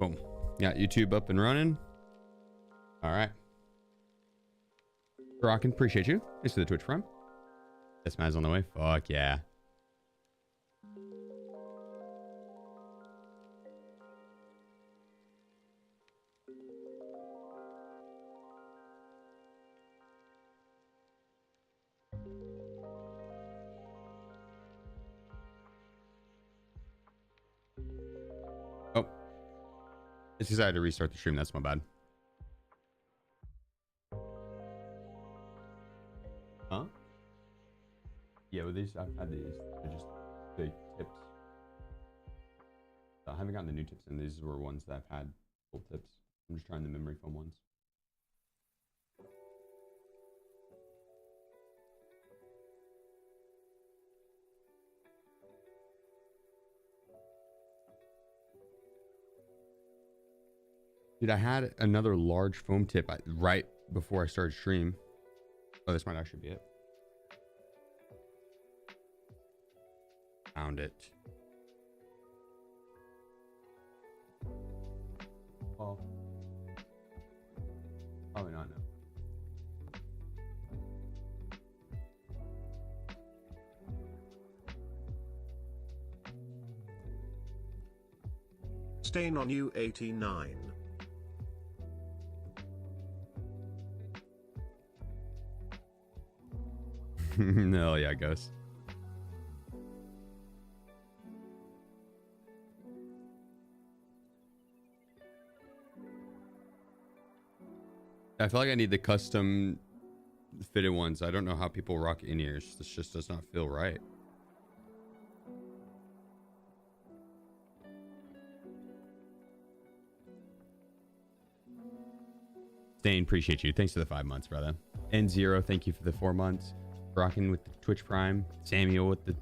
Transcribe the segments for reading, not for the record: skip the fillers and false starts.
Boom. Got YouTube up and running. All right. Rockin', appreciate you. Thanks for the Twitch Prime. This man's on the way. Fuck yeah. Oh. It's because I had to restart the stream. That's my bad. Huh? Yeah, with these, I've had these. They're just big tips. I haven't gotten the new tips in. These were ones that I've had full tips. I'm just trying the memory foam ones. Dude, I had another large foam tip right before I started stream. Oh, this might actually be it. Found it. Well, probably not now. Stain on you 89. No, yeah, Ghost. I feel like I need the custom fitted ones. I don't know how people rock in-ears. This just does not feel right. Stain, appreciate you. Thanks for the 5 months, brother. N0, thank you for the 4 months. Rocking with the Twitch Prime. Samuel with the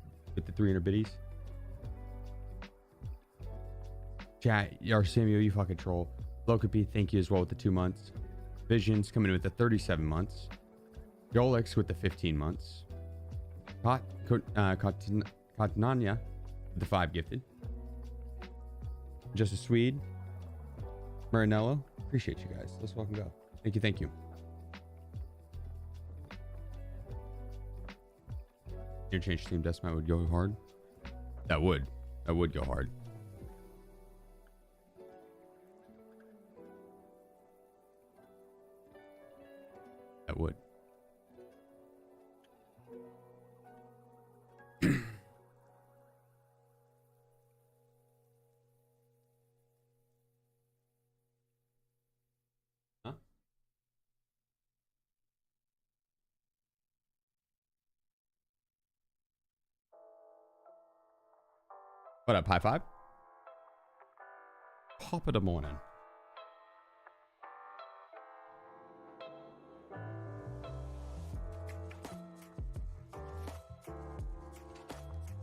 300 biddies. Chat, Samuel, you fucking troll. Locapi, thank you as well with the 2 months. Visions coming in with the 37 months. Jolix with the 15 months. Katnanya with the 5 gifted. Just a Swede. Marinello, appreciate you guys. Let's fucking go. Thank you, thank you. Interchange Team Deathmatch would go hard. That would go hard. That would. Huh? What up, high five? Top of the morning.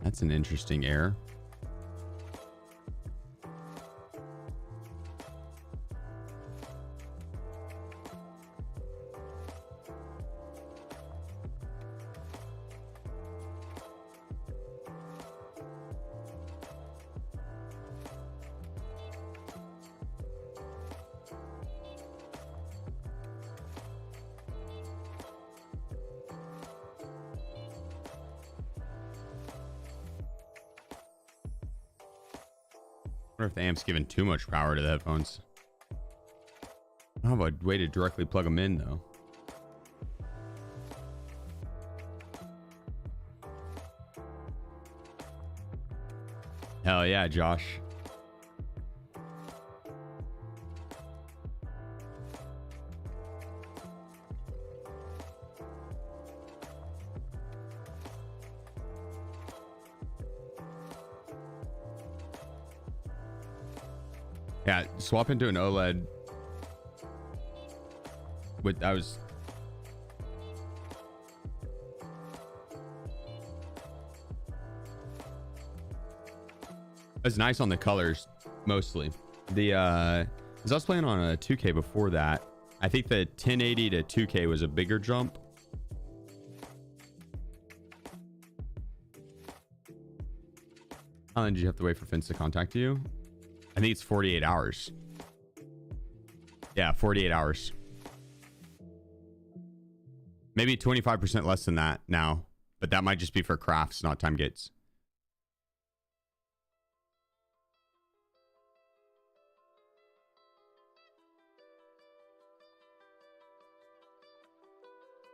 That's an interesting error. I wonder if the amp's giving too much power to the headphones. I don't have a way to directly plug them in though. Hell yeah, Josh. Yeah, swap into an OLED. With That's nice on the colors mostly. The as I was playing on a 2K before that, I think the 1080 to 2K was a bigger jump. How long did you have to wait for Vince to contact you? I think it's 48 hours. Yeah, 48 hours. Maybe 25% less than that now, but that might just be for crafts, not time gates.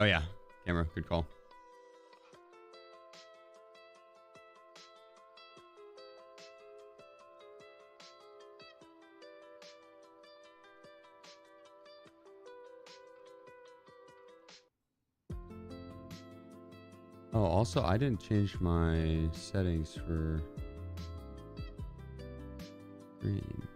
Oh yeah, camera, good call. Oh, also, I didn't change my settings for stream.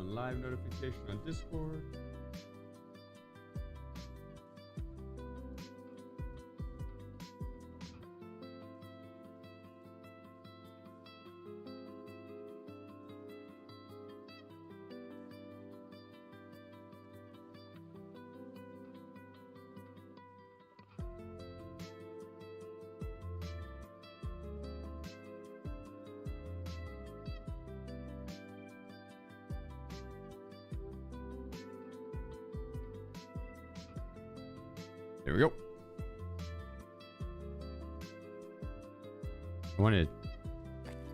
Live notification on Discord. There we go. I want to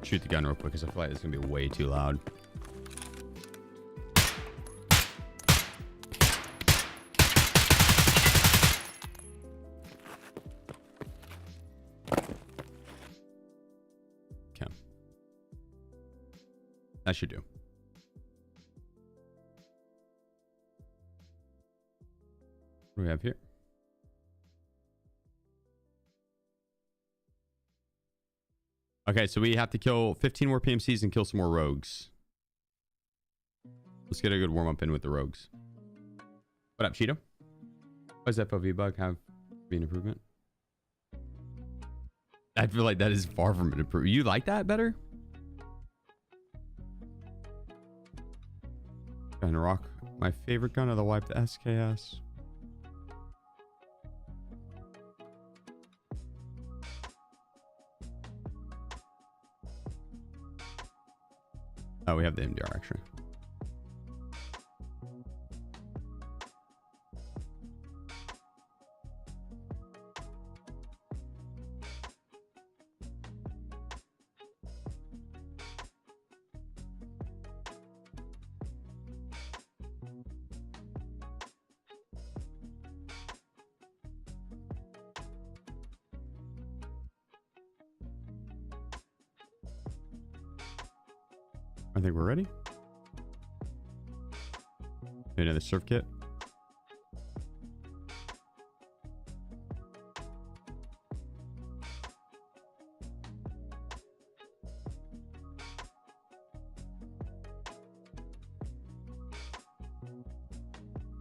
shoot the gun real quick because I feel like it's going to be way too loud. Okay. That should do. What do we have here? Okay, so we have to kill 15 more PMCs and kill some more rogues. Let's get a good warm-up in with the rogues. What up, Cheeto? Why does FOV bug have to be an improvement? I feel like that is far from an improvement. You like that better? Gonna rock my favorite gun of the wipe, the SKS. Oh, we have the MDR actually. I think we're ready. Another surf kit.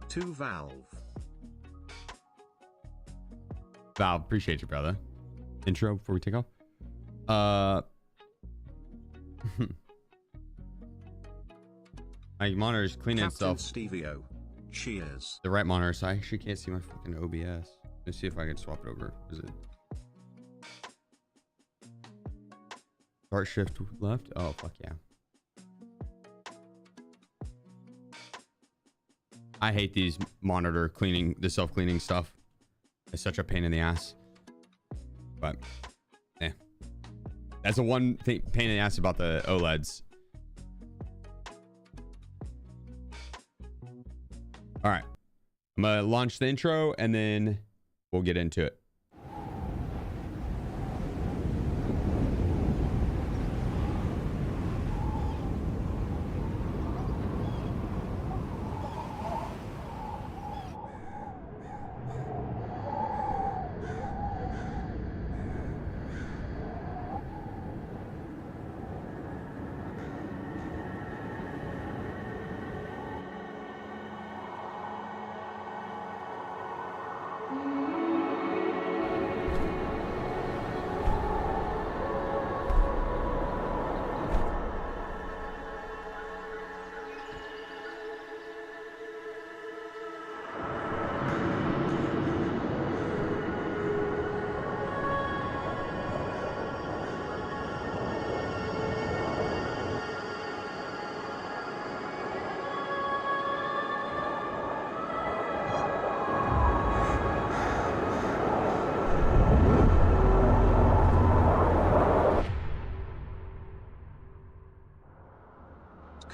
To Valve. Valve, appreciate you, brother. Intro before we take off. My monitor's cleaning itself. Stevio. Cheers. The right monitor, so I actually can't see my fucking OBS. Let's see if I can swap it over. Is it start shift left? Oh fuck yeah. I hate these monitor cleaning, the self-cleaning stuff. It's such a pain in the ass. But yeah. That's the one thing pain in the ass about the OLEDs. All right, I'm gonna launch the intro and then we'll get into it.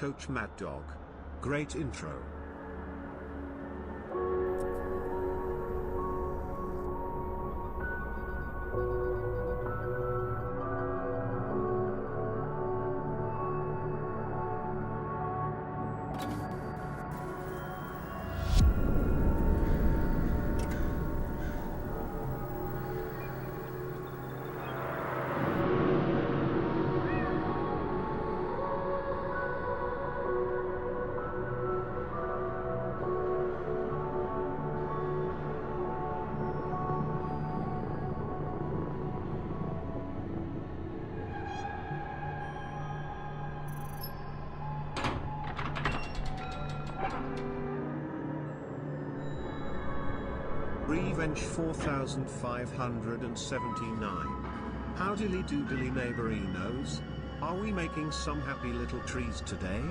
Coach Mad Dog. Great intro. Revenge 4579. How dilly doodly neighborinos? Are we making some happy little trees today?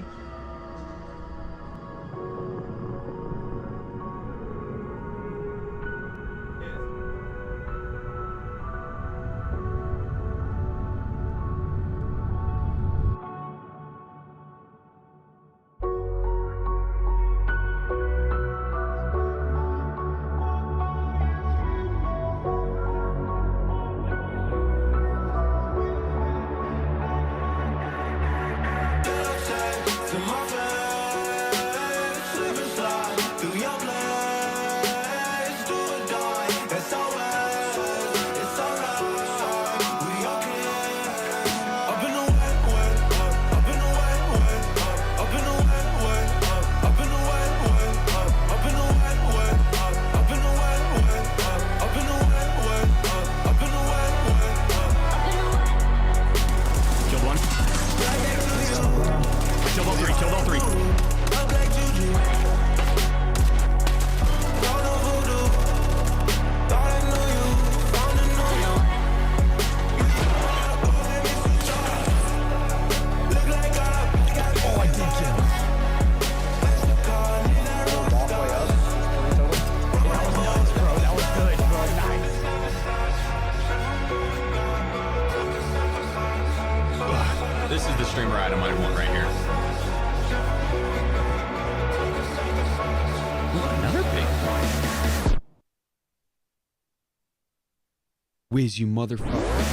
This is the streamer item I want right here. Ooh, another big one. Whiz, you motherfucker.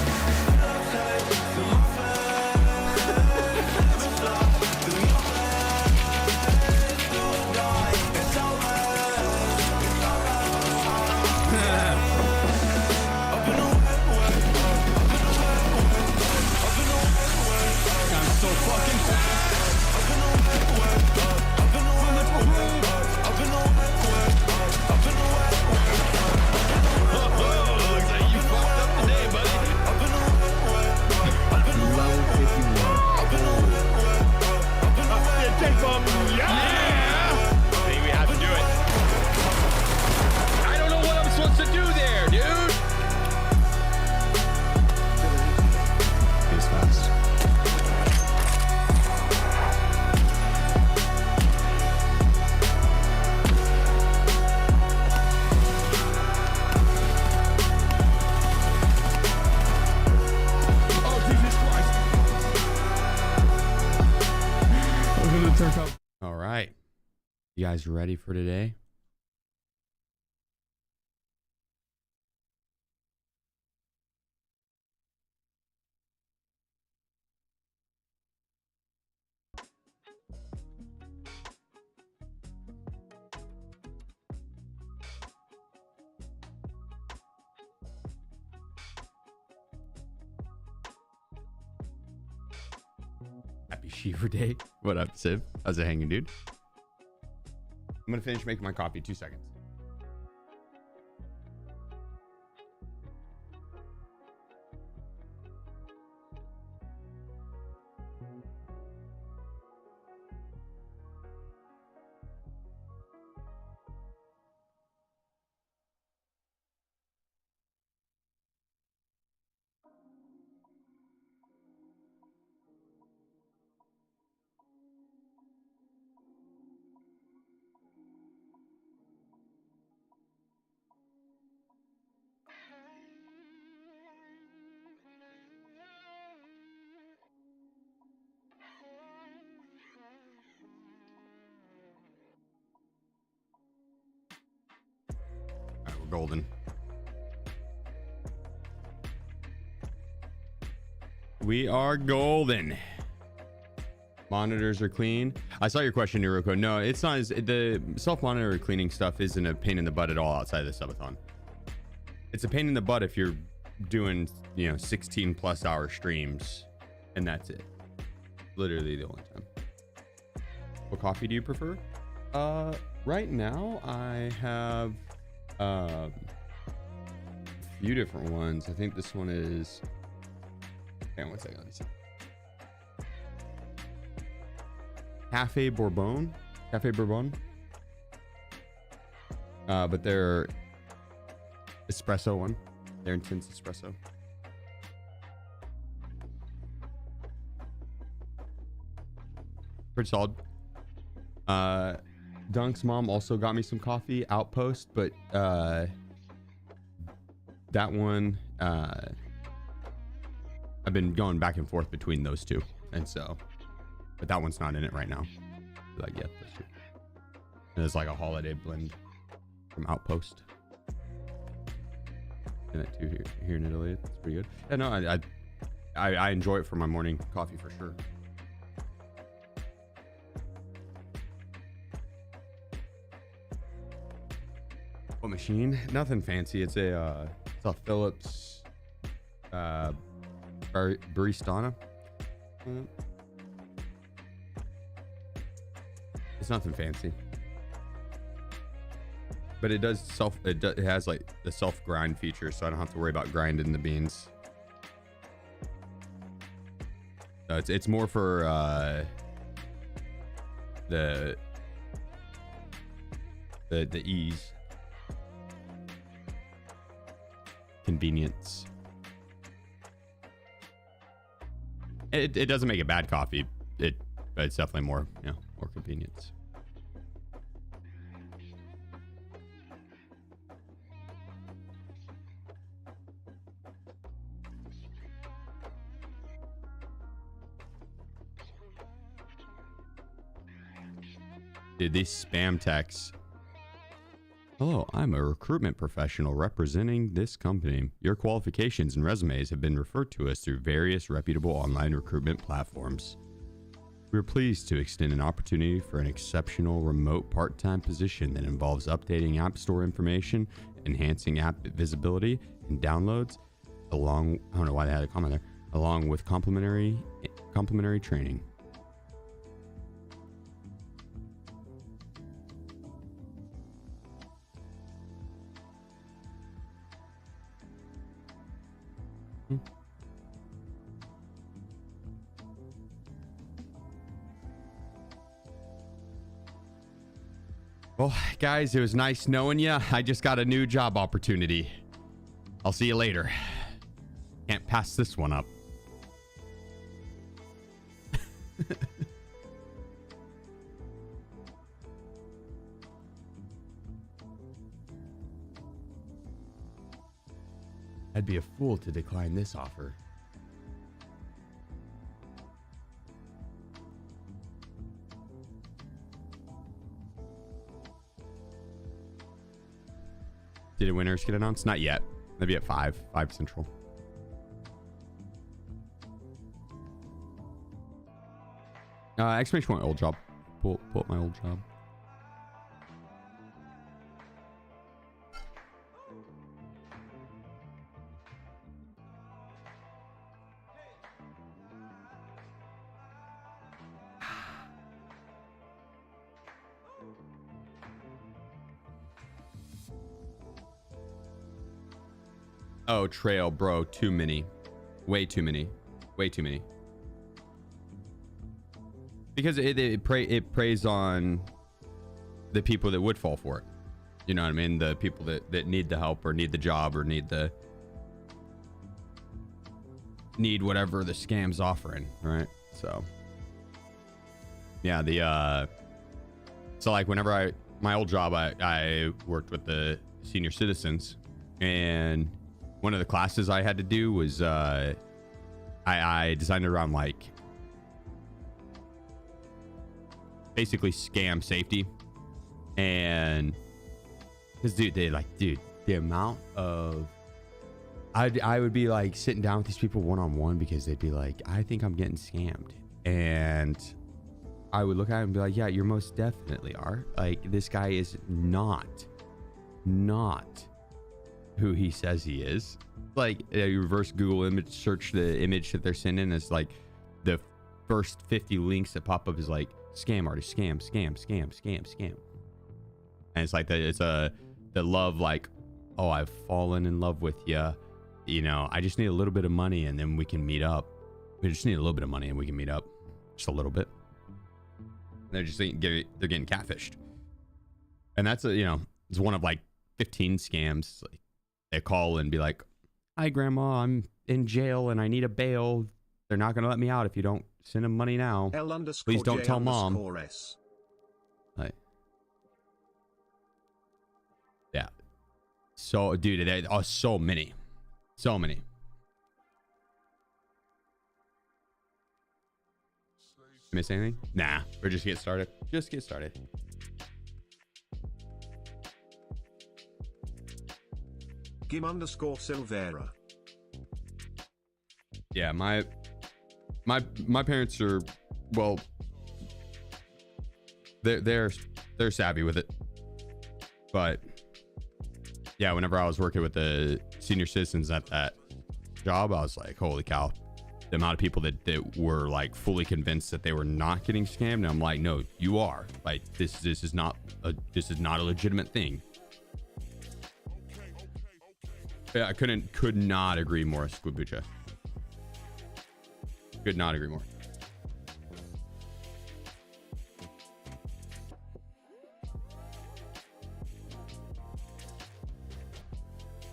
All right. You guys ready for today? Happy Sheever Day. What up, Civ? How's it hanging, dude? I'm gonna finish making my coffee. 2 seconds. We're golden. We are golden. Monitors are clean. I saw your question, Nuroko. No, it's not. The self-monitor cleaning stuff isn't a pain in the butt at all outside of the subathon. It's a pain in the butt if you're doing, 16 plus hour streams, and that's it. Literally the only time. What coffee do you prefer? Right now I have a few different ones. I think this one is. Hang on 1 second. Let me see. Cafe Bourbon. But they're espresso one. They're intense espresso. Pretty solid. Dunk's mom also got me some coffee, Outpost, but that one I've been going back and forth between those two, and so, but that one's not in it right now. Like, yeah, those two. And it's like a holiday blend from Outpost. And that too here in Italy. It's pretty good. Yeah, no, I enjoy it for my morning coffee for sure. What machine? Nothing fancy. It's a Philips Baristana. It's nothing fancy, but it does it has like the self grind feature, so I don't have to worry about grinding the beans. So it's more for the ease, convenience. It doesn't make a bad coffee. But it's definitely more, more convenience. Dude, these spam texts. Hello, I'm a recruitment professional representing this company. Your qualifications and resumes have been referred to us through various reputable online recruitment platforms. We're pleased to extend an opportunity for an exceptional remote part-time position that involves updating App Store information, enhancing app visibility and downloads, I don't know why they had a comment there, along with complimentary training. Well, guys, it was nice knowing you. I just got a new job opportunity. I'll see you later. Can't pass this one up. I'd be a fool to decline this offer. Did the winners get announced? Not yet. Maybe at 5 Central. Exclamation point old job. Pull up my old job. Oh, trail, bro. Too many. Way too many. Way too many. Because it preys on the people that would fall for it. You know what I mean? The people that need the help or need the job or need whatever the scam's offering, right? So yeah, so like whenever my old job, I worked with the senior citizens, and one of the classes I had to do was I designed it around like basically scam safety. And because dude, the amount of I would be like sitting down with these people one-on-one because they'd be like, I think I'm getting scammed. And I would look at him and be like, yeah, you most definitely are. Like, this guy is not who he says he is. Like, you reverse Google image search the image that they're sending. It's like the first 50 links that pop up is like scam artist, scam. And it's like the love, like, oh, I've fallen in love with you. You know, I just need a little bit of money and then we can meet up. We just need a little bit of money and we can meet up. Just a little bit. They're just they're getting catfished. And that's it's one of like 15 scams. Like, they call and be like, hi grandma, I'm in jail and I need a bail. They're not going to let me out if you don't send them money now. Please don't tell mom. Like, yeah. So, dude, there are so many. Miss anything? Nah, we're just getting started. Gim_Silvera. Yeah, my parents are, well, they're savvy with it. But yeah, whenever I was working with the senior citizens at that job, I was like, holy cow, the amount of people that were like fully convinced that they were not getting scammed. And I'm like, no, you are. Like, this is not a legitimate thing. Yeah, I could not agree more, Squibucha. Could not agree more.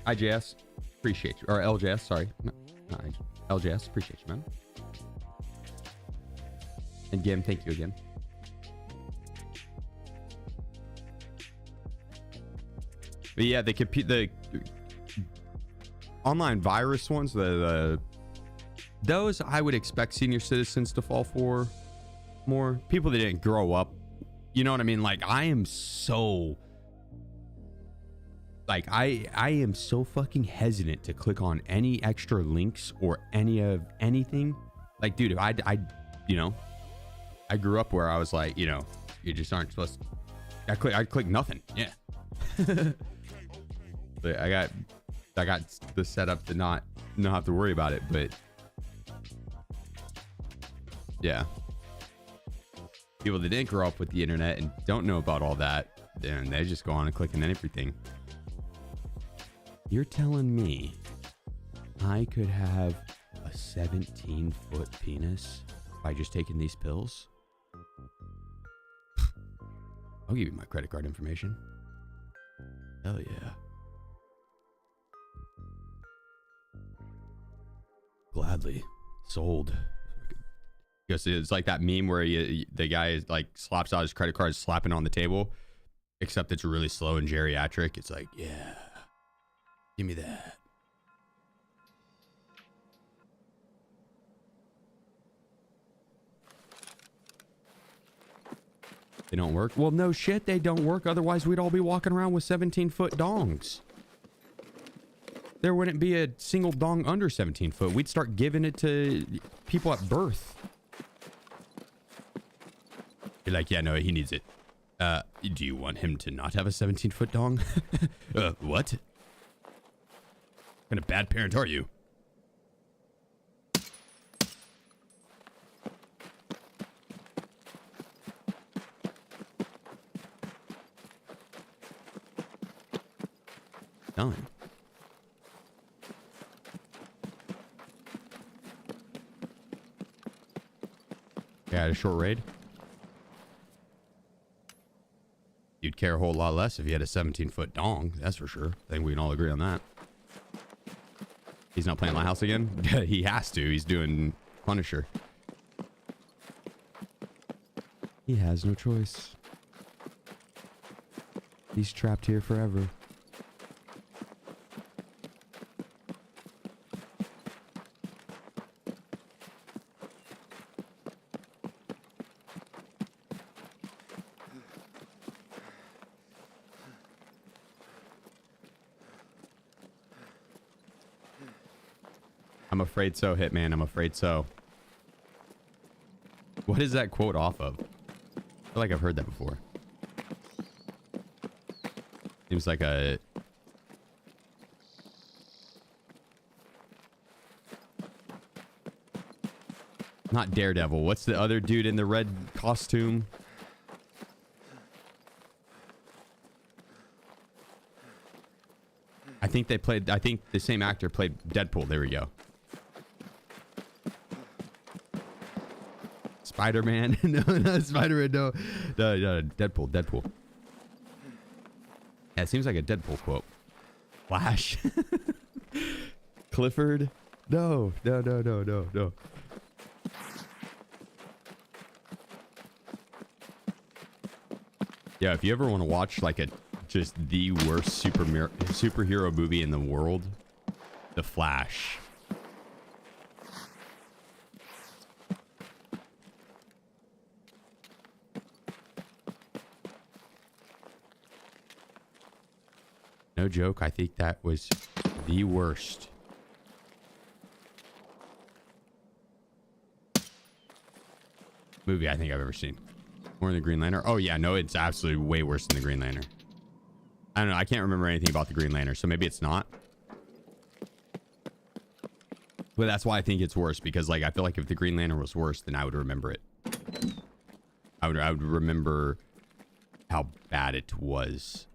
IJS, appreciate you. Or LJS, sorry. LJS, appreciate you, man. And Gim, thank you again. But yeah, they compete the online virus ones, those I would expect senior citizens to fall for more. People that didn't grow up. You know what I mean? Like, I am so fucking hesitant to click on any extra links or anything. Like, dude, if I grew up where I was like, you just aren't supposed to. I click nothing. Yeah. But I got the setup to not have to worry about it, but yeah, people that didn't grow up with the internet and don't know about all that, then they just go on and click on everything. You're telling me I could have a 17-foot penis by just taking these pills? I'll give you my credit card information. Hell yeah. Gladly. Sold. Because it's like that meme where the guy is like slaps out his credit card, slapping on the table, except it's really slow and geriatric. It's like, yeah, give me that. They don't work? Well, no shit, they don't work. Otherwise, we'd all be walking around with 17-foot dongs. There wouldn't be a single dong under 17 foot. We'd start giving it to people at birth. You're like, yeah, no, he needs it. Do you want him to not have a 17-foot dong? What? What kind of bad parent are you? Done. Yeah, a short raid. You'd care a whole lot less if you had a 17-foot dong, that's for sure. I think we can all agree on that. He's not playing Lighthouse again? He has to. He's doing Punisher. He has no choice. He's trapped here forever. I'm afraid so, Hitman. I'm afraid so. What is that quote off of? I feel like I've heard that before. Seems like a... Not Daredevil. What's the other dude in the red costume? I think they played... I think the same actor played Deadpool. There we go. Spider-Man? No, not Spider-Man. No. No, Deadpool. Yeah, it seems like a Deadpool quote. Flash. Clifford. No. Yeah, if you ever want to watch like just the worst superhero movie in the world, The Flash. No joke, I think that was the worst. Movie I think I've ever seen. More than the Green Lantern? Oh yeah, no, it's absolutely way worse than the Green Lantern. I don't know, I can't remember anything about the Green Lantern, so maybe it's not. But that's why I think it's worse, because like I feel like if the Green Lantern was worse, then I would remember it. I would remember how bad it was.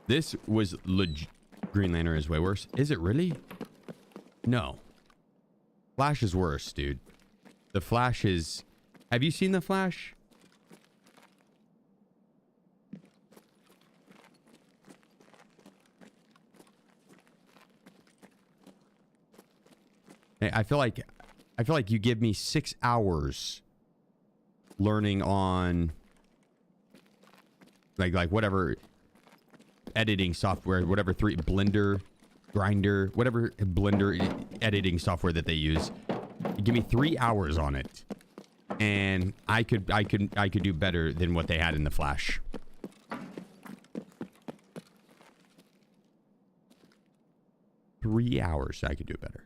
This was Green Lantern is way worse. Is it really? No. Flash is worse, dude. The Flash is... Have you seen The Flash? Hey, I feel like you give me 6 hours learning on like whatever editing software, whatever Blender, Grinder, whatever Blender editing software that they use. You give me 3 hours on it, and I could do better than what they had in The Flash. Three hours, I could do better.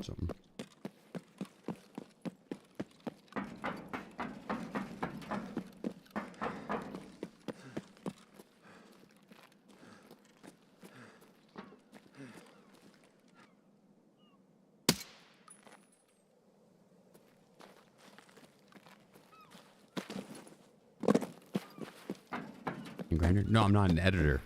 Something. Grinder? No, I'm not an editor.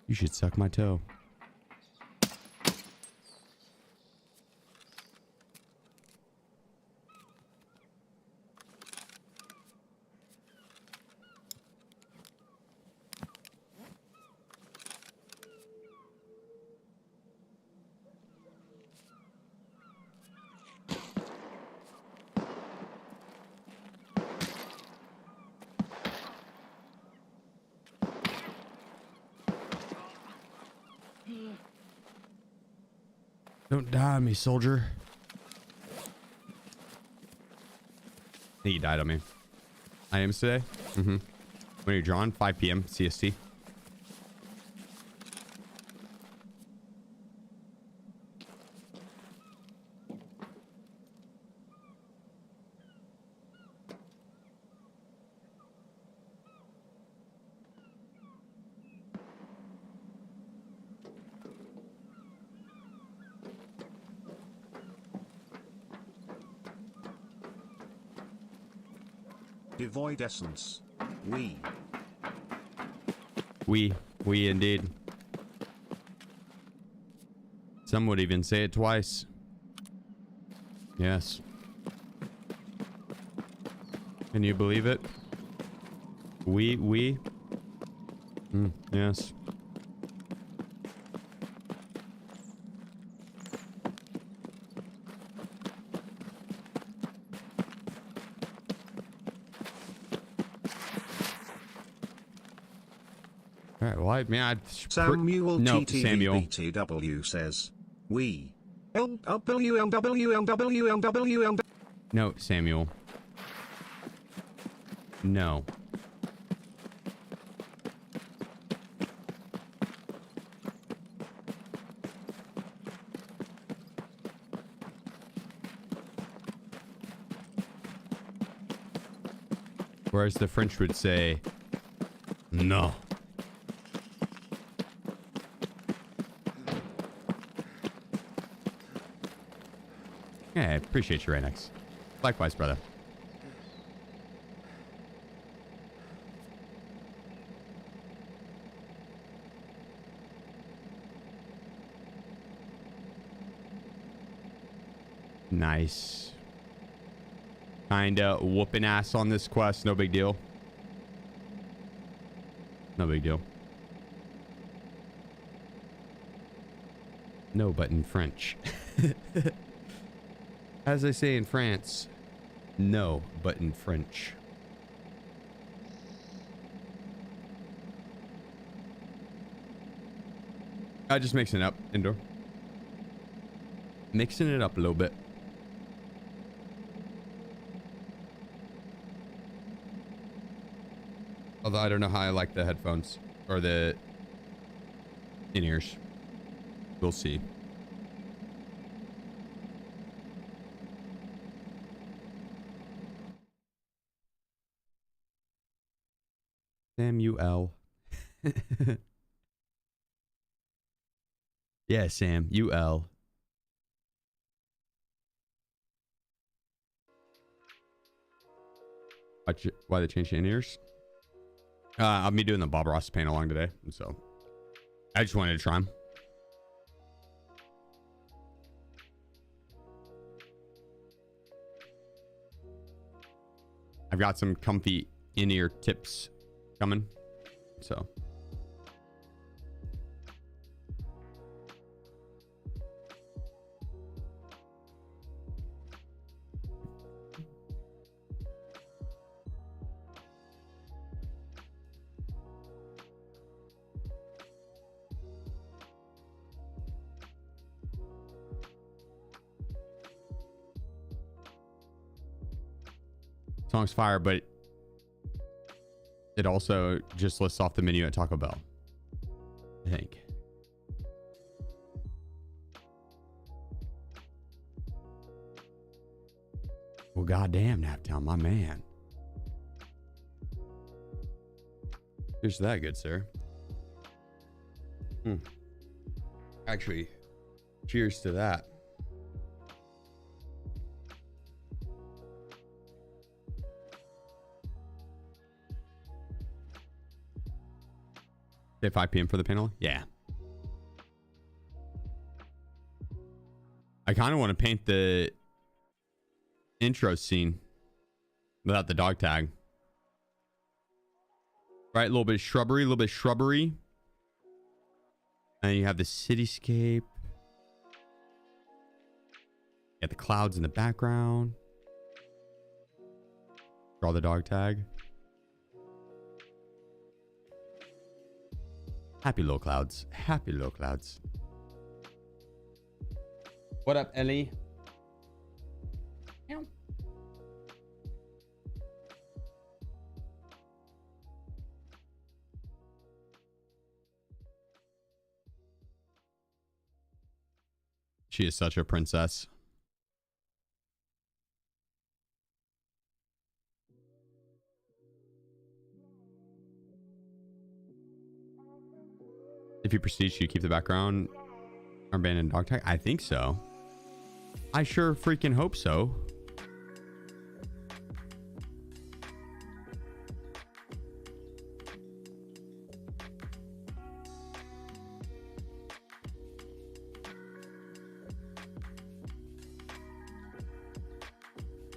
You should suck my toe. Don't die on me, soldier. I think he died on me. IMs today? Mm-hmm. When are you drawing? 5 p.m. CST. Devoid essence. We. We indeed. Some would even say it twice. Yes. Can you believe it? We. Yes. All right, well, I mean, Samuel no, Samuel. TTVBTW says, we. No, Samuel. No. Whereas the French would say, no. Yeah, I appreciate you, Raynex. Likewise, brother. Nice. Kinda whooping ass on this quest. No big deal. No big deal. No, but in French. As I say in France, no, but in French. Just mixing it up, Indoor. Mixing it up a little bit. Although I don't know how I like the headphones or the in-ears. We'll see. Samuel. Yeah, Sam. UL. Why they changed the in-ears? I'll be doing the Bob Ross paint along today, so I just wanted to try them. I've got some comfy in-ear tips coming, so. Song's fire, but it also just lists off the menu at Taco Bell, I think. Well, goddamn, Naptown, my man. Here's that, good sir. Actually, cheers to that. Say 5 p.m. for the panel? Yeah. I kind of want to paint the intro scene without the dog tag. Right, a little bit of shrubbery, a little bit of shrubbery. And you have the cityscape. Got the clouds in the background. Draw the dog tag. Happy little clouds. Happy little clouds. What up, Ellie? Meow. She is such a princess. If you prestige, you keep the background armband and dog tag? I think so. I sure freaking hope so.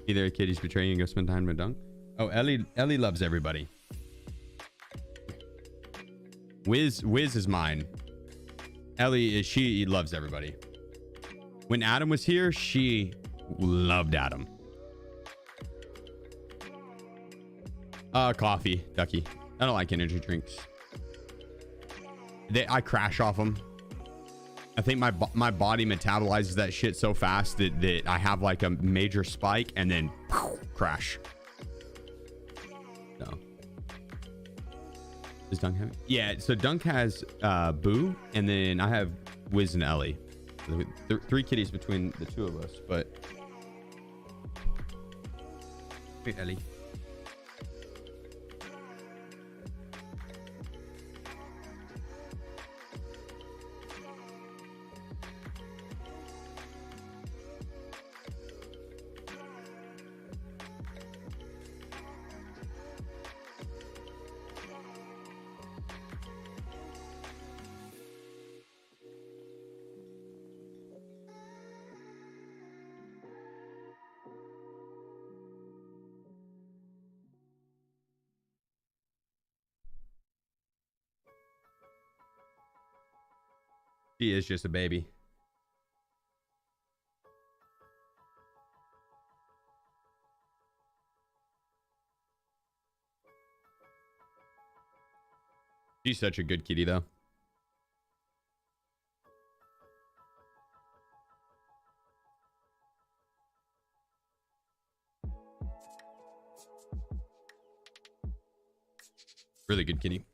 Either kitties betray you and go spend time with Dunk. Oh, Ellie loves everybody. Wiz is mine. She loves everybody. When Adam was here, she loved Adam. Coffee, Ducky. I don't like energy drinks. I crash off them. I think my body metabolizes that shit so fast that I have like a major spike and then crash. No. Does Dunk have it? Yeah, so Dunk has Boo, and then I have Wiz and Ellie. Three kitties between the two of us, but hey, Ellie. She is just a baby. She's such a good kitty, though. Really good kitty.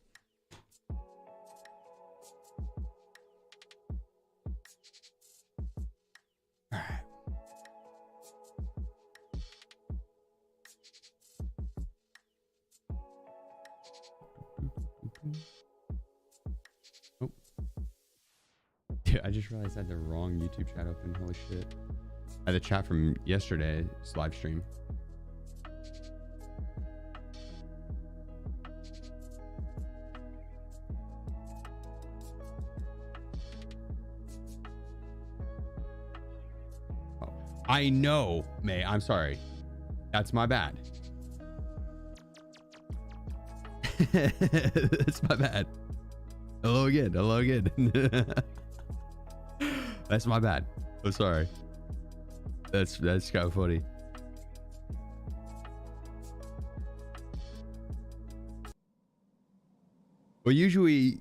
All right. Oh. Dude, I just realized I had the wrong YouTube chat open. Holy shit. I had the chat from yesterday's live stream. I know, May. I'm sorry. That's my bad. That's my bad. Hello again. Hello again. That's my bad. I'm sorry. That's kind of funny. Well, usually,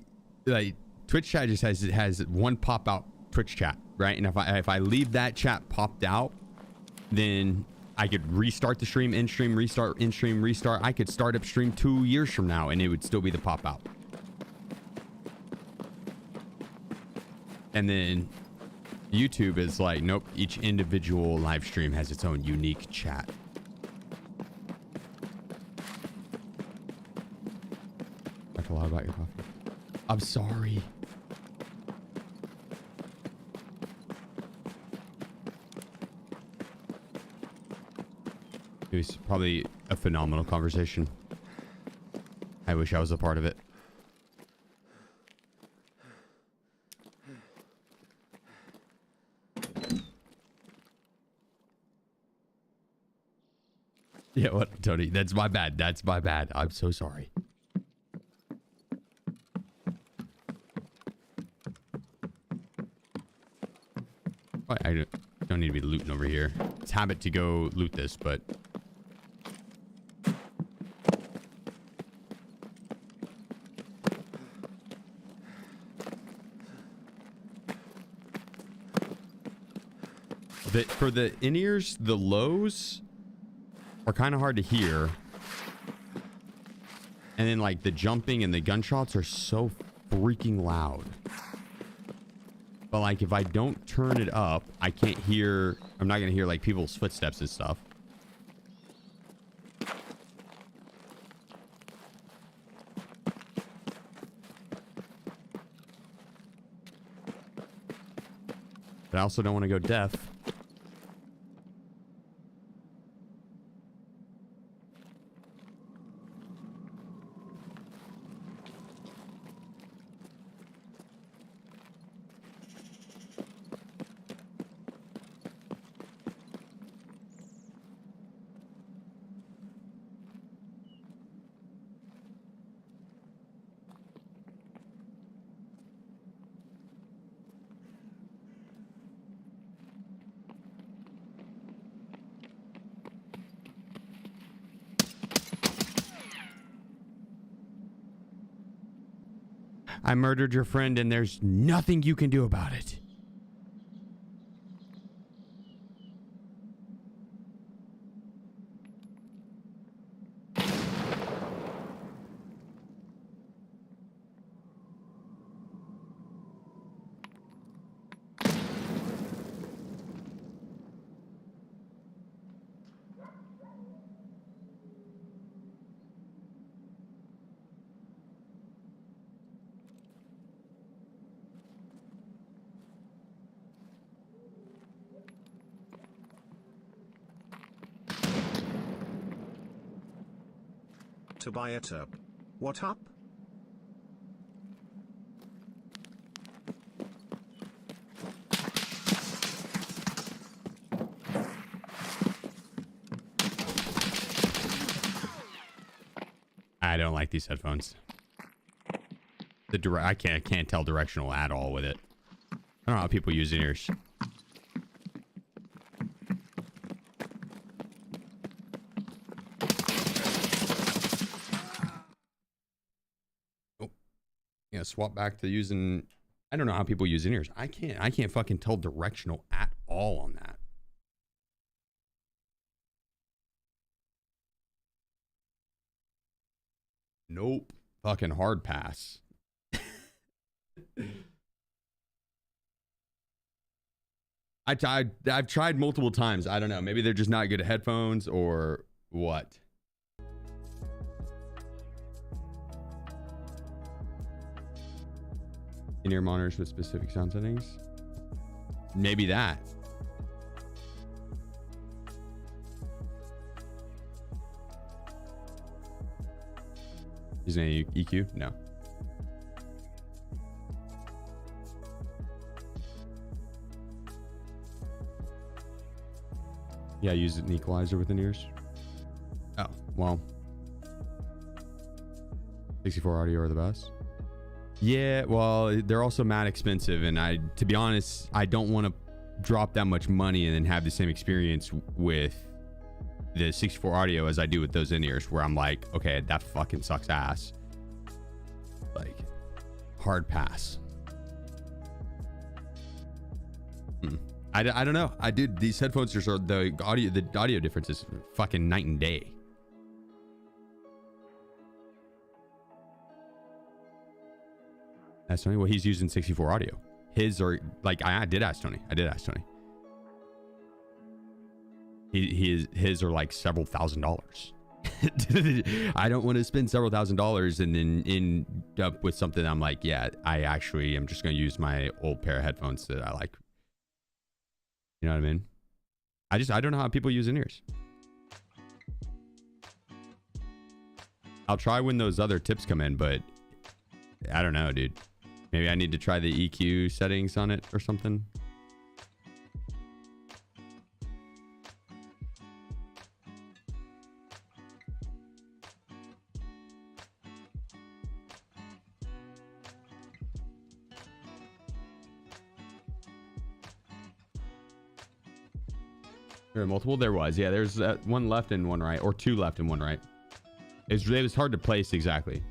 like Twitch chat just has one pop out Twitch chat, right? And if I leave that chat popped out, then I could restart the stream, end stream, restart, end stream, restart. I could start up stream 2 years from now and it would still be the pop out. And then YouTube is like, nope, each individual live stream has its own unique chat. Talked a lot about your coffee. I'm sorry. It was probably a phenomenal conversation. I wish I was a part of it. Yeah, what, Tony? That's my bad. That's my bad. I'm so sorry. I don't need to be looting over here. It's habit to go loot this, but... For the in-ears, the lows are kind of hard to hear. And then like the jumping and the gunshots are so freaking loud. But like if I don't turn it up, I can't hear, I'm not going to hear like people's footsteps and stuff. But I also don't want to go deaf. I murdered your friend and there's nothing you can do about it. To buy it up. What up? I don't like these headphones. I can't tell directional at all with it. I don't know how people use in-ears. Oh, yeah. Swap back to using. I don't know how people use in-ears. I can't fucking tell directional at all on that. Nope. Fucking hard pass. I've tried multiple times. I don't know. Maybe they're just not good at headphones or what. In-ear monitors with specific sound settings. Maybe that. Using any EQ? No. Yeah, use an equalizer with in-ears. Oh, well. 64 audio are the best. Yeah, well, they're also mad expensive, and to be honest, I don't want to drop that much money and then have the same experience with the 64 audio as I do with those in-ears, where I'm like, okay, that fucking sucks ass. Like, hard pass. I don't know. These headphones are the audio difference is fucking night and day. That's Tony. Well, he's using 64 audio. His are like I did ask Tony. His are like several $1,000s. I don't want to spend several $1,000s and then end up with something I'm like, yeah, I actually am just going to use my old pair of headphones that I like. You know what I mean? I don't know how people use in-ears. I'll try when those other tips come in, but I don't know, dude. Maybe I need to try the EQ settings on it or something. There are multiple? There was. Yeah, there's one left and one right. Or two left and one right. It was hard to place exactly.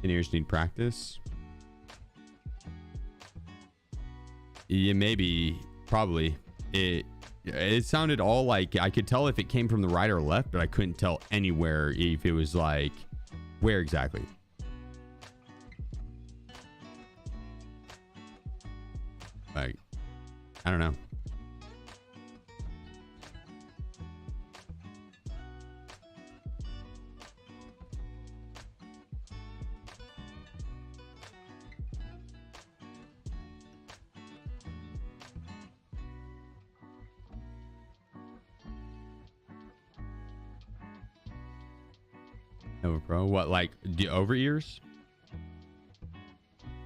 In-ears need practice. Yeah, maybe. Probably. It sounded all like I could tell if it came from the right or left, but I couldn't tell anywhere if it was like where exactly. Like, I don't know. Nova Pro, what, like the over ears?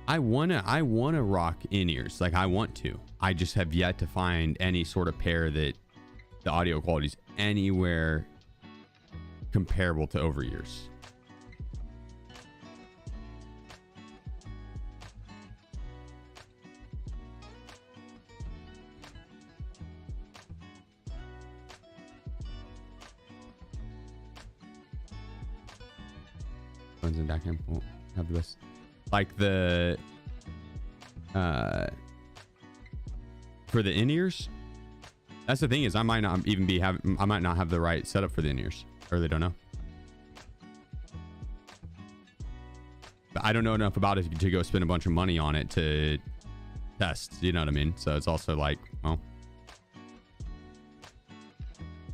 I wanna rock in ears, like I want to. I just have yet to find any sort of pair that the audio quality is anywhere comparable to over ears. Phones and DAC won't have the best. Like the for the in-ears. That's the thing is I might not have the right setup for the in-ears. Or they don't know. But I don't know enough about it to go spend a bunch of money on it to test. You know what I mean? So it's also like, well,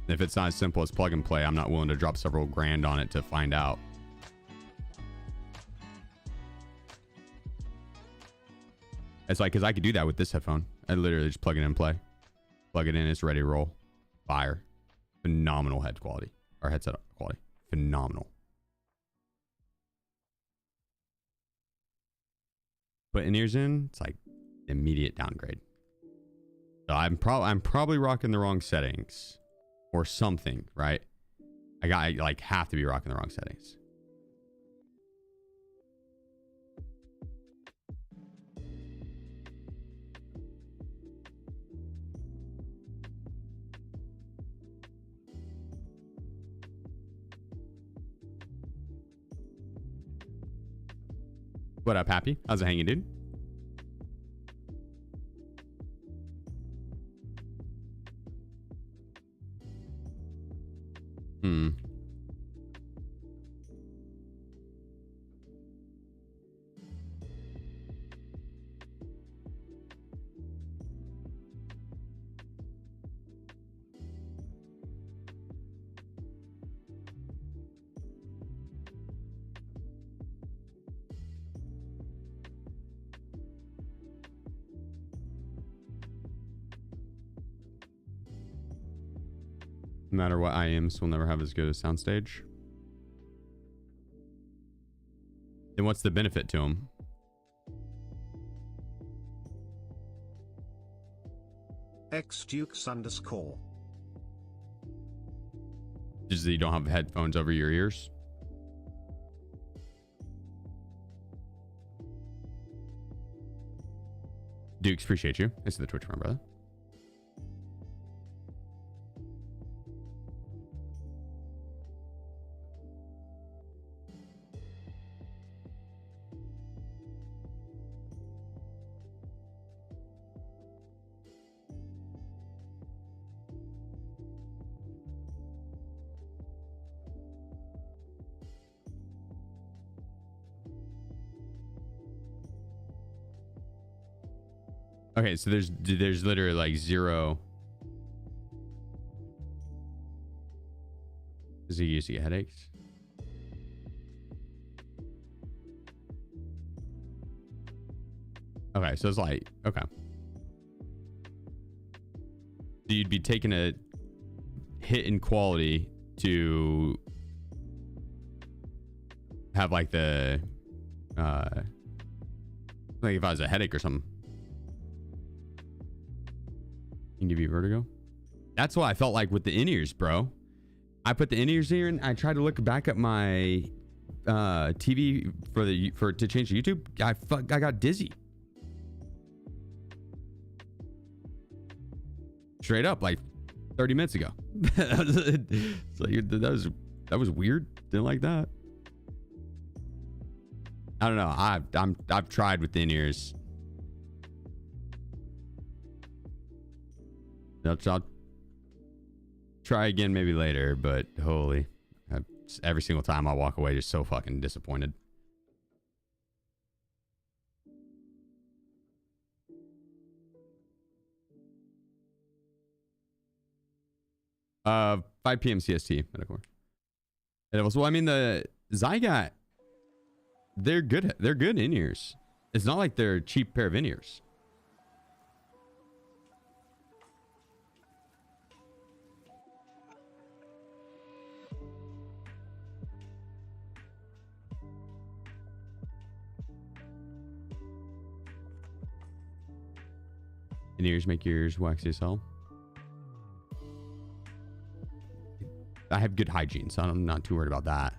if it's not as simple as plug and play, I'm not willing to drop several grand on it to find out. It's like, because I could do that with this headphone. I literally just plug it in and play. Plug it in, it's ready to roll. Fire. Phenomenal head quality. Or headset quality. Phenomenal. Put in-ears in, it's like immediate downgrade. So I'm probably rocking the wrong settings. Or something, right? I like have to be rocking the wrong settings. What up, Happy? How's it hanging, dude? No matter what IMs will never have as good a soundstage. Then what's the benefit to them? xdukes_. Just that you don't have headphones over your ears? Dukes, appreciate you. Thanks for the Twitch, my brother. Okay, so there's literally like zero. Does he used to get headaches? Okay, so it's like, okay. So you'd be taking a hit in quality to have like the like if I was a headache or something. Can give you vertigo. That's what I felt like with the in-ears, bro. I put the in-ears here and I tried to look back at my TV to change to YouTube. I got dizzy. Straight up, like 30 minutes ago. So that was weird. Didn't like that. I don't know. I've tried with the in-ears. I'll try again maybe later, but holy, every single time I walk away just so fucking disappointed. 5 p.m. CST. Well, I mean the Zygot, they're good. They're good in-ears. It's not like they're a cheap pair of in-ears. In-ears make your ears waxy as hell. I have good hygiene, so I'm not too worried about that.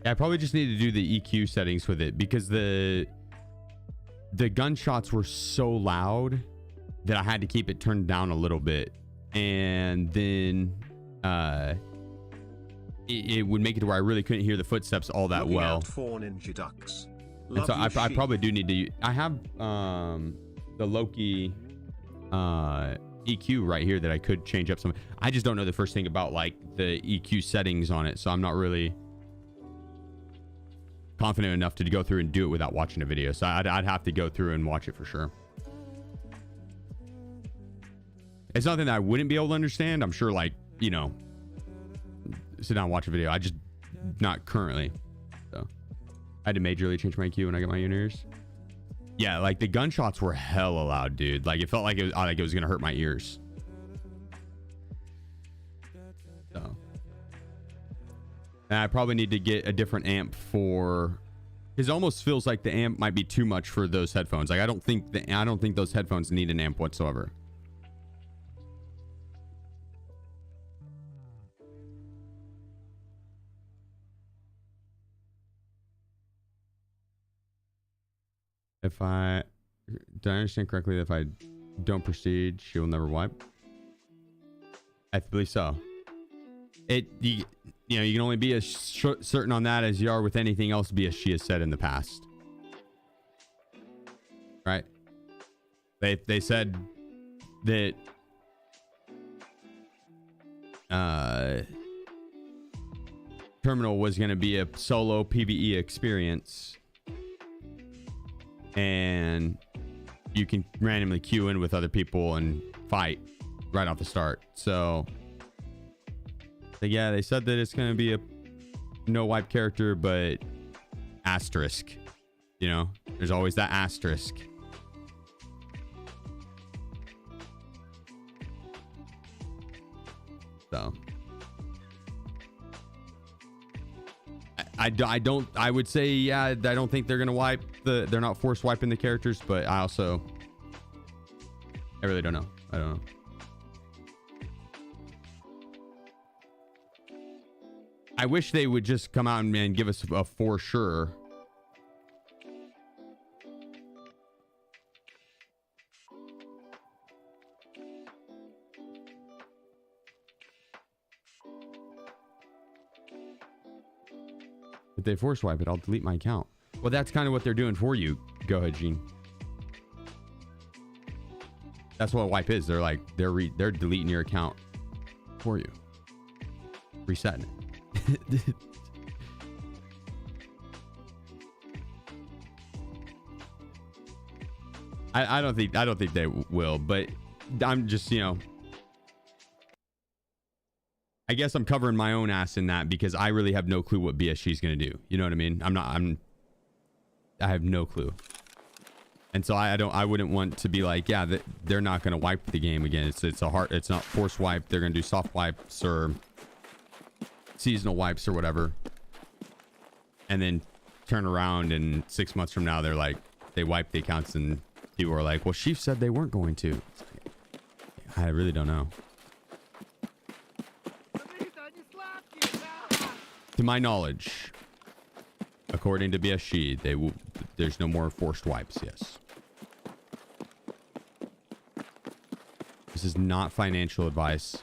Yeah, I probably just need to do the EQ settings with it because the gunshots were so loud that I had to keep it turned down a little bit, and then it would make it to where I really couldn't hear the footsteps all that Looking well. out for ninja ducks. And so Love I you, probably do need to. I have the Loki EQ right here that I could change up some. I just don't know the first thing about like the EQ settings on it, so I'm not really confident enough to go through and do it without watching a video. So I'd have to go through and watch it for sure. It's nothing that I wouldn't be able to understand. I'm sure, like, you know, sit down and watch a video. I just not currently. So I had to majorly change my EQ when I got my in-ears. Yeah, like the gunshots were hella loud, dude. Like it felt like it was gonna hurt my ears. So and I probably need to get a different amp for, because it almost feels like the amp might be too much for those headphones. Like I don't think those headphones need an amp whatsoever. If I did I understand correctly that if I don't proceed, she will never wipe? I believe so. You know, you can only be as certain on that as you are with anything else, be as she has said in the past. Right? They said that Terminal was going to be a solo PvE experience, and you can randomly queue in with other people and fight right off the start. So yeah, they said that it's going to be a no wipe character, but asterisk, you know, there's always that asterisk. So I would say, yeah, I don't think they're going to wipe they're not force wiping the characters, but I really don't know. I don't know. I wish they would just come out and give us a for sure. If they force wipe it, I'll delete my account. Well, that's kind of what they're doing for you. Go ahead, Gene. That's what a wipe is. They're like, they're deleting your account for you. Resetting it. I don't think they will, but I'm just, you know, I guess I'm covering my own ass in that because I really have no clue what BSG's gonna do. You know what I mean? I have no clue. And so I wouldn't want to be like, yeah, they're not gonna wipe the game again. It's not force wipe. They're gonna do soft wipes or seasonal wipes or whatever, and then turn around and 6 months from now they're like, they wipe the accounts and people are like, well, Sheef said they weren't going to. I really don't know. To my knowledge, according to BSG, there's no more forced wipes. Yes. This is not financial advice.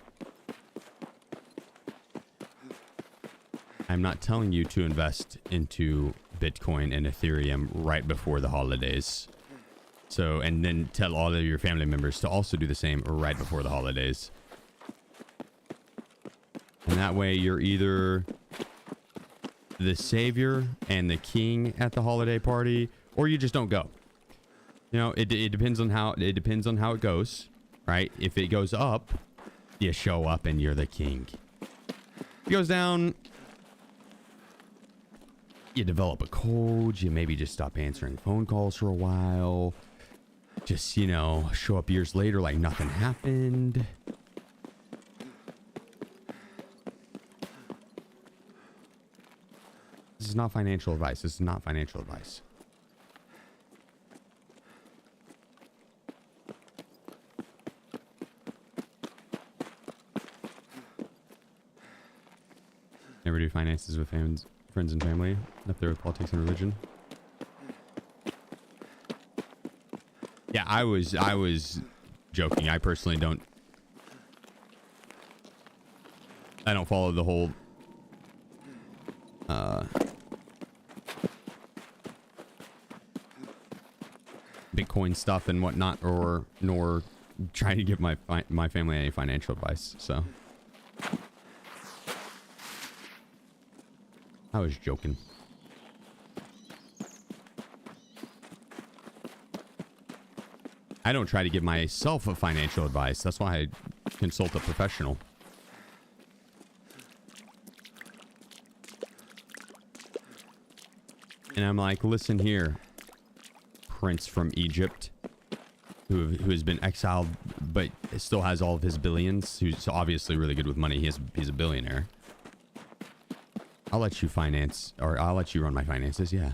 I'm not telling you to invest into Bitcoin and Ethereum right before the holidays. So, and then tell all of your family members to also do the same right before the holidays. And that way you're either the savior and the king at the holiday party, or you just don't go. You know, it depends on how it goes, right? If it goes up, you show up and you're the king. If it goes down, you develop a cold, you maybe just stop answering phone calls for a while. Just, you know, show up years later like nothing happened. This is not financial advice. This is not financial advice. Never do finances with friends and family, up there with politics and religion. Yeah, I was joking. I personally don't follow the whole Bitcoin stuff and whatnot, nor trying to give my family any financial advice. So I was joking. I don't try to give myself a financial advice. That's why I consult a professional. And I'm like, listen here, prince from Egypt, who has been exiled, but still has all of his billions, who's obviously really good with money. He's a billionaire. I'll let you finance, or I'll let you run my finances. Yeah.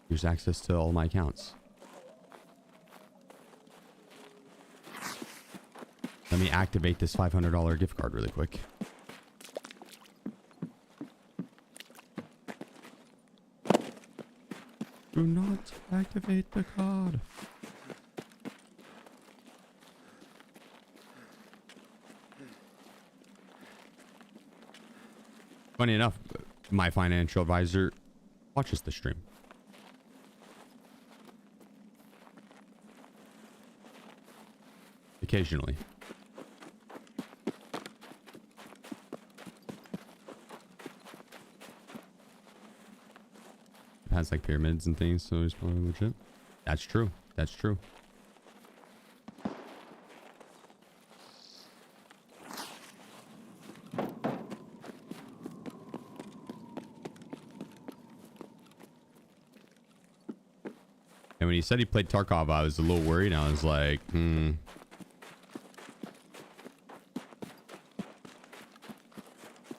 Here's access to all my accounts. Let me activate this $500 gift card really quick. Do not activate the card. Funny enough, my financial advisor watches the stream. Occasionally. It has like pyramids and things, so it's probably legit. That's true. That's true. And when he said he played Tarkov, I was a little worried. I was like,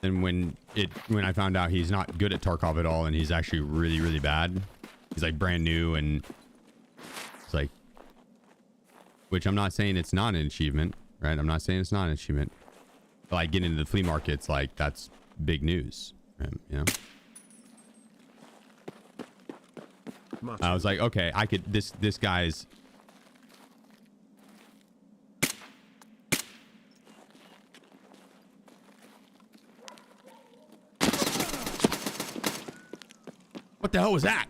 And when I found out he's not good at Tarkov at all, and he's actually really, really bad. He's like brand new, and it's like, which I'm not saying it's not an achievement, right? I'm not saying it's not an achievement. But like getting into the flea markets, like that's big news, right? You know? I was like, okay, I could, this guy's. What the hell was that?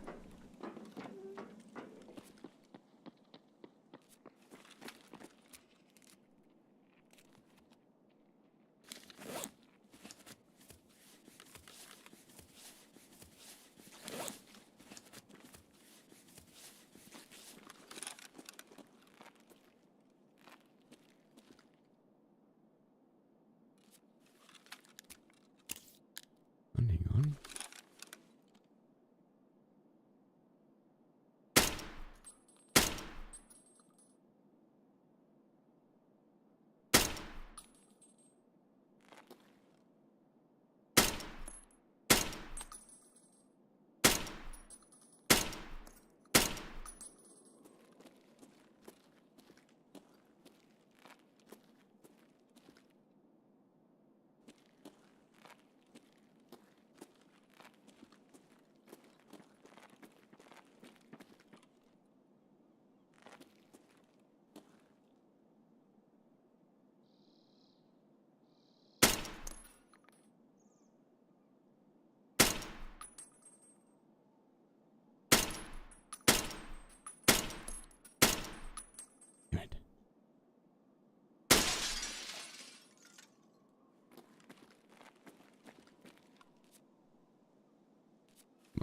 Hang on.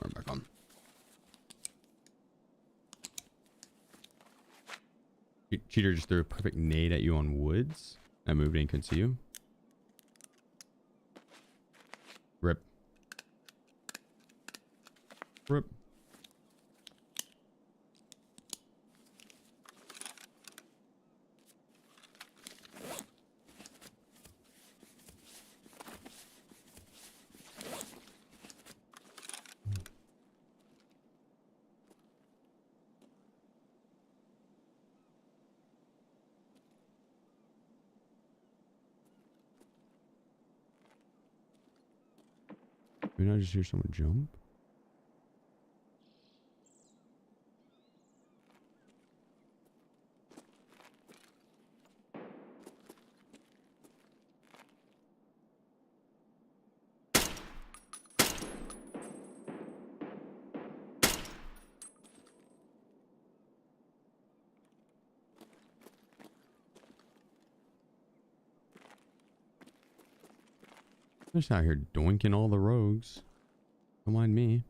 We're back on. Cheater just threw a perfect nade at you on woods. I moved and couldn't see you. Rip. Rip. Did I just hear someone jump? Just out here doinking all the rogues. Don't mind me.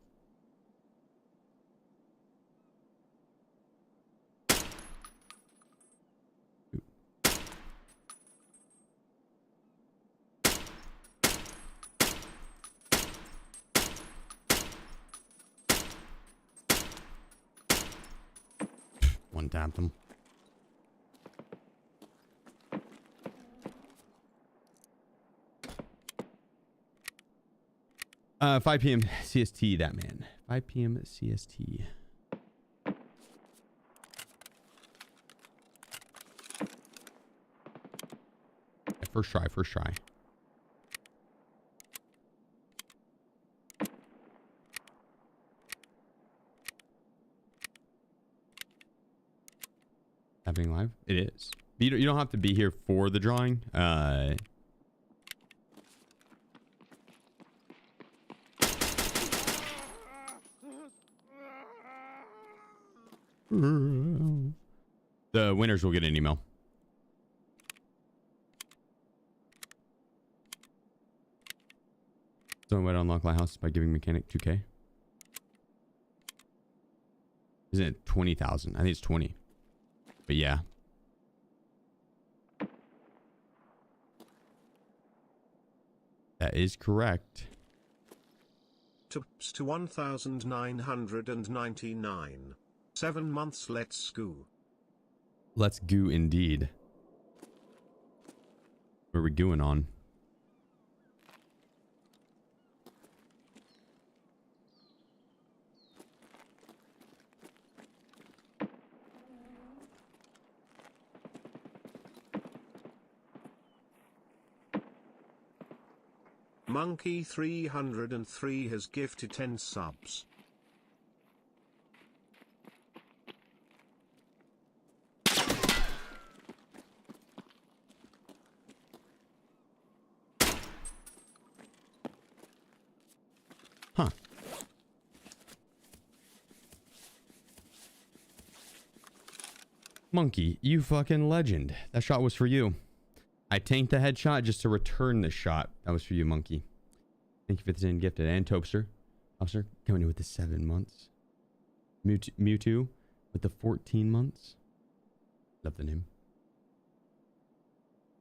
One tapped him. 5 p.m. CST, that man. 5 p.m. CST. First try, first try. Happening live? It is. You don't have to be here for the drawing. The winners will get an email. So I'm going to unlock Lighthouse by giving mechanic 2K. Isn't it 20,000? I think it's 20. But yeah. That is correct. Tips to 1,999. 7 months, let's go. Let's go indeed. What are we going on? Monkey 303 has gifted 10 subs. Huh. Monkey, you fucking legend. That shot was for you. I tanked the headshot just to return the shot. That was for you, Monkey. Thank you for the 10 gifted. And Topster. Officer coming in with the 7 months. Mewtwo with the 14 months. Love the name.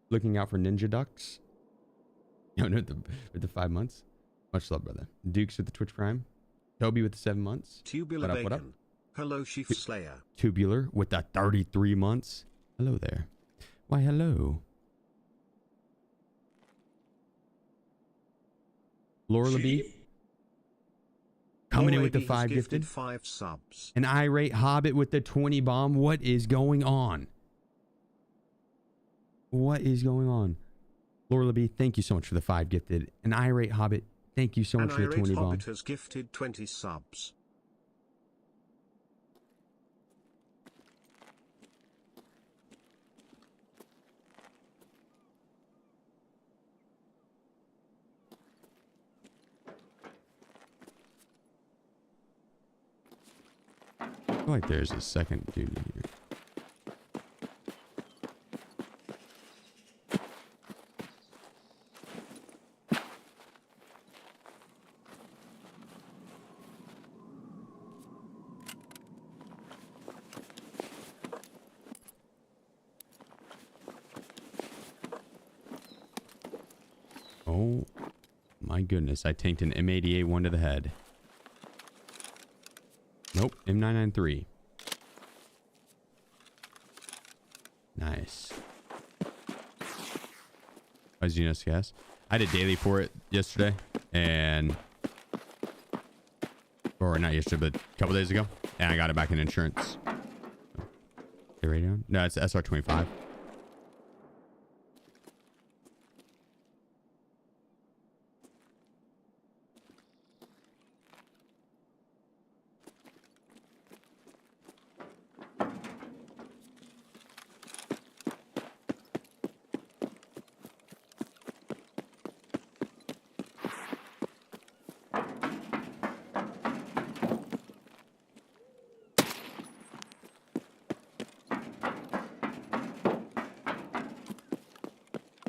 Looking out for Ninja Ducks. No, with the 5 months. Much love, brother. Dukes with the Twitch Prime. Toby with the 7 months. Tubular Bacon. What up? Hello, Sheef Slayer. Tubular with the 33 months. Hello there. Why, hello. Laura B. Coming in with the 5 gifted. 5 subs. An irate Hobbit with the 20 bomb. What is going on? What is going on? Laura B, thank you so much for the 5 gifted. An irate Hobbit, thank you so much for the 20 bomb. Hobbit has gifted 20 subs. I feel like there's a second dude in here. Oh my goodness, I tanked an M88 one to the head. Nope, M993. Nice. As you know, gas. I did daily for it yesterday, and or not yesterday, but a couple days ago, and I got it back in insurance. The radio? No, it's SR25.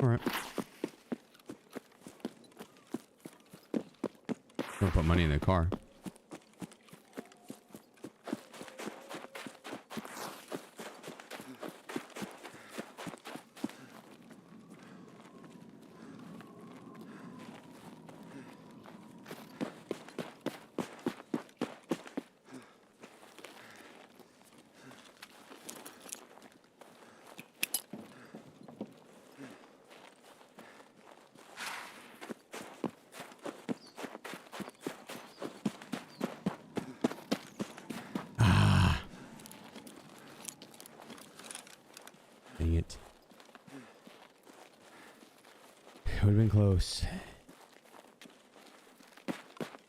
All right. Gonna put money in the car. Dang it. It would have been close.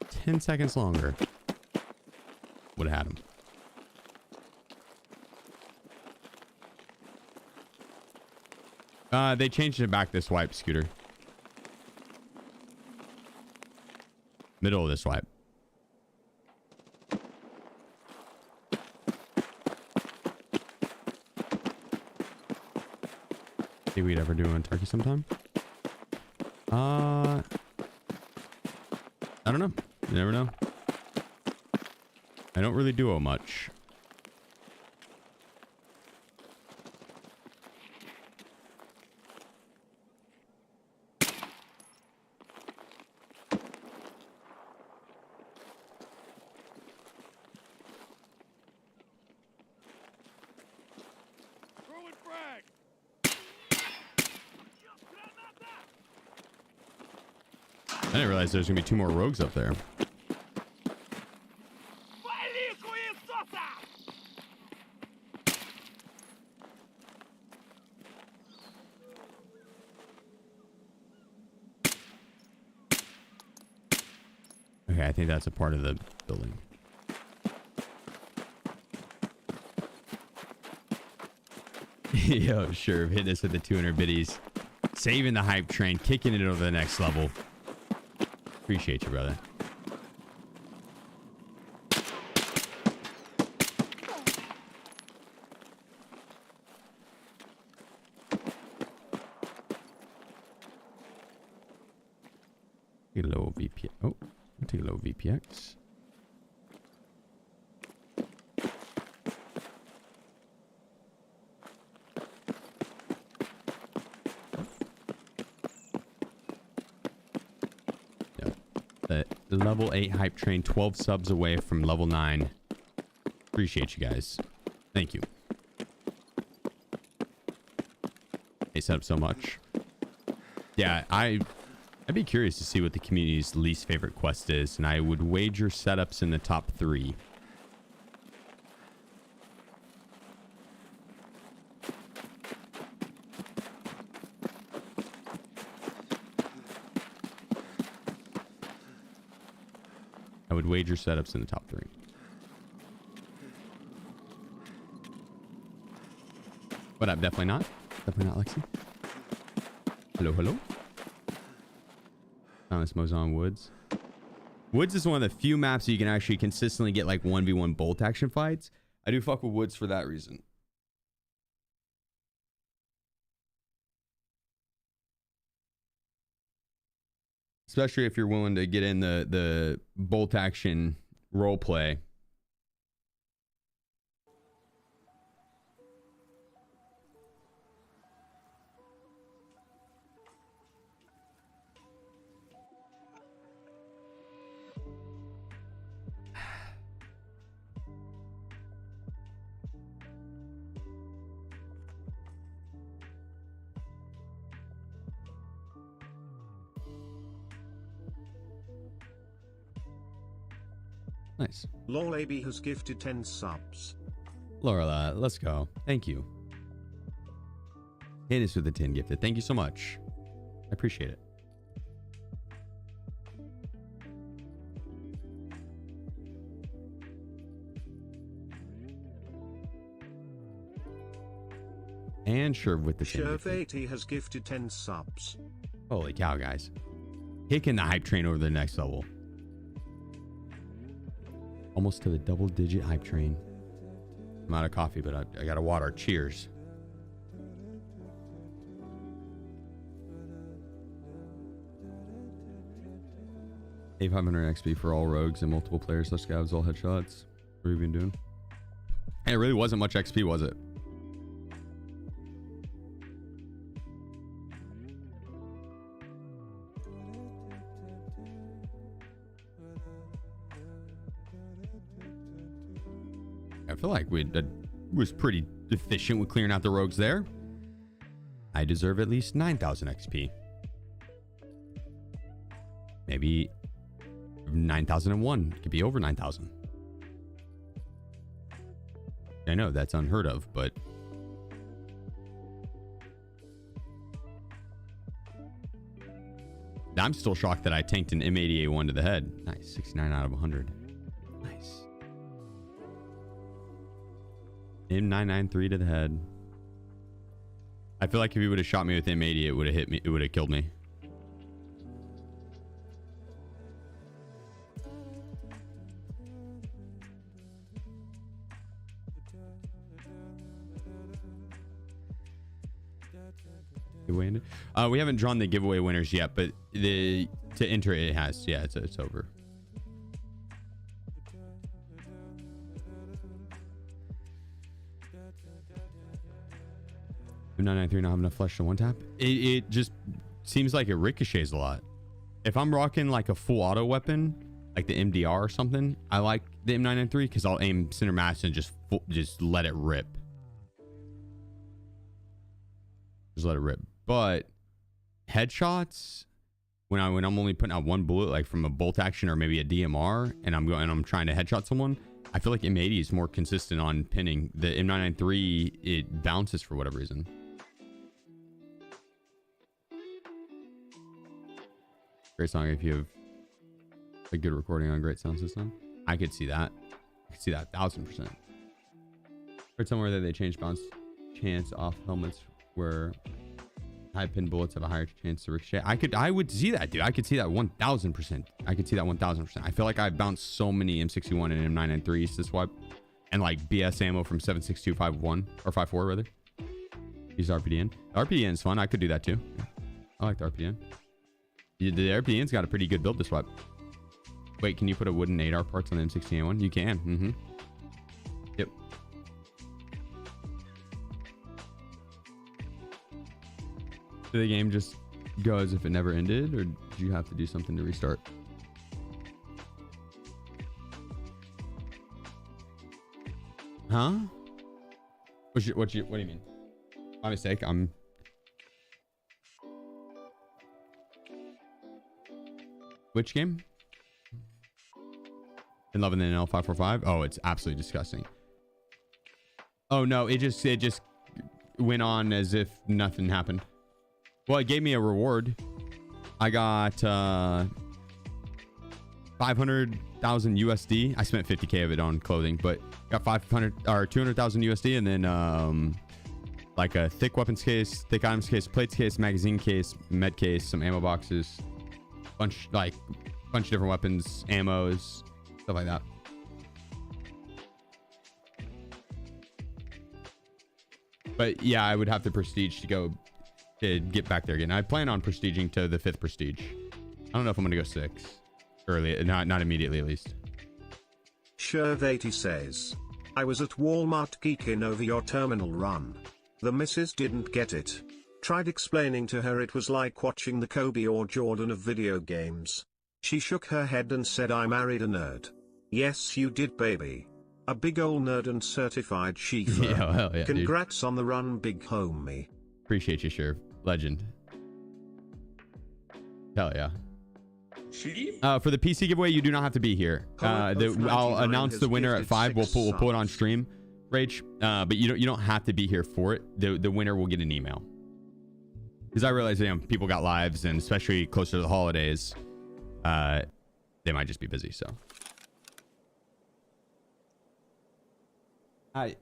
10 seconds longer. Would have had him. They changed it back this wipe, Scooter. Middle of this wipe. See we'd ever do on turkey sometime. I don't know. You never know. I don't really duo much. I didn't realize there's gonna be 2 more rogues up there. Okay, I think that's a part of the building. Yo, sure, hit us with the 200 biddies. Saving the hype train, kicking it over the next level. Appreciate you, brother. Take a low VP. Oh, I'll take a low VPX. Level 8 hype train, 12 subs away from level 9. Appreciate you guys. Thank you. They set up so much. Yeah, I'd be curious to see what the community's least favorite quest is, and I would wager setups in the top 3. I would wager setups in the top 3. What up? Definitely not. Definitely not, Lexi. Hello, hello. Thomas Mozon Woods. Woods is one of the few maps that you can actually consistently get like 1v1 bolt action fights. I do fuck with Woods for that reason. Especially if you're willing to get in the bolt action role play. Nice. LolAB has gifted 10 subs. Laura, let's go. Thank you. Hit us with the 10 gifted. Thank you so much. I appreciate it. And Sherv with the 10 Sherv80 has gifted 10 subs. Holy cow, guys. Kicking the hype train over the next level. Almost to the double-digit hype train. I'm out of coffee, but I got a water. Cheers. 8,500 XP for all rogues and multiple players, slash scavs, all headshots. What have you been doing? Hey, it really wasn't much XP, was it? I feel like we was pretty efficient with clearing out the rogues there. I deserve at least 9,000 XP. Maybe 9,001. It could be over 9,000. I know that's unheard of, but I'm still shocked that I tanked an M80A1 to the head. Nice. 69 out of 100. Nice. M993 to the head. I feel like if he would have shot me with M80, it would have hit me. It would have killed me. We haven't drawn the giveaway winners yet, but to enter it has. Yeah, it's over. M993 not have enough flesh to one tap. It just seems like it ricochets a lot. If I'm rocking like a full auto weapon, like the MDR or something, I like the M993 because I'll aim center mass and just let it rip. Just let it rip. But headshots, when I'm only putting out one bullet, like from a bolt action or maybe a DMR, and I'm trying to headshot someone, I feel like M80 is more consistent on pinning. The M993, it bounces for whatever reason. Great song if you have a good recording on a great sound system. I could see that. I could see that 1,000%. Heard somewhere that they changed bounce chance off helmets where high pin bullets have a higher chance to ricochet. I would see that, dude. I could see that 1,000%. I could see that 1,000%. I feel like I bounced so many M61 and M993s to swipe, and like BS ammo from 7.6251 or 5.4 rather. Use RPDN. RPDN is fun. I could do that too. Yeah. I like the RPDN. The RPDN's got a pretty good build to swipe. Wait, can you put a wooden 8R parts on the M16A1? You can. Yep. Did the game just go as if it never ended, or did you have to do something to restart? Huh? What do you mean? My mistake. Which game? In Love and the NL 545. Oh, it's absolutely disgusting. Oh no, it just went on as if nothing happened. Well, it gave me a reward. I got 500,000 USD. I spent 50k of it on clothing, but got 500 or 200,000 USD, and then like a thick weapons case, thick items case, plates case, magazine case, med case, some ammo boxes, bunch of different weapons, ammos, stuff like that. But yeah, I would have the prestige to go to get back there again. I plan on prestiging to the 5th prestige. I don't know if I'm gonna go 6 early, not immediately at least. Sherv80 says, I was at Walmart geeking over your terminal run. The missus didn't get it. Tried explaining to her it was like watching the Kobe or Jordan of video games. She shook her head and said I married a nerd. Yes you did, baby. A big ol' nerd and certified sheefer. Yeah, hell yeah, Congrats dude. on the run, big homie. Appreciate you, Sherv. Legend. Hell yeah. For the PC giveaway, you do not have to be here. I'll announce the winner at 5. We'll pull it on stream, Rach. But you don't have to be here for it. The winner will get an email. Because I realize people got lives, and especially closer to the holidays, they might just be busy. So, hi.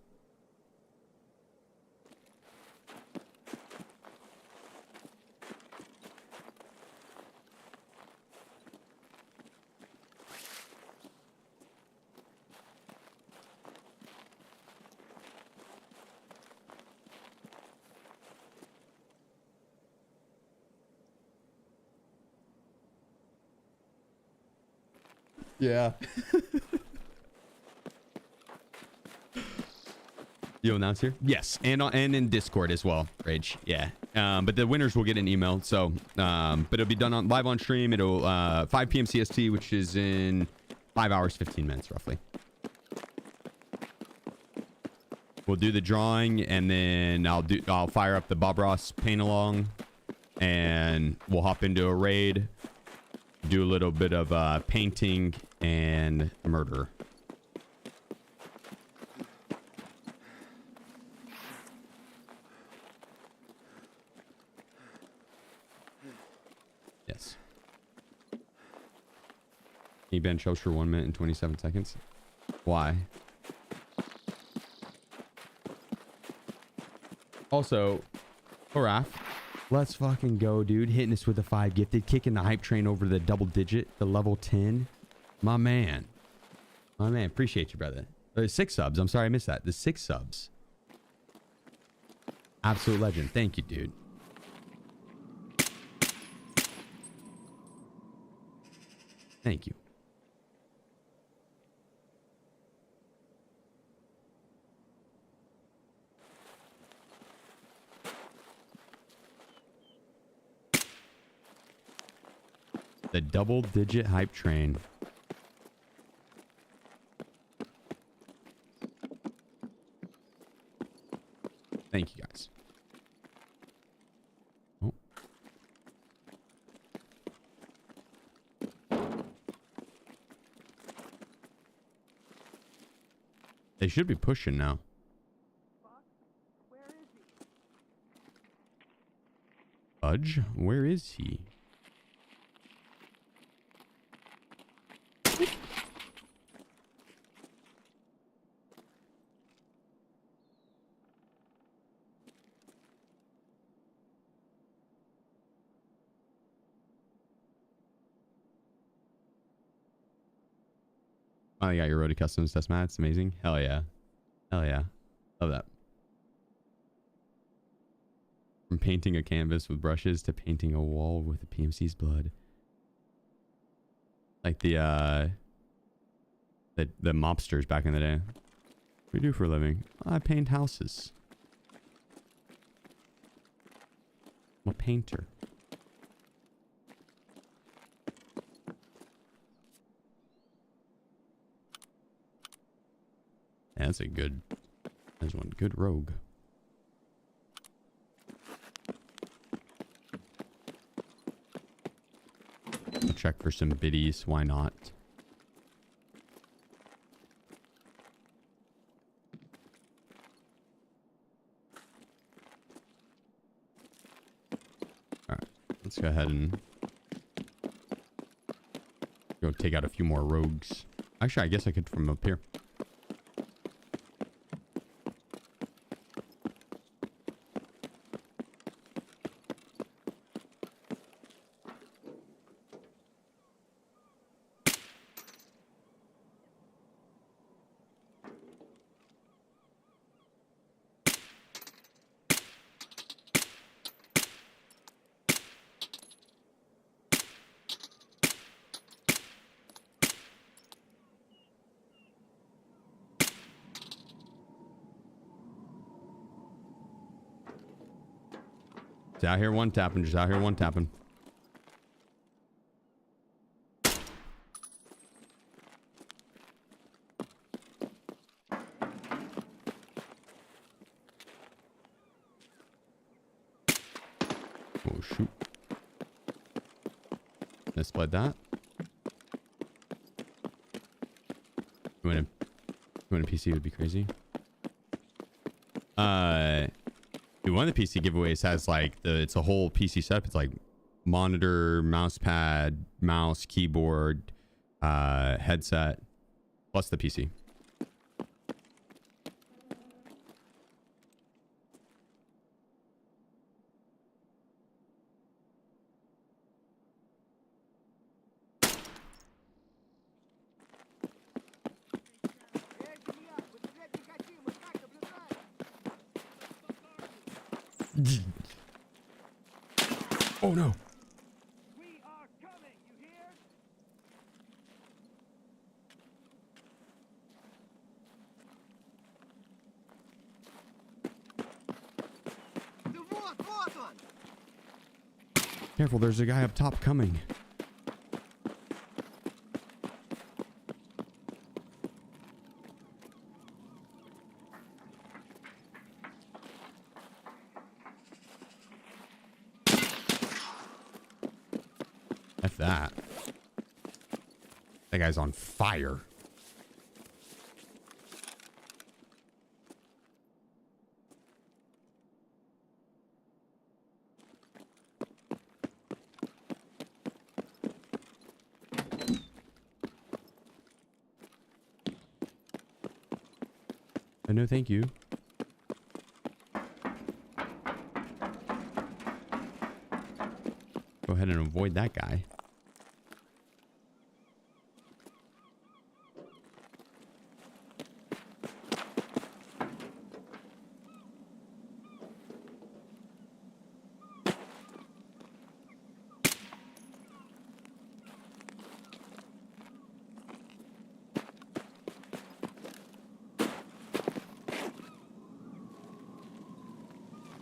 Yeah. You'll announce here? Yes, and in Discord as well, Rage. Yeah. But the winners will get an email. So, but it'll be done live on stream. It'll 5 p.m. CST, which is in 5 hours 15 minutes roughly. We'll do the drawing, and then I'll fire up the Bob Ross paint along, and we'll hop into a raid, do a little bit of painting and murder. Yes. Can you bench host for 1 minute and 27 seconds? Why? Also, Raph, let's fucking go, dude. Hitting us with the 5 gifted, kicking the hype train over the double digit, the level 10. My man. My man. Appreciate you, brother. 6 subs. I'm sorry I missed that. The 6 subs. Absolute legend. Thank you, dude. Thank you. The double digit hype train. Thank you guys. Oh. They should be pushing now. Fudge? Where is he? Oh, you got your Road to Customs test mat. It's amazing. Hell yeah. Hell yeah. Love that. From painting a canvas with brushes to painting a wall with the PMC's blood. Like the mobsters back in the day. What do you do for a living? I paint houses. I'm a painter. Yeah, that's a good... There's one good rogue. I'll check for some biddies. Why not? Alright. Let's go ahead and... go take out a few more rogues. Actually, I guess I could from up here. Just out here one tapping. Just out here one tapping. Oh shoot! Missplit that. Going to PC would be crazy. Dude, one of the PC giveaways has like it's a whole PC setup. It's like monitor, mouse pad, mouse, keyboard, headset, plus the PC. Oh no. We are coming, you hear? Careful, there's a guy up top coming. F that. That guy's on fire. No, thank you. Go ahead and avoid that guy.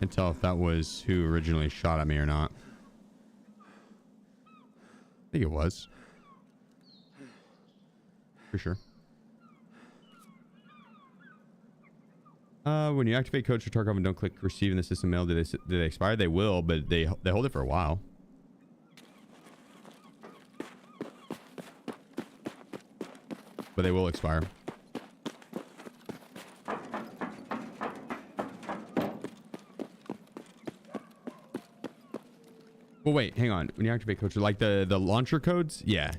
Can't tell if that was who originally shot at me or not. I think it was. For sure. When you activate codes for Tarkov and don't click receive in the system mail, do they expire? They will, but they hold it for a while. But they will expire. Well, wait, hang on. When you activate codes, like the launcher codes, yeah,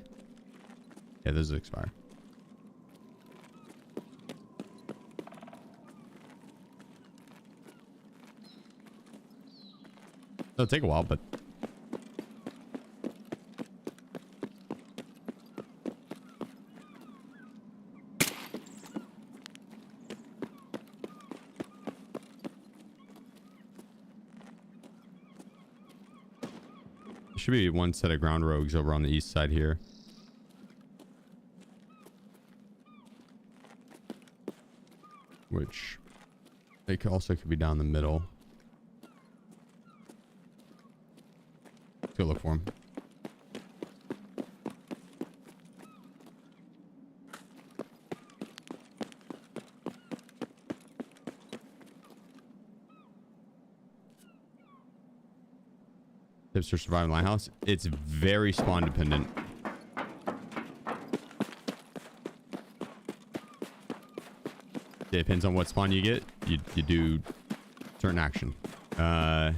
those expire. It'll take a while, but there should be one set of ground rogues over on the east side here. Which they also could be down the middle. Let's go look for them. Tips for surviving Lighthouse. It's very spawn dependent. Depends on what spawn you get. You do certain action. I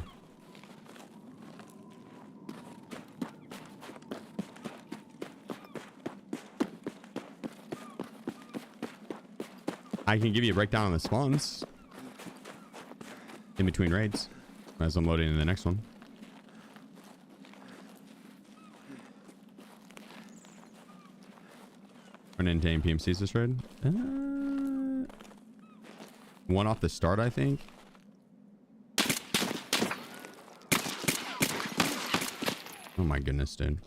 can give you a breakdown on the spawns in between raids as I'm loading in the next one. Run into any PMCs this raid? One off the start, I think. Oh my goodness, dude.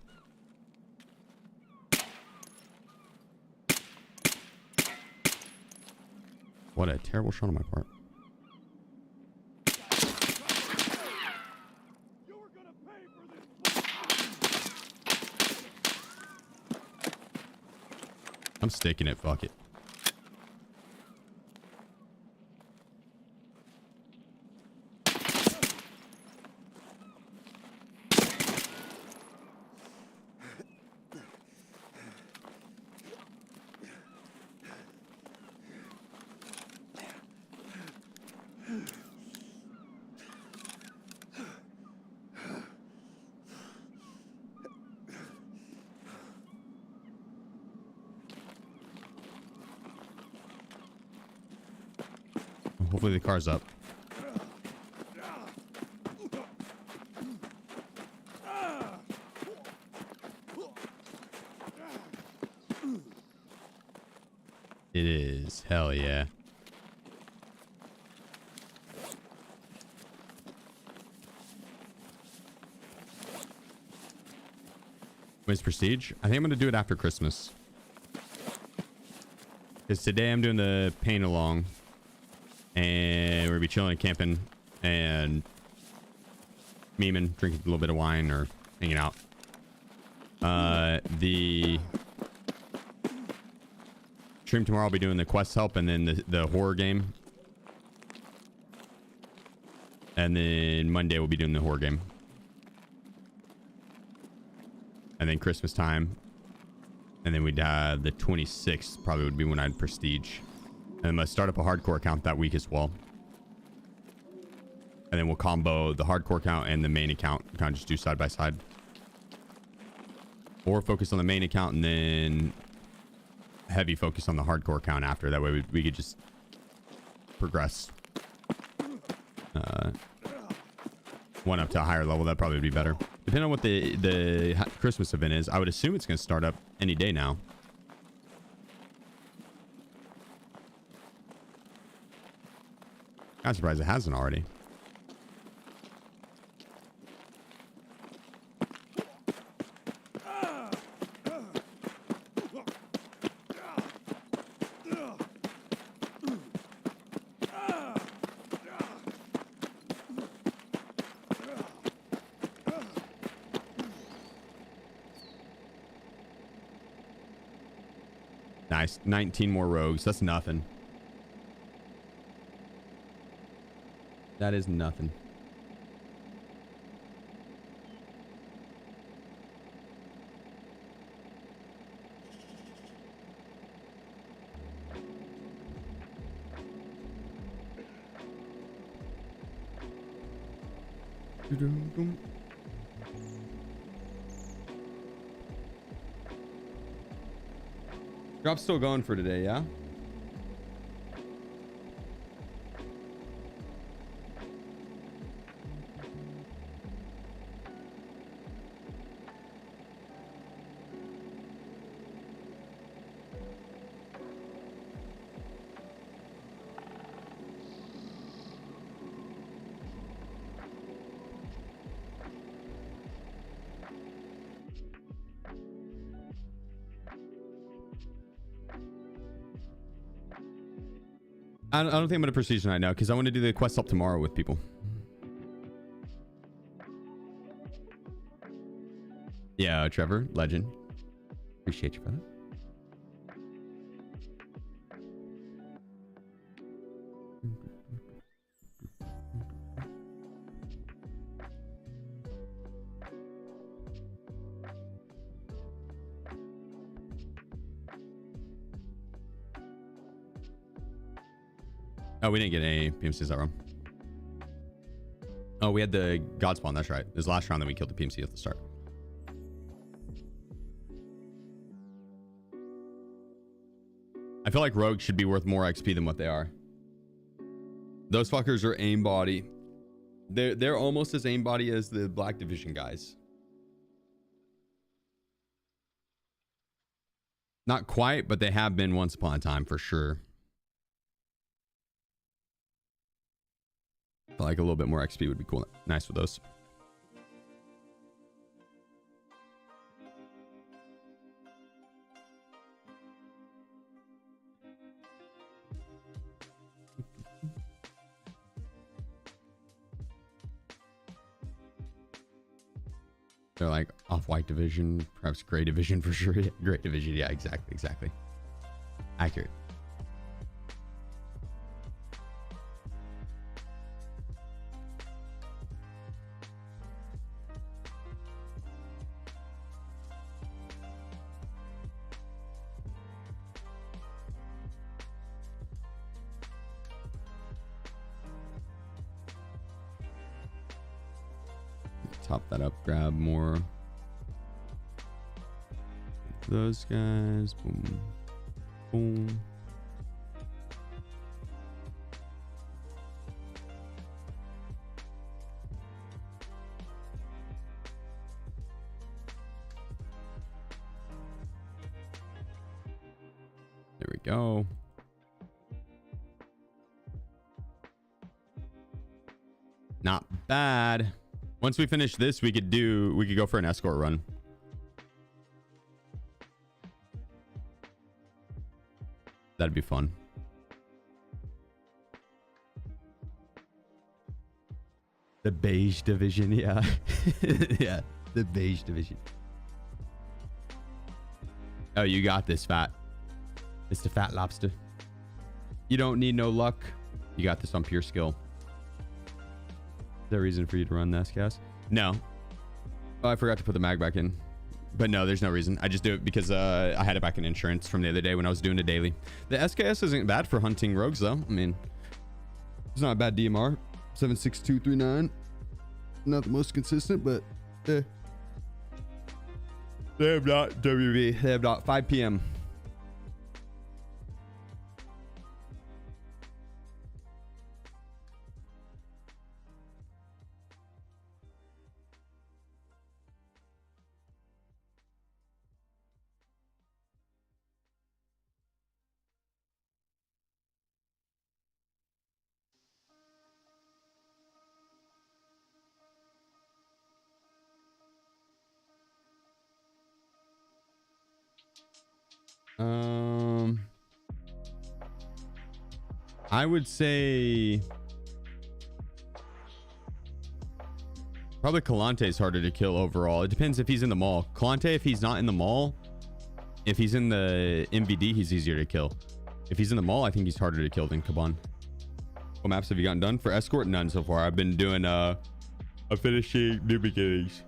What a terrible shot on my part. I'm sticking it, fuck it. Hopefully the car's up. It is. Hell yeah. When's Prestige? I think I'm going to do it after Christmas. Because today I'm doing the paint along. And we're going to be chilling and camping and memeing, drinking a little bit of wine or hanging out. The stream tomorrow, I'll be doing the quest help and then the horror game. And then Monday we'll be doing the horror game. And then Christmas time. And then we'd have the 26th probably would be when I'd prestige. And I'm gonna start up a hardcore account that week as well. And then we'll combo the hardcore account and the main account. Kind of just do side by side. Or focus on the main account and then heavy focus on the hardcore account after. That way we could just progress. One up to a higher level. That probably would be better. Depending on what the Christmas event is, I would assume it's going to start up any day now. I'm surprised it hasn't already. Nice. 19 more rogues. That's nothing. That is nothing. Drop's still going for today, yeah? I don't think I'm going to proceed tonight now because I want to do the quest up tomorrow with people. Yeah, Trevor, legend. Appreciate you, brother. Oh, we didn't get any PMCs that round. Oh, we had the God spawn. That's right. It was last round that we killed the PMC at the start. I feel like rogues should be worth more XP than what they are. Those fuckers are aimbody. They're almost as aimbody as the Black Division guys. Not quite, but they have been once upon a time for sure. Felt like a little bit more XP would be cool. Nice with those. They're like off-white division, perhaps gray division for sure. Yeah, great division. Yeah, exactly. Accurate. Top that up, grab more. Those guys. Boom. Boom. There we go. Not bad. Once we finish this, we could go for an escort run. That'd be fun. The beige division, yeah. Yeah. The beige division. Oh, you got this, Fat. It's the Fat Lobster. You don't need no luck. You got this on pure skill. Is there a reason for you to run the SKS? No. Oh, I forgot to put the mag back in. But no, there's no reason. I just do it because I had it back in insurance from the other day when I was doing the daily. The SKS isn't bad for hunting rogues, though. I mean, it's not a bad DMR. 76239. Not the most consistent, but eh. They have not WB. They have not 5 p.m. I would say probably Kalante is harder to kill overall. It depends if he's in the mall. Kalante, if he's not in the mall, if he's in the MVD, he's easier to kill. If he's in the mall, I think he's harder to kill than Kaban. What maps have you gotten done? For Escort, none so far. I've been doing finishing New Beginnings.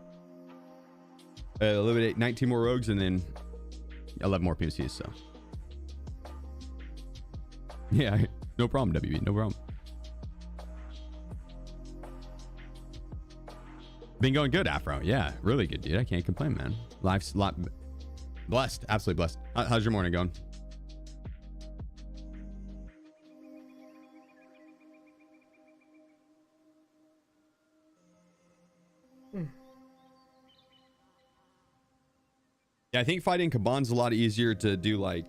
Eliminate 19 more rogues and then 11 more PMCs, so. Yeah, no problem, WB, no problem. Been going good, Afro. Yeah, really good, dude. I can't complain, man. Life's a lot blessed, absolutely blessed. How's your morning going? Yeah, I think fighting Kaban's a lot easier to do, like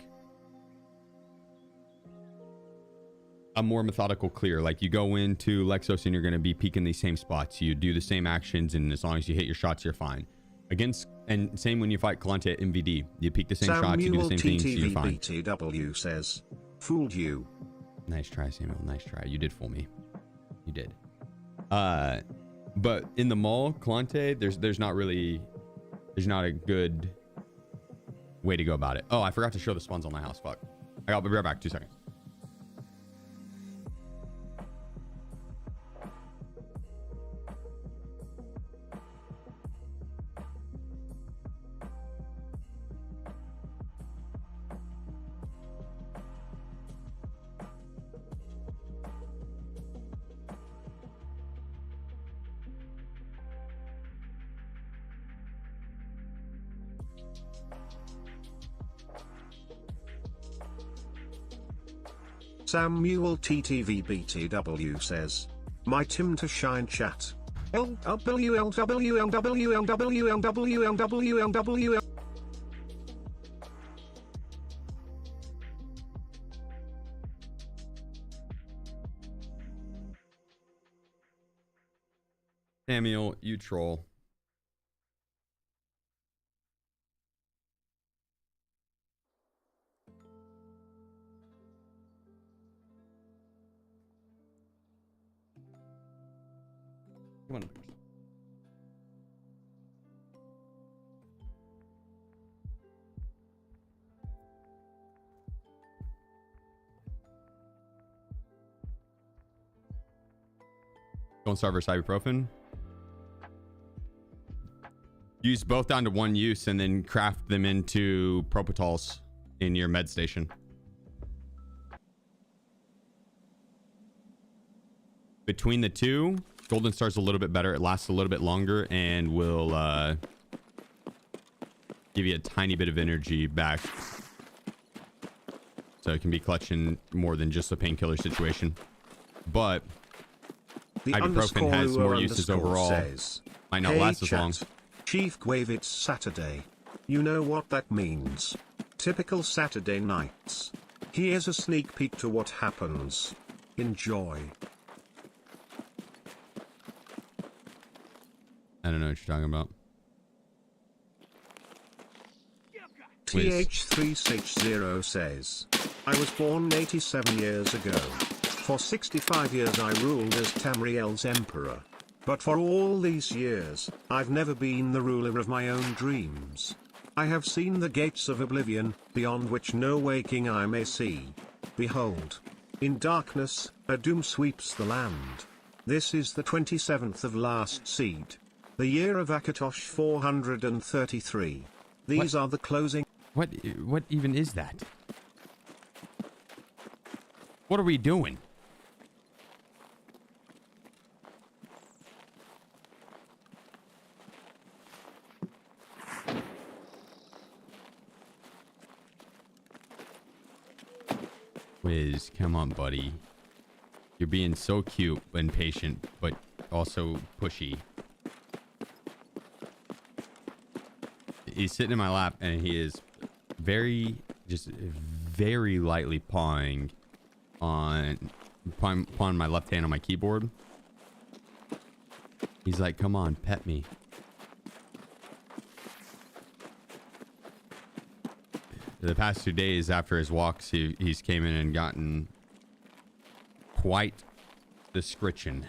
a more methodical clear. Like you go into Lexos and you're going to be peeking these same spots. You do the same actions, and as long as you hit your shots, you're fine. Against, and same when you fight Kalante at MVD. You peek the same shots, you do the same things, so you're fine. BTW says, fooled you. Nice try, Samuel. Nice try. You did fool me. You did. But in the mall, Kalante, there's not a good way to go about it. Oh, I forgot to show the spawns on my house. Fuck. I'll be right back. 2 seconds. Samuel TTV BTW says, my Tim to shine chat. LWLWLWLWLWLWLWLW. Samuel, you troll. Come on. Don't start versus ibuprofen. Use both down to one use and then craft them into propitols in your med station. Between the two, Golden Star's a little bit better. It lasts a little bit longer and will give you a tiny bit of energy back. So it can be clutching more than just a painkiller situation. But the ibuprofen has more uses overall. Says, might not last as long. SheefGG, it's Saturday. You know what that means. Typical Saturday nights. Here's a sneak peek to what happens. Enjoy. I don't know what you're talking about. TH360 says, I was born 87 years ago. For 65 years I ruled as Tamriel's emperor. But for all these years, I've never been the ruler of my own dreams. I have seen the gates of oblivion, beyond which no waking eye may see. Behold. In darkness, a doom sweeps the land. This is the 27th of last seed. The year of Akatosh 433. These are the closing. What even is that? What are we doing? Wiz, come on, buddy. You're being so cute and patient, but also pushy. He's sitting in my lap, and he is just very lightly pawing on my left hand on my keyboard. He's like, come on, pet me. The past 2 days after his walks, he's came in and gotten quite the scritching.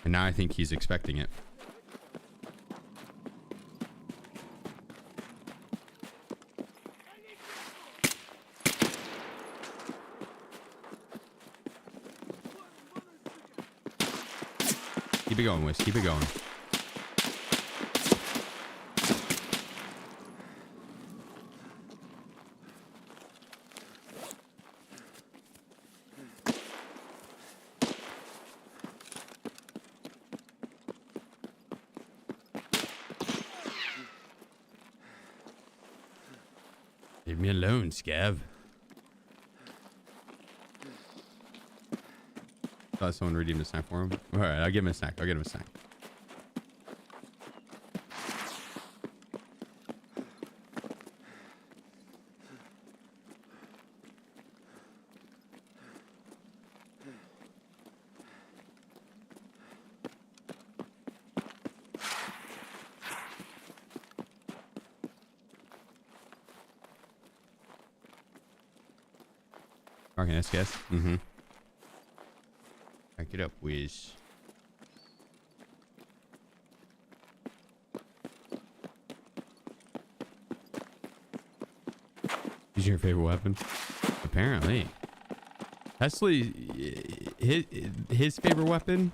And now I think he's expecting it. Keep it going, Wiz. Keep it going. Leave me alone, Scav. Thought someone redeemed a snack for him. All right, I'll give him a snack. I'll get him a snack. Okay, let's guess. Mm-hmm. Back it up, Wiz. Is your favorite weapon? Apparently. Wesley, his favorite weapon,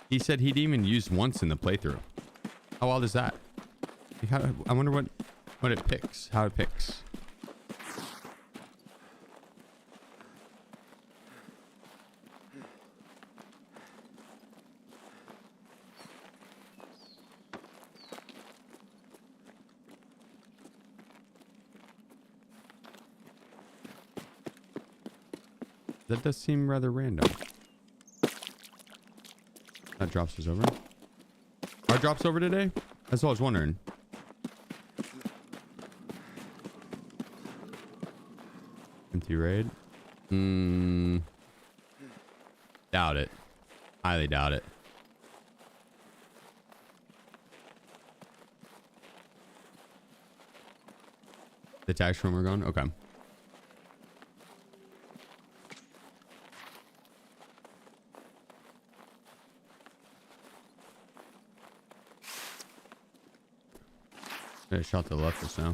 he said he'd even used once in the playthrough. How wild is that? I wonder what it picks, how it picks. That does seem rather random. That drops us over. Our drops over today? That's what I was wondering. Empty raid? Doubt it. Highly doubt it. The tax room we're going? Okay. I shot to the left just now.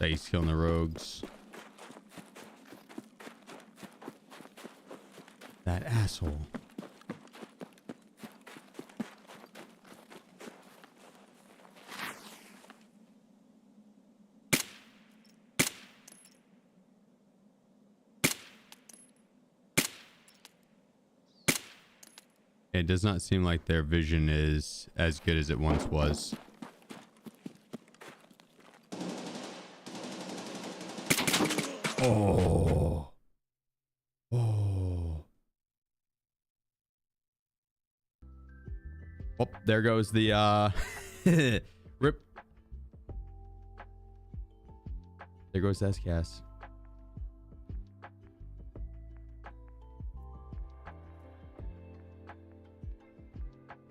He's killing the rogues. That asshole. It does not seem like their vision is as good as it once was. Oh. Oh. Oh, there goes the rip. There goes S-Cast.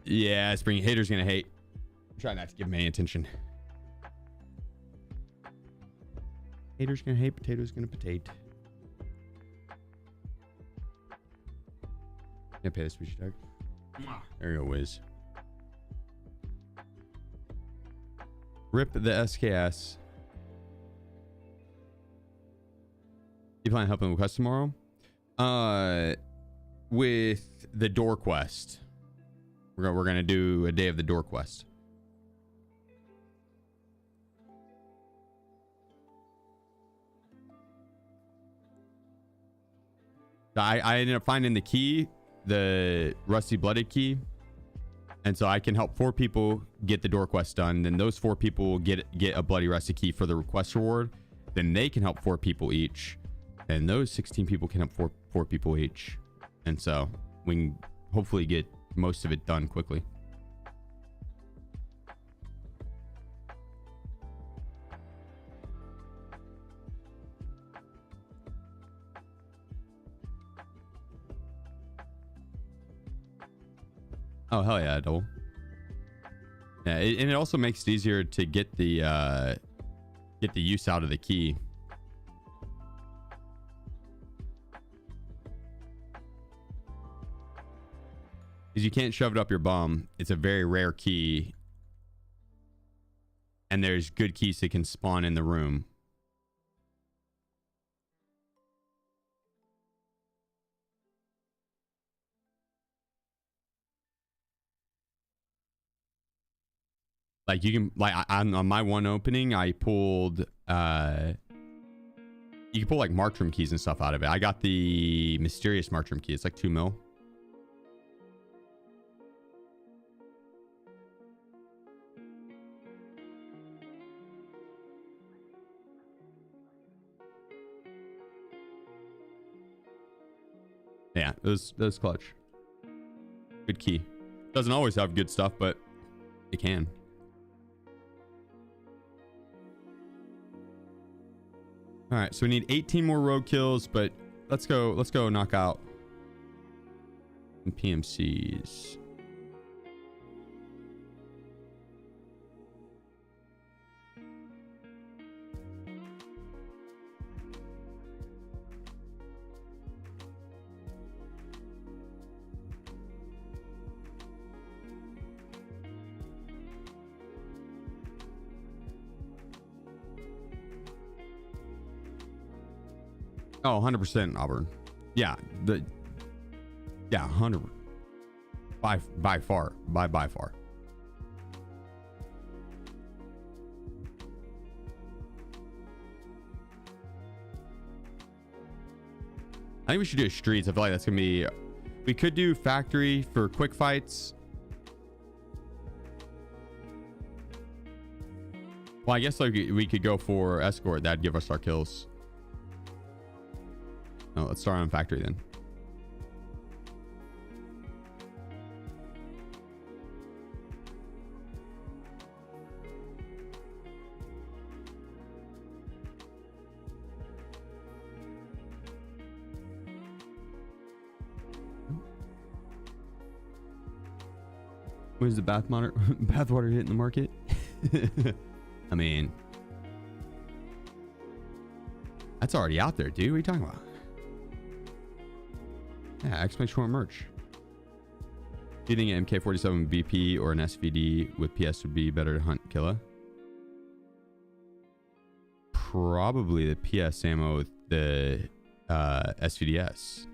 Yeah, spring haters gonna hate. Try not to give him any attention. Haters gonna hate, potatoes gonna potato. Gonna pay this speech tag. There you go, Wiz. Rip the SKS. You plan on helping with quest tomorrow? With the door quest. We're gonna do a day of the door quest. I ended up finding the key, the rusty blooded key, and so I can help 4 people get the door quest done. Then those 4 people will get a bloody rusty key for the request reward. Then they can help 4 people each, and those 16 people can help 4 people each. And so we can hopefully get most of it done quickly. Oh, hell yeah, double. Yeah, and it also makes it easier to get the use out of the key. Because you can't shove it up your bum. It's a very rare key. And there's good keys that can spawn in the room. Like you can, like on my one opening, I pulled, you can pull like Mark room keys and stuff out of it. I got the mysterious Mark room key. It's like 2 mil. Yeah, it was clutch. Good key. Doesn't always have good stuff, but it can. All right, so we need 18 more road kills, but let's go knock out some PMCs. Oh, 100% Auburn. Yeah, 100 by far. I think we should do streets. I feel like that's gonna be, we could do factory for quick fights. Well, I guess like we could go for escort. That'd give us our kills. No, let's start on factory then. When's the bathwater hitting the market? I mean, that's already out there, dude. What are you talking about? Yeah, exclamation point merch. Do you think an MK47 BP or an SVD with PS would be better to hunt Killa? Probably the PS ammo with the SVDS.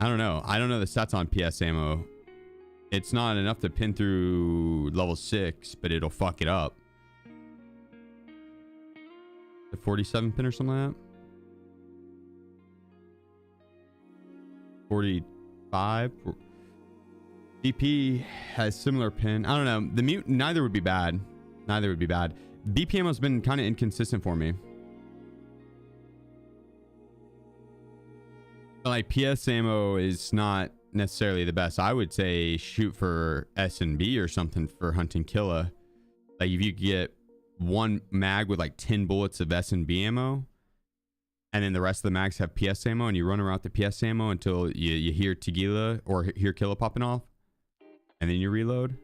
I don't know. I don't know the stats on PS ammo. It's not enough to pin through level 6, but it'll fuck it up. The 47 pin or something like that? 45. DP has similar pin. I don't know. The mute, neither would be bad. Neither would be bad. BP ammo's been kind of inconsistent for me. But like PS ammo is not necessarily the best. I would say shoot for S&B or something for hunting Killa. Like if you get one mag with like 10 bullets of S&B ammo, and then the rest of the mags have PS ammo, and you run around the PS ammo until you hear Tequila or hear Killa popping off, and then you reload.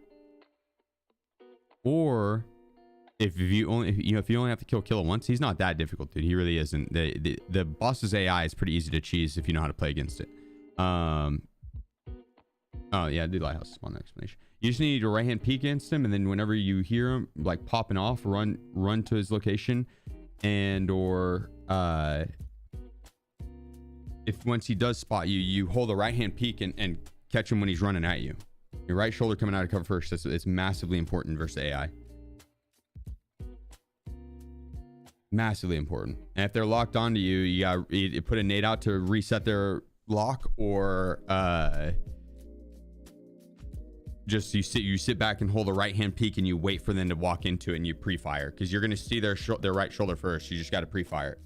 Or if you only have to kill Killa once, he's not that difficult, dude. He really isn't. The boss's AI is pretty easy to cheese if you know how to play against it. Oh yeah, the lighthouse spawn explanation. You just need to right hand peek against him, and then whenever you hear him like popping off, run to his location, and or if once he does spot you, you hold a right hand peek and catch him when he's running at you. Your right shoulder coming out of cover first. It's massively important versus AI. Massively important. And if they're locked onto you, you got to put a nade out to reset their lock, or just you sit back and hold a right hand peek and you wait for them to walk into it and you pre-fire, because you're going to see their right shoulder first. You just got to pre-fire it.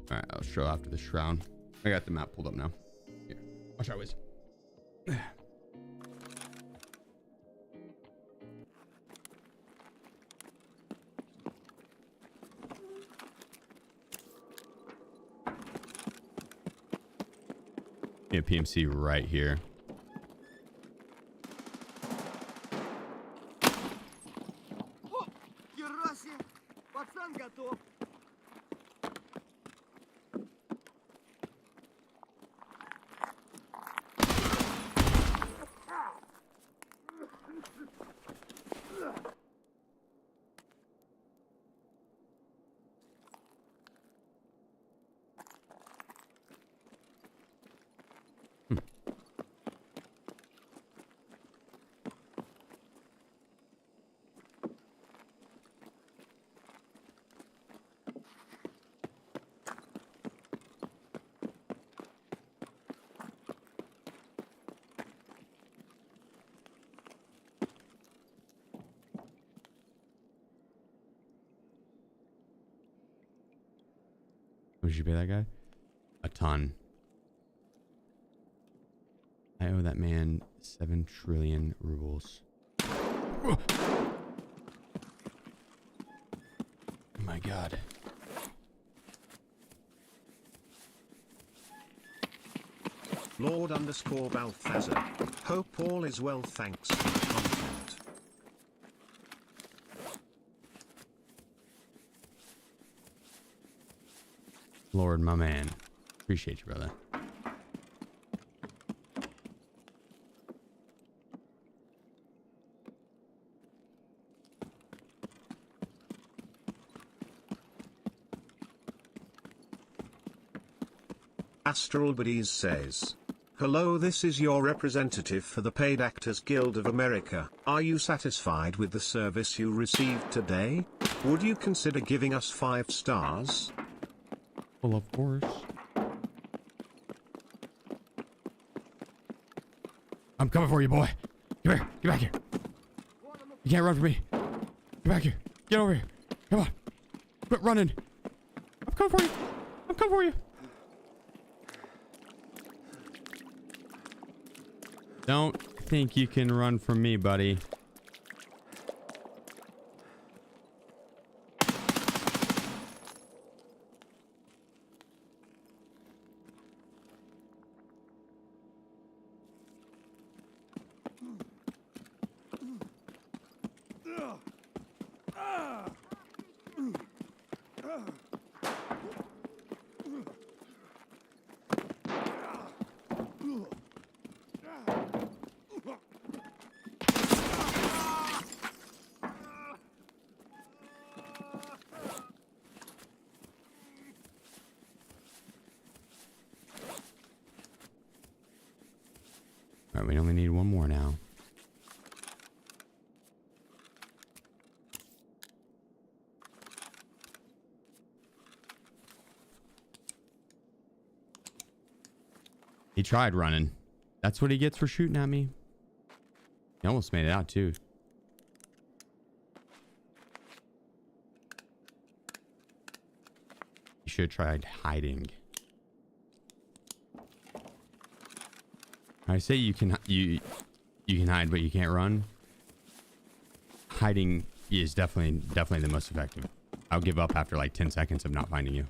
All right, I'll show after this round. I got the map pulled up now. Here, I'll try with. Yeah, PMC right here. What did you pay that guy? A ton. I owe that man 7 trillion rubles. Oh my god. Lord _ Balthazar. Hope all is well, thanks for the content. Lord, my man. Appreciate you, brother. Astral Buddies says, hello, this is your representative for the Paid Actors Guild of America. Are you satisfied with the service you received today? Would you consider giving us 5 stars? Well, of course. I'm coming for you, boy. Come here. Get back here. You can't run from me. Get back here. Get over here. Come on. Quit running. I'm coming for you. I'm coming for you. Don't think you can run from me, buddy. All right, we only need one more now. He tried running. That's what he gets for shooting at me. He almost made it out too. You should have tried hiding. I say you can hide, but you can't run. Hiding is definitely the most effective. I'll give up after like 10 seconds of not finding you.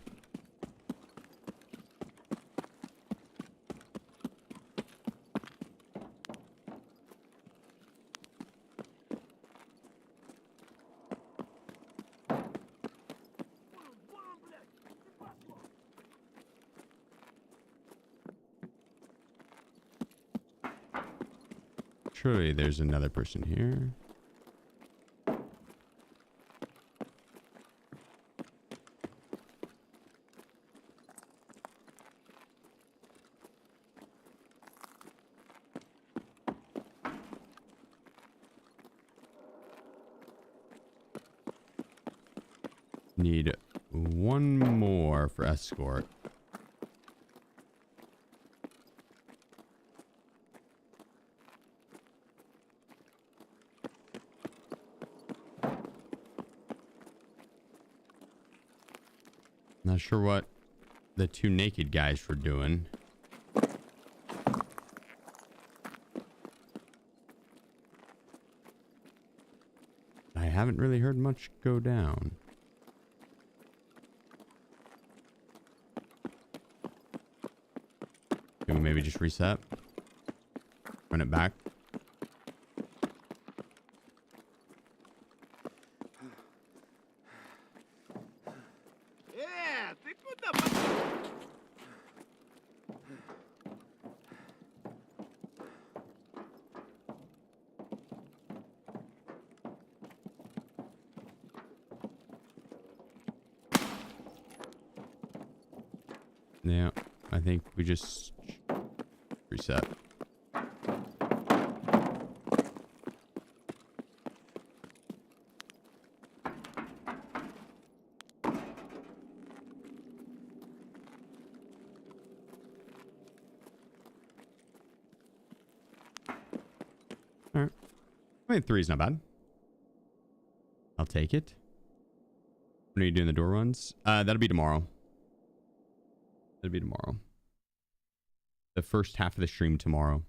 Surely there's another person here. Need one more for Escort. Not sure what the two naked guys were doing. I haven't really heard much go down. Can we maybe just reset? Run it back? Yeah, I think we just reset. All right. I mean, 3 is not bad. I'll take it. When are you doing the door runs? That'll be tomorrow. That'll be tomorrow. The first half of the stream tomorrow.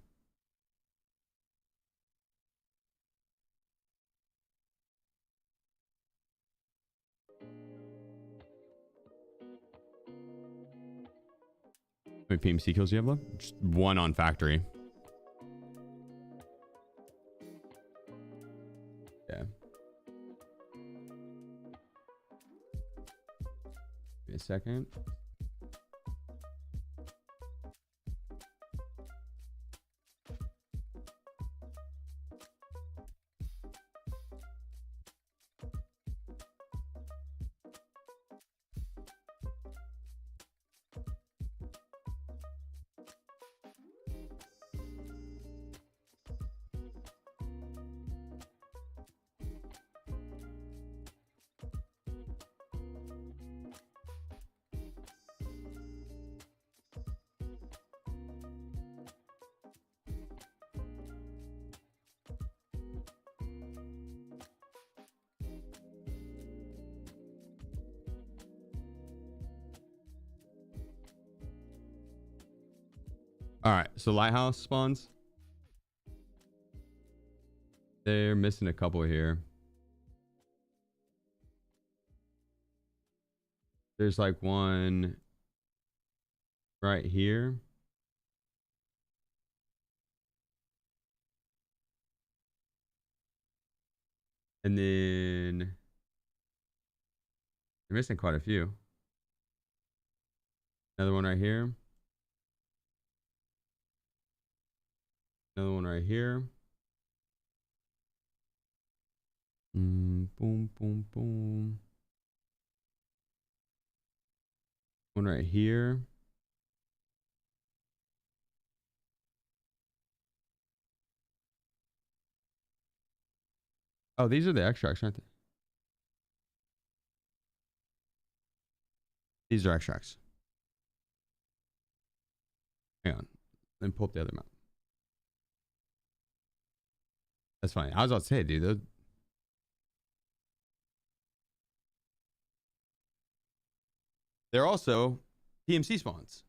How many PMC kills do you have left? Just 1 on factory. Yeah. Give me a second. All right, so lighthouse spawns. They're missing a couple here. There's like one right here. And then they're missing quite a few. Another one right here. Another one right here. Boom, boom, boom. One right here. Oh, these are the extracts, aren't they? These are extracts. Hang on. Then pull up the other map. That's funny. I was about to say, dude. They're also PMC spawns.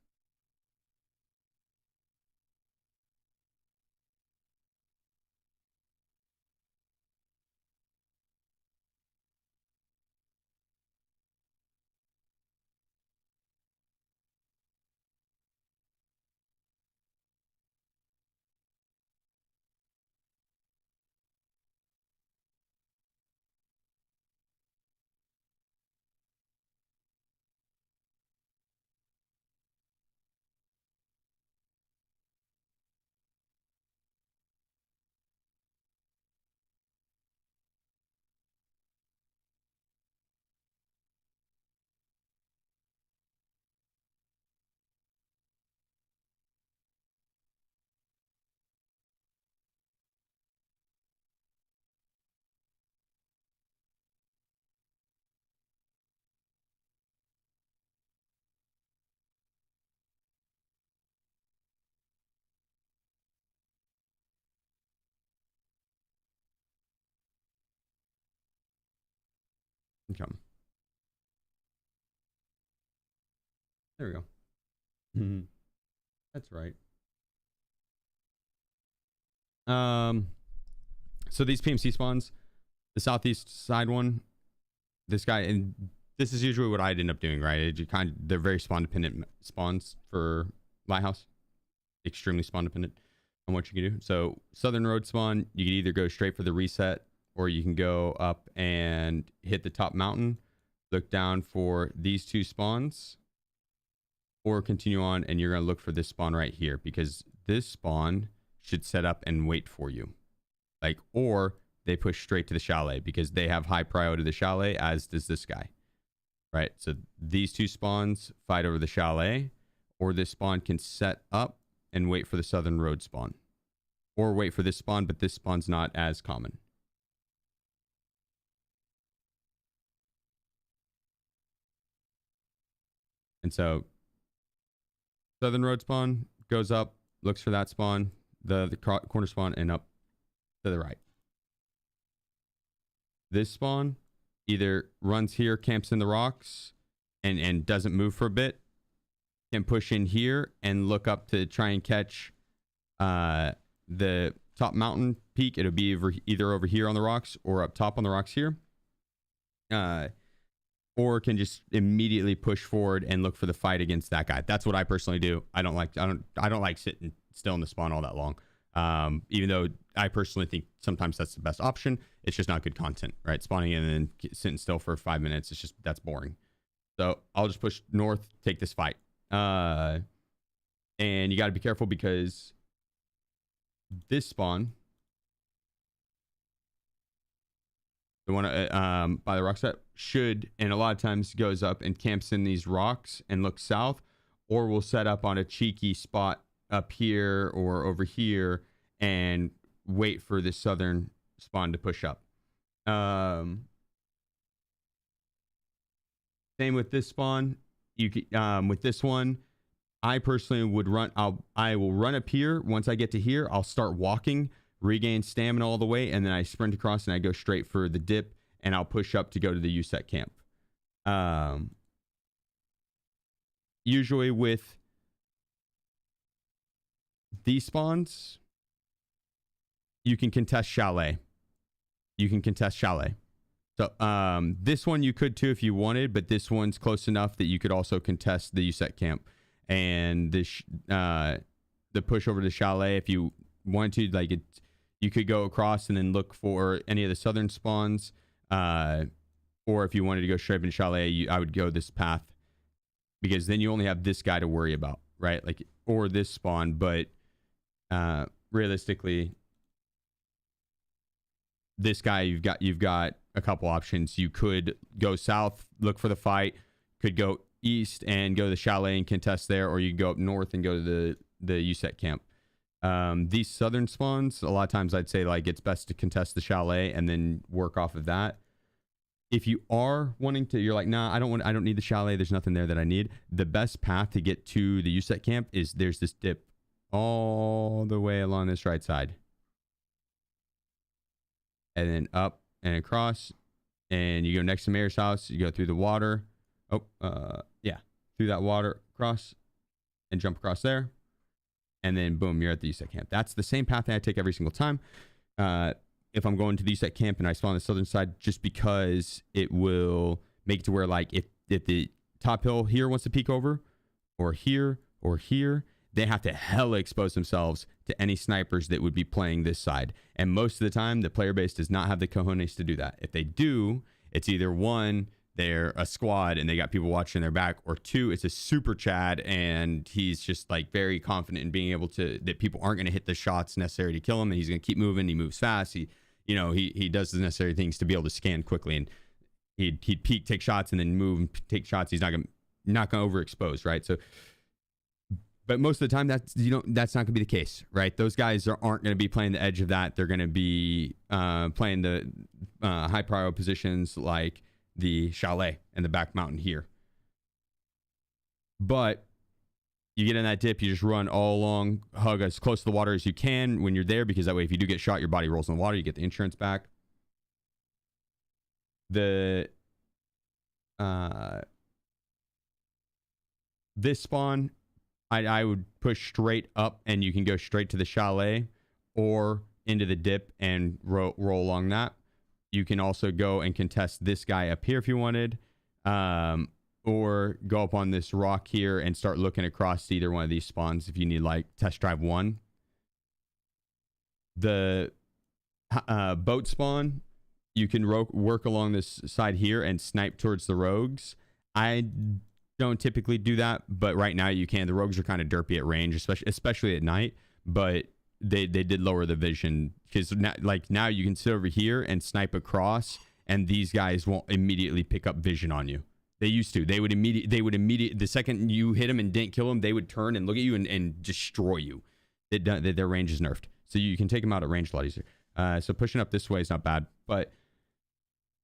Okay. There we go. That's right. So these PMC spawns, the southeast side one, this guy, and this is usually what I'd end up doing, right? They're very spawn dependent spawns for Lighthouse, extremely spawn dependent on what you can do. So southern road spawn, you can either go straight for the reset, or you can go up and hit the top mountain, look down for these two spawns, or continue on and you're going to look for this spawn right here, because this spawn should set up and wait for you. Like, or they push straight to the chalet because they have high priority to the chalet, as does this guy, right? So these two spawns fight over the chalet, or this spawn can set up and wait for the southern road spawn, or wait for this spawn, but this spawn's not as common. And so southern road spawn goes up, looks for that spawn, the corner spawn, and up to the right. This spawn either runs here, camps in the rocks, and doesn't move for a bit, can push in here and look up to try and catch the top mountain peak. It'll be either over here on the rocks or up top on the rocks here. Or can just immediately push forward and look for the fight against that guy. That's what I personally do. I don't like sitting still in the spawn all that long. Even though I personally think sometimes that's the best option. It's just not good content, right? Spawning in and then sitting still for 5 minutes, it's just, that's boring. So I'll just push north, take this fight. And you got to be careful because this spawn, the one by the rock set, should, and a lot of times goes up and camps in these rocks and looks south, or will set up on a cheeky spot up here or over here and wait for the southern spawn to push up. Same with this spawn. You can, with this one, I personally would run. I will run up here. Once I get to here, I'll start walking, regain stamina all the way, and then I sprint across and I go straight for the dip, and I'll push up to go to the USET camp. Usually with these spawns, you can contest chalet. So this one you could too if you wanted, but this one's close enough that you could also contest the USET camp. And this the push over to chalet, if you want to, like it, you could go across and then look for any of the southern spawns. Or if you wanted to go straight into chalet, I would go this path, because then you only have this guy to worry about, right? Like, or this spawn, but realistically, this guy, you've got a couple options. You could go south, look for the fight, could go east and go to the chalet and contest there, or you go up north and go to the USET camp. These southern spawns, a lot of times I'd say like it's best to contest the chalet and then work off of that. If you are wanting to, you're like, nah, I don't need the chalet, there's nothing there that I need. The best path to get to the USET camp is there's this dip all the way along this right side. And then up and across. And you go next to Mayor's house. You go through the water. Oh, yeah. Through that water, across, and jump across there. And then, boom, you're at the USEC camp. That's the same path that I take every single time. If I'm going to the USEC camp and I spawn on the southern side, just because it will make it to where, like, if the top hill here wants to peek over, or here, they have to hella expose themselves to any snipers that would be playing this side. And most of the time, the player base does not have the cojones to do that. If they do, it's either one, they're a squad and they got people watching their back, or two, it's a super Chad and he's just like very confident in being able to, that people aren't going to hit the shots necessary to kill him, and he's going to keep moving. He moves fast. He does the necessary things to be able to scan quickly, and he'd peek, take shots, and then move and take shots. He's not going to overexpose, right? So, but most of the time that's not going to be the case, right? Those guys aren't going to be playing the edge of that. They're going to be playing the high prio positions like the chalet and the back mountain here. But you get in that dip, you just run all along, hug as close to the water as you can when you're there, because that way if you do get shot, your body rolls in the water, you get the insurance back. This spawn, I would push straight up, and you can go straight to the chalet or into the dip and roll along that. You can also go and contest this guy up here if you wanted, or go up on this rock here and start looking across to either one of these spawns if you need like test drive one. The boat spawn, you can work along this side here and snipe towards the rogues. I don't typically do that, but right now you can. The rogues are kind of derpy at range, especially at night, but they did lower the vision, because now you can sit over here and snipe across, and these guys won't immediately pick up vision on you. They used to. They would immediately, the second you hit them and didn't kill them, they would turn and look at you and destroy you. Their range is nerfed, so you can take them out at range a lot easier. So pushing up this way is not bad, but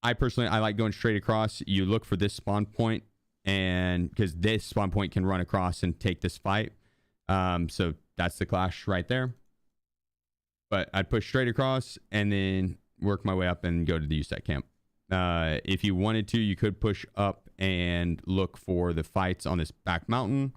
I like going straight across. You look for this spawn point, and because this spawn point can run across and take this fight. So that's the clash right there. But I'd push straight across and then work my way up and go to the USEC camp. If you wanted to, you could push up and look for the fights on this back mountain,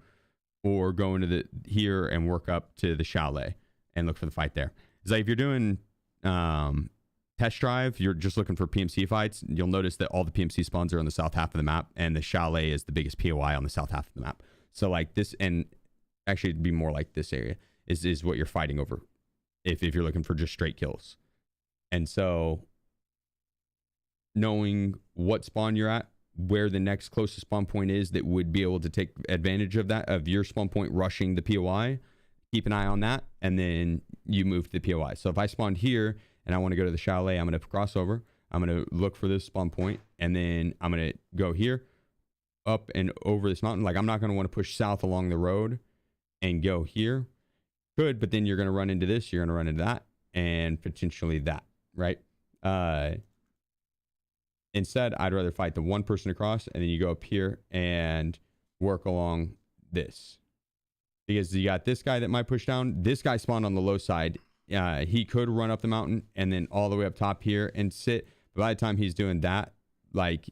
or go into here and work up to the chalet and look for the fight there. It's like if you're doing test drive, you're just looking for PMC fights, you'll notice that all the PMC spawns are on the south half of the map, and the chalet is the biggest POI on the south half of the map. So like this, and actually it'd be more like this area is what you're fighting over if you're looking for just straight kills. And so knowing what spawn you're at, where the next closest spawn point is that would be able to take advantage of that, of your spawn point rushing the POI, keep an eye on that, and then you move to the POI. So if I spawned here and I want to go to the chalet, I'm going to cross over, I'm going to look for this spawn point, and then I'm going to go here, up and over this mountain. Like, I'm not going to want to push south along the road and go here. Could, but then you're going to run into this, you're going to run into that, and potentially that, right? Instead, I'd rather fight the one person across, and then you go up here and work along this. Because you got this guy that might push down. This guy spawned on the low side. He could run up the mountain and then all the way up top here and sit. But by the time he's doing that, like,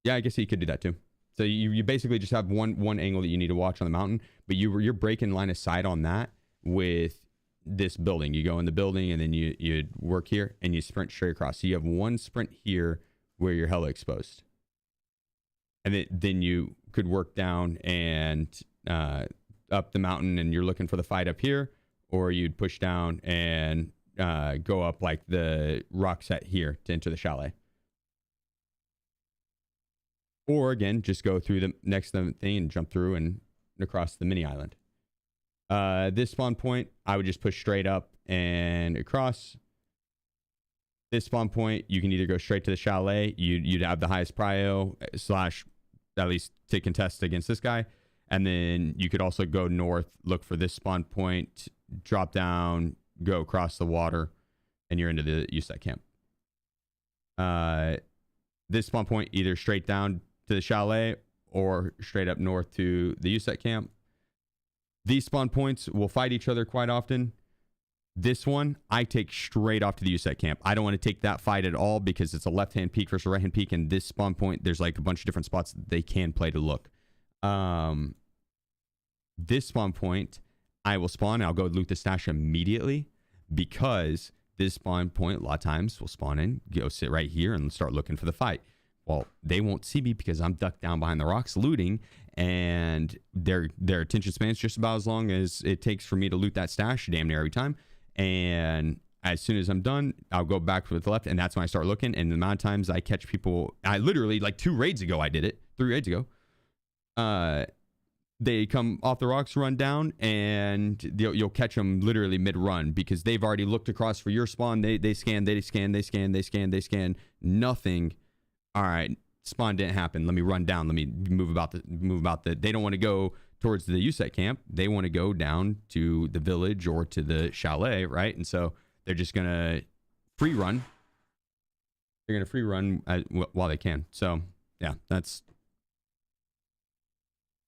yeah, I guess he could do that too. So you basically just have one angle that you need to watch on the mountain, but you're breaking line of sight on that with this building. You go in the building and then you work here and you sprint straight across. So you have one sprint here where you're hella exposed. And then you could work down and up the mountain and you're looking for the fight up here, or you'd push down and go up like the rock set here to enter the chalet. Or again, just go through the next thing and jump through and across the mini island. This spawn point, I would just push straight up and across. This spawn point, you can either go straight to the chalet. You'd have the highest prio / at least to contest against this guy. And then you could also go north, look for this spawn point, drop down, go across the water, and you're into the USEC camp. This spawn point, either straight down to the chalet or straight up north to the USEC camp. These spawn points will fight each other quite often. This one, I take straight off to the USEC camp. I don't want to take that fight at all because it's a left-hand peak versus a right-hand peak, and this spawn point, there's like a bunch of different spots that they can play to look. This spawn point, I will spawn and I'll go loot the stash immediately because this spawn point a lot of times will spawn in, go sit right here and start looking for the fight. Well, they won't see me because I'm ducked down behind the rocks looting, and their attention span is just about as long as it takes for me to loot that stash damn near every time. And as soon as I'm done, I'll go back to the left, and that's when I start looking. And the amount of times I catch people, I literally, like 3 raids ago, they come off the rocks, run down, and you'll catch them literally mid-run because they've already looked across for your spawn. They scan, nothing. All right, spawn didn't happen. Let me run down. Let me move about the. They don't want to go towards the USEC camp. They want to go down to the village or to the chalet, right? And so they're just gonna free run. They're gonna free run while they can. So yeah, that's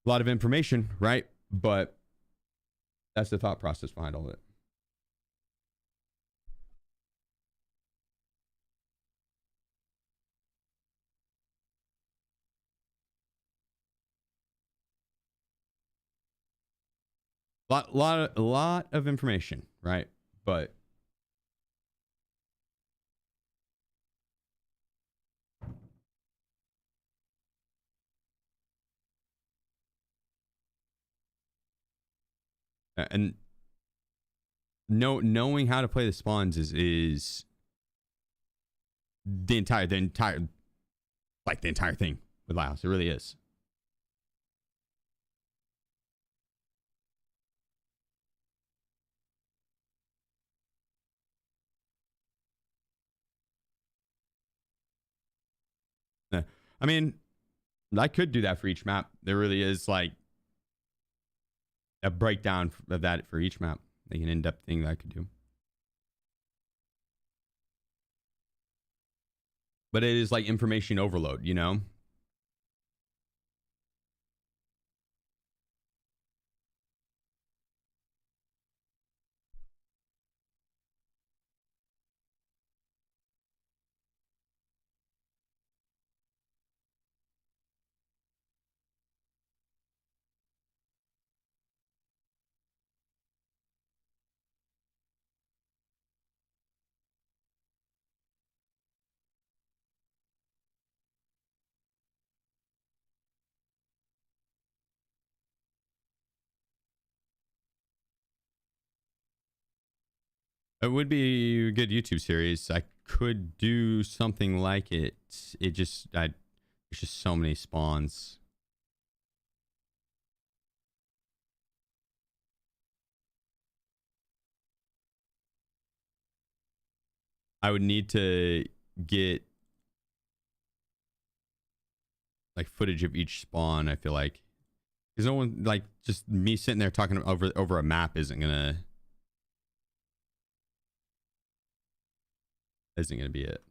a lot of information, right? But that's the thought process behind all of it. A lot of information, right? But and knowing how to play the spawns is the entire thing with Lighthouse. It really is. I mean, I could do that for each map. There really is like a breakdown of that for each map, like an in-depth thing that I could do. But it is like information overload, you know? It would be a good YouTube series. I could do something like it. There's just so many spawns. I would need to get like footage of each spawn, I feel like. Because no one, like, just me sitting there talking over a map isn't gonna be it.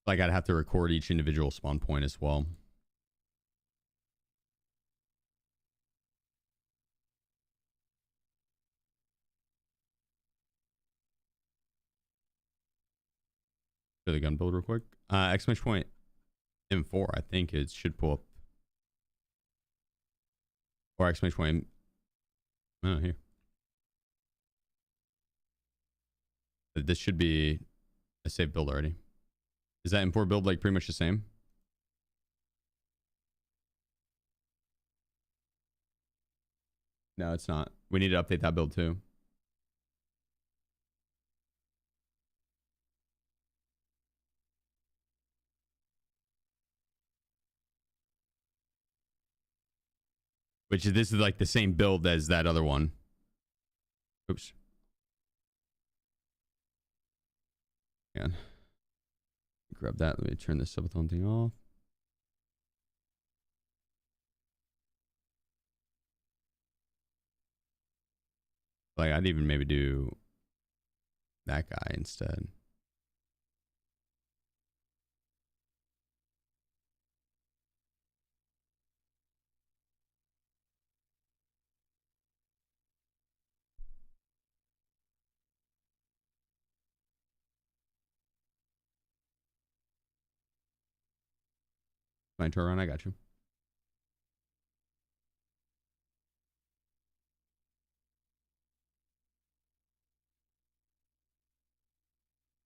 Like, I'd have to record each individual spawn point as well. Do the gun build real quick. Exclamation point M4, I think it should pull up. Or exclamation point. Oh, here. This should be a saved build already. Is that M4 build like pretty much the same? No, it's not. We need to update that build too. Which this is like the same build as that other one. Oops. Yeah. Grab that. Let me turn this subathon thing off. Like, I'd even maybe do that guy instead. My turn around. I got you.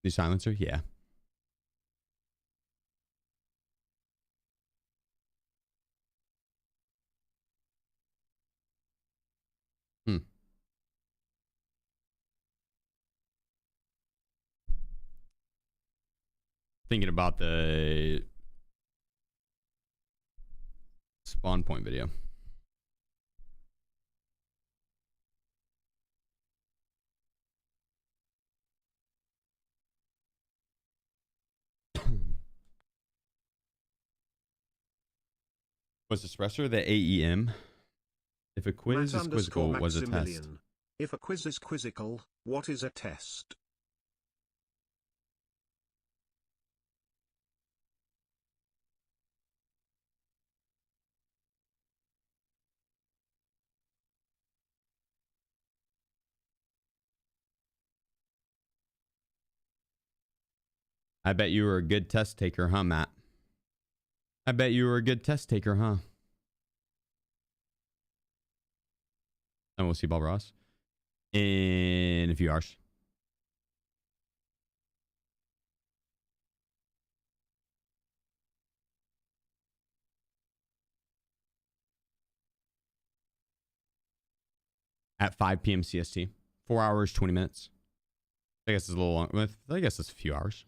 The silencer? Yeah. Hmm. Thinking about the spawn point video. Was espresso the AEM? If a quiz is quizzical, was a test? If a quiz is quizzical, what is a test? I bet you were a good test taker, huh, Matt? I bet you were a good test taker, huh? And we'll see Bob Ross in a few hours. At 5 p.m. CST. 4 hours, 20 minutes. I guess it's a little long. I guess it's a few hours.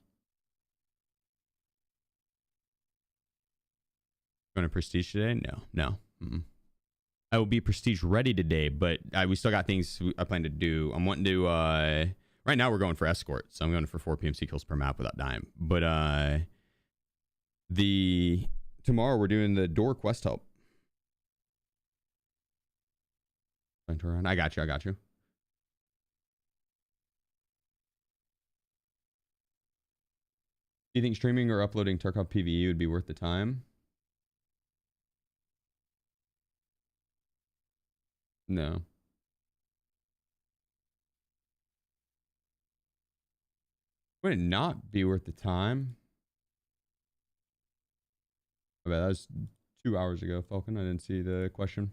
Going to Prestige today? No. I will be Prestige ready today, but we still got things I plan to do. I'm wanting to, right now we're going for Escort, so I'm going for 4 PMC kills per map without dying. But tomorrow we're doing the door quest help. I got you. Do you think streaming or uploading Tarkov PvE would be worth the time? No. Would it not be worth the time? I bet that was 2 hours ago, Falcon. I didn't see the question.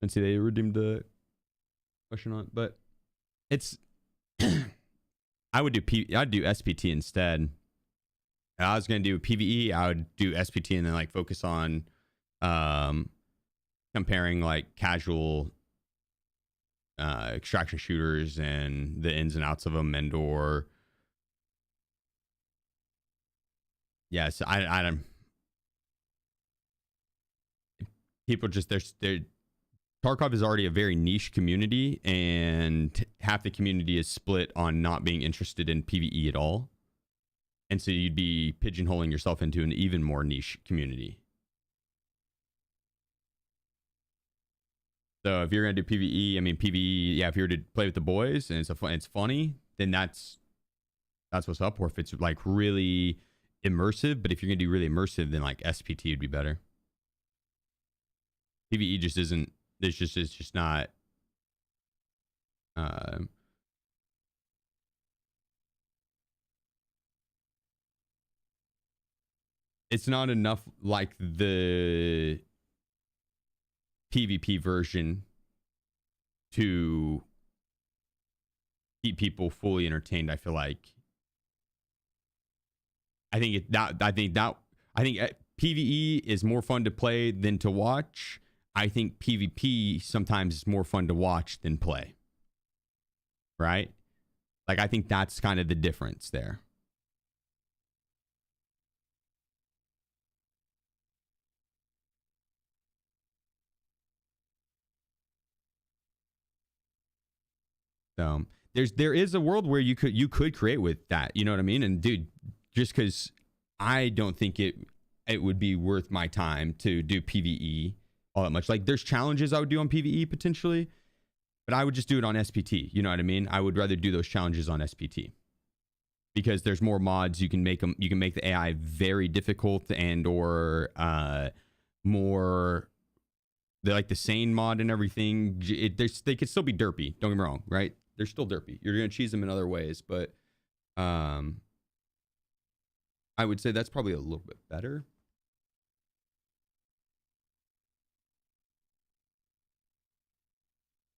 Didn't see they redeemed the question on it, but it's I'd do SPT instead. If I was gonna do PvE, I would do SPT and then like focus on comparing like casual extraction shooters and the ins and outs of them, and or yes, I don't. People just they're Tarkov is already a very niche community, and half the community is split on not being interested in PvE at all. And so you'd be pigeonholing yourself into an even more niche community. So if you're going to do PvE, I mean, PvE, yeah, if you're to play with the boys and it's funny, then that's what's up. Or if it's like really immersive, but if you're going to do really immersive, then like SPT would be better. PvE just isn't. It's just not. It's not enough like the PvP version to keep people fully entertained. I feel like. I think PvE is more fun to play than to watch. I think PvP sometimes is more fun to watch than play. Right? Like, I think that's kind of the difference there. So there is a world where you could create with that. You know what I mean? And dude, just because I don't think it would be worth my time to do PvE all that much. Like, there's challenges I would do on PvE potentially, But I would just do it on SPT. You know what I mean? I would rather do those challenges on SPT because there's more mods. You can make them. You can make the AI very difficult and or more. They're like the sane mod and everything. They could still be derpy. Don't get me wrong, right? They're still derpy. You're gonna cheese them in other ways, but I would say that's probably a little bit better.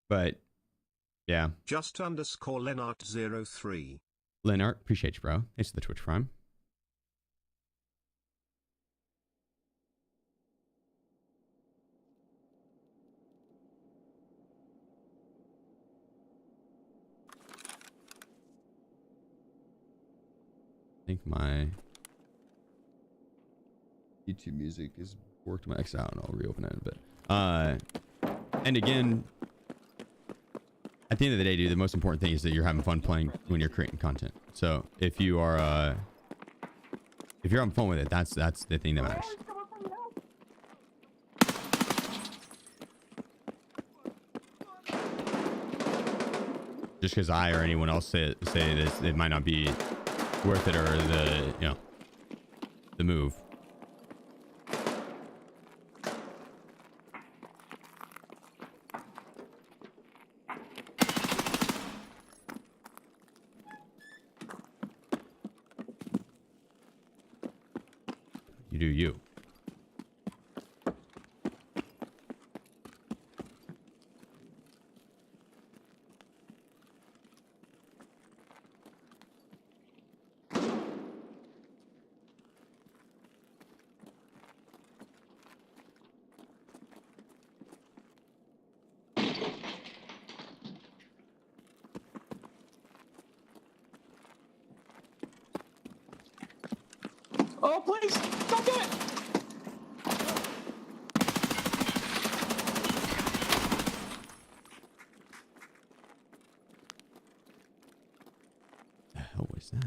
But yeah. Just underscore Lennart03. Lennart, appreciate you, bro. Thanks for the Twitch Prime. I think my YouTube music is worked my X out and I'll reopen it in a bit. And again, at the end of the day, dude, the most important thing is that you're having fun playing when you're creating content. So if you are if you're having fun with it, that's the thing that matters. Just because I or anyone else say this, it might not be worth it or the move. You do you. Oh, please, don't do it! The hell was that?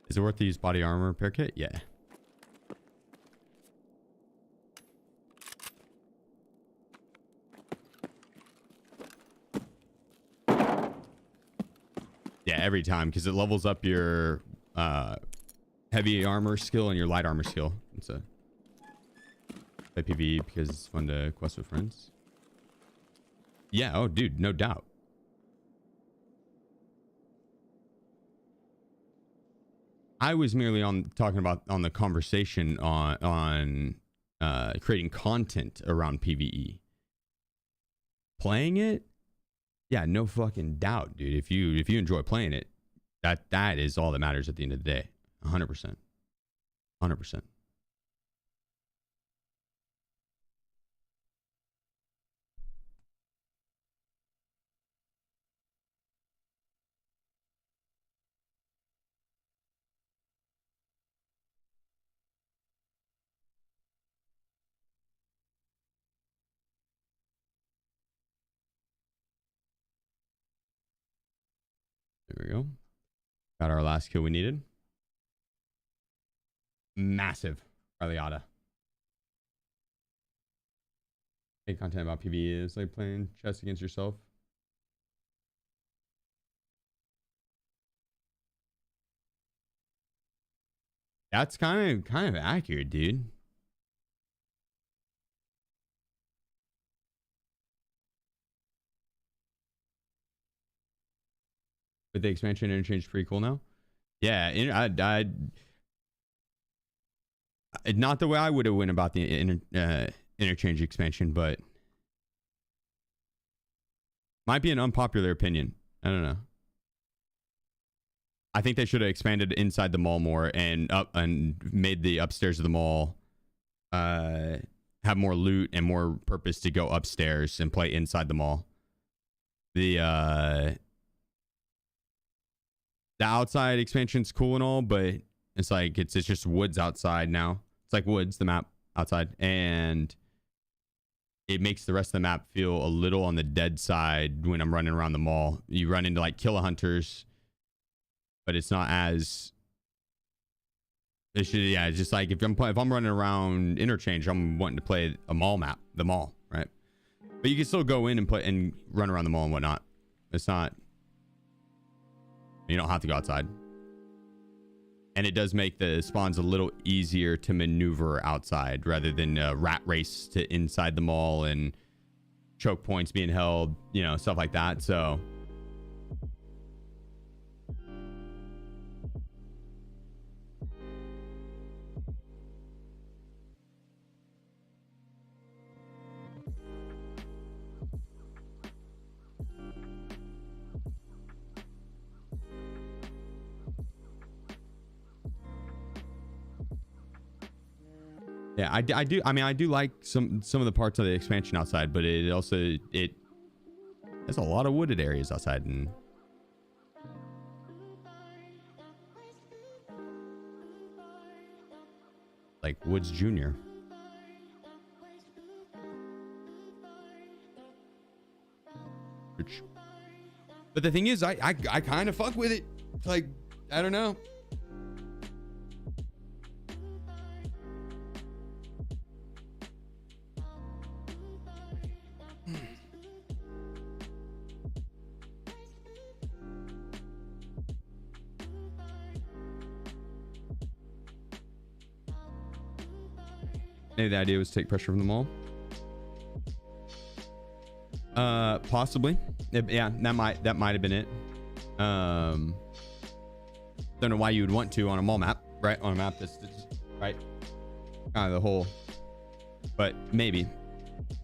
Is it worth to use body armor repair kit? Yeah. Yeah, every time, because it levels up your heavy armor skill and your light armor skill. It's a play PvE because it's fun to quest with friends. Yeah, oh dude, no doubt. I was merely talking about the conversation on creating content around PvE. Playing it, yeah, no fucking doubt, dude. If you enjoy playing it, that is all that matters at the end of the day. 100%. 100%. There we go. Got our last kill we needed. Massive Raleigh. Make content about PvE is like playing chess against yourself. That's kind of accurate, dude. But the expansion interchange is pretty cool now. Yeah, not the way I would have went about the interchange expansion, but might be an unpopular opinion. I don't know. I think they should have expanded inside the mall more and made the upstairs of the mall have more loot and more purpose to go upstairs and play inside the mall. The outside expansion's cool and all, but it's like it's just woods outside now. It's like woods, the map outside, and it makes the rest of the map feel a little on the dead side when I'm running around the mall. You run into like killer hunters, but it's not as it should. Yeah, it's just like if I'm running around Interchange, I'm wanting to play a mall map, the mall, right? But you can still go in and play and run around the mall and whatnot. It's not, you don't have to go outside. And it does make the spawns a little easier to maneuver outside rather than a rat race to inside the mall and choke points being held, you know, stuff like that. So yeah, I do. I mean, I do like some of the parts of the expansion outside, but it also there's a lot of wooded areas outside and like Woods Jr. But the thing is, I kind of fuck with it. It's like, I don't know. Maybe the idea was to take pressure from the mall. Possibly. Yeah, that might have been it. Don't know why you would want to on a mall map, right? On a map that's right, kind of the whole. But maybe. And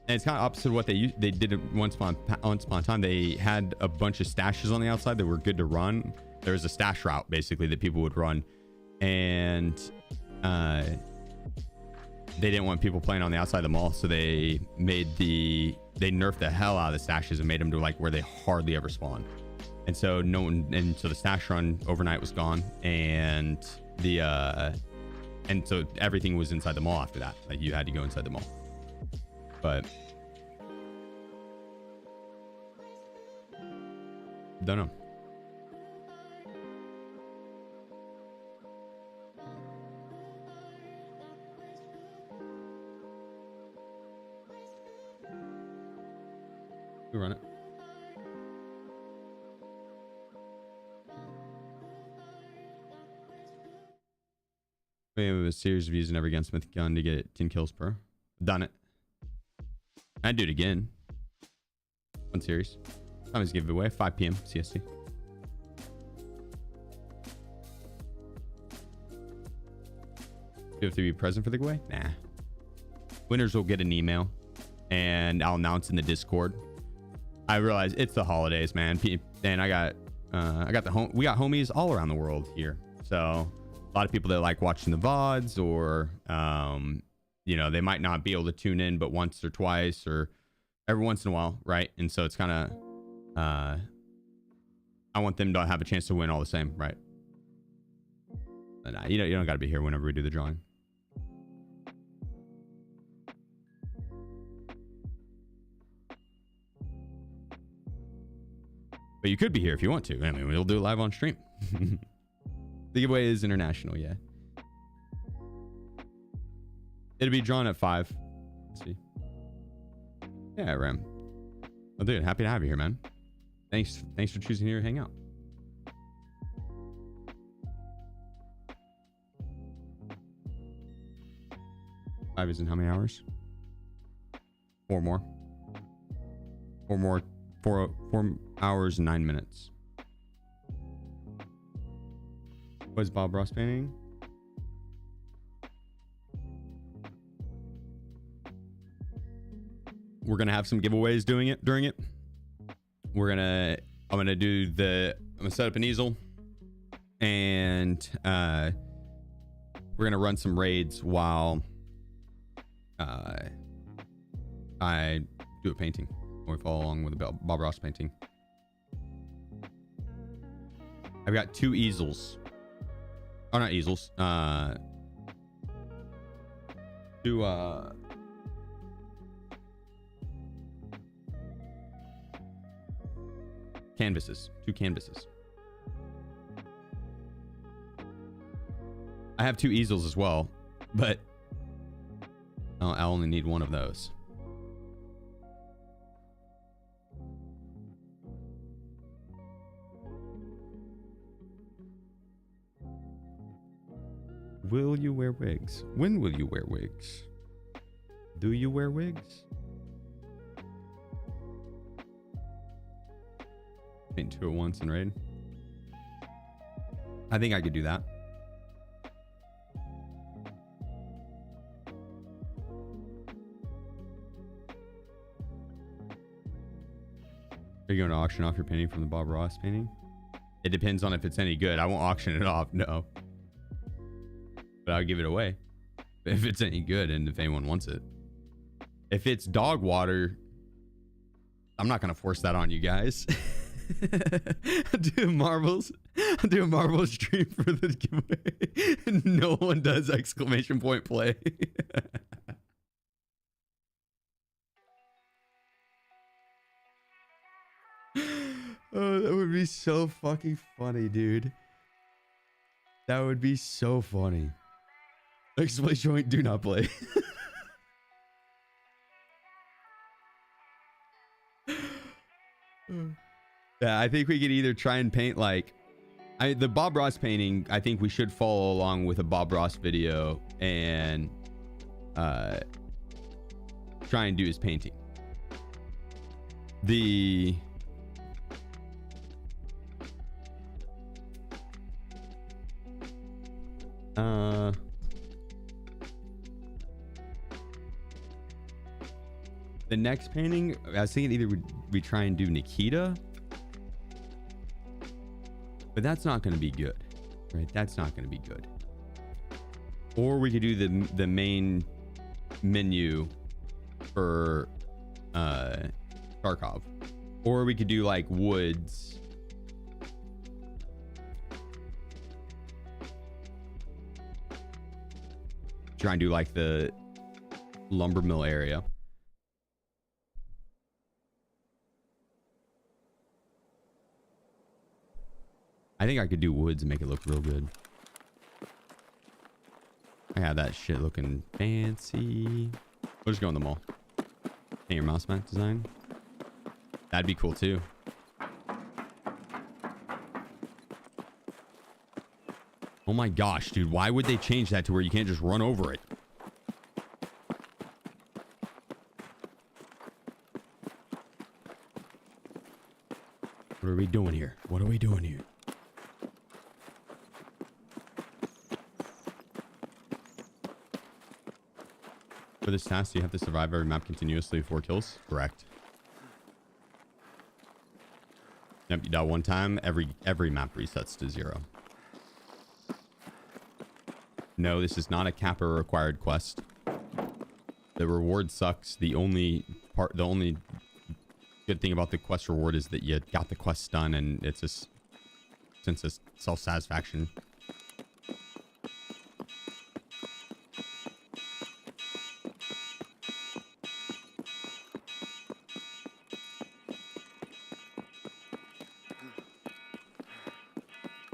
it's kind of opposite of what they did once upon a time. They had a bunch of stashes on the outside that were good to run. There was a stash route basically that people would run, and they didn't want people playing on the outside of the mall, so they nerfed the hell out of the stashes and made them to like where they hardly ever spawn. And so so the stash run overnight was gone, and so everything was inside the mall after that. Like you had to go inside the mall. But don't know. We run it. We have a series of using every gunsmith gun to get 10 kills per. Done it. I'd do it again. One series. Time is giveaway. 5 p.m. CST. Do you have to be present for the giveaway? Nah. Winners will get an email, and I'll announce in the Discord. I realize it's the holidays, man, and we got homies all around the world here. So a lot of people that like watching the VODs, or you know, they might not be able to tune in but once or twice or every once in a while, right? And so it's kind of I want them to have a chance to win all the same, right? But you don't got to be here whenever we do the drawing. But you could be here if you want to. I mean, we'll do it live on stream. The giveaway is international, yeah. It'll be drawn at 5. Let's see. Yeah, Ram. Well, dude, happy to have you here, man. Thanks for choosing here to hang out. Five is in how many hours? 4 more. 4 more. 4 hours and 9 minutes. What is Bob Ross painting? We're gonna have some giveaways during it. I'm gonna set up an easel, and we're gonna run some raids while I do a painting. Or follow along with the Bob Ross painting. I've got 2 easels. Oh, not easels. 2 canvases. 2 canvases. I have 2 easels as well, but I only need 1 of those. Will you wear wigs? When will you wear wigs? Do you wear wigs? Paint 2 at once and raid. I think I could do that. Are you going to auction off your painting from the Bob Ross painting? It depends on if it's any good. I won't auction it off, no. But I'll give it away if it's any good and if anyone wants it. If it's dog water, I'm not going to force that on you guys. I'll do marbles stream for the giveaway. No one does exclamation point play. Oh, that would be so fucking funny, dude. That would be so funny. Exclamation point, do not play. Yeah, I think we could either try and paint like the Bob Ross painting. I think we should follow along with a Bob Ross video and try and do his painting. The next painting, I was thinking either we try and do Nikita, but that's not going to be good, right? That's not going to be good. Or we could do the main menu for Tarkov, or we could do like Woods. Try and do like the lumber mill area. I think I could do Woods and make it look real good. I have that shit looking fancy. We'll just go in the mall. Paint your mouse mat design. That'd be cool too. Oh my gosh, dude. Why would they change that to where you can't just run over it? What are we doing here? What are we doing here? For this task, you have to survive every map continuously with 4 kills. Correct. Yep, you die 1 time. Every map resets to 0. No, this is not a Kappa required quest. The reward sucks. The only good thing about the quest reward is that you got the quest done, and it's a sense of self-satisfaction.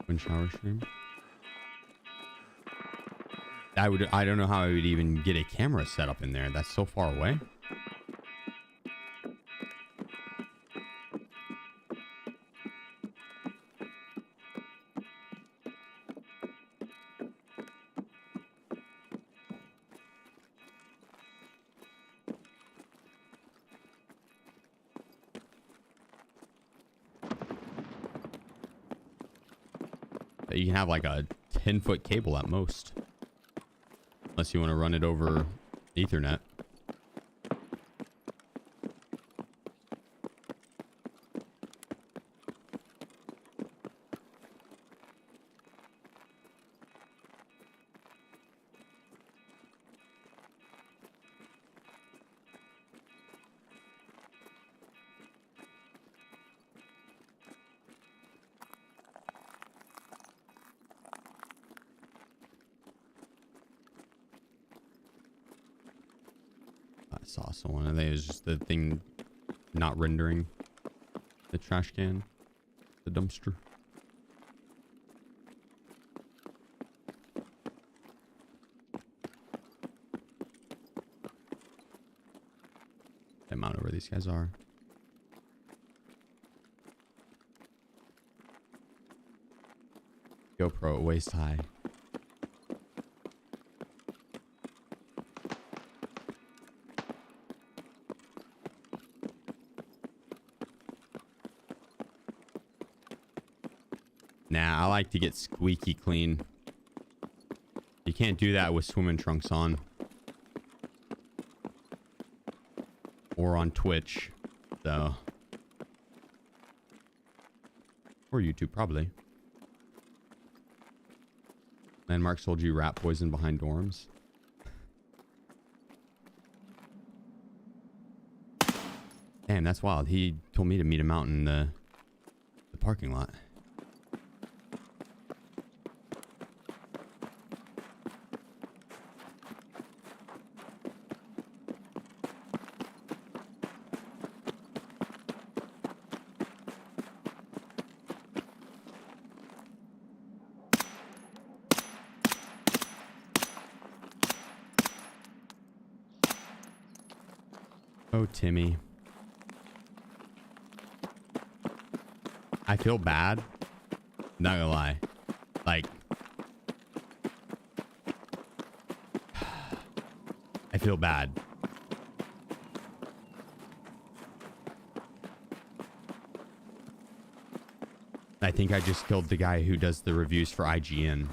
Wind shower stream. I don't know how I would even get a camera set up in there. That's so far away. You can have like a 10-foot cable at most. Unless you want to run it over Ethernet. I saw someone. I think it was just the thing not rendering the trash can. the dumpster. The amount of where these guys are. GoPro at waist high. Nah, I like to get squeaky clean. You can't do that with swimming trunks on. Or on Twitch. So. Or YouTube, probably. Landmark sold you rat poison behind dorms. Damn, that's wild. He told me to meet him out in the parking lot. Oh, Timmy. I feel bad. Not gonna lie. Like, I feel bad. I think I just killed the guy who does the reviews for IGN.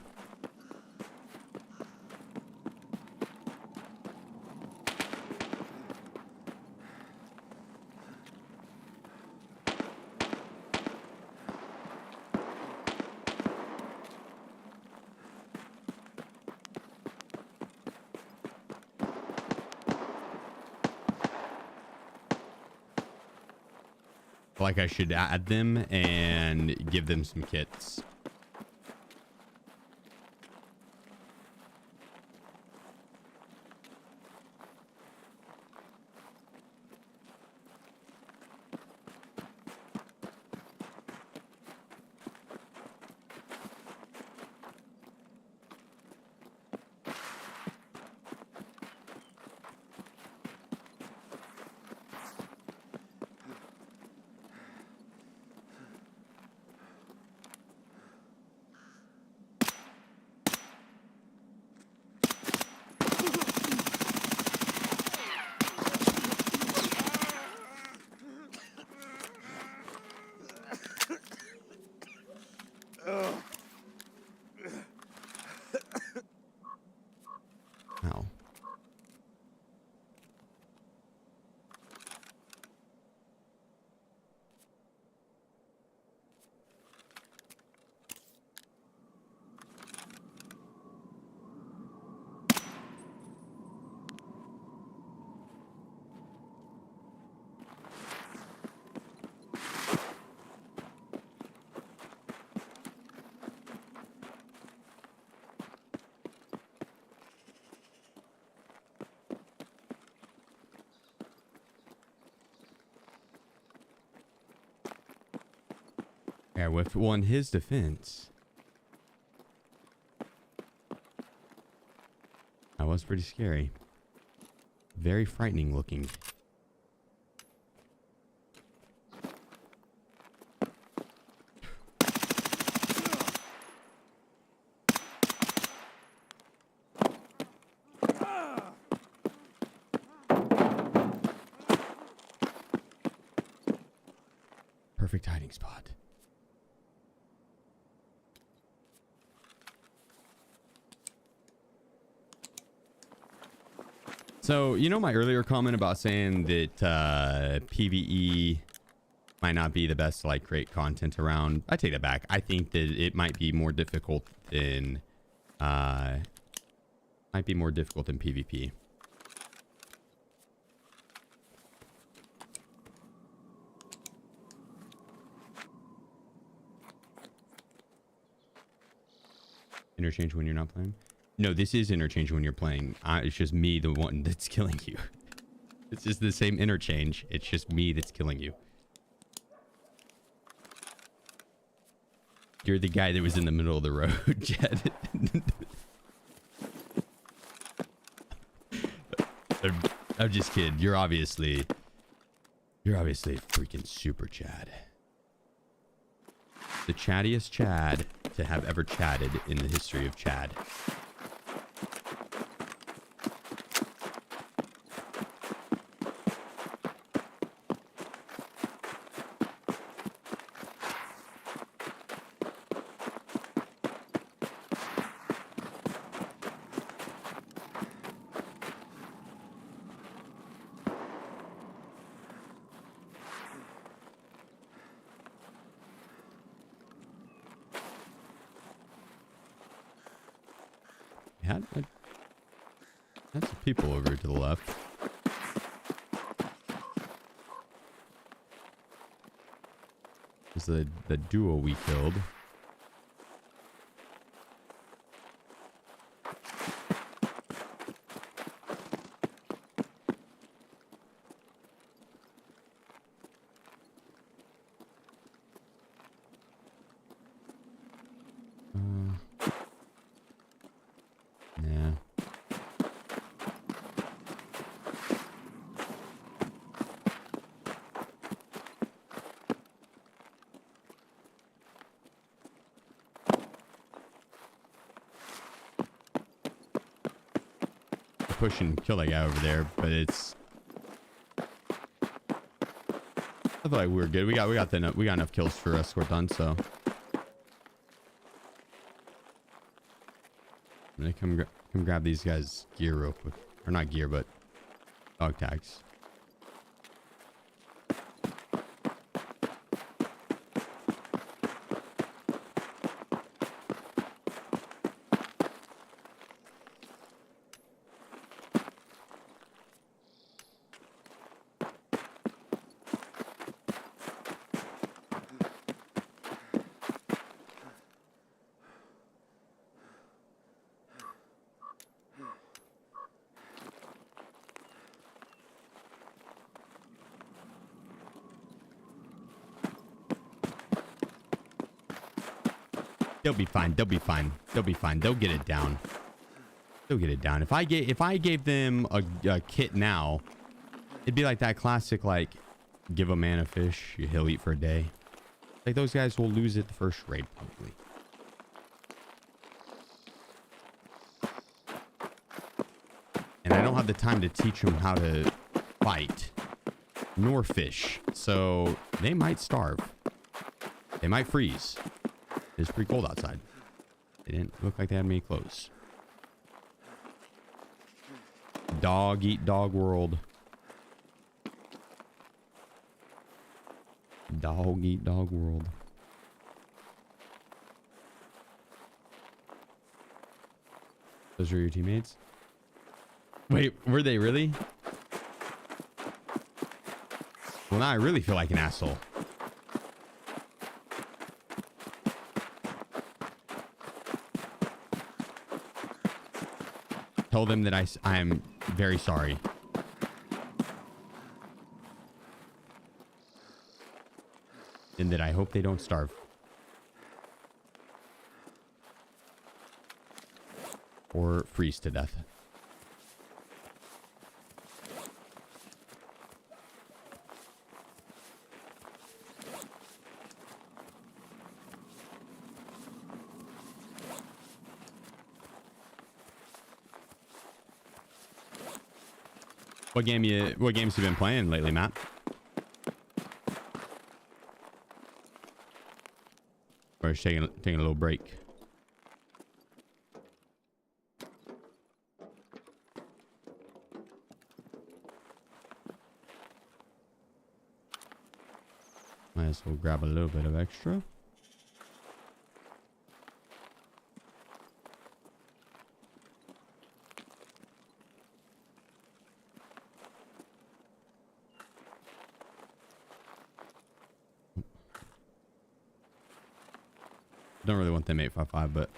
Like I should add them and give them some kits. Ow. Yeah, with one his defense. That was pretty scary. Very frightening looking. Perfect hiding spot. So, you know my earlier comment about saying that PvE might not be the best to like create content around? I take that back. I think that it might be more difficult than PvP. Interchange when you're not playing? No, this is interchange when you're playing. It's just me, the one that's killing you. It's just the same interchange. It's just me that's killing you. You're the guy that was in the middle of the road, Jed. I'm just kidding. You're obviously freaking super Chad. The chattiest Chad to have ever chatted in the history of Chad. That's some people over to the left. This is the duo we killed. Yeah. Push and kill that guy over there, but it's. I feel like we're good. We got enough kills for Escort done, so. I'm gonna come grab these guys' gear real quick, or not gear, but dog tags. They'll be fine. They'll be fine. They'll be fine. They'll get it down. They'll get it down. If I gave them a kit now, it'd be like that classic, like, give a man a fish, he'll eat for a day. Like, those guys will lose it the first raid, probably. And I don't have the time to teach them how to fight, nor fish. So they might starve. They might freeze. It's pretty cold outside. They didn't look like they had many clothes. Dog eat dog world. Dog eat dog world. Those are your teammates? Wait, were they really? Well, now I really feel like an asshole. Tell them that I am very sorry. And that I hope they don't starve. Or freeze to death. What games you been playing lately, Matt? Or just taking a little break. Might as well grab a little bit of extra. Don't really want them 855, but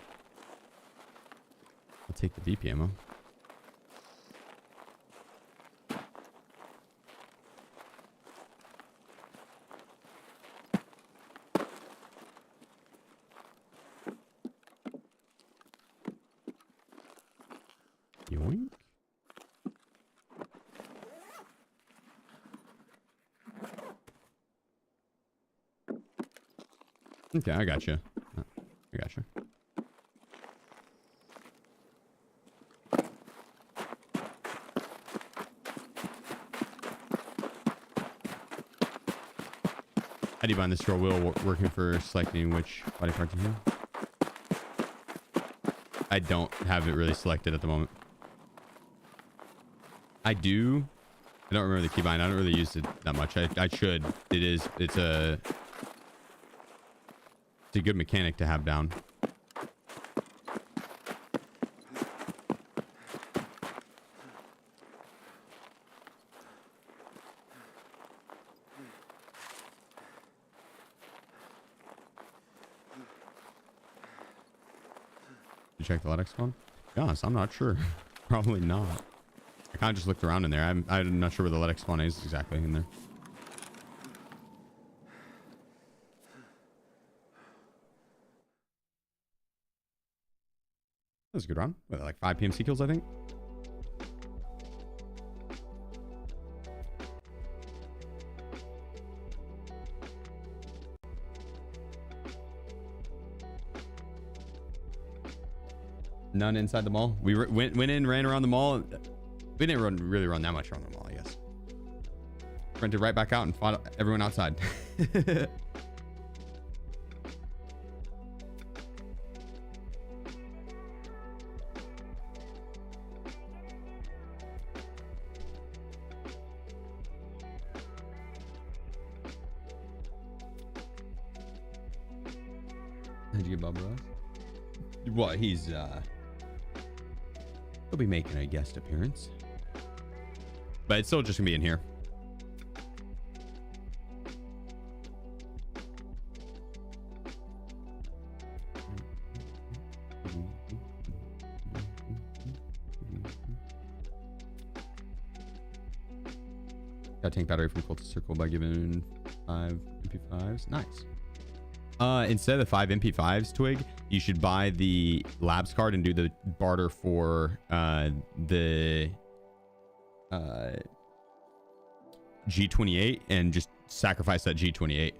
I'll take the DP ammo. Okay, I got you. I got you. How do you find the scroll wheel working for selecting which body part to heal? I don't have it really selected at the moment. I do. I don't remember the keybind. I don't really use it that much. I should. It's a good mechanic to have down. You check the LEDX one? To be honest, I'm not sure. Probably not. I kind of just looked around in there. I'm not sure where the LEDX spawn is exactly in there. That was a good round. What, like 5 PMC kills, I think. None inside the mall. We went in, ran around the mall. We didn't really run that much around the mall, I guess. Rented right back out and fought everyone outside. Did you get Bubba Ross? Well, he'll be making a guest appearance. But it's still just gonna be in here. Got tank battery from Cultist Circle by giving 5 MP5s. Nice. Instead of the 5 MP5s, Twig, you should buy the labs card and do the barter for the G28 and just sacrifice that G28.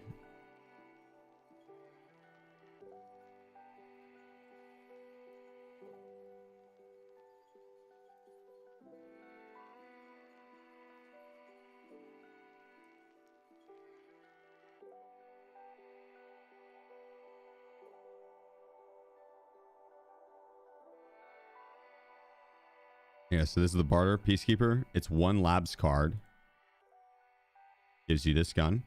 Yeah, so this is the barter Peacekeeper. It's 1 labs card. Gives you this gun.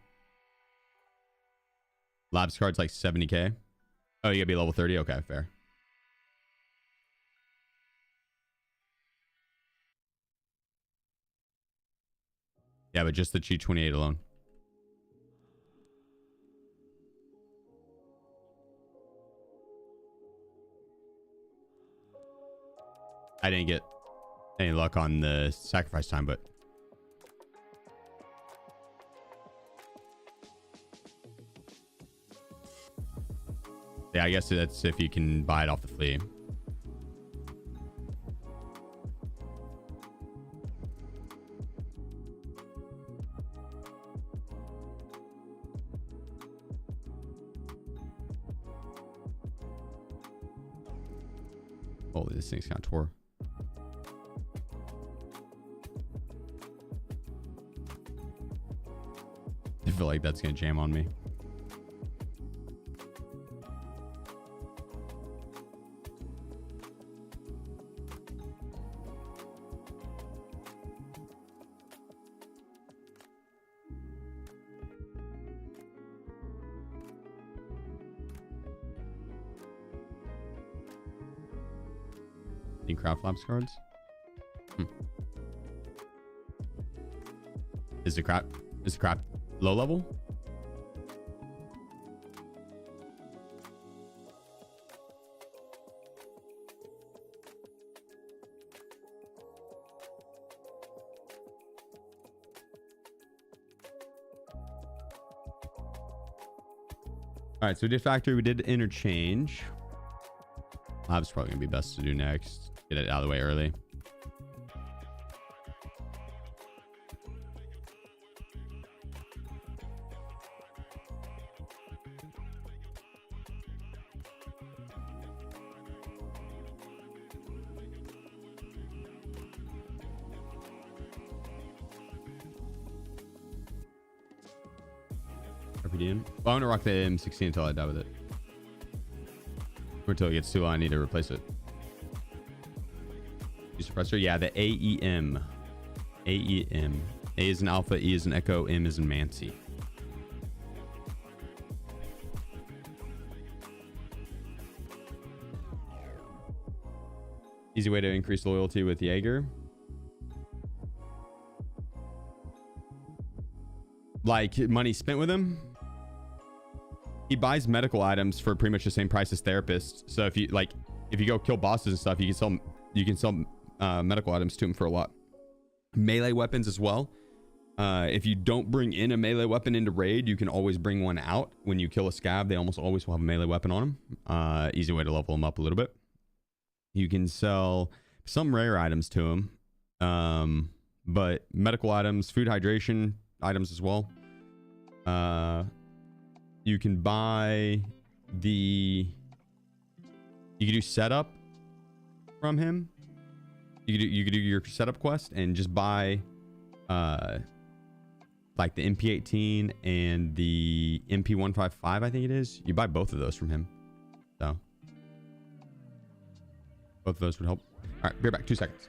Labs card's like 70k. Oh, you gotta be level 30? Okay, fair. Yeah, but just the G28 alone. I didn't get any luck on the sacrifice time, but yeah, I guess that's if you can buy it off the flea. Holy, this thing's kind of tore. I feel like that's gonna jam on me. Any craft labs cards? Is the crap low level? All right, so we did factory, we did interchange. Lab's probably gonna be best to do next. Get it out of the way early. RPD in. Well, I'm gonna rock the M16 until I die with it. Or until it gets too low, I need to replace it. Suppressor, yeah, the AEM. AEM. A is an Alpha, E is an Echo, M is in Mancy. Easy way to increase loyalty with Jaeger. Like money spent with him. He buys medical items for pretty much the same price as therapists. So if you go kill bosses and stuff, you can sell medical items to him for a lot. Melee weapons as well. If you don't bring in a melee weapon into raid, you can always bring one out. When you kill a scab, they almost always will have a melee weapon on them. Easy way to level them up a little bit. You can sell some rare items to him, but medical items, food hydration items as well. You can buy you can do setup from him. You could do your setup quest and just buy like the MP18 and the MP155, I think it is. You buy both of those from him. So both of those would help. All right, be right back. 2 seconds.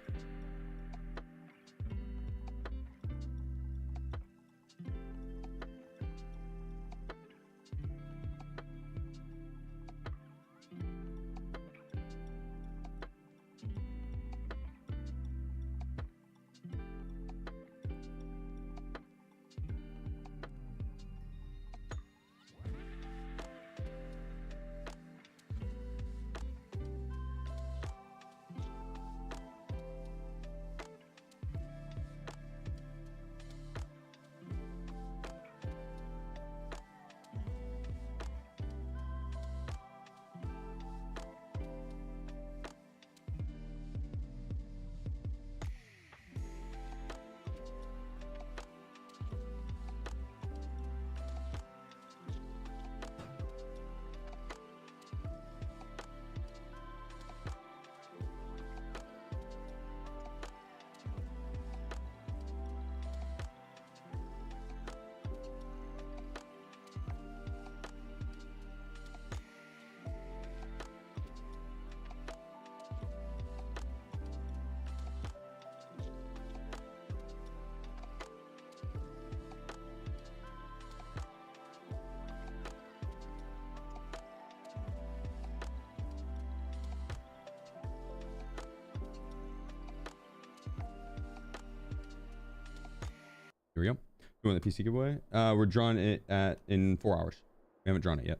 Here we go. You want the PC giveaway? We're drawing it in 4 hours. We haven't drawn it yet.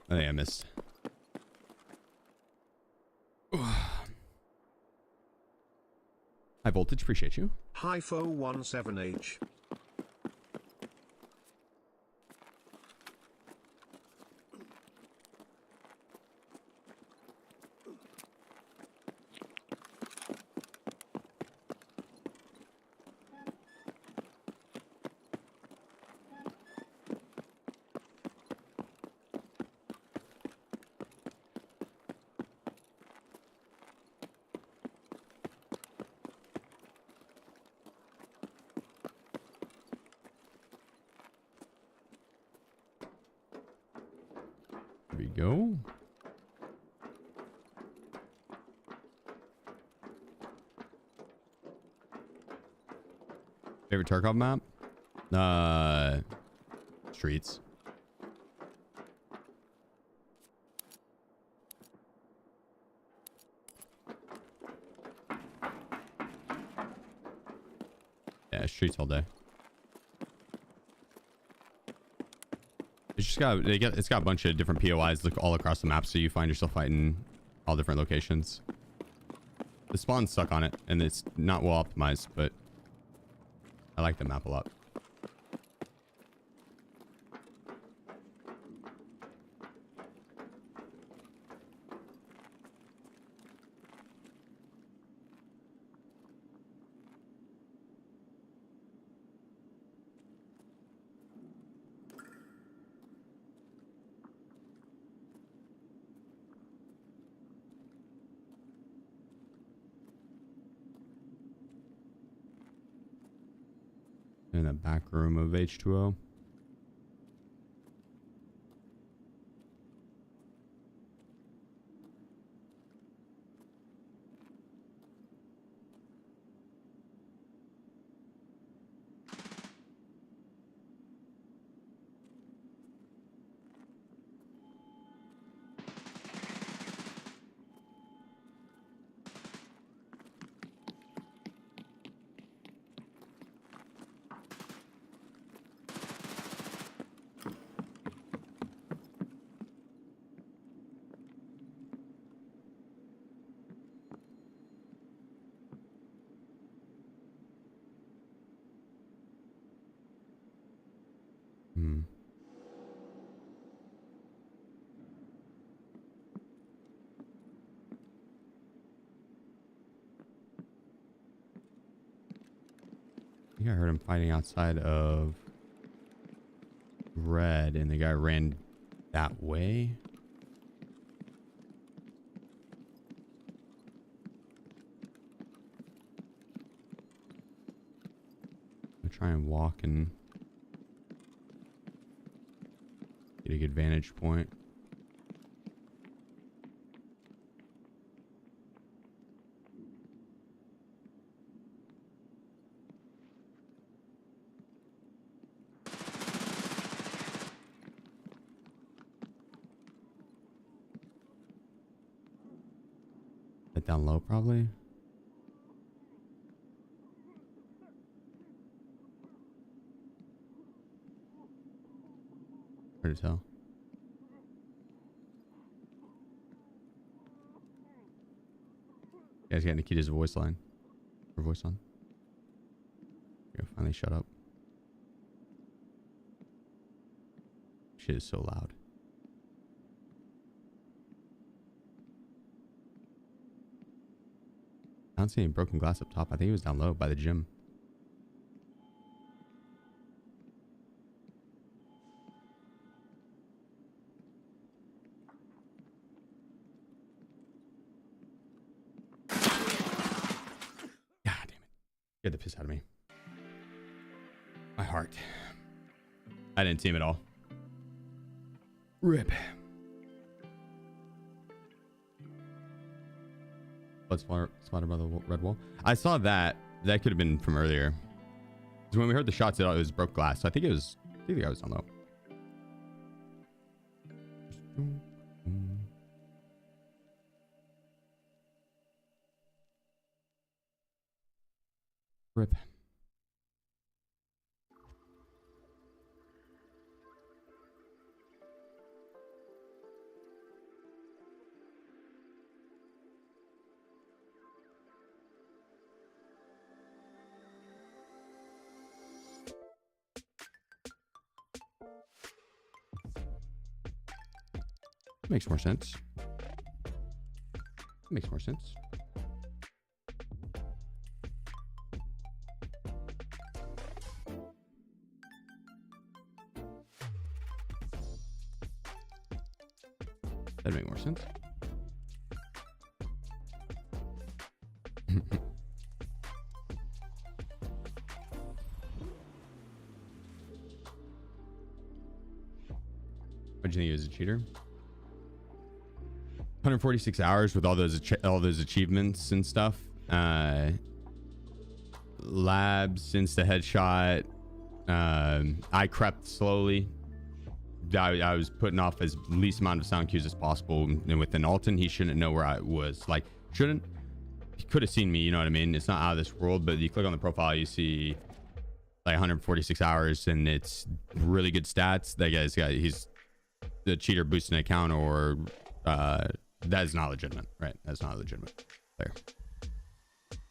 I think I missed. High voltage, appreciate you. HiFo17H. There we go. Favorite Tarkov map? Streets. Yeah, streets all day. It's just it's got a bunch of different POIs all across the map, so you find yourself fighting all different locations. The spawns suck on it, and it's not well optimized, but I like the map a lot. back room of H2O. Hmm. I think I heard him fighting outside of red, and the guy ran that way. I'll try and walk and get a good vantage point. Get down low, probably. Hard to tell. You guys got Nikita's voice line. Her voice on. Go finally shut up. Shit is so loud. I don't see any broken glass up top. I think it was down low by the gym. God damn it. Get the piss out of me. My heart. I didn't see him at all. Rip. Blood splattered by the red wall. I saw that. That could have been from earlier. Because when we heard the shots, it was broke glass. So I think it was. I think the guy was on low. Rip. Makes more sense. Makes more sense. That'd make more sense. What'd you think he was a cheater? 146 hours with all those achievements and stuff. Labs, insta headshot. I crept slowly. I was putting off as least amount of sound cues as possible. And with an Alton, he shouldn't know where I was. Like, shouldn't. He could have seen me, you know what I mean? It's not out of this world, but you click on the profile, you see like 146 hours, and it's really good stats. That he's the cheater boosting an account, or that is not legitimate, right? That's not legitimate there.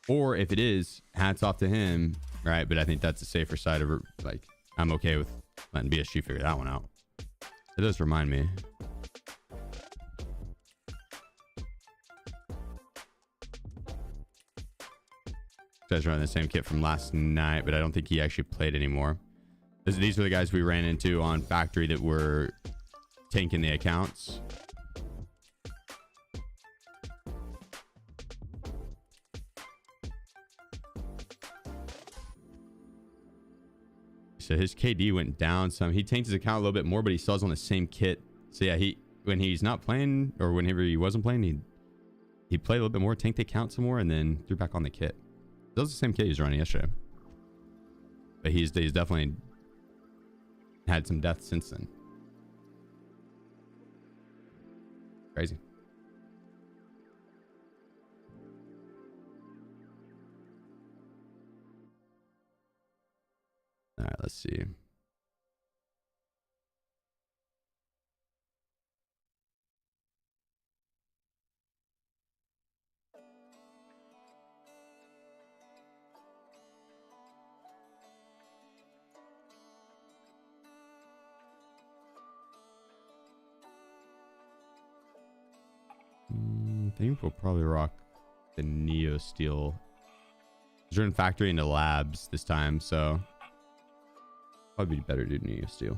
Or if it is, hats off to him, right? But I think that's the safer side of it. Like, I'm okay with letting BSG figure that one out. It does remind me. Guys running the same kit from last night, but I don't think he actually played anymore. These were the guys we ran into on factory that were tanking the accounts. So his KD went down some. He tanked his account a little bit more, but he still has on the same kit. So yeah, when he's not playing, or whenever he wasn't playing, he played a little bit more, tanked the account some more, and then threw back on the kit. That was the same kit he was running yesterday. But he's definitely had some deaths since then. Crazy. All right, let's see. I think we'll probably rock the Neo Steel. We're in factory into labs this time, so probably better to do Neo Steel.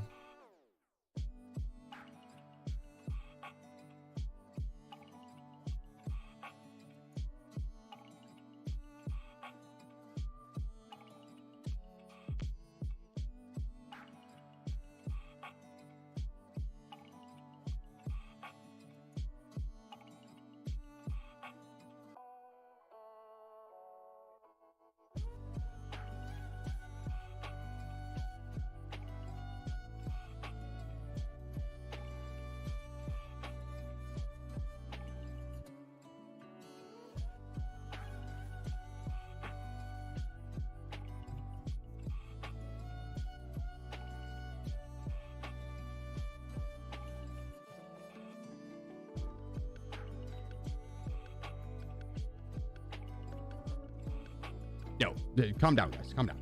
Yo, calm down, guys. Calm down.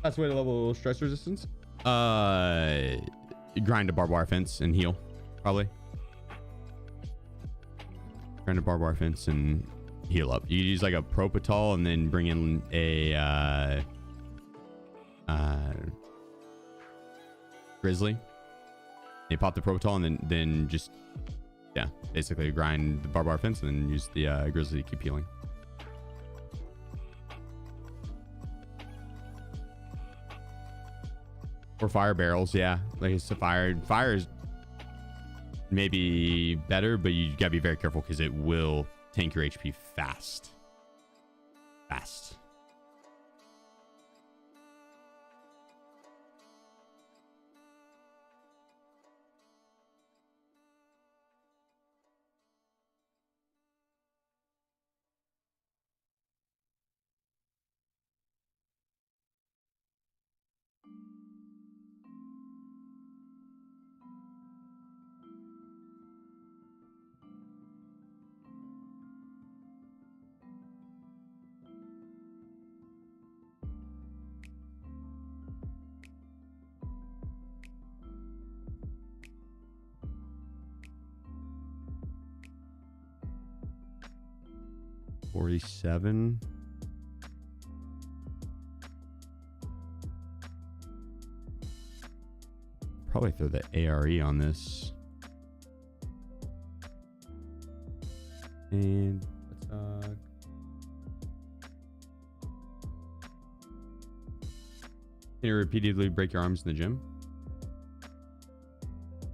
Best way to level stress resistance? Grind a barbed wire fence and heal, probably. Grind a barbed wire fence and heal up. You use like a Propitol and then bring in a Grizzly. You pop the Propitol and then just, yeah, basically grind the barbed wire fence and then use the Grizzly to keep healing. Or fire barrels, yeah. Like it's a fire is maybe better, but you gotta be very careful because it will tank your HP fast. $47. Probably throw the ARE on this. And can you repeatedly break your arms in the gym?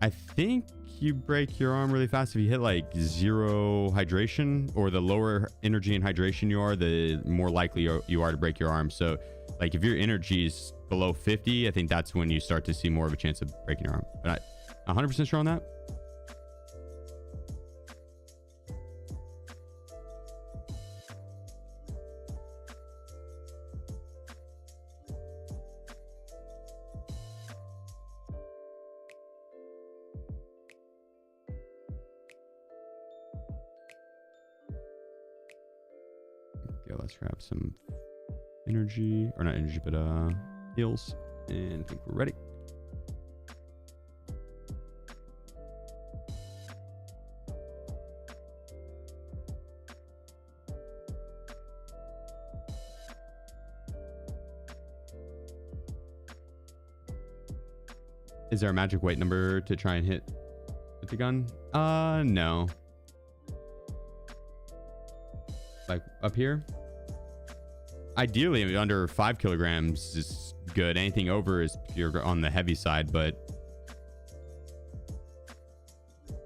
I think you break your arm really fast if you hit like 0 hydration, or the lower energy and hydration you are, the more likely you are to break your arm. So like if your energy is below 50, I think that's when you start to see more of a chance of breaking your arm. But I'm 100% sure on that. Let's grab some energy, or not energy, but heals, and I think we're ready. Is there a magic weight number to try and hit with the gun? No. Like up here? Ideally, under 5 kilograms is good. Anything over is you're on the heavy side, but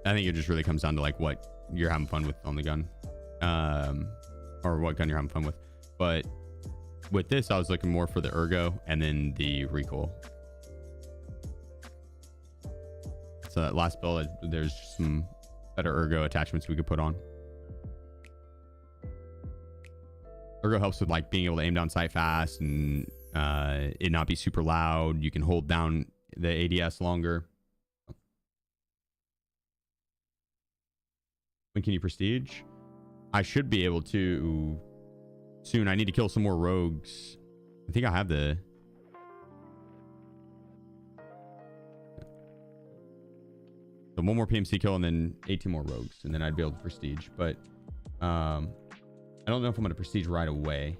I think it just really comes down to like what you're having fun with on the gun, or what gun you're having fun with. But with this, I was looking more for the ergo and then the recoil. So that last build, there's some better ergo attachments we could put on. Ergo helps with like being able to aim down sight fast and it not be super loud. You can hold down the ADS longer. When can you prestige? I should be able to soon. I need to kill some more rogues. I think I have the... So one more PMC kill and then 18 more rogues, and then I'd be able to prestige. But I don't know if I'm going to prestige right away.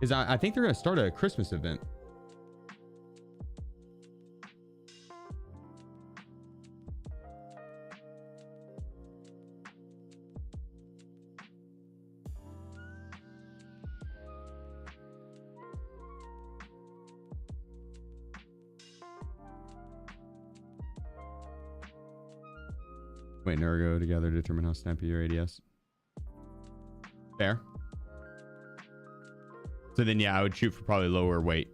Because I think they're going to start a Christmas event. Wait and ergo together to determine how snappy your ADS. Fair. So then, yeah, I would shoot for probably lower weight.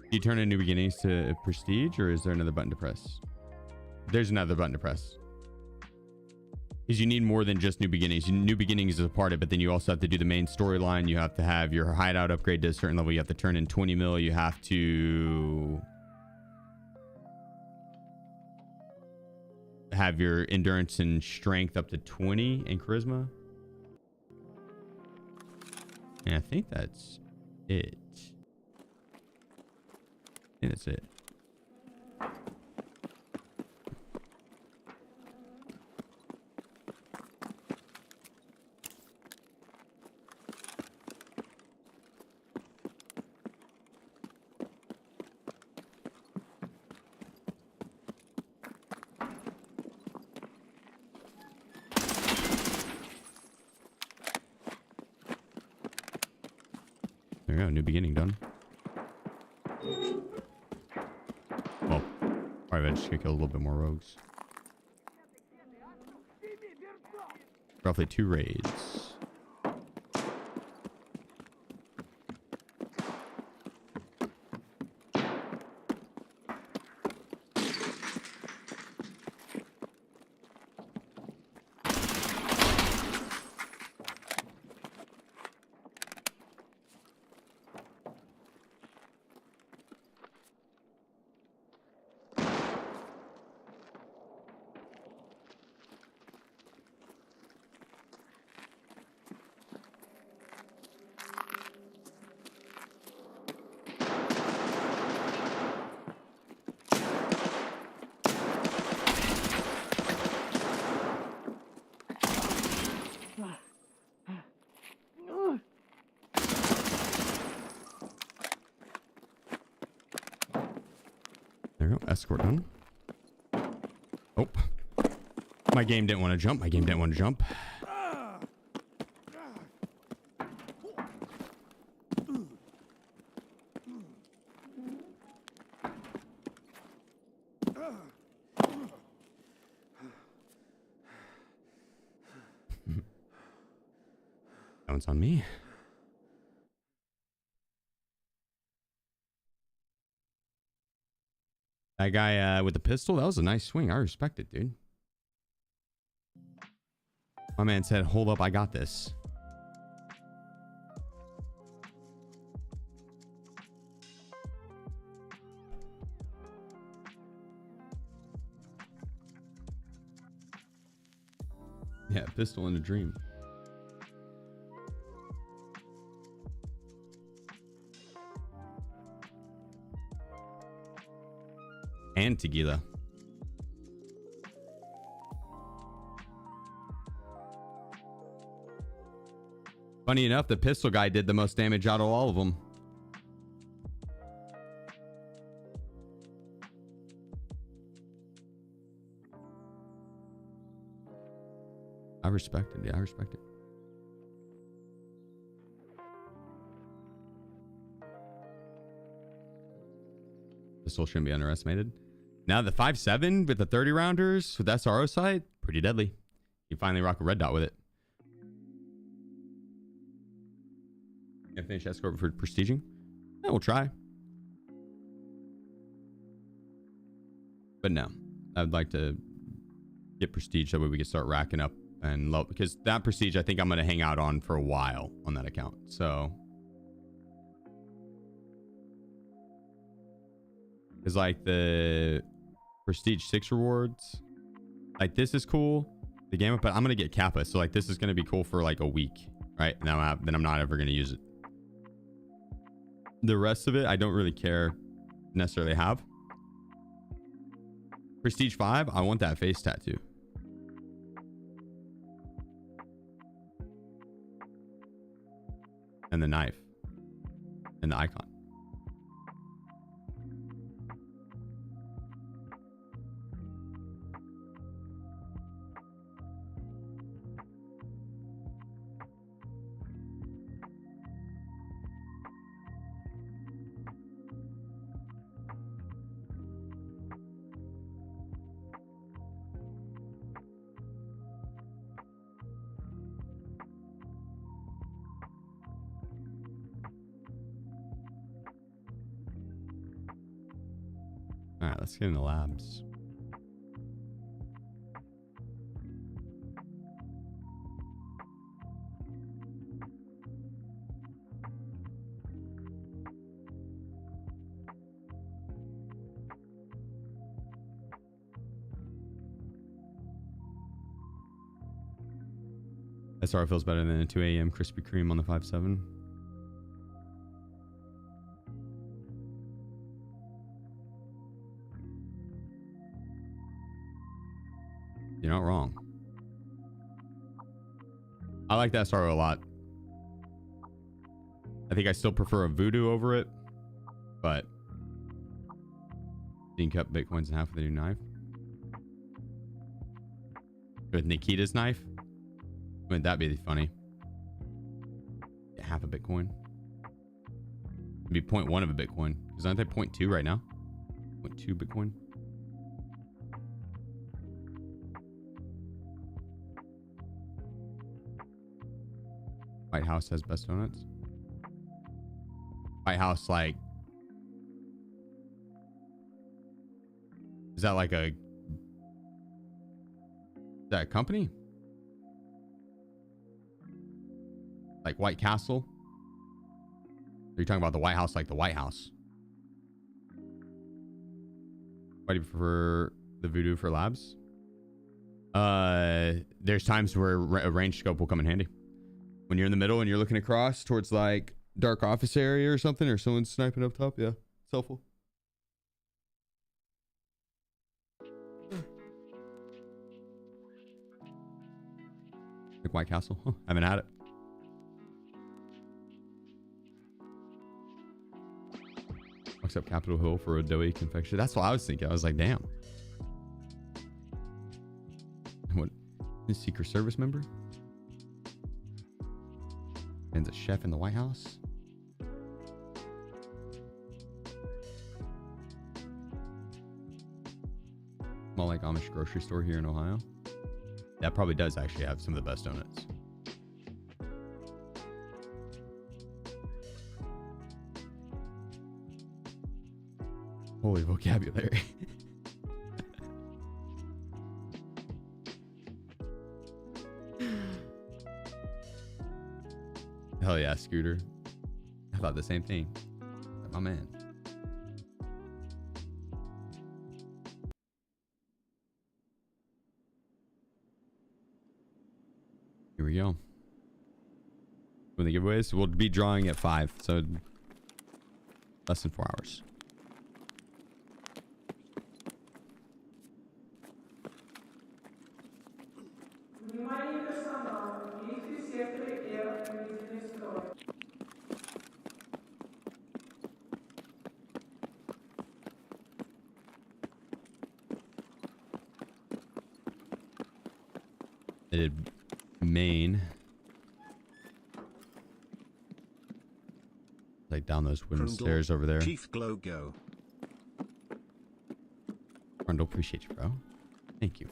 Do you turn in New Beginnings to Prestige, or is there another button to press? There's another button to press. Because you need more than just New Beginnings. New Beginnings is a part of it, but then you also have to do the main storyline. You have to have your hideout upgrade to a certain level. You have to turn in 20 mil. You have to have your endurance and strength up to 20 and charisma. And I think that's it. I think that's it. There we go, new beginning done. Well, probably just gonna kill a little bit more rogues. Roughly 2 raids. There we go. Escort done. Oh. My game didn't want to jump. My game didn't want to jump. That one's on me. That guy with the pistol, that was a nice swing. I respect it, dude. My man said, hold up, I got this. Yeah, pistol in a dream. And tequila. Funny enough, the pistol guy did the most damage out of all of them. I respect it. Yeah, I respect it. Pistol shouldn't be underestimated. Now the 5.7 with the 30 rounders with SRO sight, pretty deadly. You finally rock a red dot with it. Gonna finish Escort for prestiging? Yeah, we'll try. But no, I'd like to get prestige that way we can start racking up and low, because that prestige I think I'm gonna hang out on for a while on that account. So is like the prestige 6 rewards, like this is cool, the game, but I'm gonna get Kappa, so like this is gonna be cool for like a week, right? Now then I'm not ever gonna use it. The rest of it I don't really care necessarily have. Prestige 5, I want that face tattoo. And the knife and the icon. All right, let's get into labs. SR feels better than a 2 a.m. Krispy Kreme on the 5.7. You're not wrong. I like that SRO a lot. I think I still prefer a Voodoo over it, but being cut Bitcoins in half with a new knife. With Nikita's knife? Wouldn't that be funny? Yeah, half a Bitcoin. It'd be 0.1 of a Bitcoin. Because aren't they 0.2 right now? 0.2 Bitcoin. White House has best donuts. White House, like, is that like a, is that a company? Like White Castle? Are you talking about the White House, like the White House? Why do you prefer the Voodoo for labs? There's times where a range scope will come in handy. When you're in the middle and you're looking across towards like dark office area or something, or someone's sniping up top, yeah, it's helpful. Like White Castle? Huh, I haven't had it. Walks up Capitol Hill for a doughy confection. That's what I was thinking. I was like, damn. What? A Secret Service member? And a chef in the White House? Small like Amish grocery store here in Ohio. That probably does actually have some of the best donuts. Holy vocabulary. Hell yeah, Scooter. I thought the same thing. My man. Here we go. When the giveaways, we'll be drawing at 5, so less than 4 hours. It did main. Like down those wooden stairs over there. Chief Glow Go. Rundle, appreciate you, bro. Thank you.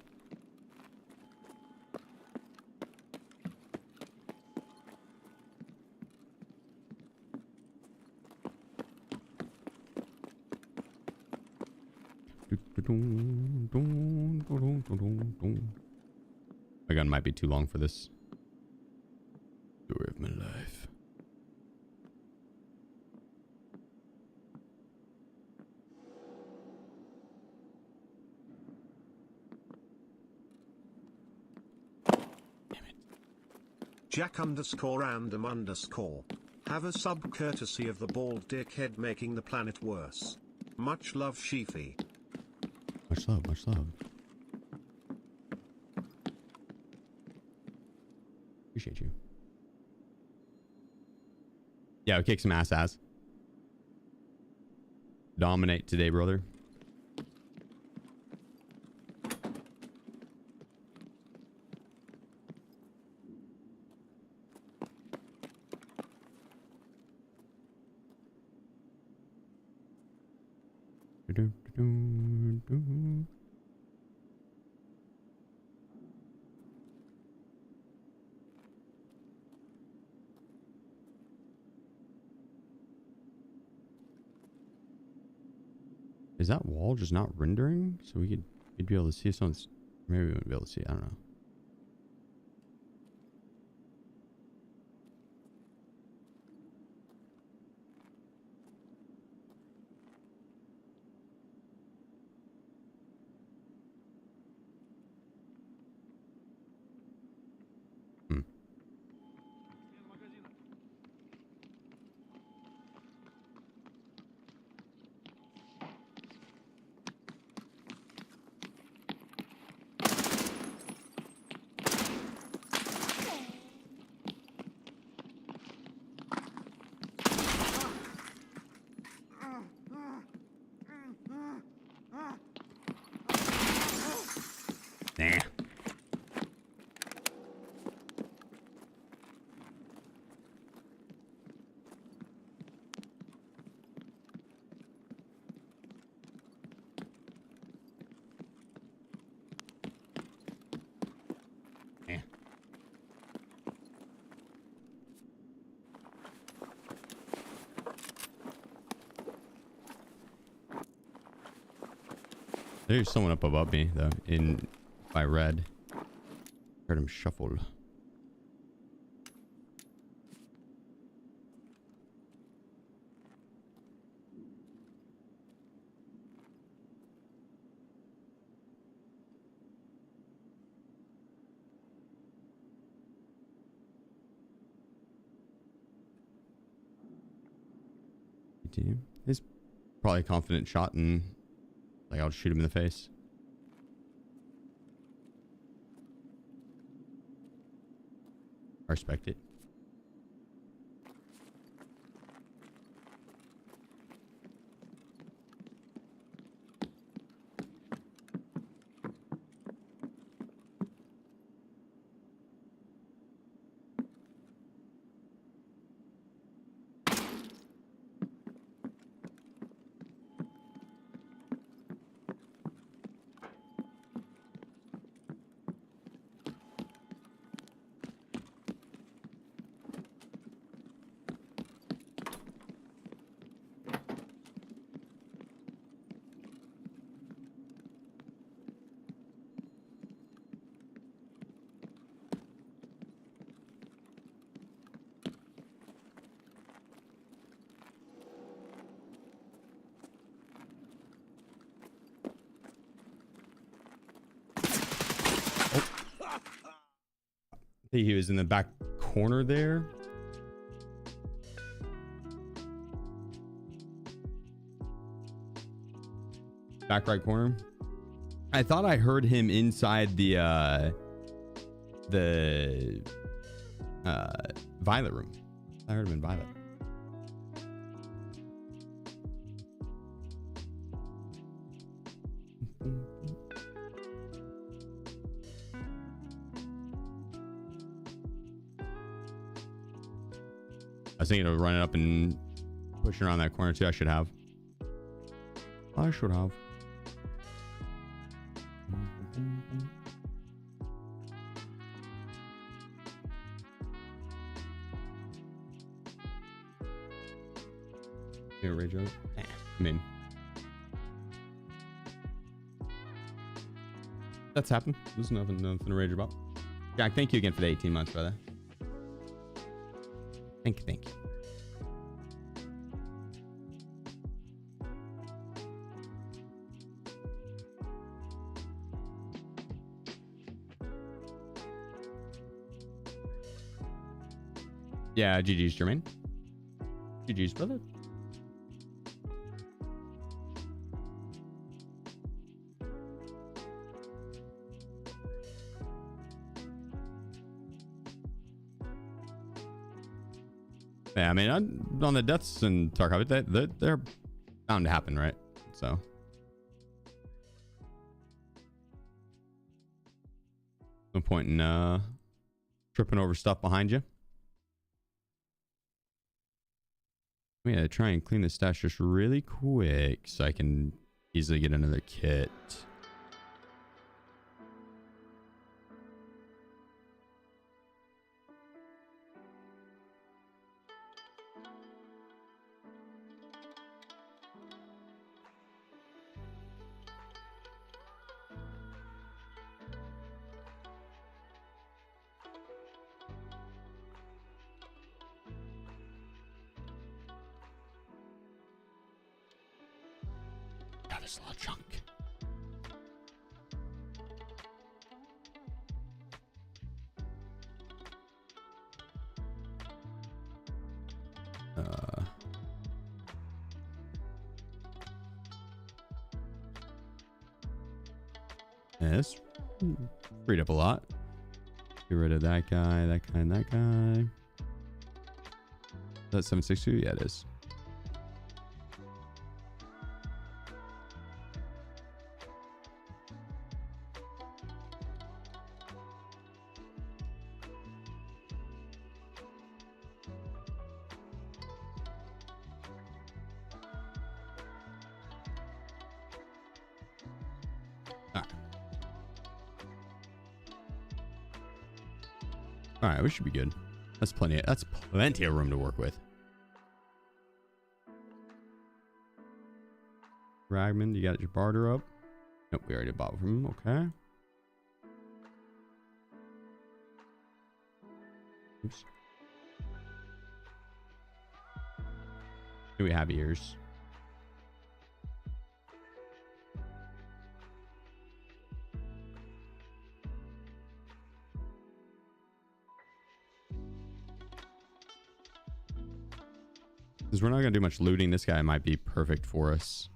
My gun might be too long for this. Story of my life. Jack_random_. Have a sub courtesy of the bald dickhead making the planet worse. Much love, Sheefy. Much love, much love. Appreciate you. Yeah, we kick some ass. Dominate today, brother. Is that wall just not rendering? So we'd be able to see if someone's... Maybe we wouldn't be able to see it. I don't know. Nah. There's someone up above me though, in by red. Heard him shuffle. He's probably a confident shot and like I'll shoot him in the face. I respect it. He was in the back corner there. Back right corner. I thought I heard him inside the violet room. I heard him in violet. I was thinking of running up and pushing around that corner too. I should have. Rage out. I mean, that's happened. There's nothing to rage about. Jack, thank you again for the 18 months, brother. Thank you. Yeah, GG's, Jermaine. GG's, brother. Yeah, I mean, on the deaths in Tarkov, they're bound to happen, right? So. No point in tripping over stuff behind you. I'm gonna try and clean the stash just really quick so I can easily get another kit. There's a lot of junk. Yeah, this freed up a lot. Get rid of that guy, and that guy. Is that 762? Yeah, it is. All right, we should be good. That's plenty of room to work with. Ragman, you got your barter up? Nope, we already bought from him. Okay. Oops. Do we have ears? Because we're not going to do much looting. This guy might be perfect for us.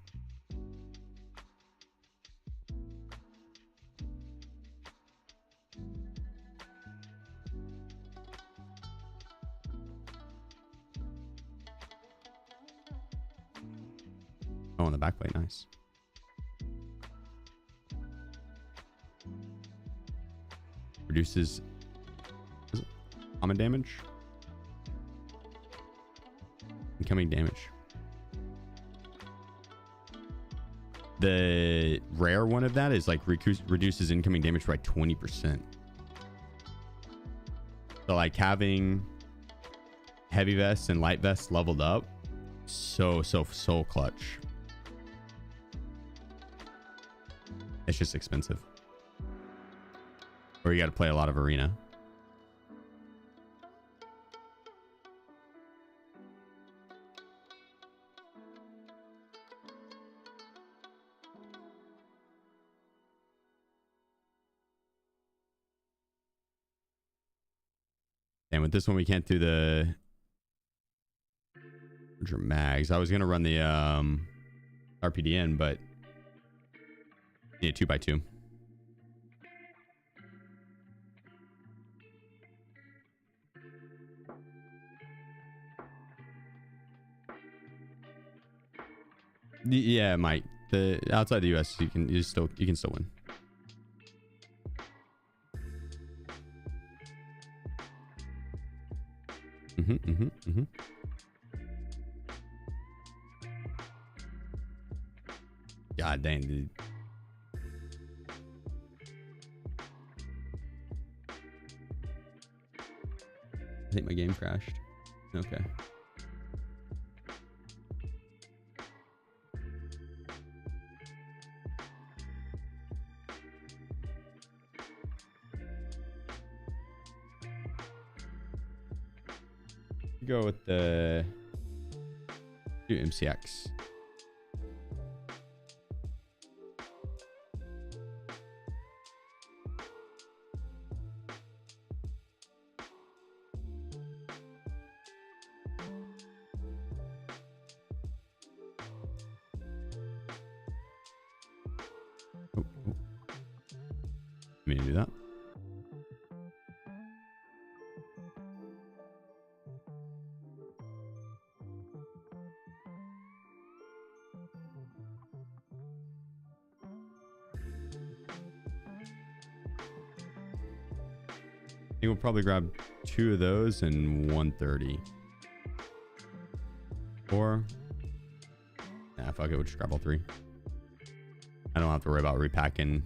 Oh, on the back plate. Nice. Reduces common damage. Incoming damage. The rare one of that is like reduces incoming damage by 20%. So like having heavy vests and light vests leveled up, so clutch. It's just expensive. Or you got to play a lot of arena. And with this one, we can't do the mags. I was going to run the RPDN, but yeah, 2x2. Yeah, Mike. The outside the US, you can still win. God dang, dude. I think my game crashed. Okay. Go with the do MCX. Oh, oh. Let me do that. I think we'll probably grab 2 of those and 130. Or, nah, fuck it. We'll just grab all 3. I don't have to worry about repacking.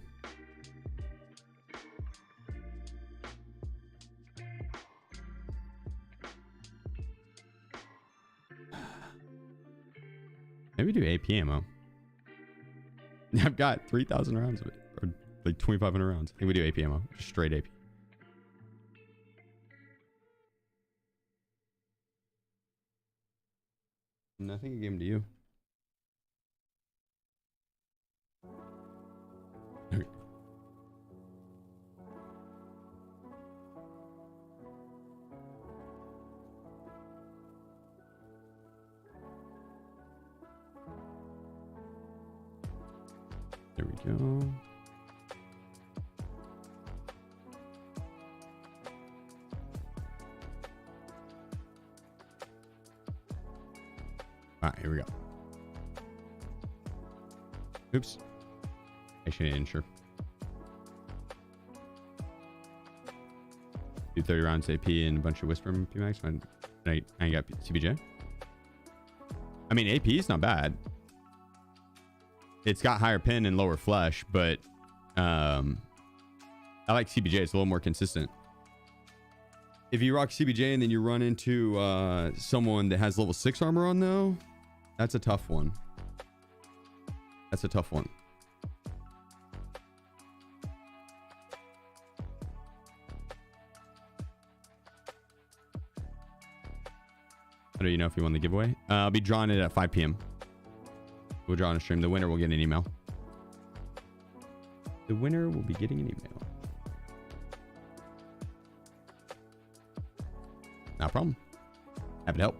Maybe do AP ammo. I've got 3,000 rounds of it, or like 2,500 rounds. I think we do AP ammo, just straight AP. And I think I gave them to you. Okay. There we go. All right, here we go. Oops. Actually, I didn't sure. Do 30 rounds AP and a bunch of Whisper PMAX. I ain't got CBJ. I mean, AP is not bad. It's got higher pin and lower flesh, but I like CBJ. It's a little more consistent. If you rock CBJ and then you run into someone that has level 6 armor on, though, that's a tough one. That's a tough one. How do you know if you won the giveaway? I'll be drawing it at 5 p.m. We'll draw on a stream. The winner will get an email. The winner will be getting an email. No problem. Happy to help.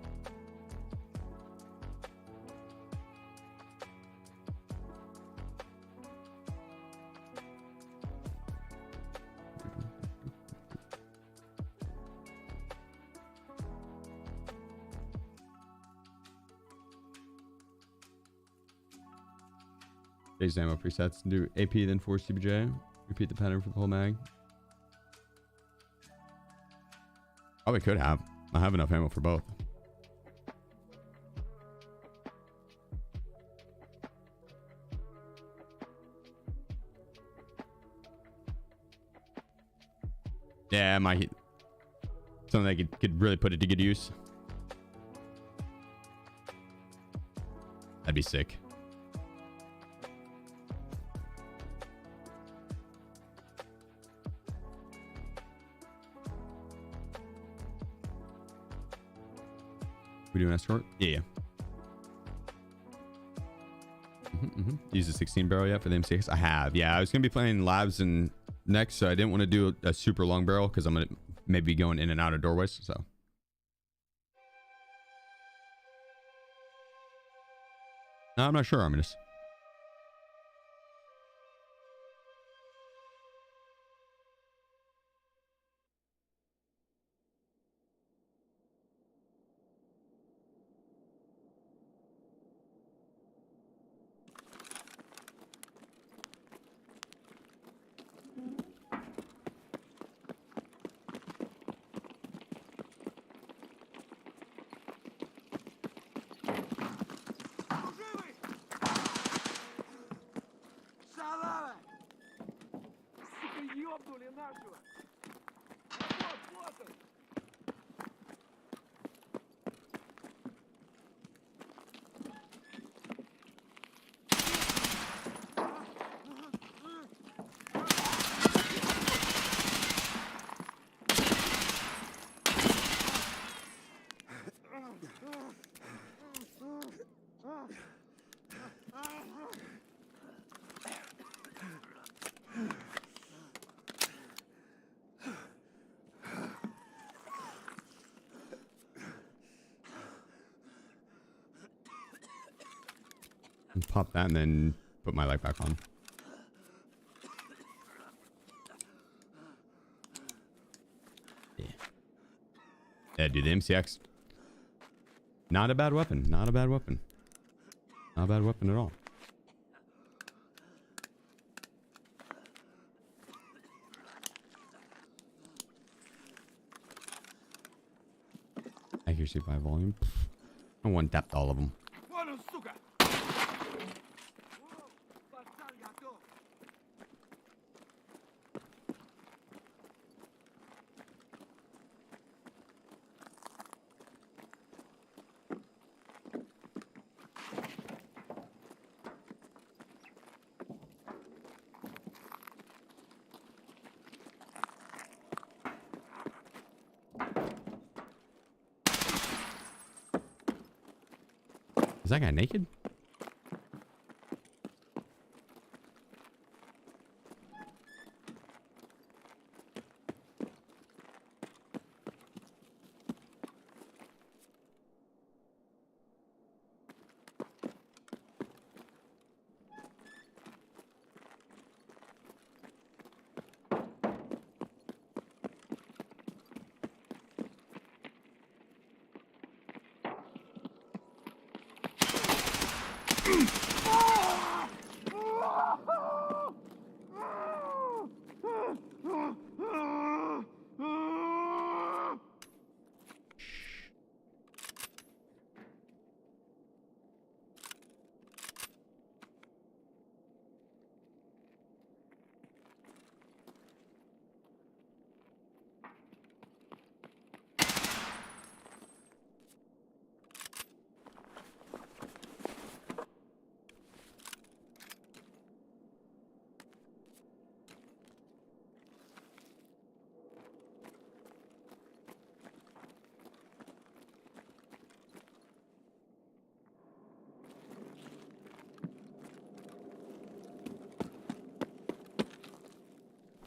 Phase ammo presets. Do AP, then 4 CBJ. Repeat the pattern for the whole mag. Probably could have. I have enough ammo for both. Yeah, my something that could really put it to good use. That'd be sick. We do an escort? Yeah. Use a 16 barrel yet for the M6? I have. Yeah, I was gonna be playing labs and next, so I didn't want to do a super long barrel because I'm gonna maybe going in and out of doorways. So. No, I'm not sure, Arminus. Ёбнули нашего! Вот, вот он! Pop that and then put my light back on. Yeah. Yeah, dude, the MCX. Not a bad weapon. Not a bad weapon. Not a bad weapon at all. Accuracy by volume. I one tapped all of them. Вон он, сука! Пацан готов! Is that guy naked?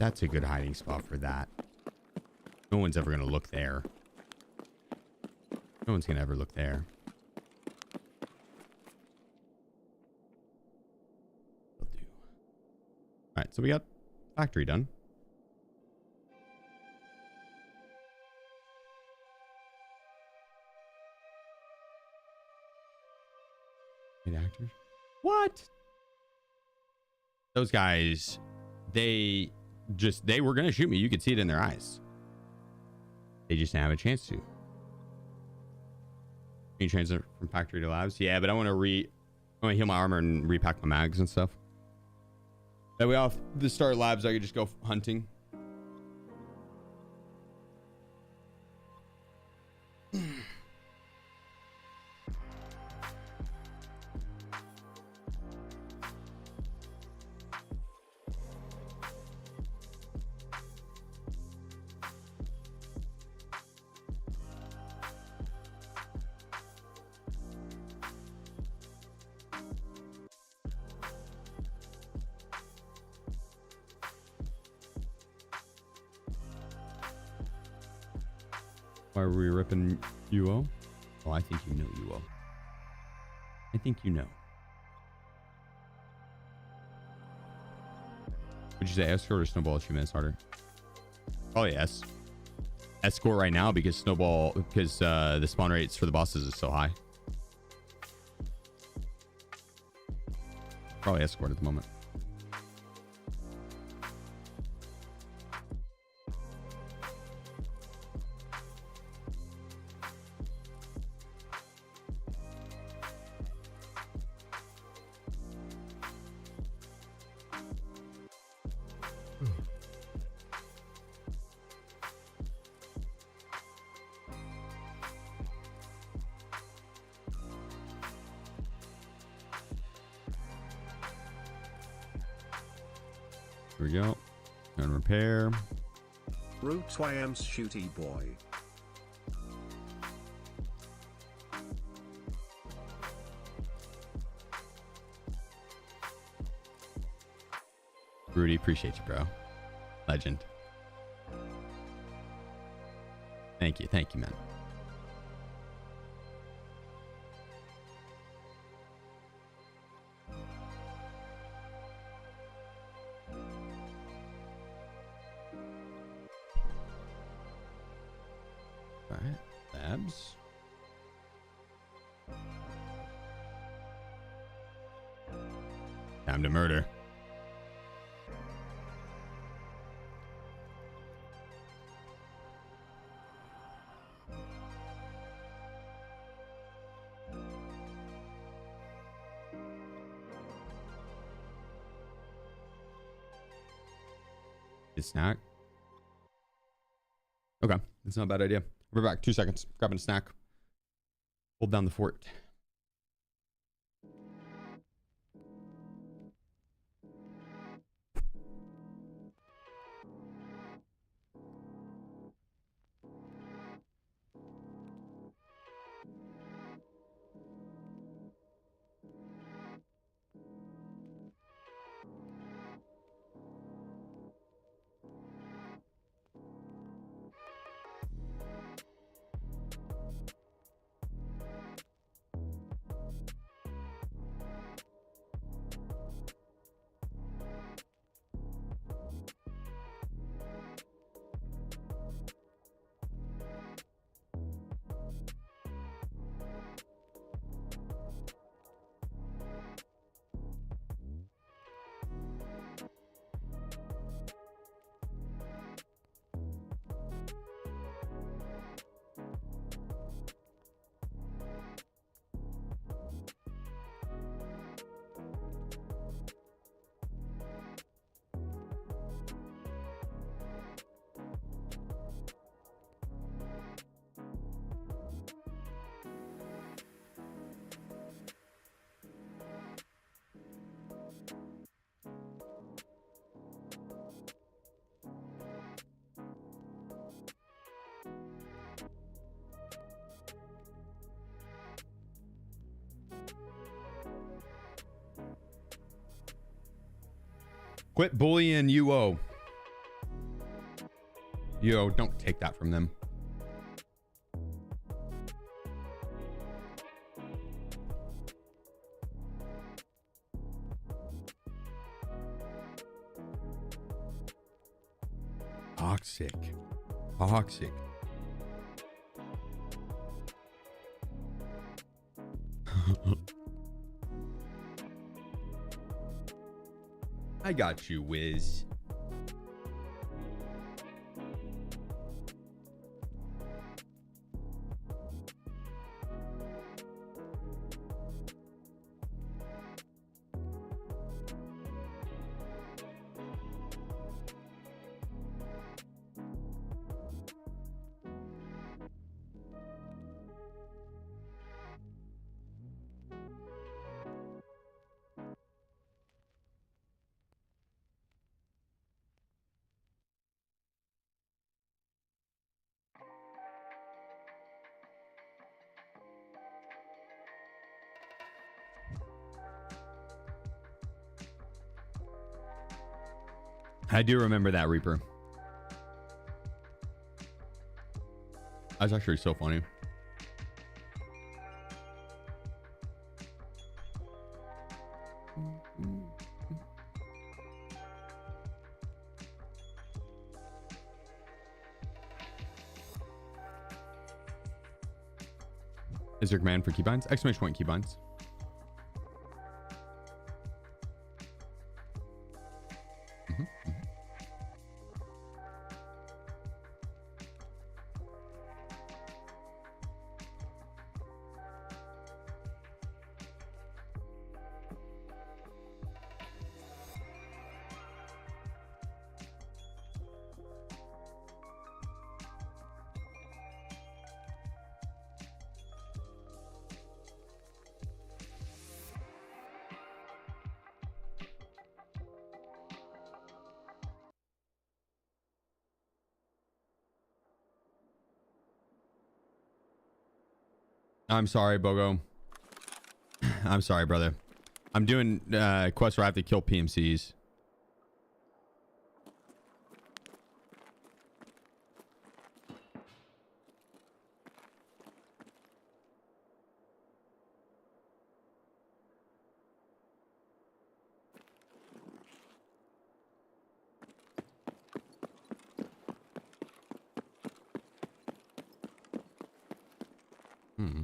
That's a good hiding spot for that. No one's ever going to look there. No one's going to ever look there. Will do. All right, so we got factory done. Eight actors. What? Those guys, they were going to shoot me. You could see it in their eyes. They just didn't have a chance to. Can you transfer from factory to labs? Yeah, but I want to heal my armor and repack my mags and stuff. That way off the start labs, I could just go hunting. Why were we ripping UO? Oh, I think you know UO. I think you know. Would you say Escort or Snowball a few minutes harder? Oh yes. Escort right now because the spawn rates for the bosses is so high. Probably Escort at the moment. Here we go. And repair. Roots YM's shooty boy. Rudy, appreciate you, bro. Legend. Thank you, man. All right, labs. Time to murder. Snack. Okay, that's not a bad idea. We're back. 2 seconds. Grabbing a snack. Hold down the fort. Quit bullying UO. UO, don't take that from them. Toxic. Toxic. I got you, Wiz. I do remember that, Reaper. That's actually so funny. Is there command for keybinds? Exclamation point keybinds. I'm sorry, Bogo. I'm sorry, brother. I'm doing quests where I have to kill PMCs. Hmm.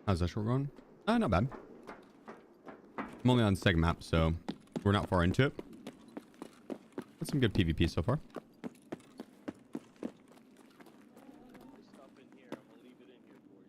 How's that short going? Not bad. I'm only on the second map, so we're not far into it. Got some good PvP so far. Stuff in here. I'm gonna leave it in here for you.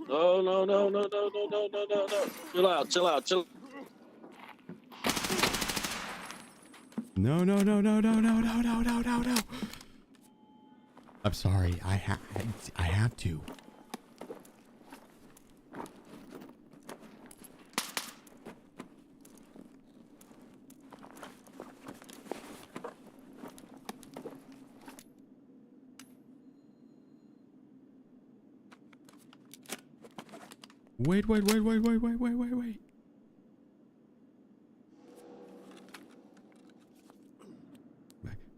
No, no, no, no, no, no, no, no, no, no. Chill out, chill out, chill. No. I'm sorry. I have to. Wait.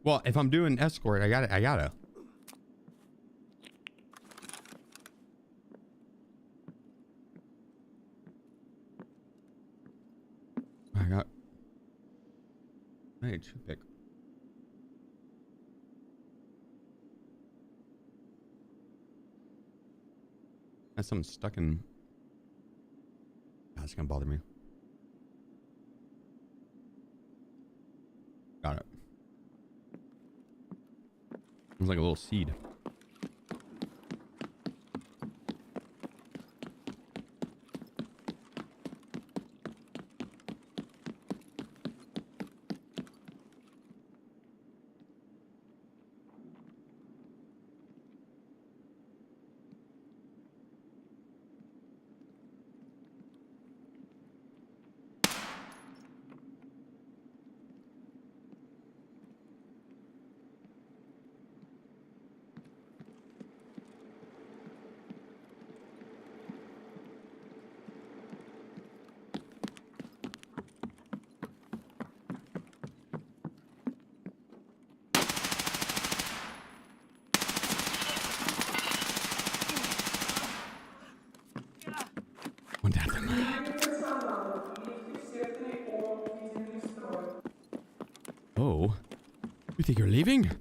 Well, if I'm doing escort, I gotta. Hey, toothpick. That's something stuck in. That's gonna bother me. Got it. It's like a little seed. One down. Oh, you think you're leaving?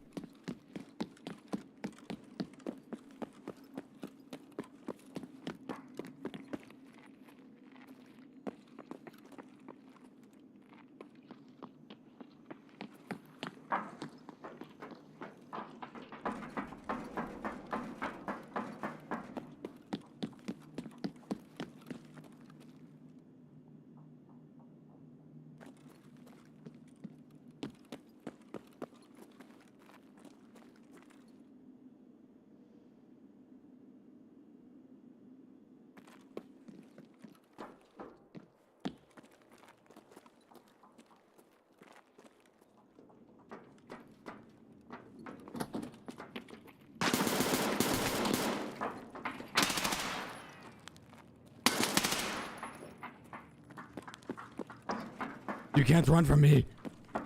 You can't run from me.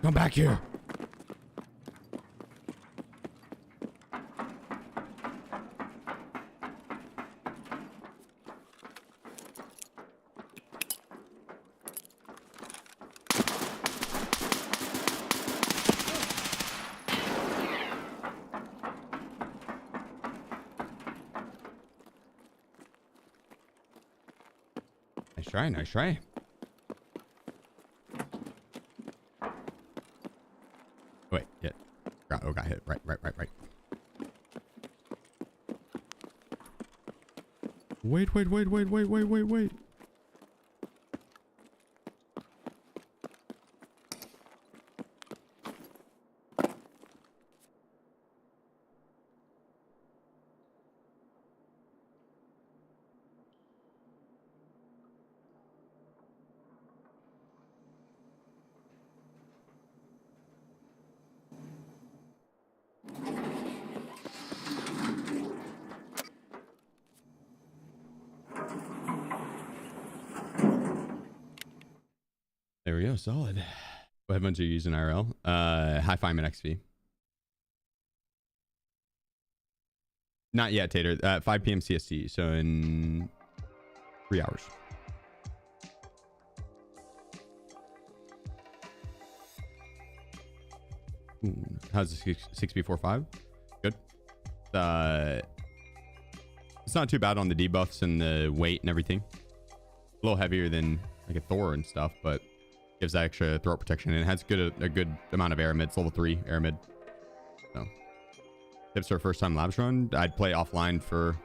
Come back here. Nice try, nice try. Wait, yeah. Got hit. Right. Wait. There we go. Solid. What headphones are you using IRL? Hi-Fi and XV. Not yet, Tater. 5 p.m. CST. So in 3 hours. Ooh, how's the 6B45? Good. It's not too bad on the debuffs and the weight and everything. A little heavier than like a Thor and stuff, but gives that extra throat protection, and it has a good amount of air mid. It's level 3 air mid. So tips for a first time labs run, I'd play offline for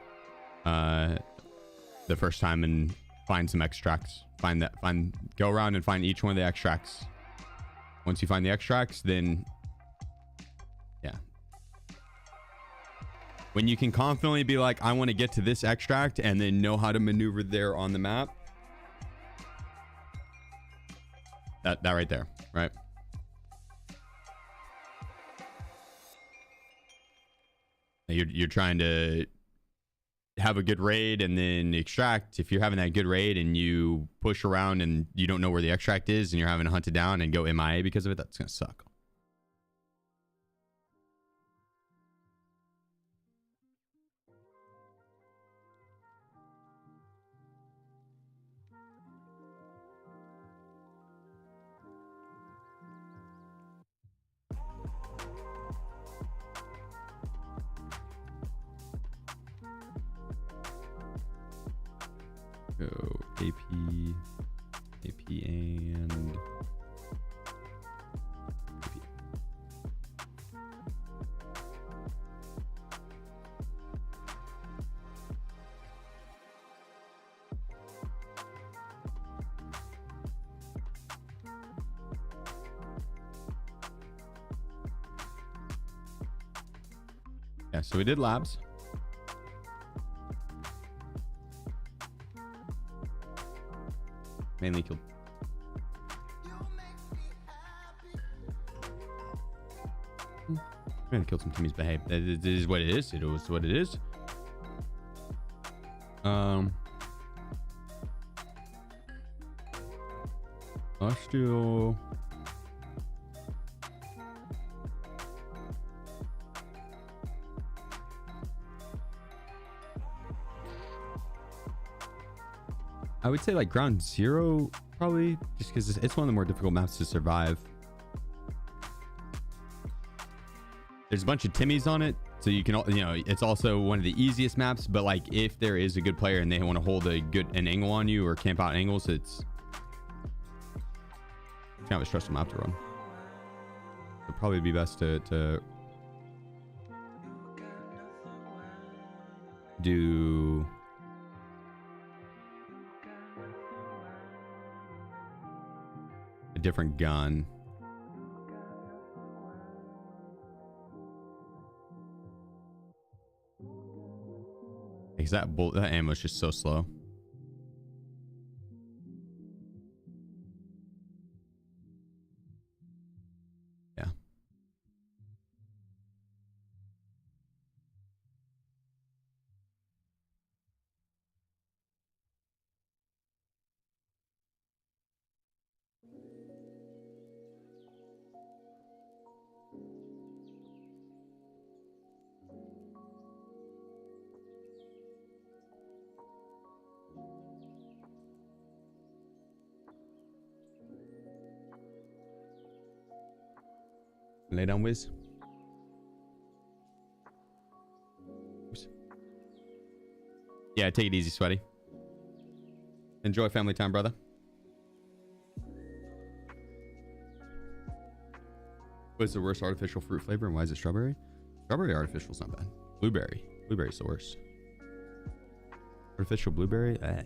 the first time and find some extracts. Go around and find each one of the extracts. Once you find the extracts, then yeah, when you can confidently be like, I want to get to this extract, and then know how to maneuver there on the map. That right there, right? You're trying to have a good raid and then extract. If you're having that good raid and you push around and you don't know where the extract is and you're having to hunt it down and go MIA because of it, that's gonna suck. Go AP and AP. Yeah, so we did labs. Mainly killed. Mainly killed some Timmy's behave. This is what it is. It was what it is. Let's do. I would say like ground 0 probably, just because it's one of the more difficult maps to survive. There's a bunch of Timmys on it, so you can, you know, it's also one of the easiest maps. But like, if there is a good player and they want to hold an angle on you or camp out angles, it's kind of a stressful map to run. It'd probably be best to do a different gun. Because that ammo is just so slow. Yeah. Lay down, Wiz. Oops. Yeah, take it easy, sweaty. Enjoy family time, brother. What's the worst artificial fruit flavor and why is it strawberry? Strawberry artificial's not bad. Blueberry. Blueberry's the worst. Artificial blueberry? Eh.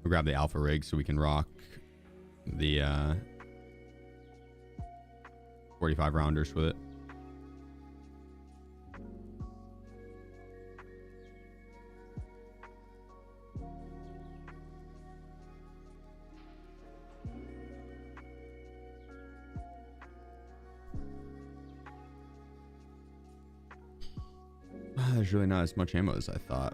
We'll grab the alpha rig so we can rock the 45 rounders with it. There's really not as much ammo as I thought.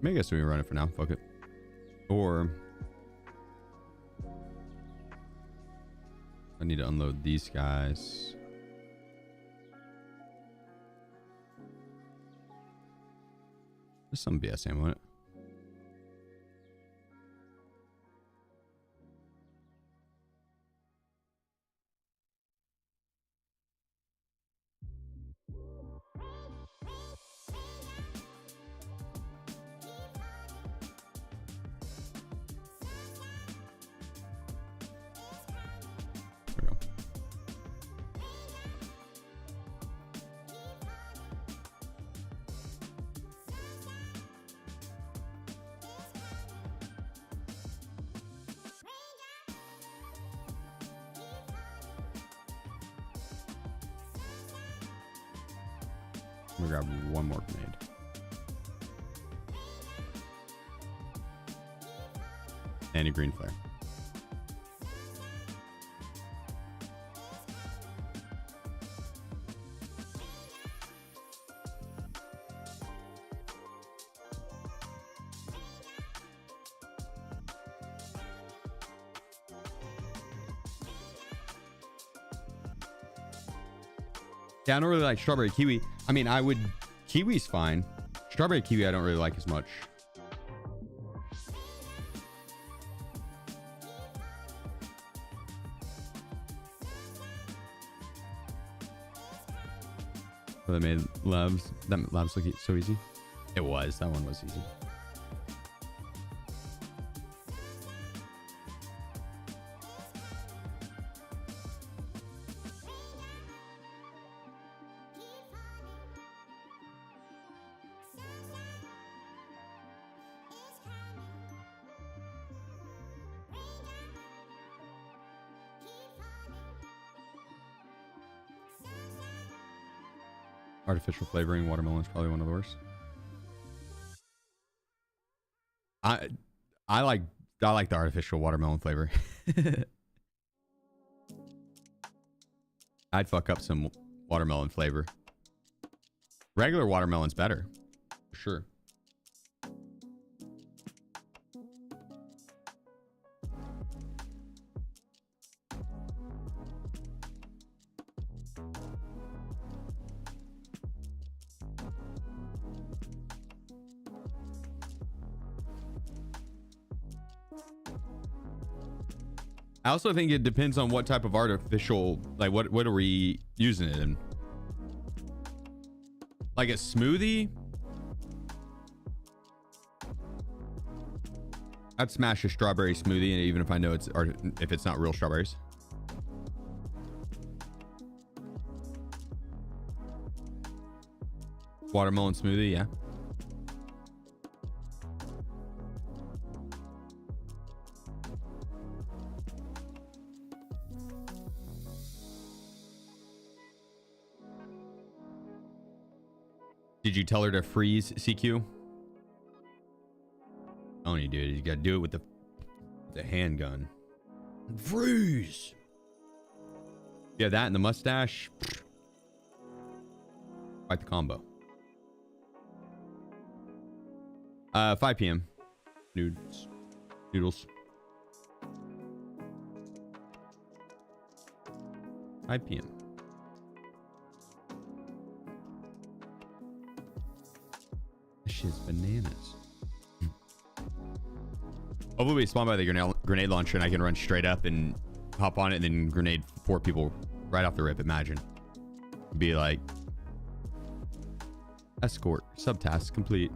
Maybe I guess we can run it for now. Fuck it. Or I need to unload these guys. There's some BS ammo in it. I'm gonna grab one more grenade. And a green flare. Yeah, I don't really like strawberry kiwi. I mean, I would... Kiwi's fine. Strawberry kiwi I don't really like as much. So they made labs. That labs look so easy. It was. That one was easy. Artificial flavoring, watermelon is probably one of the worst. I like the artificial watermelon flavor. I'd fuck up some watermelon flavor. Regular watermelon's better, for sure. I also think it depends on what type of artificial, like what are we using it in? Like a smoothie? I'd smash a strawberry smoothie, and even if I know if it's not real strawberries. Watermelon smoothie, yeah. Did you tell her to freeze CQ? Only dude, you gotta do it with the handgun. Freeze. Yeah, that and the mustache. Quite the combo. 5 p.m. Noodles. 5 p.m. This shit's bananas. Hopefully we spawn by the grenade launcher and I can run straight up and hop on it and then grenade 4 people right off the rip. Imagine. Be like, escort, subtask complete.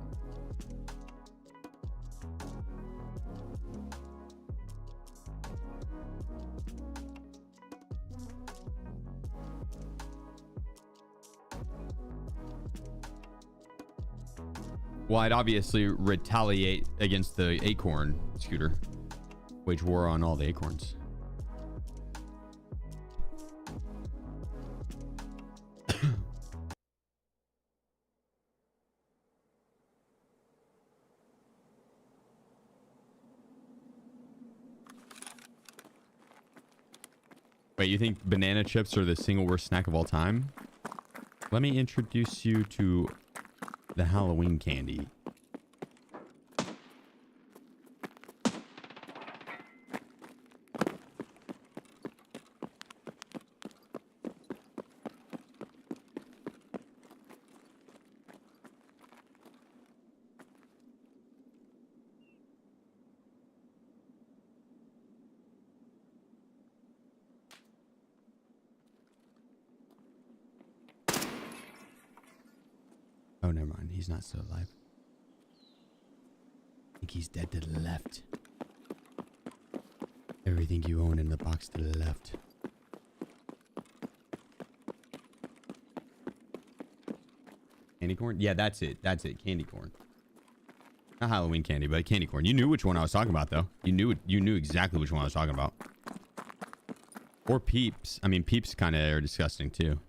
Well, I'd obviously retaliate against the acorn scooter. Wage war on all the acorns. Wait, you think banana chips are the single worst snack of all time? Let me introduce you to the Halloween candy. Oh, never mind. He's not still alive. I think he's dead to the left. Everything you own in the box to the left. Candy corn? Yeah, that's it. That's it. Candy corn. Not Halloween candy, but candy corn. You knew which one I was talking about, though. You knew exactly which one I was talking about. Or Peeps. I mean, Peeps kind of are disgusting, too.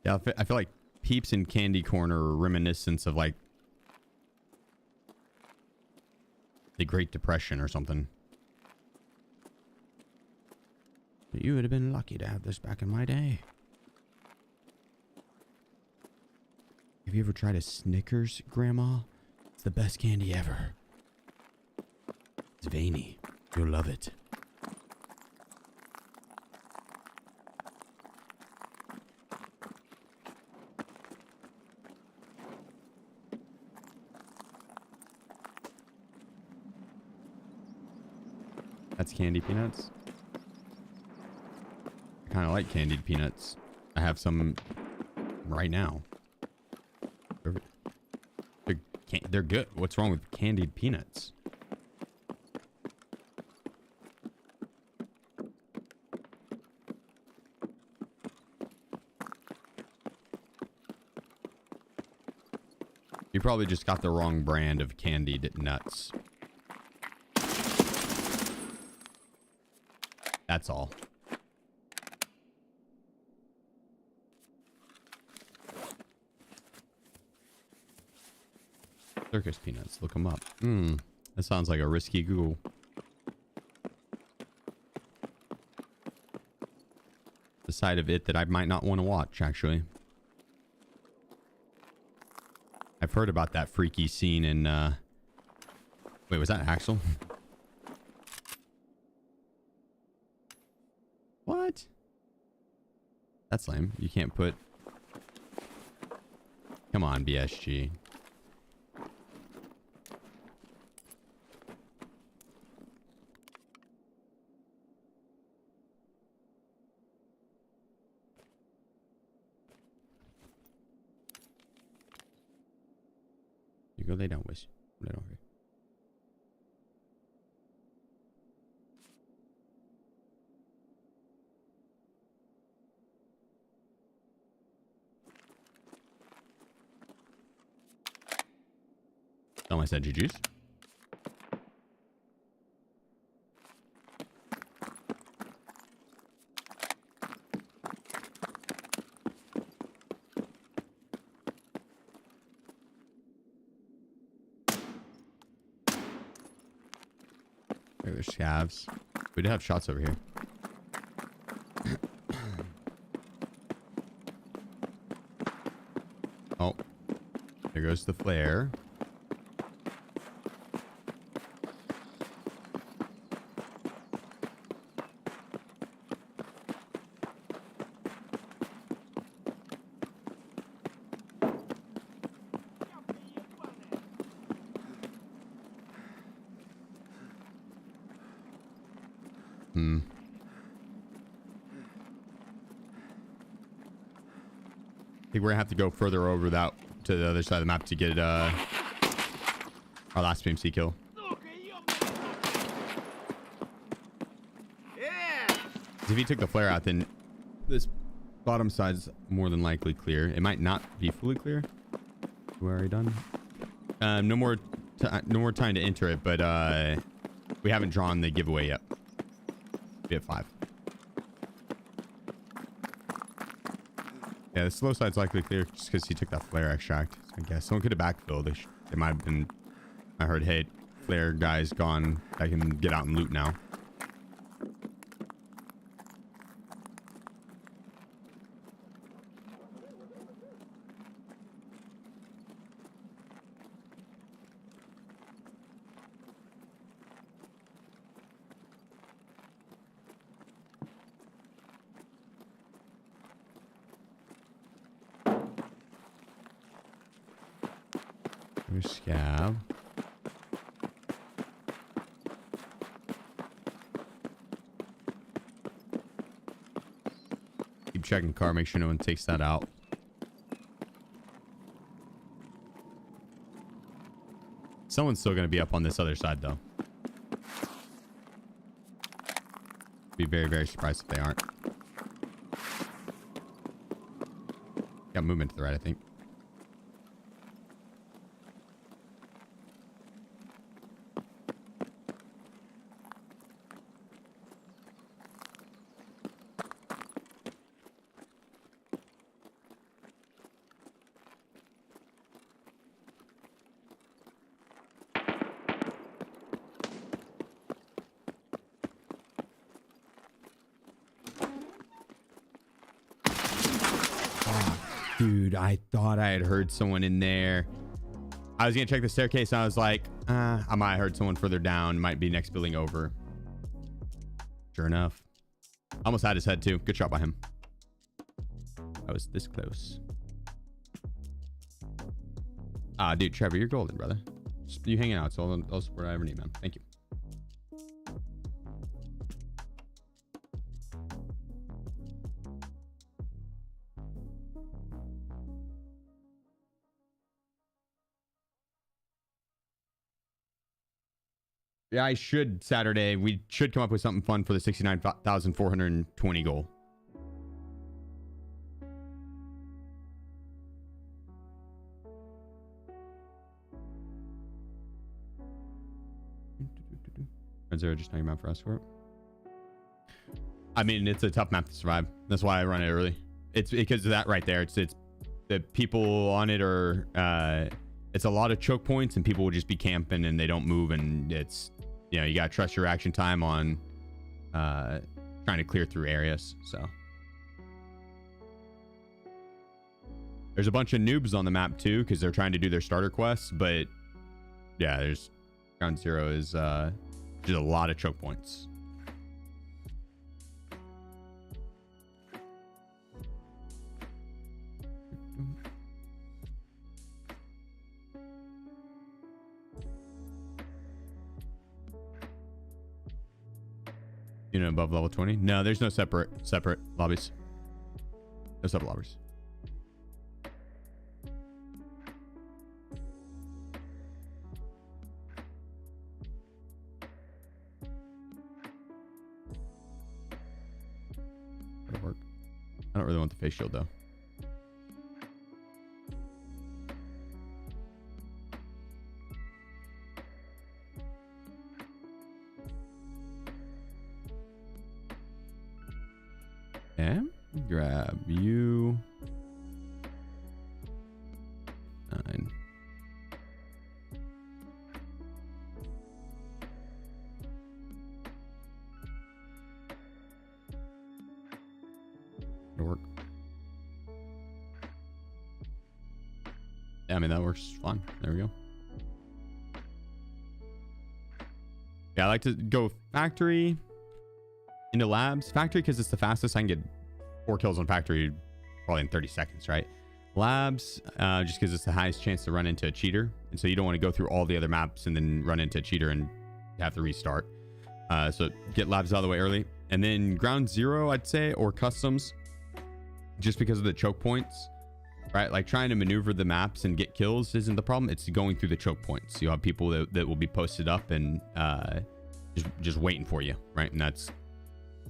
Yeah, I feel like Peeps and candy corn are reminiscence of like the Great Depression or something. But you would have been lucky to have this back in my day. Have you ever tried a Snickers, Grandma? It's the best candy ever. It's veiny. You'll love it. That's candy peanuts. I kind of like candied peanuts. I have some right now. They're good. What's wrong with candied peanuts? You probably just got the wrong brand of candied nuts. That's all. Circus peanuts. Look them up. That sounds like a risky Google. The side of it that I might not want to watch, actually. I've heard about that freaky scene in, wait, was that Axel? What? That's lame. You can't put... Come on, BSG. You go lay down, Wish. Lay down here. Tell me I said GG's. There's scavs. We do have shots over here. Oh, there goes the flare. I think we're gonna have to go further over that to the other side of the map to get our last PMC kill. If he took the flare out, then this bottom side's more than likely clear. It might not be fully clear. We're already done. No more time to enter it, but we haven't drawn the giveaway yet. We have 5. Yeah, the slow side's likely clear just because he took that flare extract. So I guess someone could have backfilled. They might have been. I heard, hey, flare guy's gone. I can get out and loot now. Scav. Keep checking car, make sure no one takes that out. Someone's still going to be up on this other side though. Be very, very surprised if they aren't. Got movement to the right, I think. Dude, I thought I had heard someone in there. I was gonna check the staircase and I was like, I might have heard someone further down. Might be next building over. Sure enough. Almost had his head too. Good shot by him. I was this close. Dude, Trevor, you're golden, brother. Just you hanging out, so I'll support I ever need, man. Thank you. Yeah, I should Saturday. We should come up with something fun for the 69,420 goal. Is there just not your map for Escort? I mean, it's a tough map to survive. That's why I run it early. It's because of that right there. It's the people on it are it's a lot of choke points and people will just be camping and they don't move, and it's, you know, you gotta trust your action time on trying to clear through areas. So there's a bunch of noobs on the map too because they're trying to do their starter quests, but yeah, there's ground zero is just a lot of choke points. You know, above level 20? No, there's no separate lobbies. No separate lobbies. That'll work. I don't really want the face shield though. Okay. Grab you. 9. It'll work. Yeah, I mean, that works fine. There we go. Yeah, I like to go factory into labs. Factory because it's the fastest. I can get 4 kills on factory probably in 30 seconds, right? Labs, just because it's the highest chance to run into a cheater. And so you don't want to go through all the other maps and then run into a cheater and have to restart. So get labs out of the way early. And then ground zero, I'd say, or customs, just because of the choke points, right? Like trying to maneuver the maps and get kills isn't the problem. It's going through the choke points. You have people that will be posted up and just waiting for you, right? And that's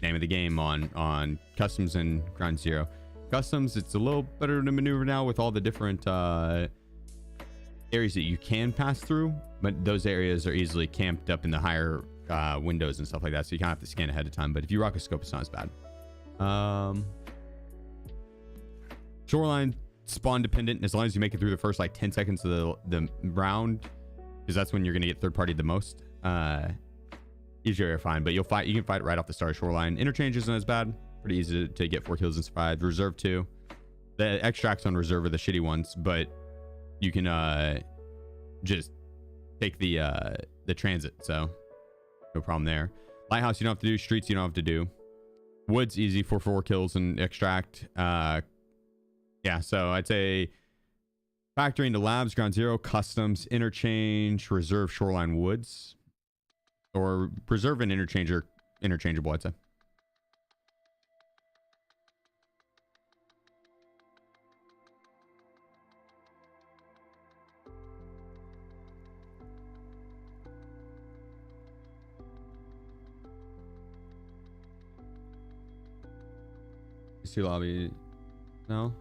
name of the game on customs and ground zero. Customs, it's a little better to maneuver now with all the different areas that you can pass through, but those areas are easily camped up in the higher windows and stuff like that, so you kind of have to scan ahead of time. But if you rock a scope, it's not as bad. Shoreline, spawn dependent, as long as you make it through the first like 10 seconds of the round, because that's when you're going to get third party the most. Usually you're fine, but you can fight right off the start of Shoreline. Interchange isn't as bad. Pretty easy to get 4 kills and survive. Reserve 2. The extracts on reserve are the shitty ones, but you can just take the transit, so no problem there. Lighthouse you don't have to do. Streets you don't have to do. Woods easy for 4 kills and extract. Yeah, so I'd say factory into labs, ground zero, customs, interchange, reserve, shoreline, woods, or reserve and interchangeable, I'd say. See lobby. No.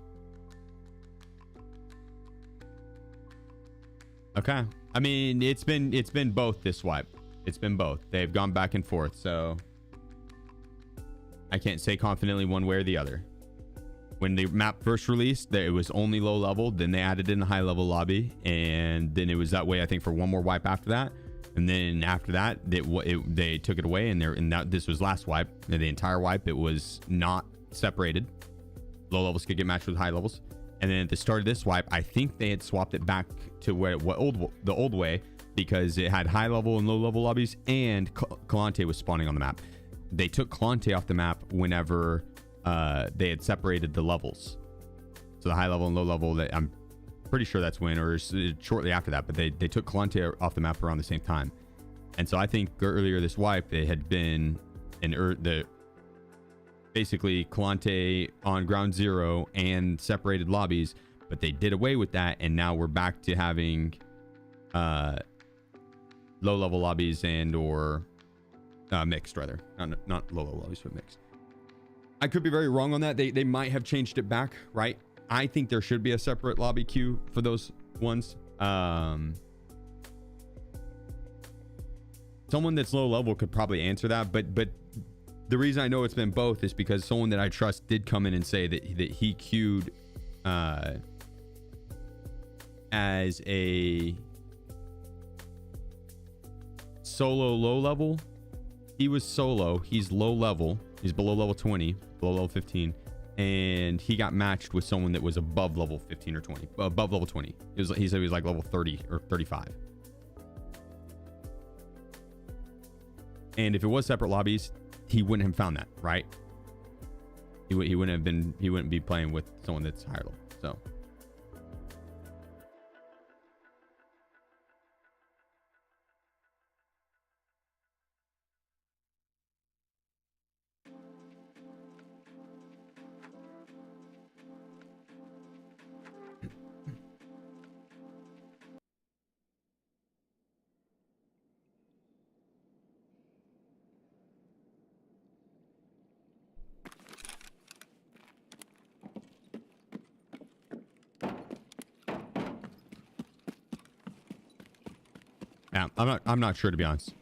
Okay. I mean, it's been both this swipe. It's been both. They've gone back and forth, so I can't say confidently one way or the other. When the map first released, it was only low level. Then they added in a high level lobby, and then it was that way, I think, for one more wipe after that. And then after that, they took it away, and this was last wipe. The entire wipe, it was not separated. Low levels could get matched with high levels. And then at the start of this wipe, I think they had swapped it back to the old way, because it had high level and low level lobbies, and Kalante was spawning on the map. They took Kalante off the map whenever they had separated the levels. So the high level and low level, I'm pretty sure that's when, or shortly after that, but they took Kalante off the map around the same time. And so I think earlier this wipe, it had been basically Kalante on ground zero and separated lobbies, but they did away with that, and now we're back to having low level lobbies and or mixed, rather, not low level lobbies, but mixed. I could be very wrong on that. They might have changed it back, right? I think there should be a separate lobby queue for those ones. Someone that's low level could probably answer that, but the reason I know it's been both is because someone that I trust did come in and say that he queued as a solo low level. He was solo. He's low level. He's below level 20, below level 15. And he got matched with someone that was above level 15 or 20. Above level 20. He said he was like level 30 or 35. And if it was separate lobbies, he wouldn't have found that, right? He wouldn't be playing with someone that's higher level. So yeah, I'm not sure, to be honest.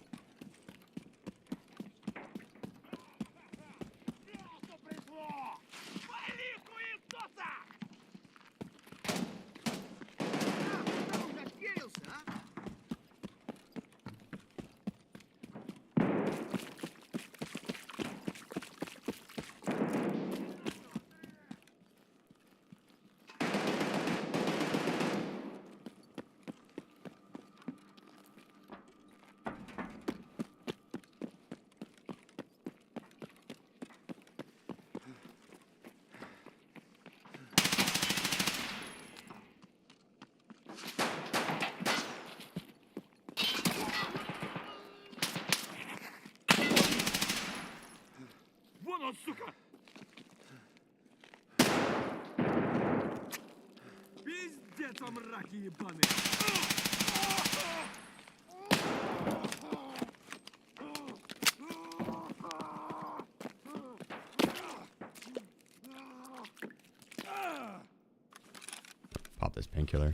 Pop this painkiller.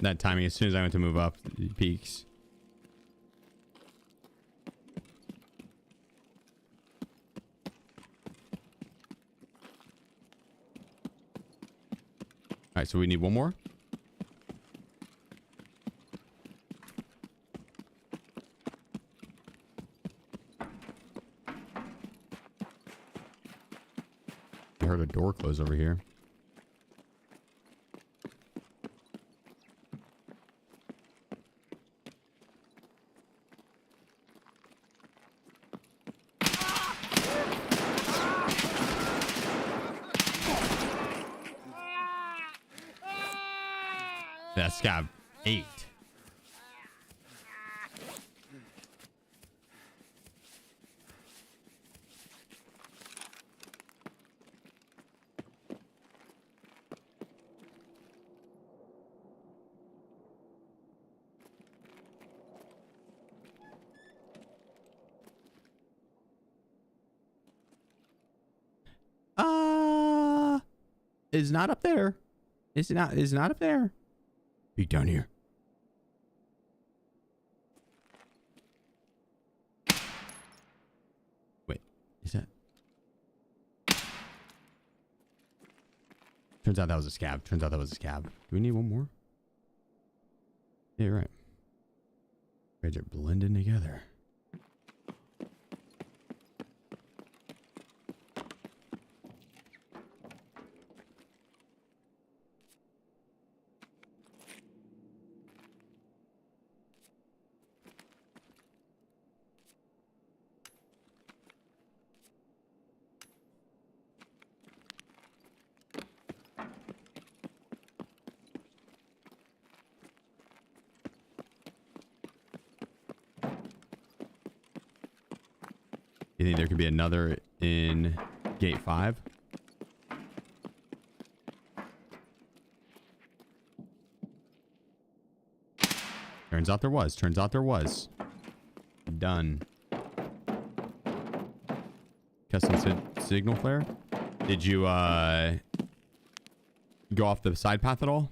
That timing, as soon as I went to move up, it peaks. All right, so we need one more. I heard a door close over here. That scab 8. Is not up there. Is not up there. Be down here. Wait, is that? Turns out that was a scab. Do we need one more? Yeah, you're right. Grades are blending together. You think there could be another in gate 5? Turns out there was. Done. Custom signal flare. Did you go off the side path at all?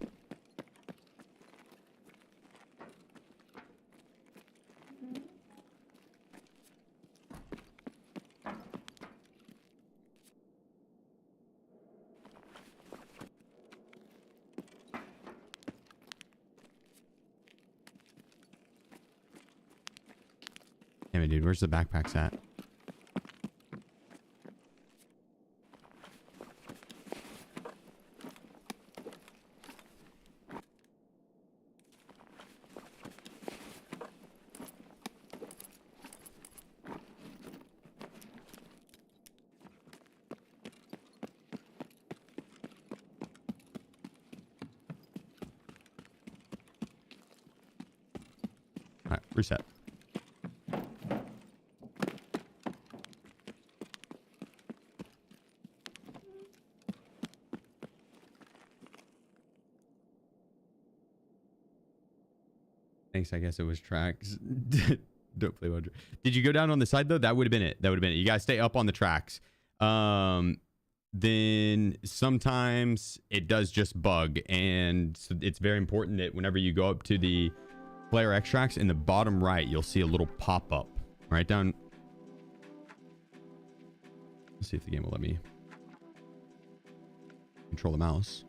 Damn it, dude. Where's the backpacks at? All right, reset. Thanks, I guess it was tracks. Don't play one. Did you go down on the side though? That would have been it. You guys stay up on the tracks. Then sometimes it does just bug, and so it's very important that whenever you go up to the player extracts, in the bottom right, you'll see a little pop-up right down. Let's see if the game will let me control the mouse.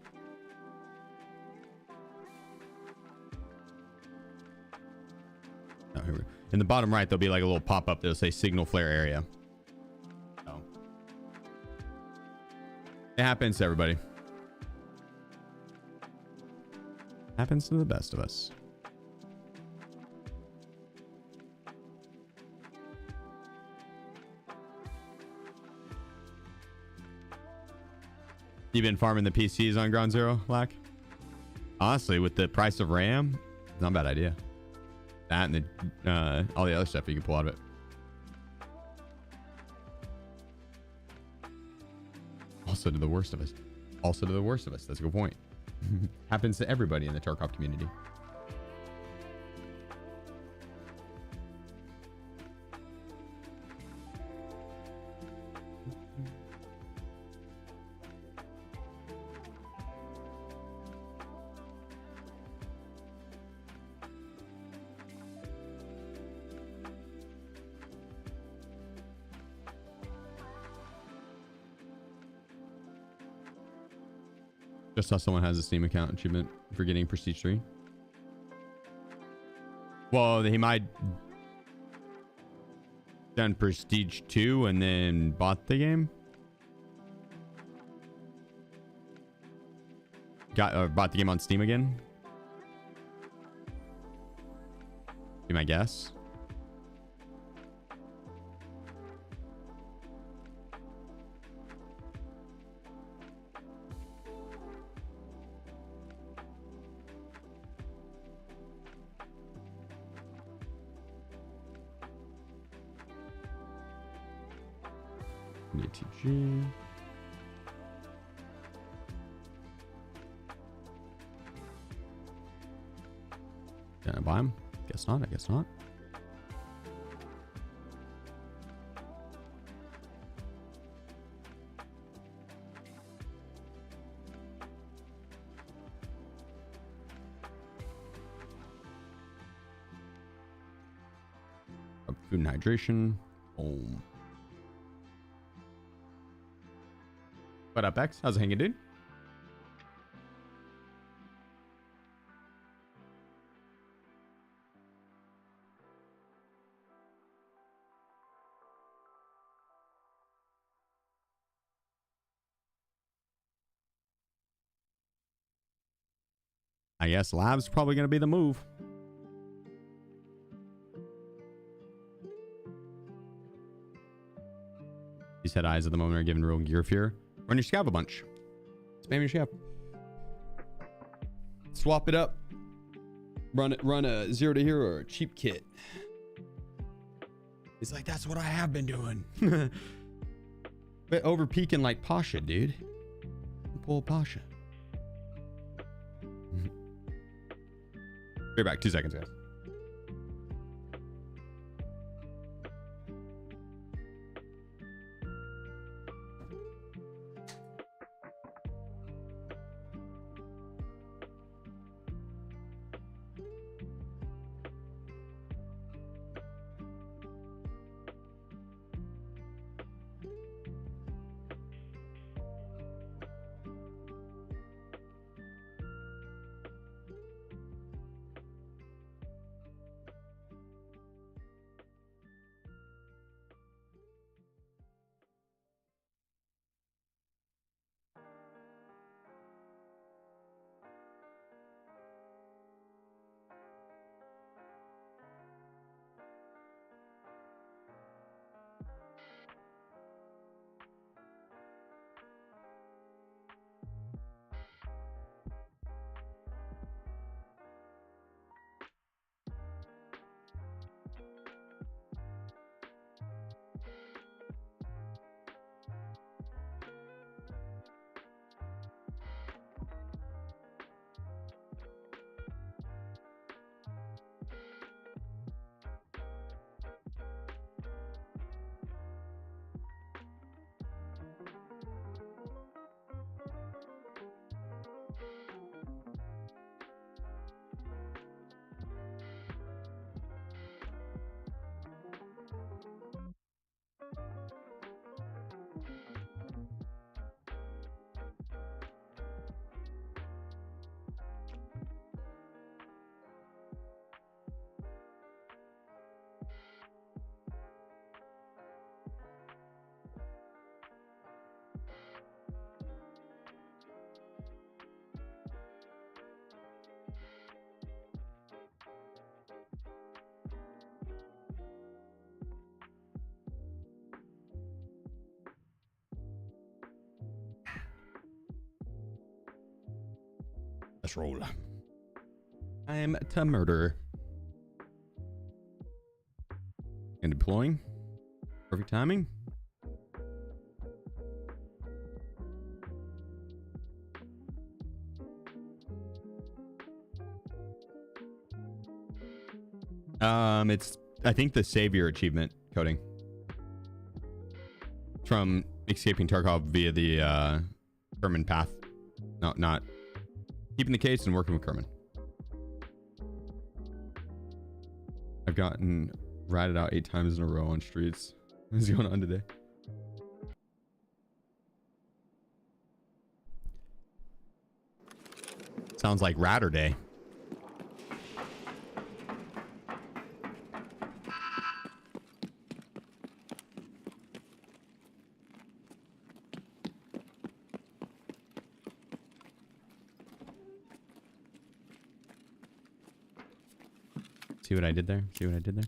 Oh, here we go. In the bottom right, there'll be like a little pop-up that'll say signal flare area. So it happens to everybody. Happens to the best of us. You been farming the PCs on Ground Zero, Lack? Honestly, with the price of RAM, it's not a bad idea. That and the all the other stuff you can pull out of it. Also to the worst of us. Also to the worst of us. That's a good point. Happens to everybody in the Tarkov community. Just saw someone has a Steam account achievement for getting Prestige 3. Well, he might done Prestige 2 and then bought the game. Bought the game on Steam again. Be my guess. ATG. Can I buy him? Guess not. I guess not. Food and hydration. Boom. What up, X? How's it hanging, dude? I guess lab's probably going to be the move. These head eyes at the moment are giving real gear fear. Run your scav a bunch. Spam your scav. Swap it up. Run a 0 to hero or a cheap kit. It's like, that's what I have been doing. But over peaking like Pasha, dude. Pull Pasha. Be back. 2 seconds, guys. roll. I'm to murder. And deploying. Perfect timing. It's I think the savior achievement coding from escaping Tarkov via the Kerman path. No, not keeping the case and working with Kerman. I've gotten ratted out 8 times in a row on streets. What's going on today? Sounds like Ratter Day. See what I did there? See what I did there?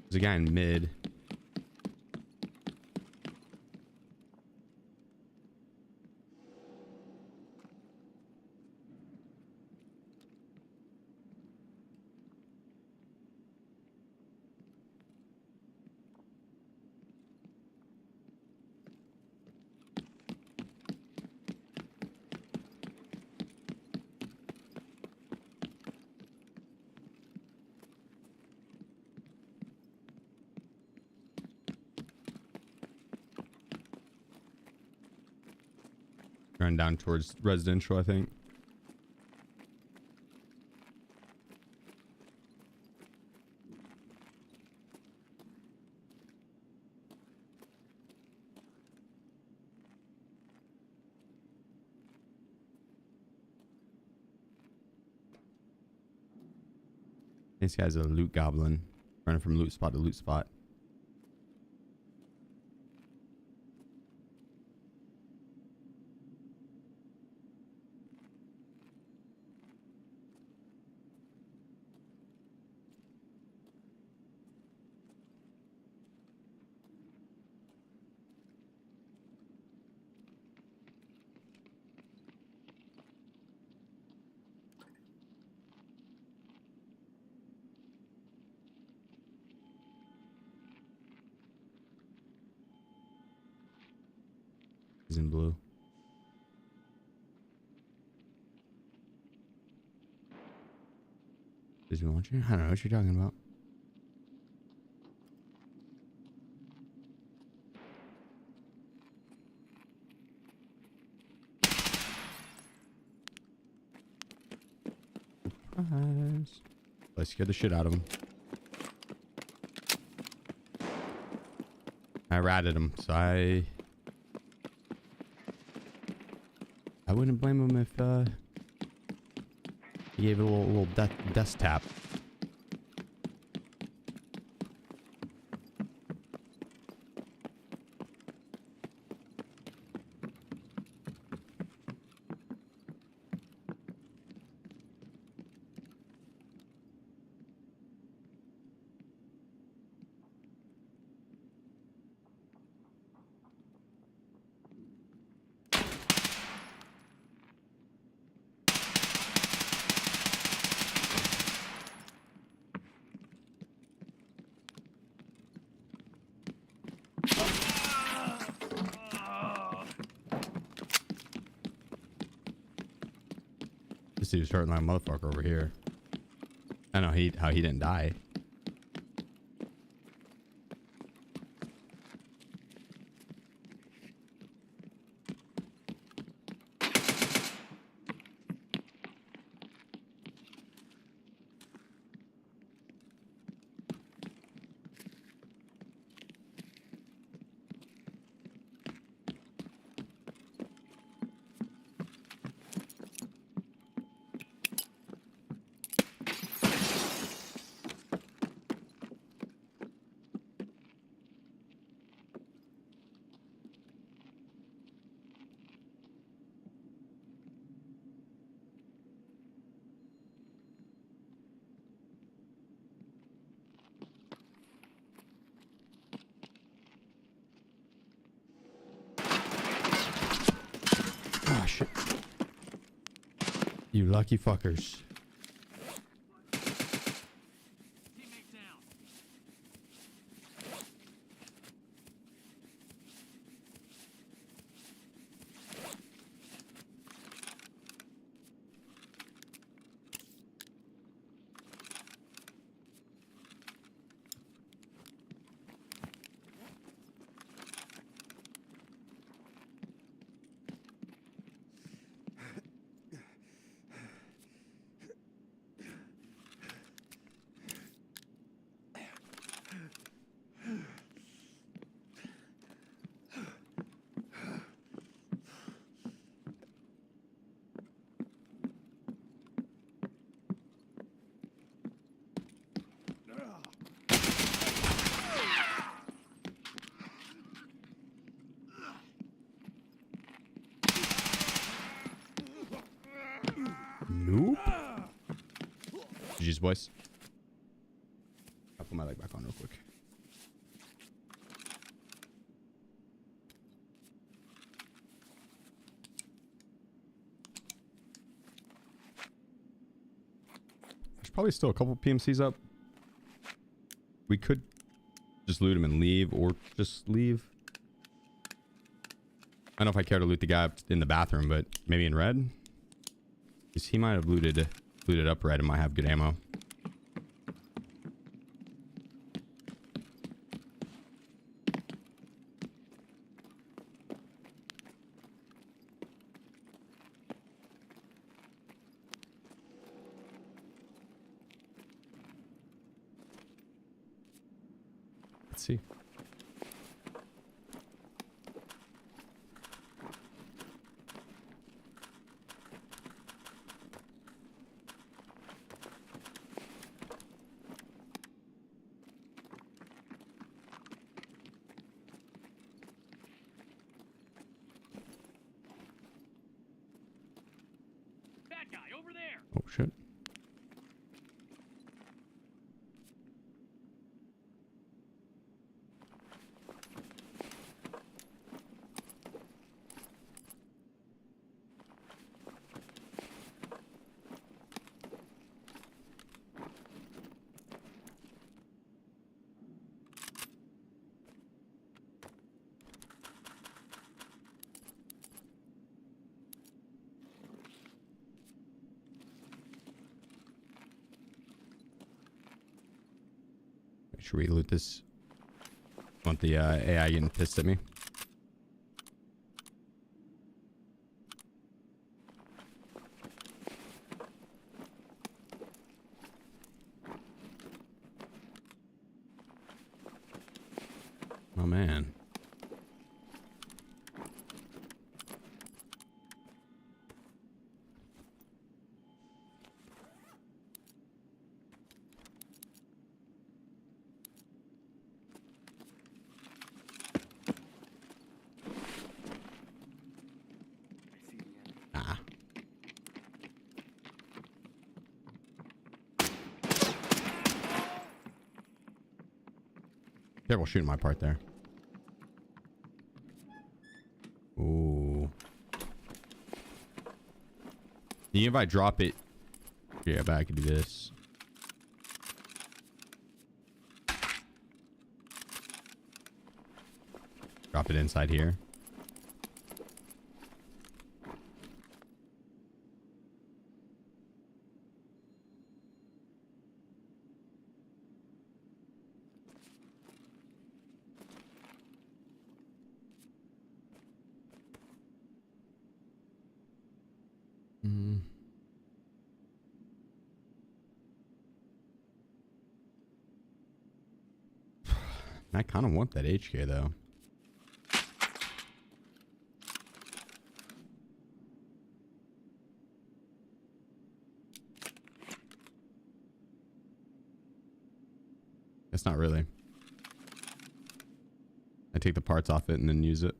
There's a guy in mid. Run down towards residential, I think. This guy's a loot goblin, running from loot spot to loot spot. He's in blue. Is he launching? I don't know what you're talking about. Surprise. I scared the shit out of him. I ratted him, so I wouldn't blame him if he gave it a little death tap. This dude's hurting like a motherfucker over here. I know how he didn't die. shit. You lucky fuckers. Nope. GG's, boys. I'll put my leg back on real quick. There's probably still a couple PMCs up. We could just loot him and leave, or just leave. I don't know if I care to loot the guy up in the bathroom, but maybe in red. Because he might have looted up red and might have good ammo. Let's see. Oh shit. Should we loot this? Want the AI getting pissed at me? Oh man. Careful shooting my part there. Ooh. If I drop it, yeah, but I could do this. Drop it inside here. I kind of want that HK though. It's not really. I take the parts off it and then use it.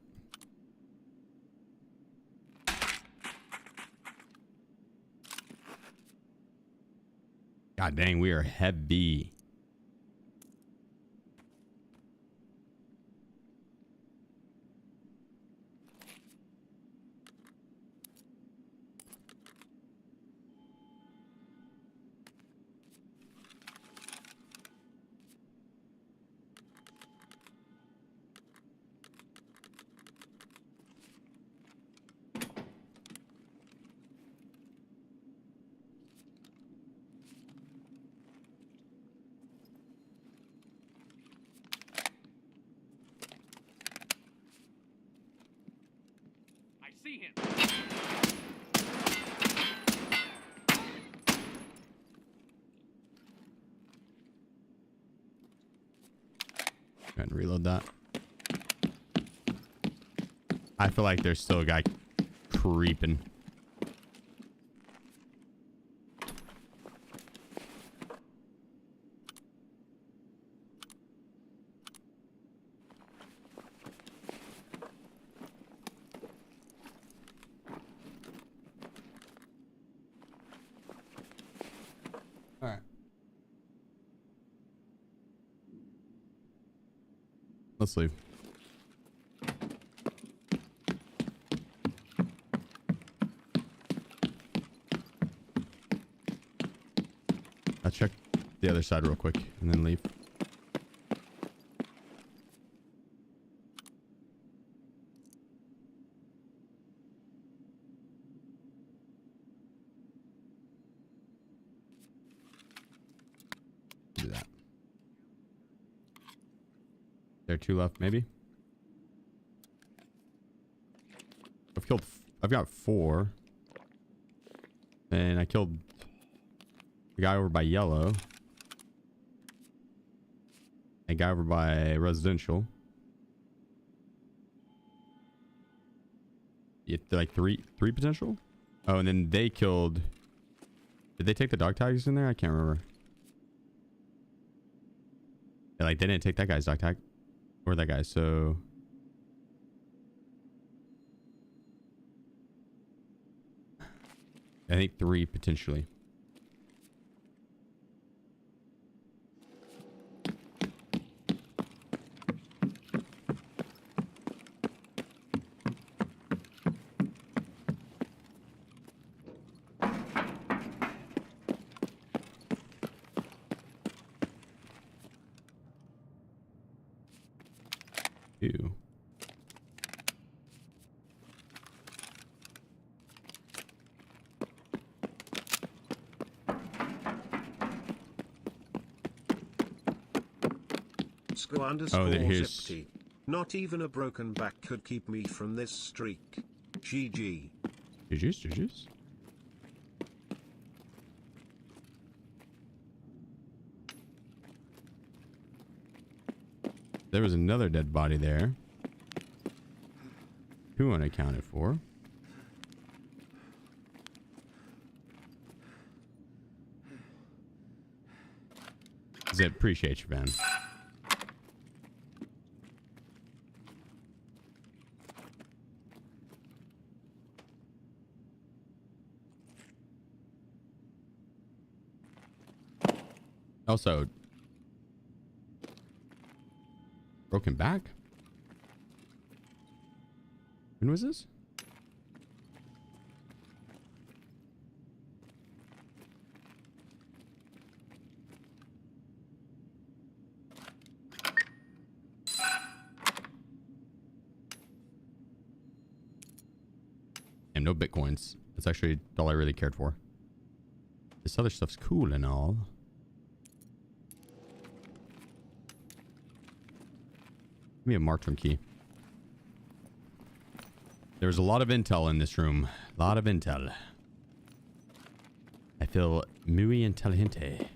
God dang, we are heavy. see him. Go ahead and reload that. I feel like there's still a guy creeping. All right. Let's leave. I'll check the other side real quick and then leave. Do that. There are 2 left, maybe. I've got 4. And I killed the guy over by yellow. A guy over by residential. Like three potential? Oh, and then they killed... Did they take the dog tags in there? I can't remember. They didn't take that guy's dog tag. Or that guy, so... I think 3 potentially. Ew. Sco__zipty. here's... Not even a broken back could keep me from this streak. GG. GG's. There was another dead body there. 2 unaccounted for. Zip, appreciate you, man. Also, broken back? When was this? And no bitcoins. That's actually all I really cared for. This other stuff's cool and all. Give me a Markstrom key. There's a lot of intel in this room. A lot of intel. I feel muy inteligente.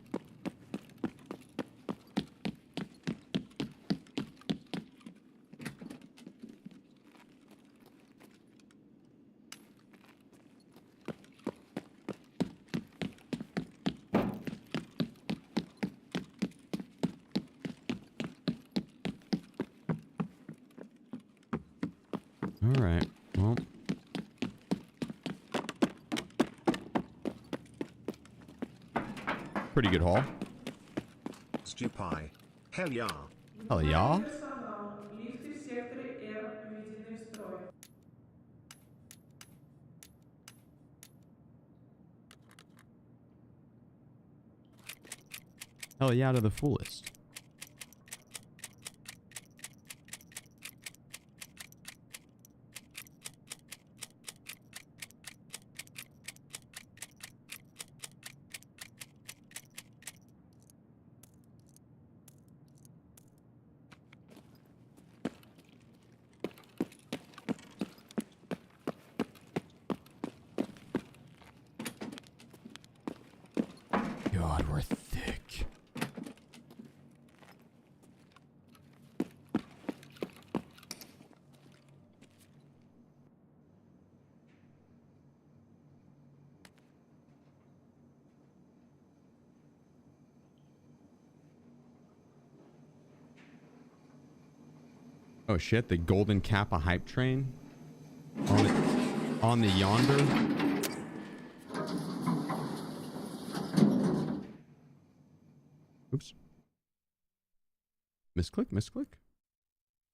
All right. Well. Pretty good haul. Stupid. Hell yeah. Hell yeah. Персонал. Лифты в секторе R введены в строй. Hell yeah to the fullest. you are thick. Oh shit, the Golden Kappa hype train on the yonder. Oops. Misclick.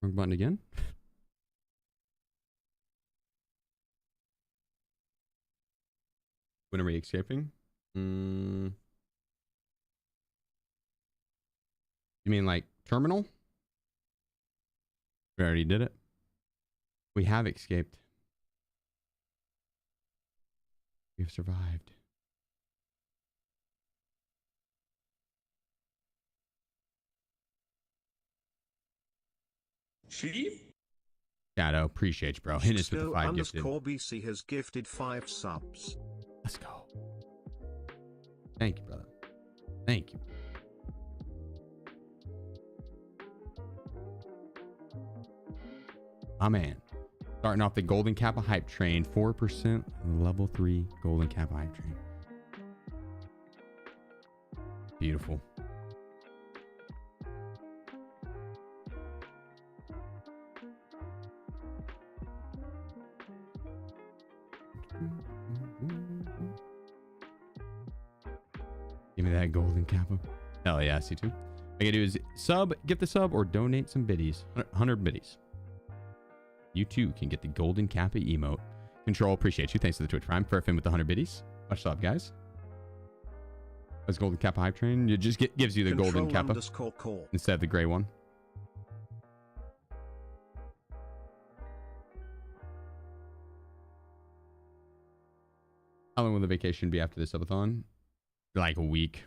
Wrong button again. When are we escaping? You mean like terminal? We already did it. We have escaped. We've survived. Sheep? Shadow, appreciate you, bro. Hit us with the 5 gifted. _BC has gifted 5 subs. Let's go. Thank you, brother. Thank you. Ah, man. Starting off the Golden Kappa hype train. 4% level 3 Golden Kappa hype train. Beautiful. Give me that Golden Kappa. Hell yeah, C2. All I gotta do is sub, get the sub, or donate some biddies. 100 biddies. You too can get the Golden Kappa emote. Control, appreciate you. Thanks to the Twitch Prime. Fairfin with the 100 biddies. Much love, guys. That's Golden Kappa hype train. It just gives you the Golden Kappa instead of the gray one. How long will the vacation be after this subathon? Like a week.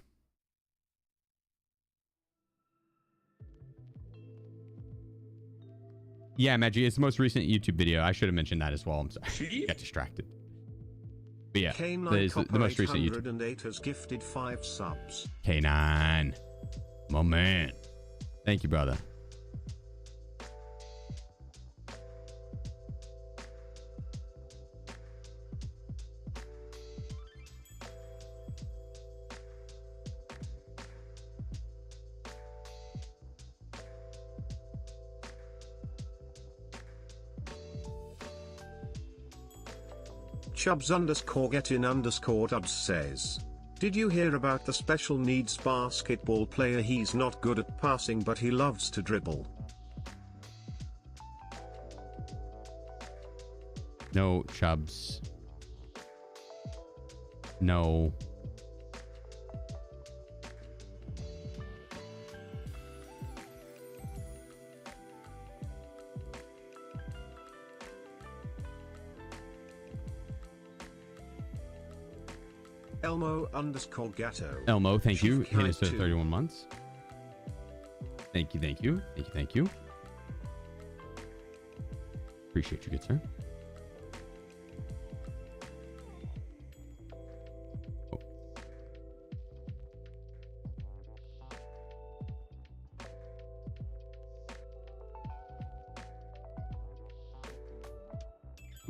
Yeah, Maggie, it's the most recent YouTube video. I should have mentioned that as well. I'm sorry. Got distracted. But yeah, it's the most recent YouTube. Has gifted 5 subs. K9. My man. Thank you, brother. Chubbs_gettin_dubs says, did you hear about the special needs basketball player? He's not good at passing, but he loves to dribble. No, Chubbs. No. Elmo_Gatto. Elmo, thank you. SheefGG Hit us to 31 months. Thank you, thank you. Thank you, thank you. Appreciate you, good sir. Oh.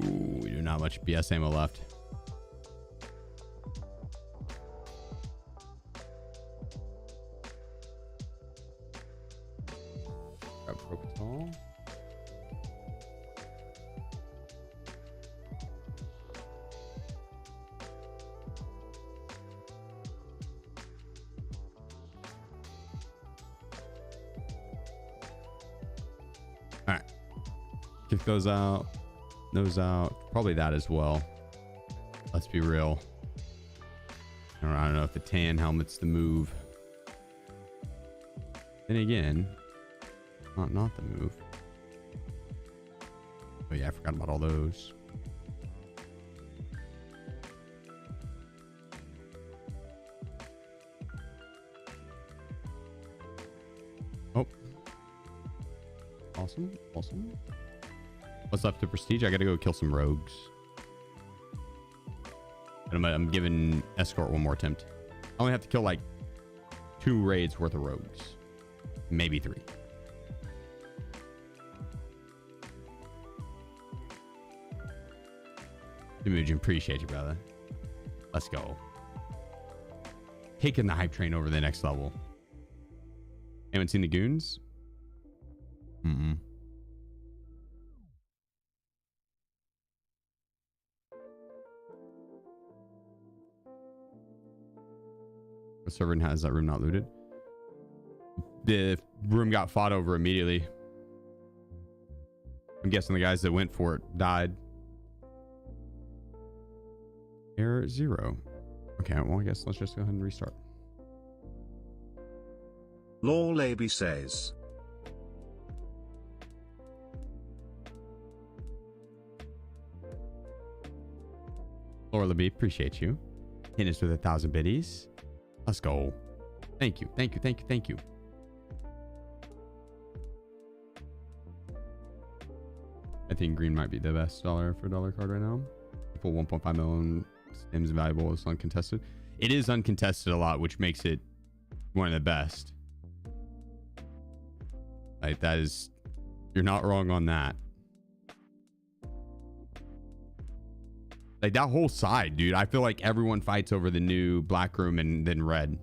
Ooh, we do not much BS ammo left. Goes out, nose out, probably that as well. Let's be real. I don't know if the tan helmet's the move. Then again, not the move. Oh yeah, I forgot about all those. Oh, awesome. What's left to prestige? I gotta go kill some rogues. And I'm giving Escort one more attempt. I only have to kill like 2 raids worth of rogues. Maybe 3. Temujin, appreciate you, brother. Let's go. Taking the hype train over the next level. Anyone seen the goons? Mm-mm. The server has that room not looted. The room got fought over immediately. I'm guessing the guys that went for it died. Error 0. Okay, well, I guess let's just go ahead and restart. Law Laby says. Laura Laby, appreciate you. Hitting us with 1,000 biddies. Let's go. Thank you, thank you, thank you, thank you. I think green might be the best dollar for dollar card right now. Full 1.5 million Stems valuable is uncontested. It is uncontested a lot, which makes it one of the best. Like, that is, you're not wrong on that. Like, that whole side, dude, I feel like everyone fights over the new black room and then red.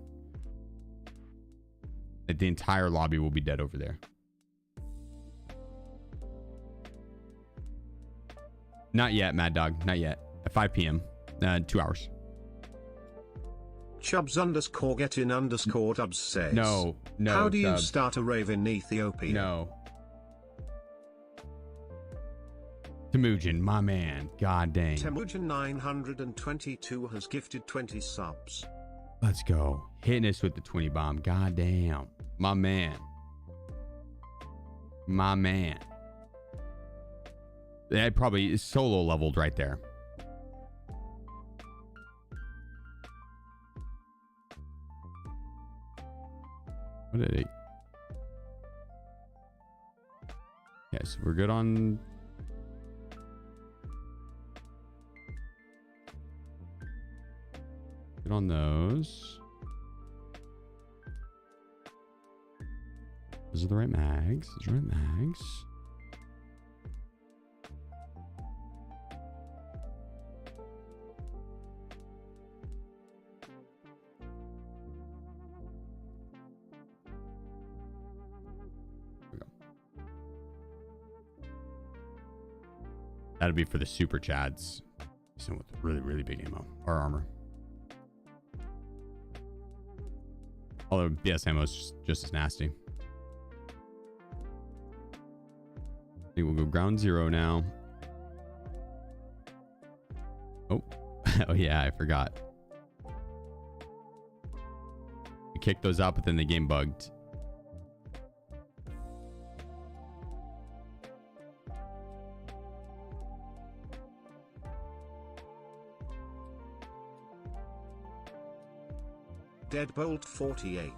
Like, the entire lobby will be dead over there. Not yet, Mad Dog. Not yet. At 5 p.m. 2 hours. Chubbs_get_in_Dubs says. No. How do you Chubbs. start a rave in Ethiopia? No. Temujin, my man. God dang. Temujin 922 has gifted 20 subs. Let's go. Hitting us with the 20 bomb. God damn. My man. My man. That probably is solo leveled right there. What did it? Yes, we're good on. Good on those. Those are the right mags. Those are the right mags. That'd be for the super chads. Someone with really, really big ammo or armor. Although BS ammo is just as nasty. I think we'll go ground 0 now. Oh, oh yeah, I forgot. We kicked those out, but then the game bugged. Deadbolt 48.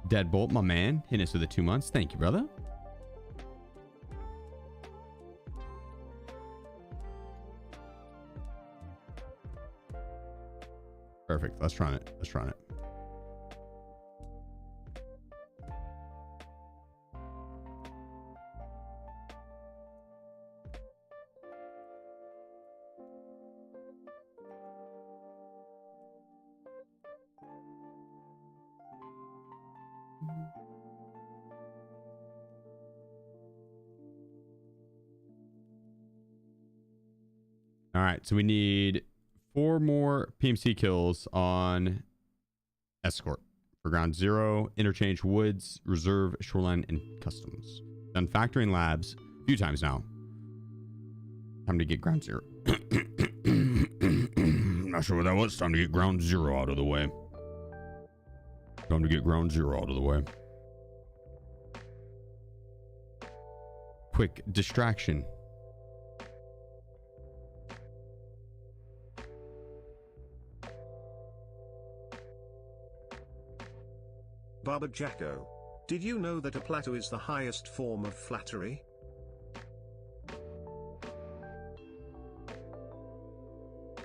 Deadbolt, my man, hitting us with the 2 months. Thank you, brother. Perfect. Let's run it. Let's run it. All right, so we need 4 more PMC kills on Escort for ground 0, Interchange, Woods, Reserve, Shoreline, and Customs. Done factoring labs a few times now. Time to get ground 0. Not sure what that was. Time to get ground 0 out of the way. Time to get ground 0 out of the way. Quick distraction. Baba Jacko. Did you know that a plateau is the highest form of flattery?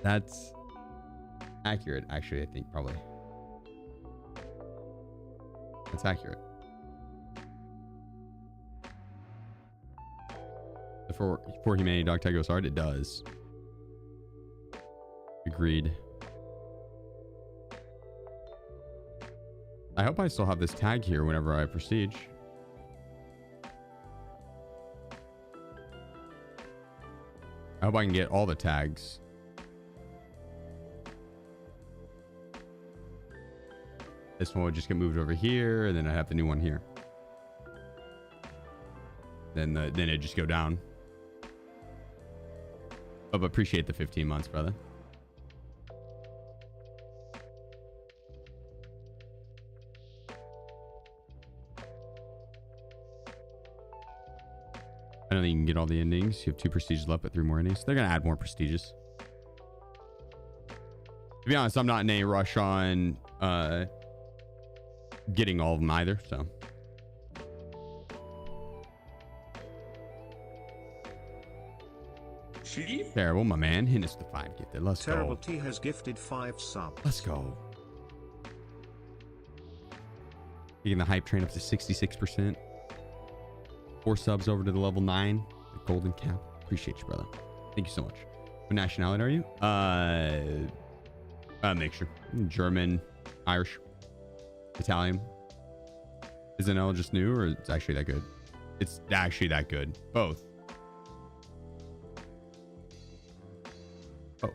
That's accurate, actually, I think, probably. That's accurate. For humanity, Dog Tag goes hard. It does. Agreed. I hope I still have this tag here whenever I prestige. I hope I can get all the tags. This one would just get moved over here, and then I have the new one here. Then it just go down. Oh, but appreciate the 15 months, brother. I don't think you can get all the endings. You have 2 prestiges left, but 3 more endings. They're gonna add more prestiges. To be honest, I'm not in a rush on getting all of them either, so. Sheep? Terrible, my man. Hit us with the 5 gifted. Let's Terrible go. T has gifted 5 subs. Let's go. Taking the hype train up to 66%. 4 subs over to the level 9. The golden cap. Appreciate you, brother. Thank you so much. What nationality are you? Mixture. German, Irish, Italian. Is an L just new, or it's actually that good? It's actually that good. Both. Oh.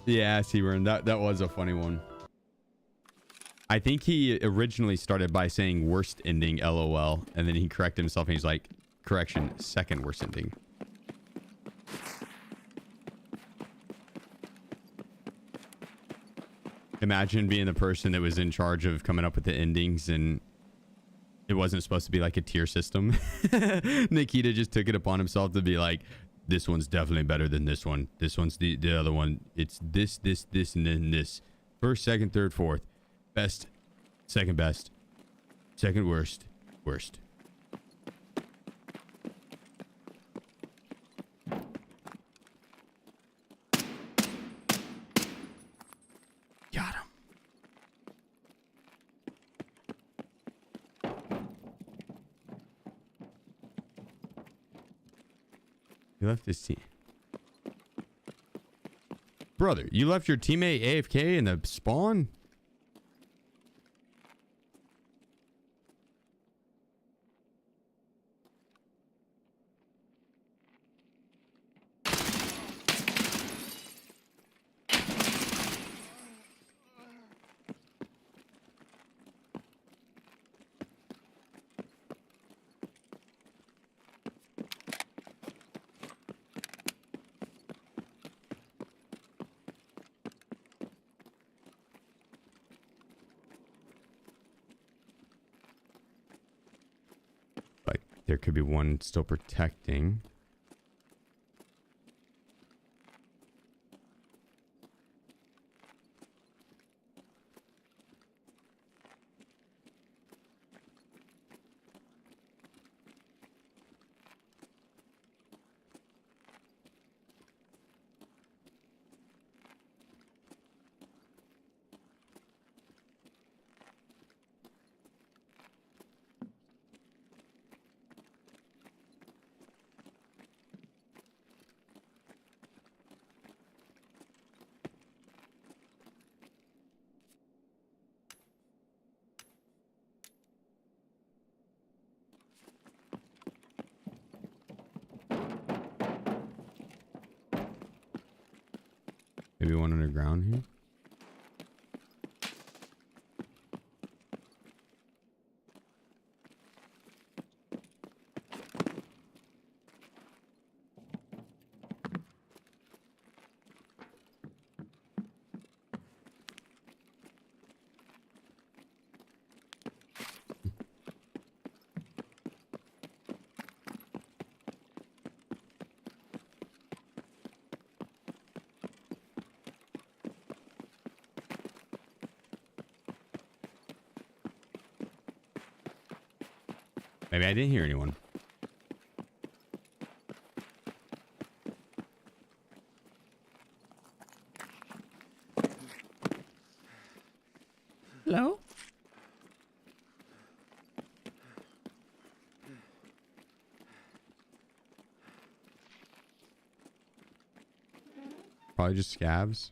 Yeah, Seaburn, that was a funny one. I think he originally started by saying worst ending LOL, and then he corrected himself and he's like, correction, second worst ending. Imagine being the person that was in charge of coming up with the endings, and it wasn't supposed to be like a tier system. Nikita just took it upon himself to be like, this one's definitely better than this one. This one's the other one. It's this, and then this. First, second, third, fourth. Best, second best, second worst, worst. Got him. He left his team. Brother, you left your teammate AFK in the spawn? There could be one still protecting. Maybe one underground here. Maybe I didn't hear anyone. Hello? Probably just scabs.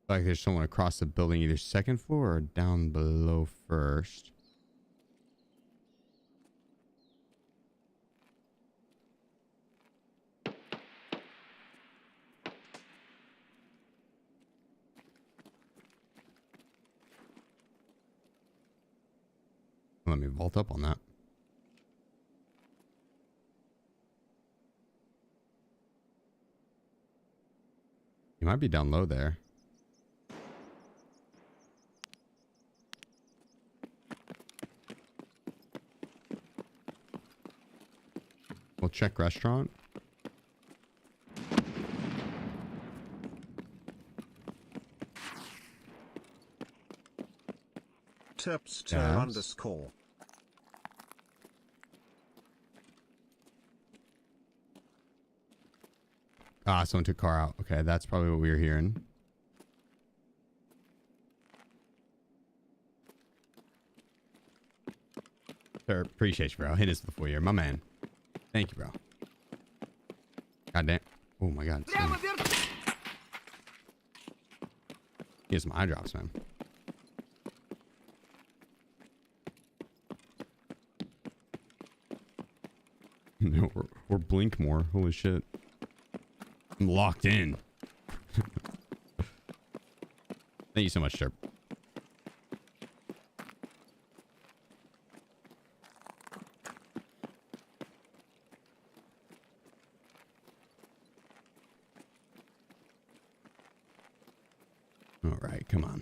Like there's someone across the building, either second floor or down below first. Let me vault up on that. You might be down low there. We'll check restaurant. Terpster underscore. Ah, someone took car out. Okay, that's probably what we were hearing. Sir, appreciate you, bro. Hit us before you're my man. Thank you, bro. God damn. Oh my god. Get some eye drops, man. No, or blink more. Holy shit. I'm locked in. Thank you so much, Sherp. All right, come on.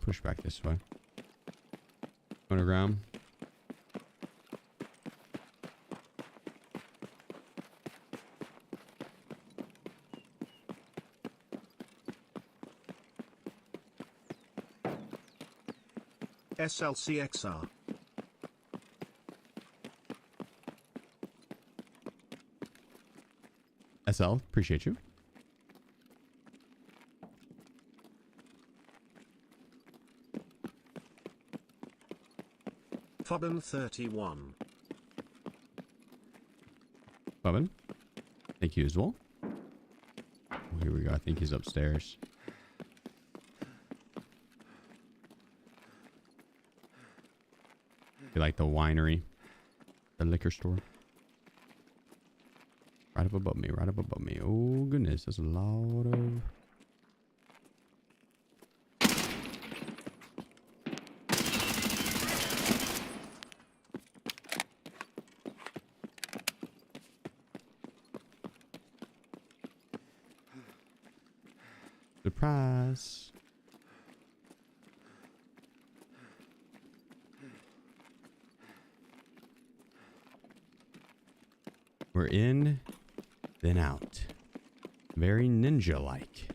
Push back this way. Underground. SLCXR. SL, appreciate you. Fobin 31. Bubban. Thank you as well. Oh, here we go. I think he's upstairs. You like the winery, the liquor store. Right up above me, right up above me. Oh goodness, there's a lot of... Surprise. We're in, then out. Very ninja-like.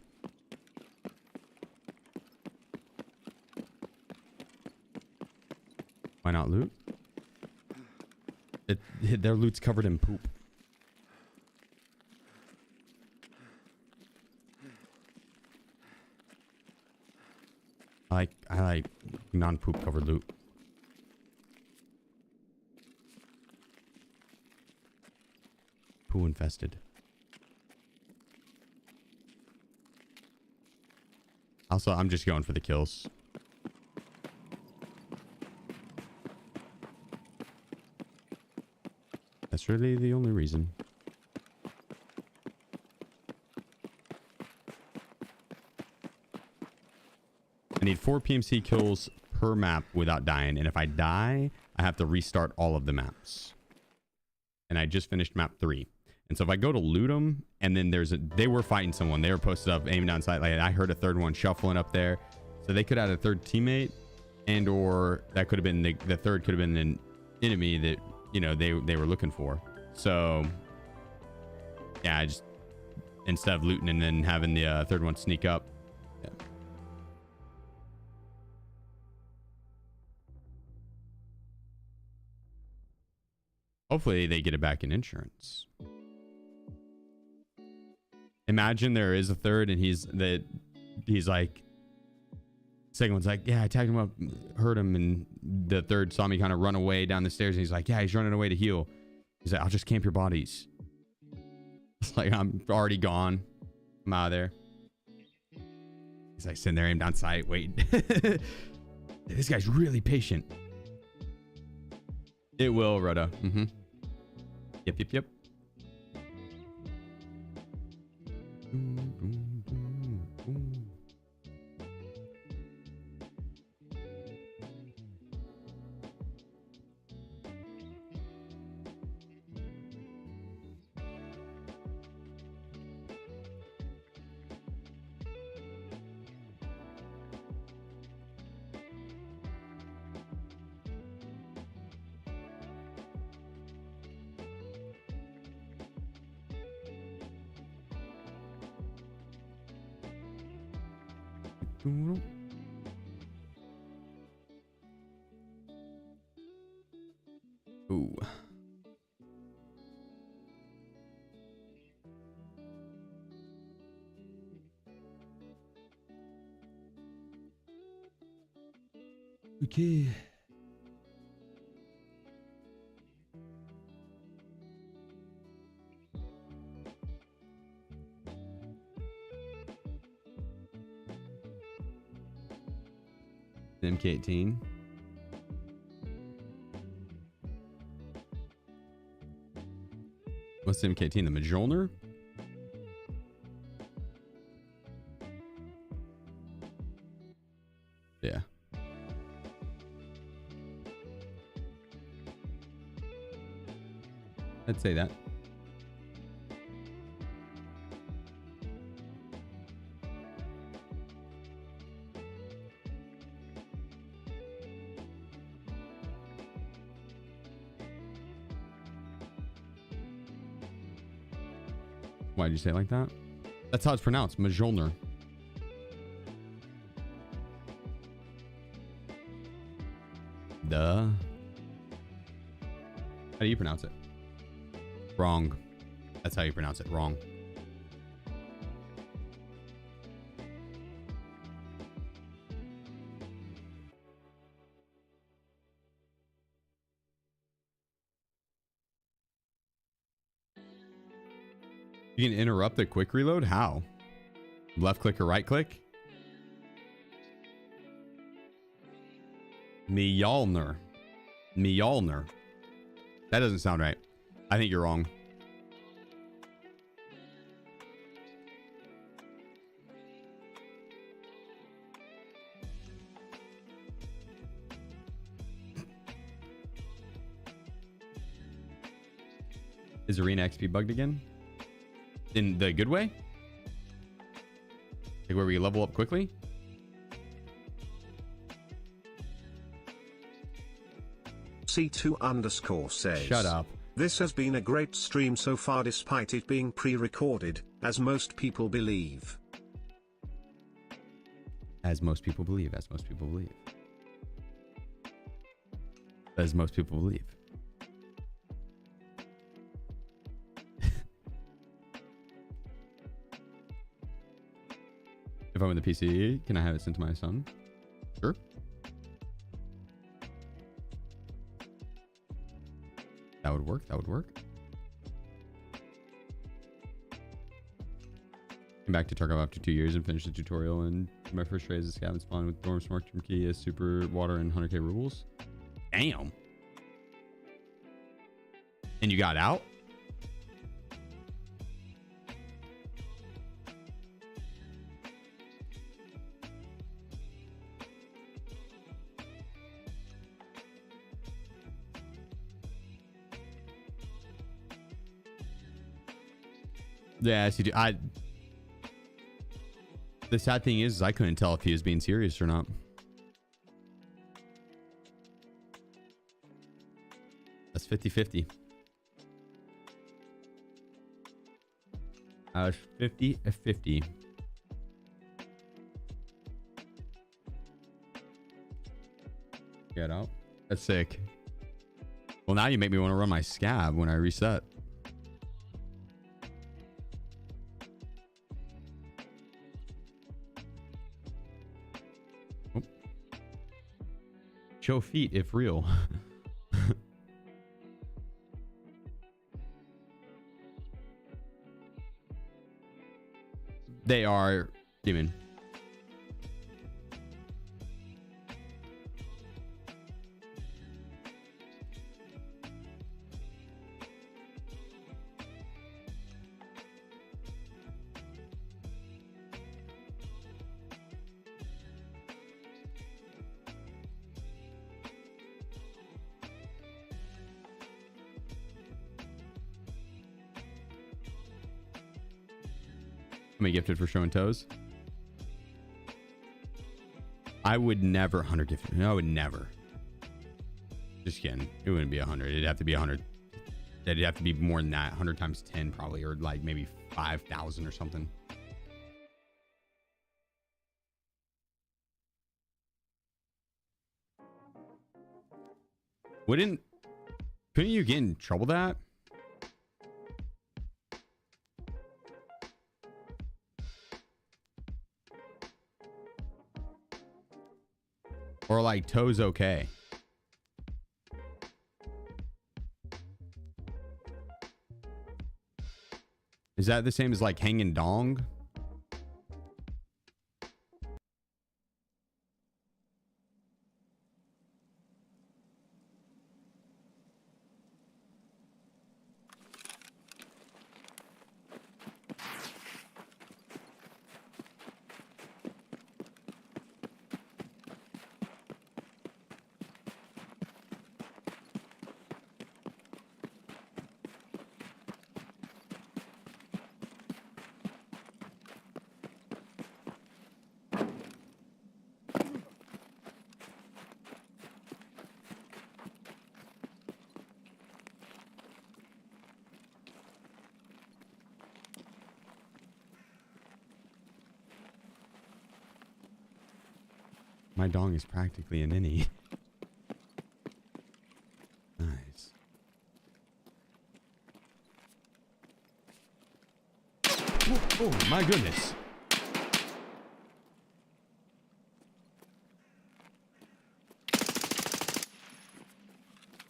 Why not loot? Their loot's covered in poop. I like non-poop covered loot. Poo infested. Also, I'm just going for the kills. That's really the only reason. I need 4 PMC kills per map without dying. And if I die, I have to restart all of the maps. And I just finished map 3. And so if I go to loot them, and then they were fighting someone. They were posted up, aiming down sight. Like I heard a third one shuffling up there. So they could have had a third teammate, and or that could have been the third could have been an enemy that, you know, they were looking for. So yeah, I just, instead of looting and then having the third one sneak up. Yeah. Hopefully they get it back in insurance. Imagine there is a third and he's like, second one's like, yeah, I tagged him up, hurt him, and the third saw me kind of run away down the stairs, and he's like, yeah, he's running away to heal. He's like, I'll just camp your bodies. It's like, I'm already gone. I'm out of there. He's like sitting there, aim down sight, wait. This guy's really patient. It will, Rhoda. Mm-hmm. Yep. Ooh. Okay. MK18. What's the MK18? The Mjolnir? Yeah. I'd say that. Why'd you say it like that? That's how it's pronounced. Mjolnir. Duh. How do you pronounce it? Wrong. That's how you pronounce it. Wrong. You can interrupt the quick reload? How? Left click or right click? Mjolnir. Mjolnir. That doesn't sound right. I think you're wrong. Is Arena XP bugged again? In the good way? Like where we level up quickly? C2_ says, Shut up. This has been a great stream so far despite it being pre-recorded, as most people believe. As most people believe, as most people believe. As most people believe. If I'm in the PC, can I have it sent to my son? Sure. That would work. That would work. Came back to Tarkov after 2 years and finished the tutorial. And my first trade as a scav and spawn with Dorm Smart Term Key as super water and 100k rubles. Damn. And you got out? Yeah, the sad thing is I couldn't tell if he was being serious or not. That's 50-50. I was 50-50. Get out. That's sick. Well, now you make me want to run my scab when I reset. Oh. Show feet if real. They are demon. Am I gifted for showing toes? I would never 100 gifted. No, I would never. Just kidding. It wouldn't be 100. It'd have to be 100. It'd have to be more than that. 100 times 10 probably, or like maybe 5,000 or something. Couldn't you get in trouble with that? Or like toes okay? Is that the same as like hanging dong? My dong is practically an innie. Nice. Oh, my goodness.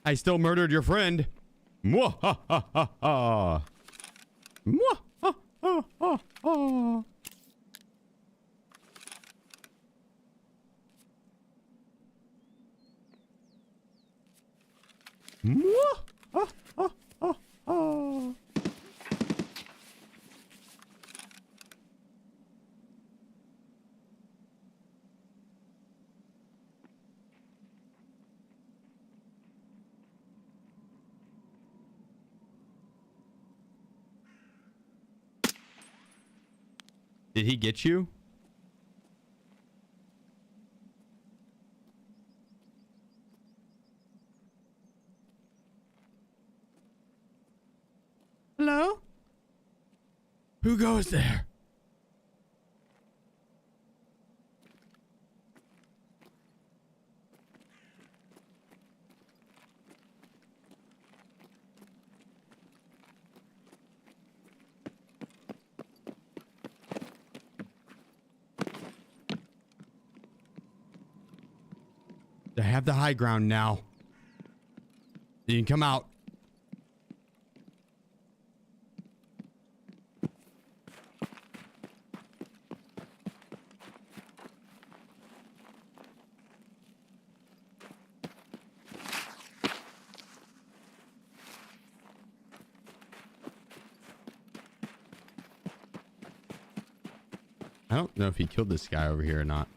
I still murdered your friend. Mwah ha ha ha ha. Mwah ha ha ha ha. Did he get you? Hello? Who goes there? I have the high ground now. You can come out. I don't know if he killed this guy over here or not.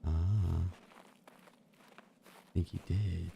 Ah, I think he did.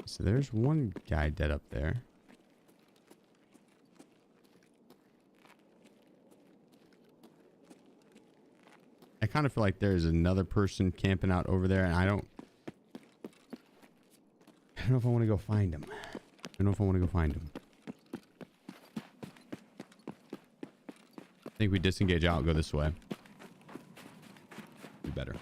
So there's one guy dead up there. I kind of feel like there's another person camping out over there, and I don't know if I want to go find him. I don't know if I want to go find him. I think we disengage out, go this way. Be better.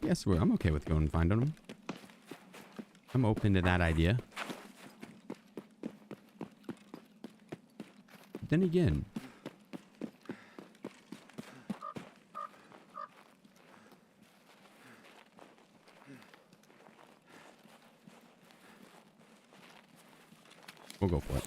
Yes, I'm okay with going and finding them. I'm open to that idea. But then again, we'll go for it.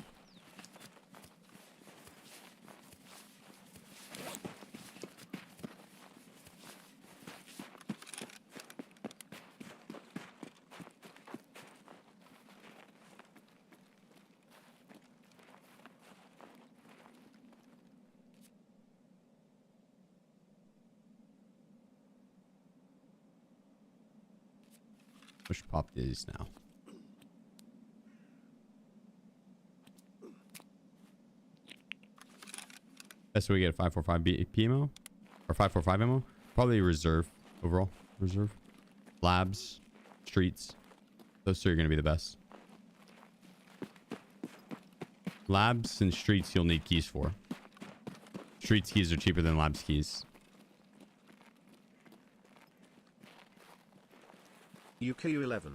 Push pop is now. Best way to get a 545 PMO or 545 ammo? Probably reserve overall. Reserve. Labs, streets. Those two are going to be the best. Labs and streets you'll need keys for. Streets keys are cheaper than labs keys. UQ11.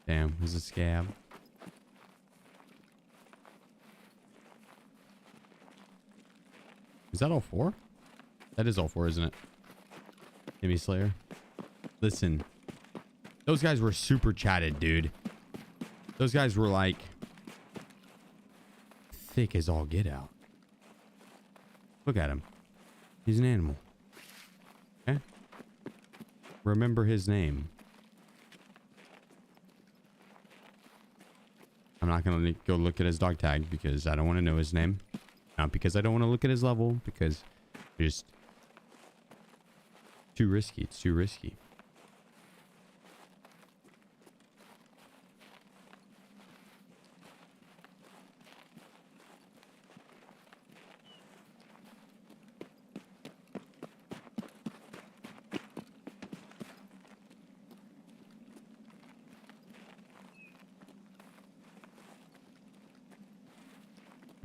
Damn, there's a scab. Is that all four? That is all four, isn't it? Gimme Slayer. Listen. Those guys were super chatted, dude. Those guys were like thick as all get out. Look at him. He's an animal. Okay? Remember his name. I'm not going to go look at his dog tag because I don't want to know his name. Not because I don't want to look at his level, because it's just too risky. It's too risky.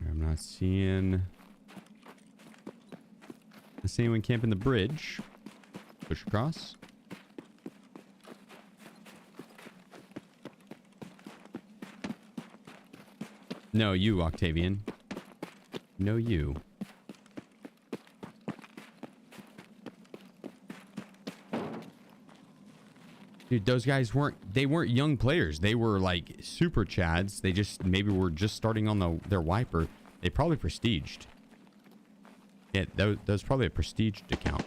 I'm not seeing anyone camping the bridge. Push across. No, you, Octavian. No, you. Dude, those guys weren't young players. They were like super chads. They just maybe were just starting on their wiper. They probably prestiged. Yeah, that was probably a prestiged account.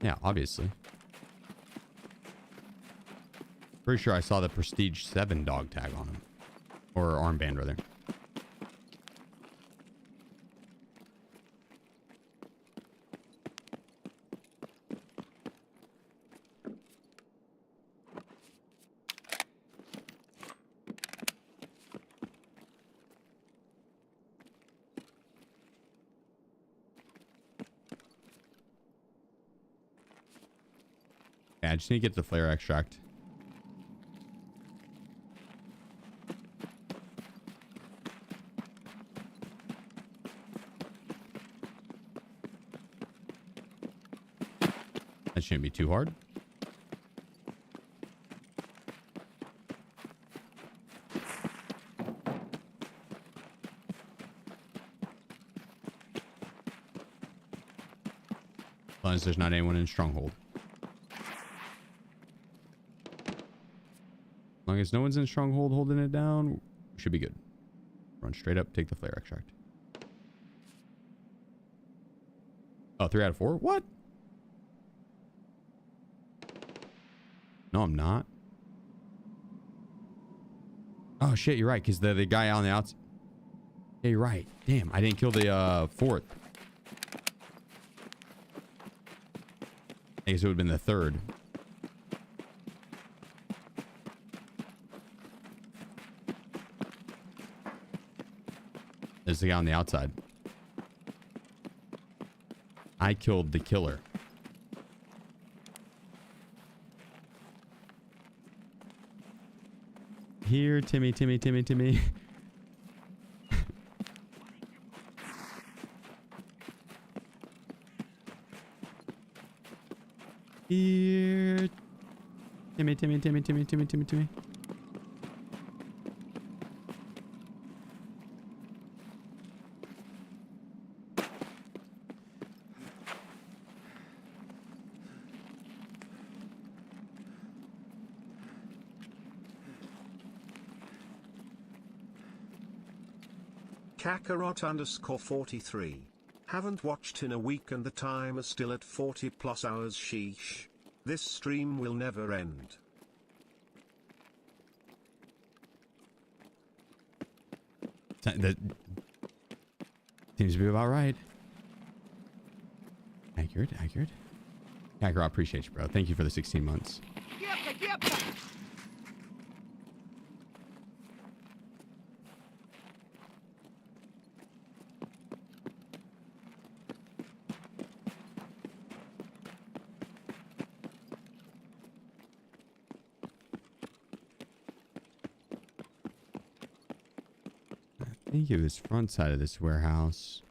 Yeah, obviously. Pretty sure I saw the Prestige 7 dog tag on him. Or armband, rather. Yeah, I just need to get the flare extract. That shouldn't be too hard. As long as there's not anyone in Stronghold. As long as no one's in Stronghold holding it down, we should be good. Run straight up, take the flare extract. Oh, 3 out of 4? What? No, I'm not. Oh, shit, you're right, because the guy on the outside... Yeah, you're right. Damn, I didn't kill the 4th. I guess it would have been the 3rd. There's the guy on the outside. I killed the killer. Here, Timmy. Here. Timmy. Kakarot_43. Haven't watched in a week and the time is still at 40 plus hours. Sheesh. This stream will never end. That seems to be about right. Accurate. Kakarot, appreciate you, bro. Thank you for the 16 months. I think it was front side of this warehouse.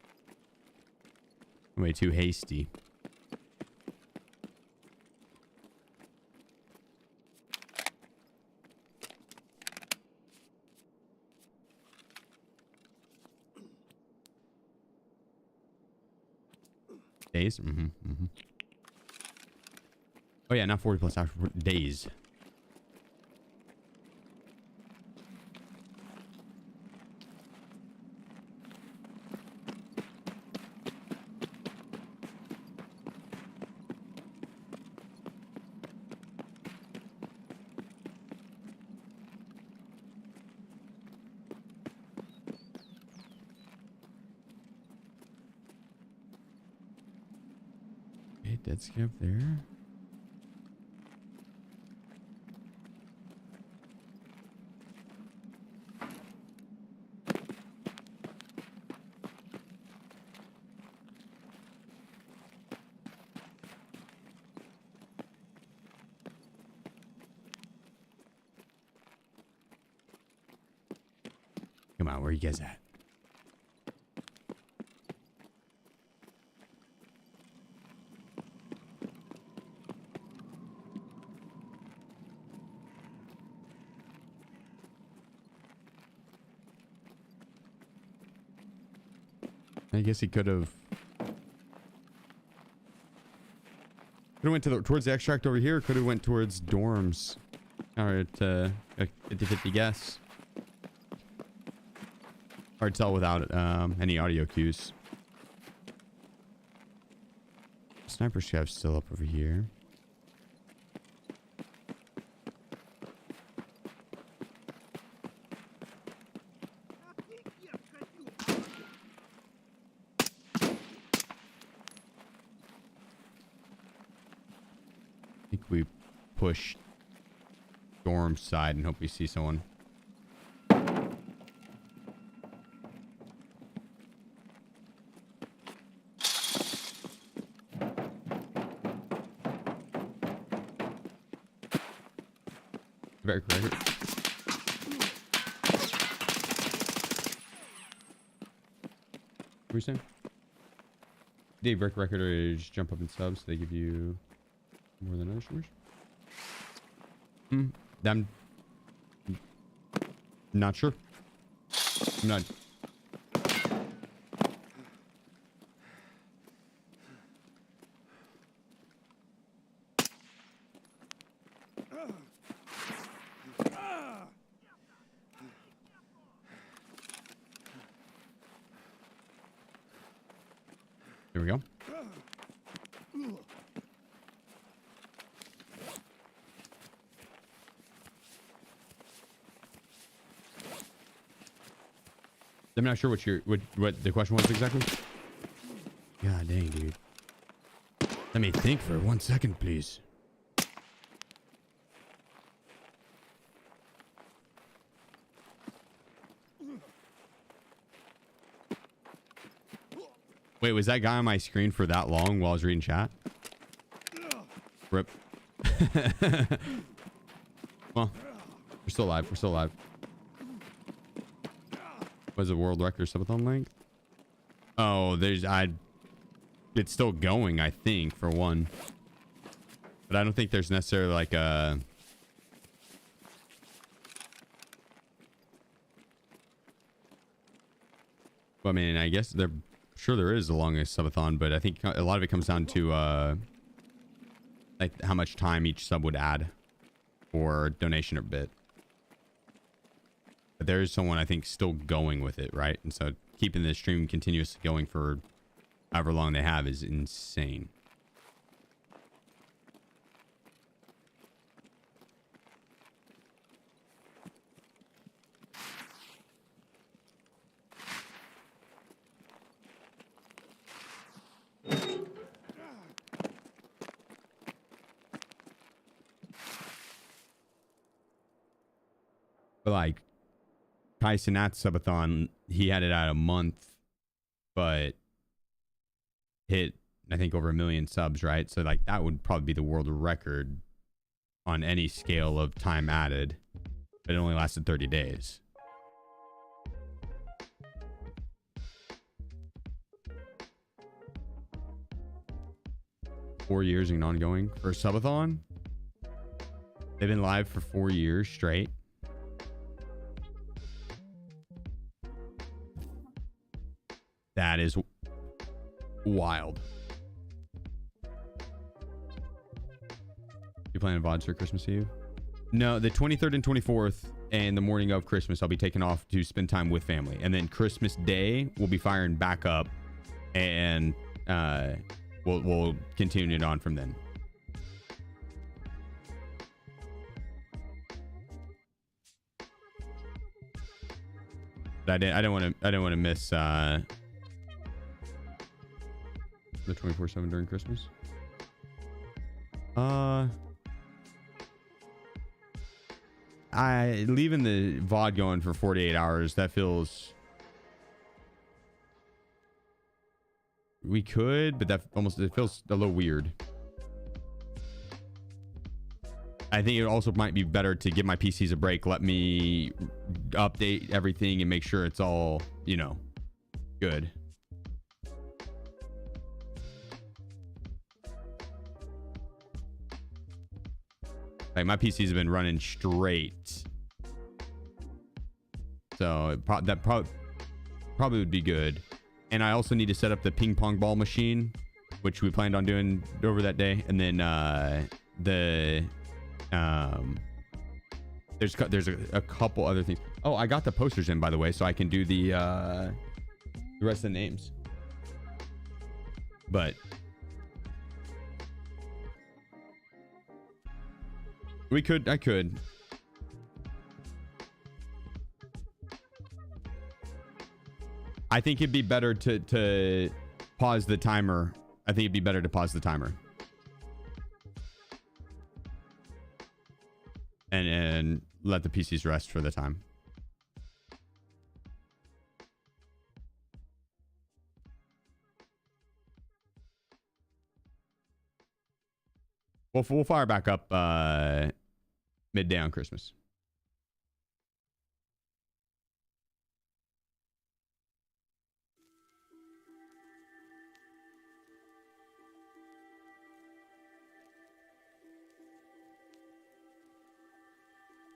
Way too hasty. Days? Oh yeah, not 40 plus hours. Days. Okay, dead skip there. Come on, where you guys at? I guess he could have went towards the extract over here. Could have went towards dorms. Or to a 50-50 guess. Hard to tell without any audio cues. Sniper chef's still up over here. I think we push dorm side and hope we see someone. Very correct. What were you saying? Dave, record or just jump up in subs. They give you more than other streamers. I'm not sure. I'm not. Here we go. I'm not sure what the question was exactly. God dang, dude. Let me think for 1 second, please. Wait, was that guy on my screen for that long while I was reading chat? Rip. Well, we're still alive. We're still alive. Was a world record subathon length? Oh, it's still going, I think, for one. But I don't think there's necessarily like a... I mean, I guess sure there is the longest subathon, but I think a lot of it comes down to like how much time each sub would add for donation or bit. But there is someone I think still going with it, right? And so keeping the stream continuously going for however long they have is insane. But like Tyson at subathon, he had it at a month, but hit I think over 1 million subs, right? So like that would probably be the world record on any scale of time added, but it only lasted 30 days. Four years and ongoing for subathon. They've been live for 4 years straight. That is wild. You playing VODs for Christmas Eve? No, the 23rd and 24th and the morning of Christmas, I'll be taking off to spend time with family. And then Christmas Day, we'll be firing back up and we'll continue it on from then. But I don't want to miss the 24/7 during Christmas. Leaving the VOD going for 48 hours, that feels... We could, but it feels a little weird. I think it also might be better to give my PCs a break. Let me update everything and make sure it's all, you know, good. Like my PCs have been running straight. So that probably would be good. And I also need to set up the ping pong ball machine, which we planned on doing over that day. And then there's a couple other things. Oh, I got the posters in, by the way, so I can do the rest of the names. But I could. I think it'd be better to pause the timer. I think it'd be better to pause the timer. And let the PCs rest for the time. We'll fire back up midday on Christmas.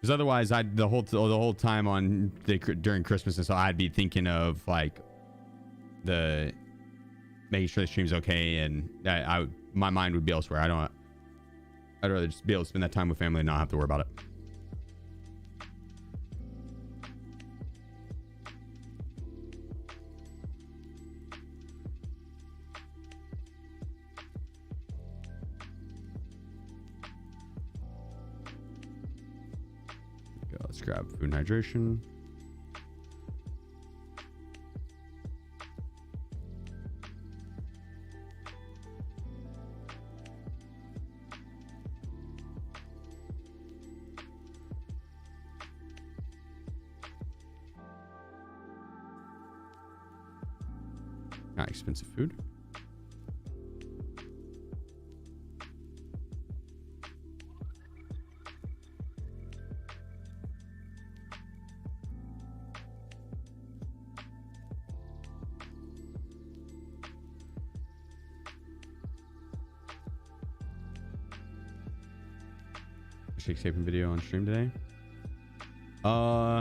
Because otherwise, the whole time during Christmas and so I'd be thinking of like making sure the stream's okay, and my mind would be elsewhere. I'd rather just be able to spend that time with family and not have to worry about it. Let's grab food and hydration. Not expensive food. Shake taping video on stream today. No.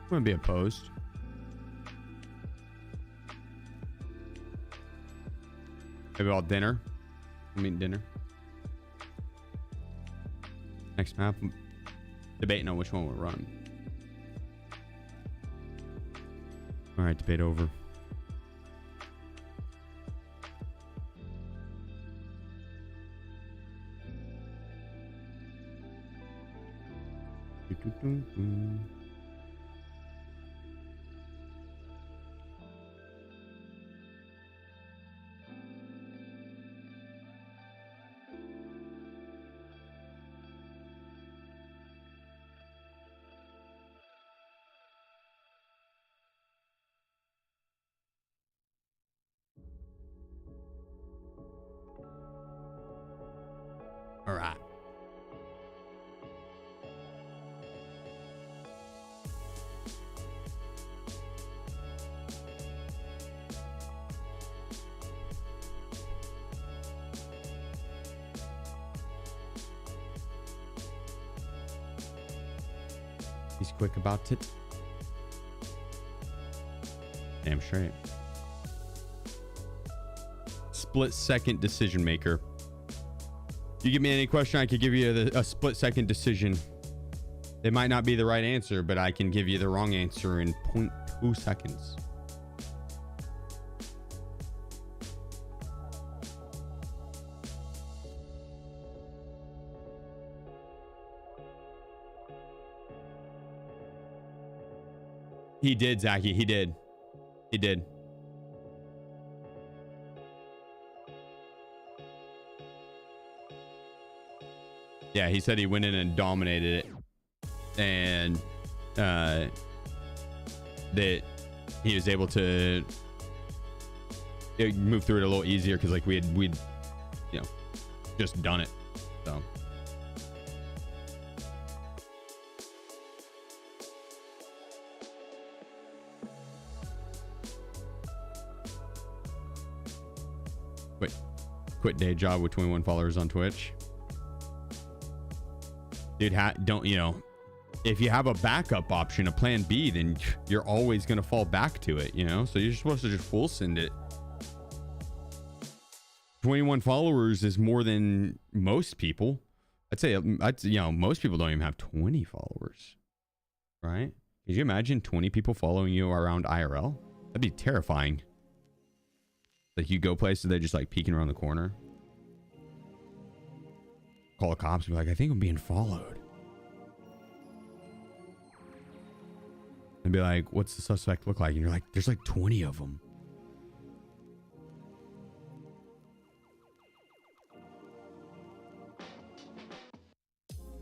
Wouldn't be opposed. Maybe all dinner. I mean dinner. Next map. Debating on which one we'll run. All right, debate over. All right. He's quick about it. Damn straight. Split-second decision maker. You give me any question, I could give you a split-second decision. It might not be the right answer, but I can give you the wrong answer in 0.2 seconds. He did, Zachy. He did. He did. Yeah, he said he went in and dominated it, and that he was able to move through it a little easier because like we'd you know just done it. So quit day job with 21 followers on Twitch. Dude, don't, you know, if you have a backup option, a plan B, then you're always going to fall back to it, you know? So you're supposed to just full send it. 21 followers is more than most people. I'd say, you know, most people don't even have 20 followers, right? Could you imagine 20 people following you around IRL? That'd be terrifying. Like you go places, they're just like peeking around the corner. Call the cops and be like, I think I'm being followed. And be like, what's the suspect look like? And you're like, there's like 20 of them.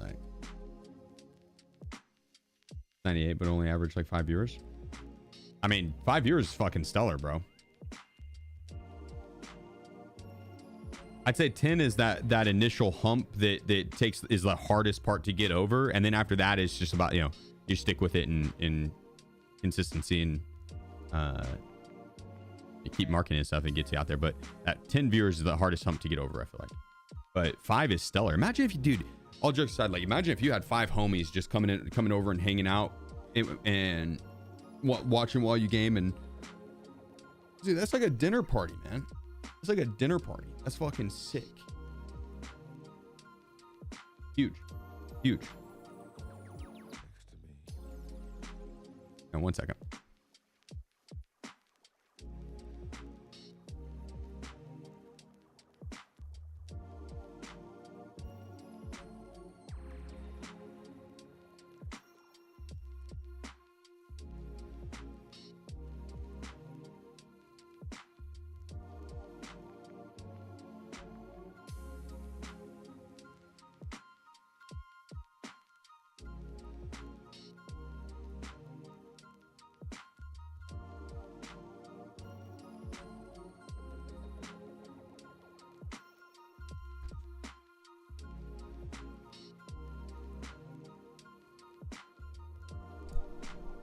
Like 98, but only average like 5 viewers. I mean, 5 viewers is fucking stellar, bro. I'd say 10 is that initial hump that is the hardest part to get over, and then after that it's just about, you know, you stick with it in consistency and you keep marketing and stuff and gets you out there. But at 10 viewers is the hardest hump to get over, I feel like. But 5 is stellar. Imagine if you, dude, all jokes aside, like imagine if you had 5 homies just coming over and hanging out and watching while you game, and dude, that's like a dinner party, man. It's like a dinner party. That's fucking sick. Huge. Huge. Now, 1 second.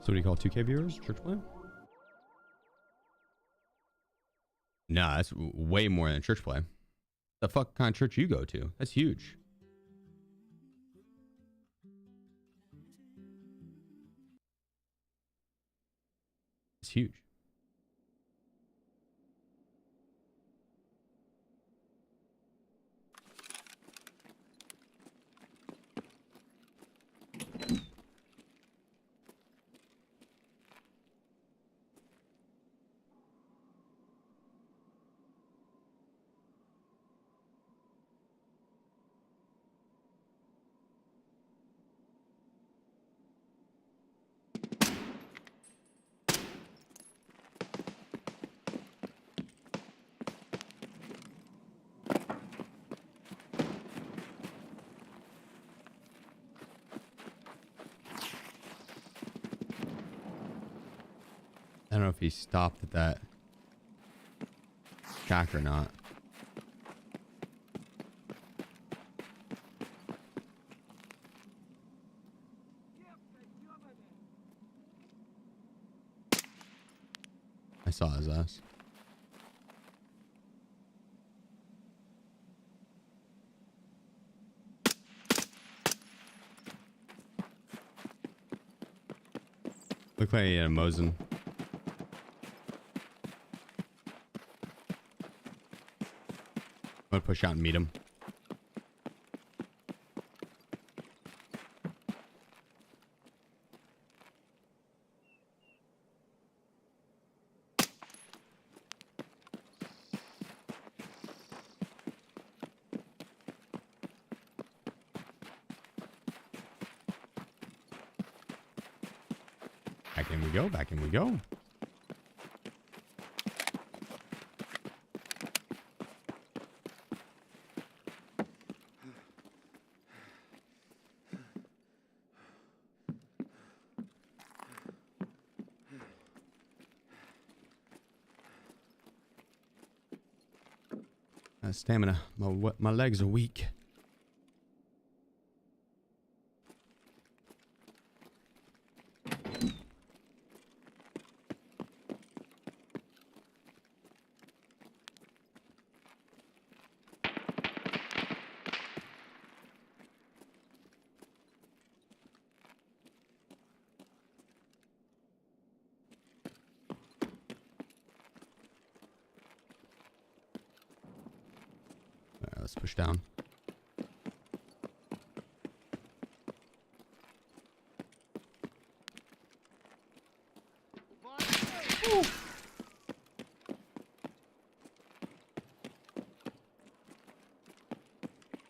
So what do you call 2K viewers? Church play? Nah, that's way more than church play. The fuck kind of church you go to? That's huge. It's huge. I don't know if he stopped at that shack or not. I saw his ass. Looked like he had a Mosin. I'm gonna push out and meet him. Back in we go, back in we go. Stamina. My legs are weak. Let's push down.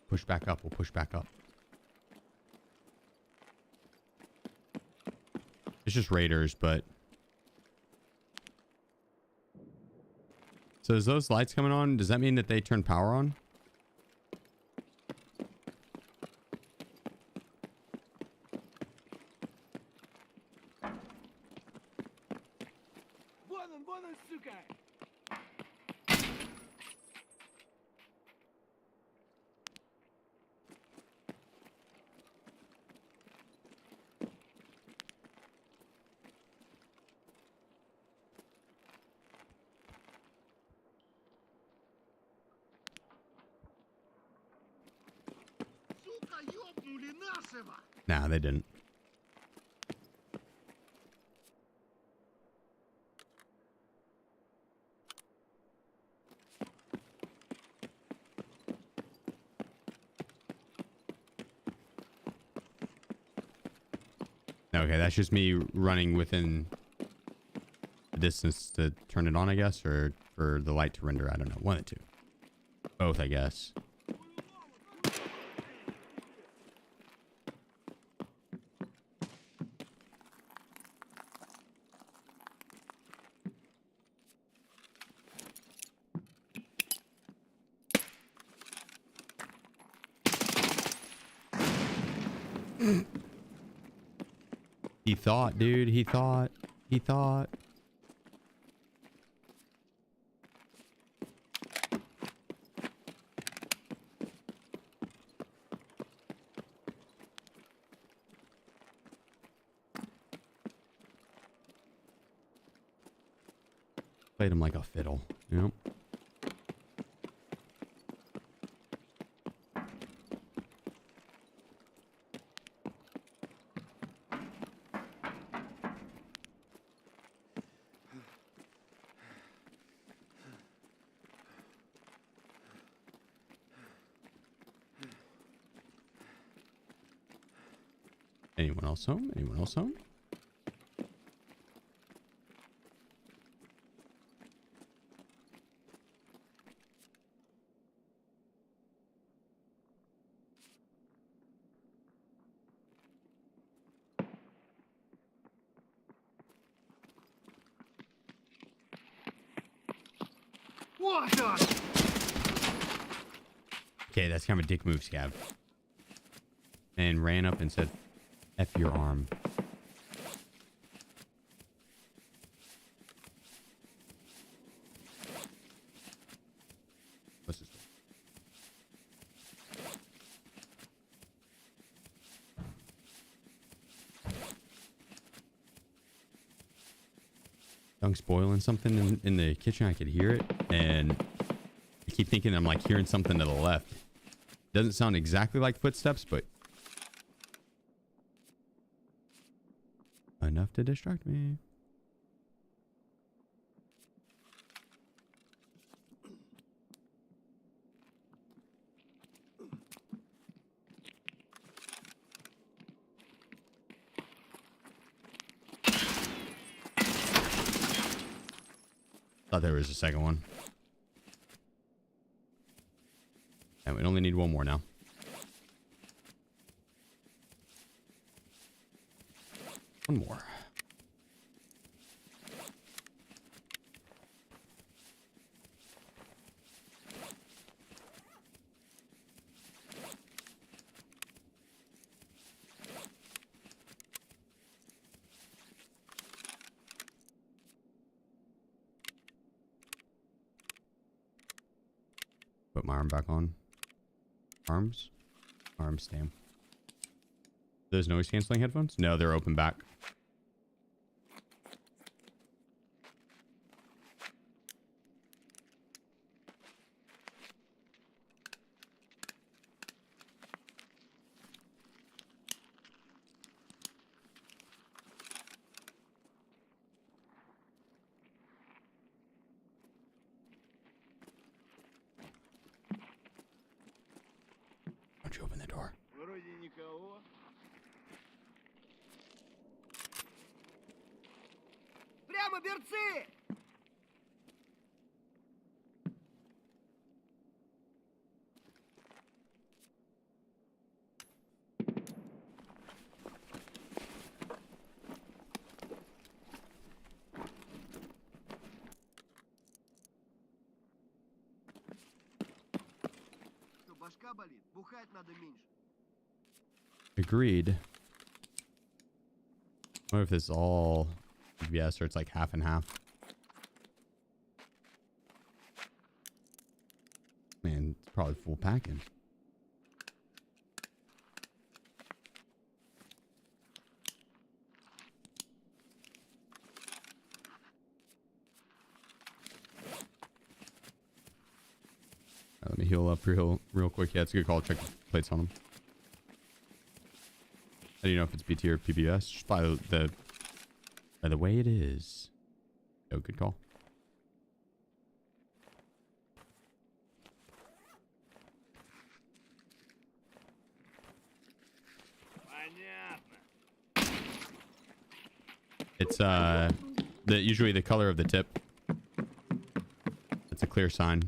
Push back up. We'll push back up. It's just raiders, but... So is those lights coming on? Does that mean that they turn power on? Nah, they didn't. Okay, that's just me running within the distance to turn it on, I guess, or for the light to render. I don't know. One of the two. Both, I guess. He thought, dude. He thought. He thought. Played him like a fiddle. Yep. Anyone else home? Anyone else home? Okay, that's kind of a dick move, Scav. And ran up and said, F your arm. What's this? Dunk's boiling something in the kitchen. I could hear it, and I keep thinking I'm like hearing something to the left. Doesn't sound exactly like footsteps, but enough to distract me. Thought there was a second one. And we only need one more now. One more. Put my arm back on. Arms? Arms, damn. Those noise canceling headphones? No, they're open back. Don't you open the door. Вроде никого. Прямо берцы! Что, башка болит? Бухать надо меньше. Agreed. What if this is all yes, or it's like half and half? Man, it's probably full packing. Let me heal up real quick. Yeah, it's a good call. Check the plates on them. How do you know if it's BT or PBS? Just by the way it is. Oh, good call. Понятно. It's usually the color of the tip. It's a clear sign.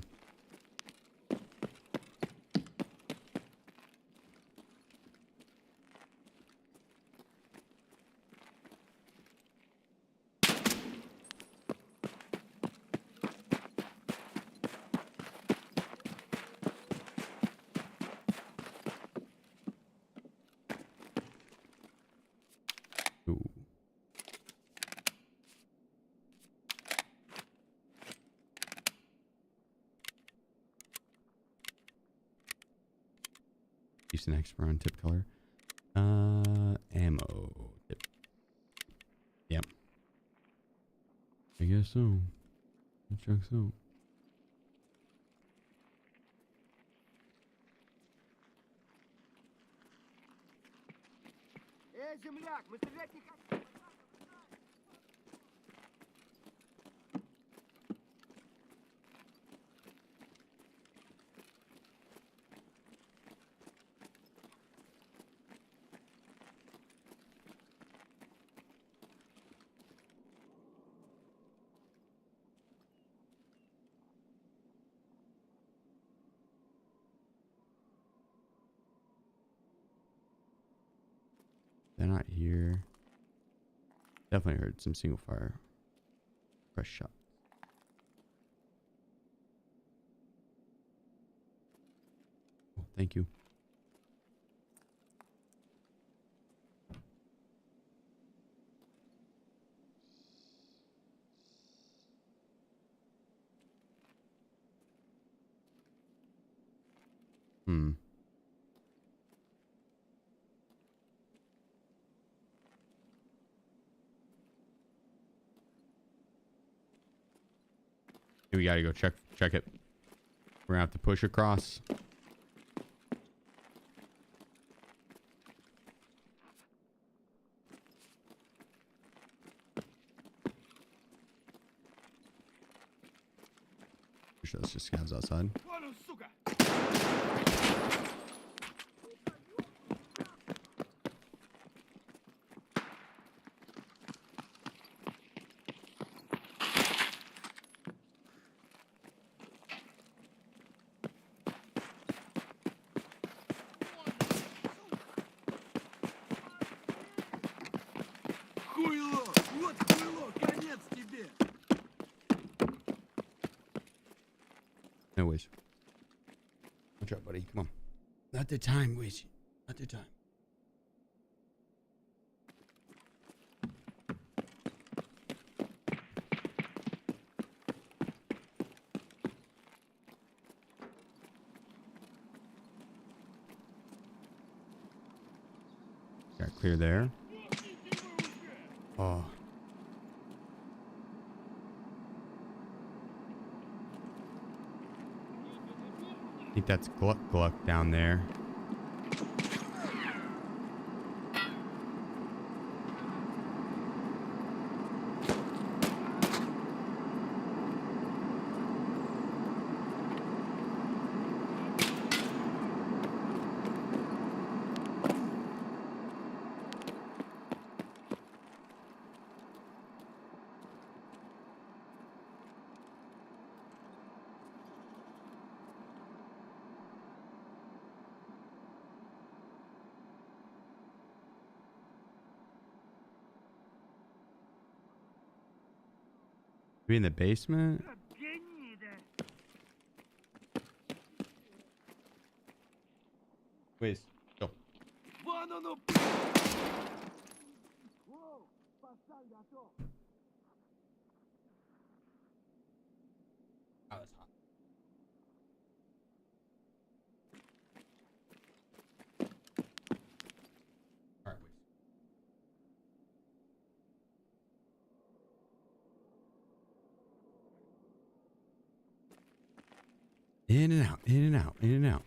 Ooh. Decent expert on tip color. Ammo tip. Yep. I guess so. Check so. Земляк, мы стрелять не хотим. They're not here. Definitely heard some single fire. Fresh shot. Oh, thank you. Hmm. We gotta go check it. We're gonna have to push across. Sure, that's just scavs outside. Вон он, сука! Хуйло! Вот хуйло! Конец тебе! No ways. Watch out, buddy. Come on. Not the time, Wiz. Not the time. Got clear there. Oh. I think that's Gluck Gluck down there. Be in the basement? Wait, go. Вон оно! Воу, пацан готов! Oh, that's hot. All right, wait. In and out, in and out, in and out.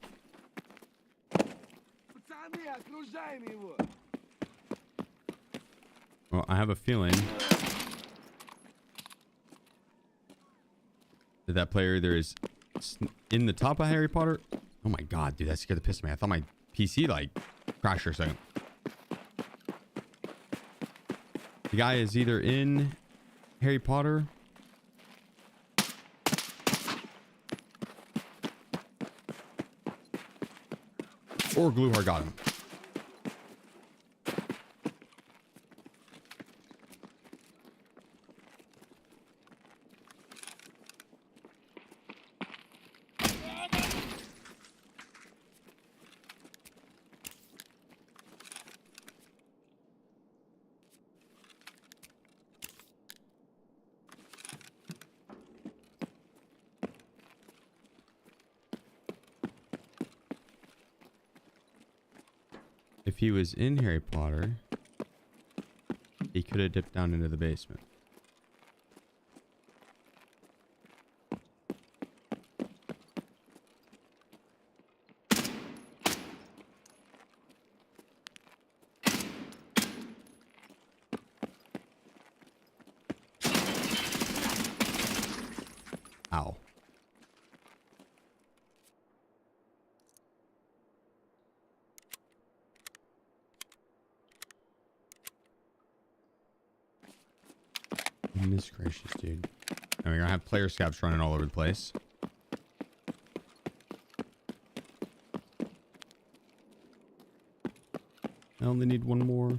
Пацаны, окружаем его! Well, I have a feeling that that player either is in the top of Harry Potter. Oh my god, dude, that scared the piss out of me. I thought my PC like crashed for a second. The guy is either in Harry Potter or Gluhar got him. If he was in Harry Potter, he could have dipped down into the basement. Ow. Goodness gracious, dude. Now we're gonna have player scabs running all over the place. I only need one more.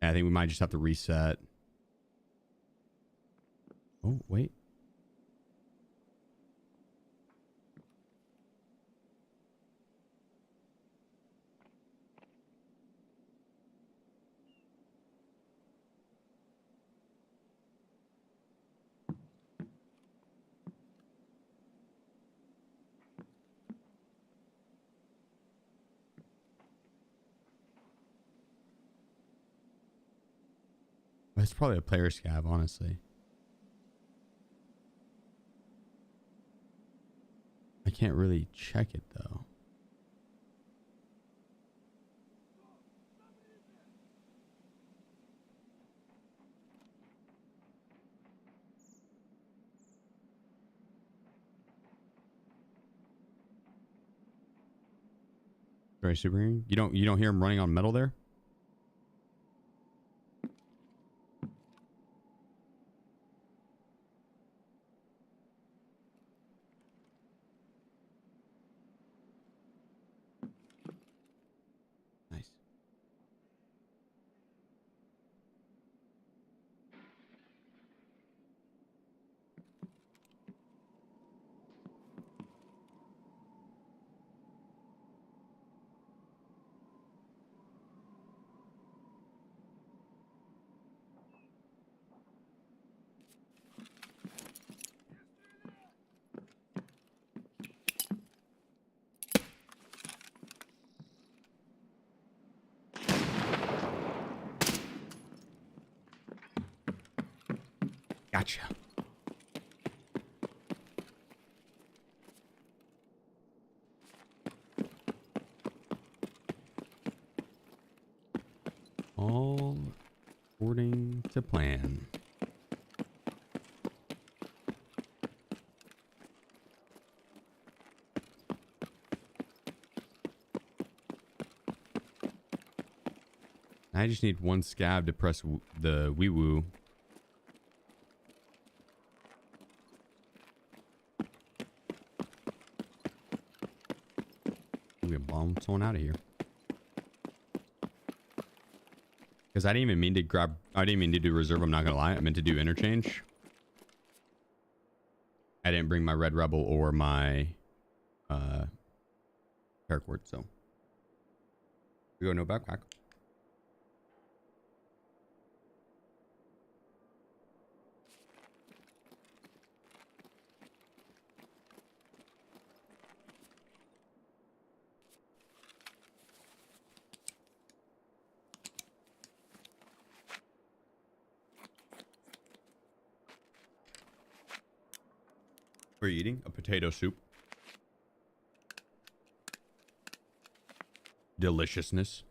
I think we might just have to reset. Oh, wait. It's probably a player scab, honestly. I can't really check it though. Very super. You don't hear him running on metal there? Gotcha. All according to plan. I just need one scab to press the wee woo. I'm gonna bomb someone out of here. Because I didn't even mean to grab, I didn't mean to do reserve, I'm not gonna lie. I meant to do interchange. I didn't bring my red rebel or my paracord, so we go no backpack. What are you eating? A potato soup. Deliciousness.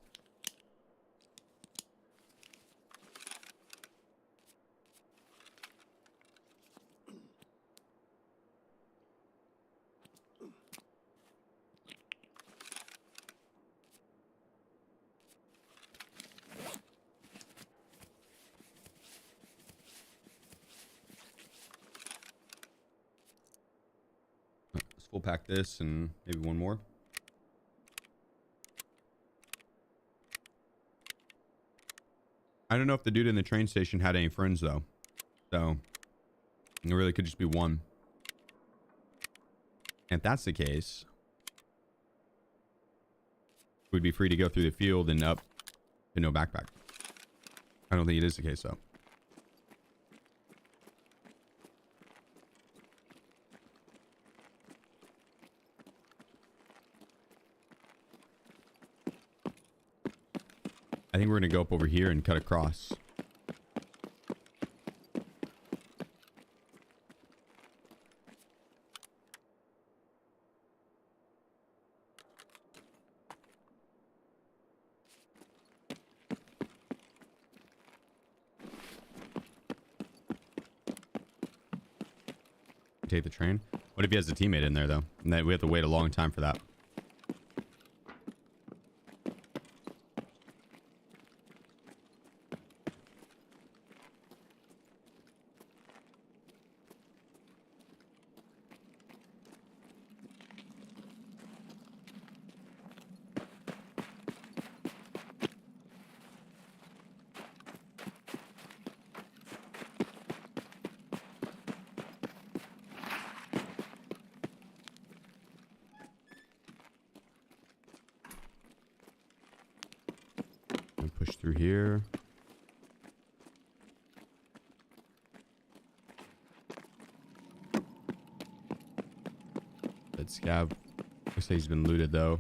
Let's full pack this and maybe one more. I don't know if the dude in the train station had any friends though. So it really could just be one. And if that's the case, we'd be free to go through the field and up to no backpack. I don't think it is the case though. I think we're going to go up over here and cut across. Take the train. What if he has a teammate in there though? And that we have to wait a long time for that. Push through here. That scab looks like he's been looted though.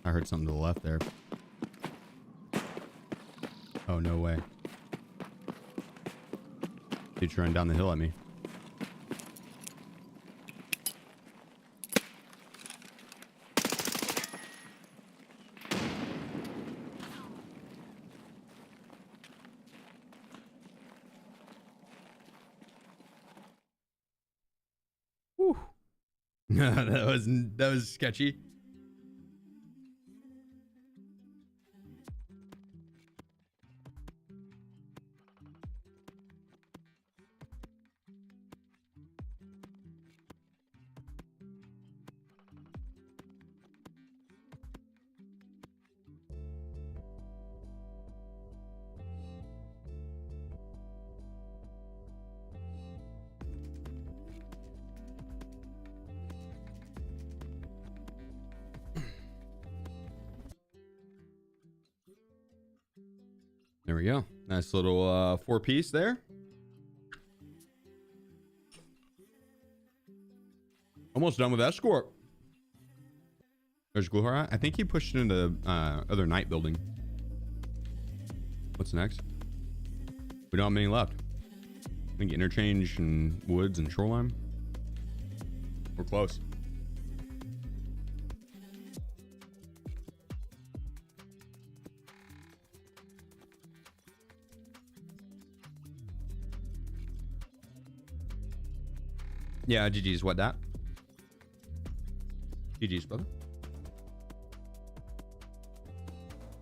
I heard something to the left there. Oh, no way. Dude's running down the hill at me. Whew. that was sketchy. There we go. Nice little 4-piece there. Almost done with Escort. There's Gluhar. I think he pushed it into the other night building. What's next? We don't have many left. I think Interchange and Woods and Shoreline. We're close. Yeah, GG's. What that? GG's, brother.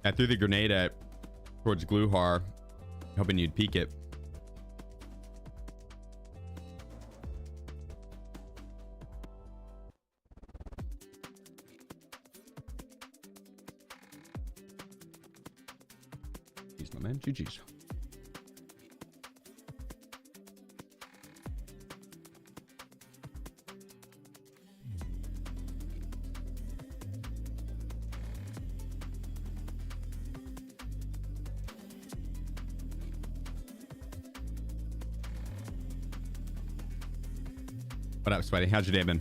I threw the grenade towards Gluhar, hoping you'd peek it. Jeez, my man. GG's. What up, Sweaty? How's your day been?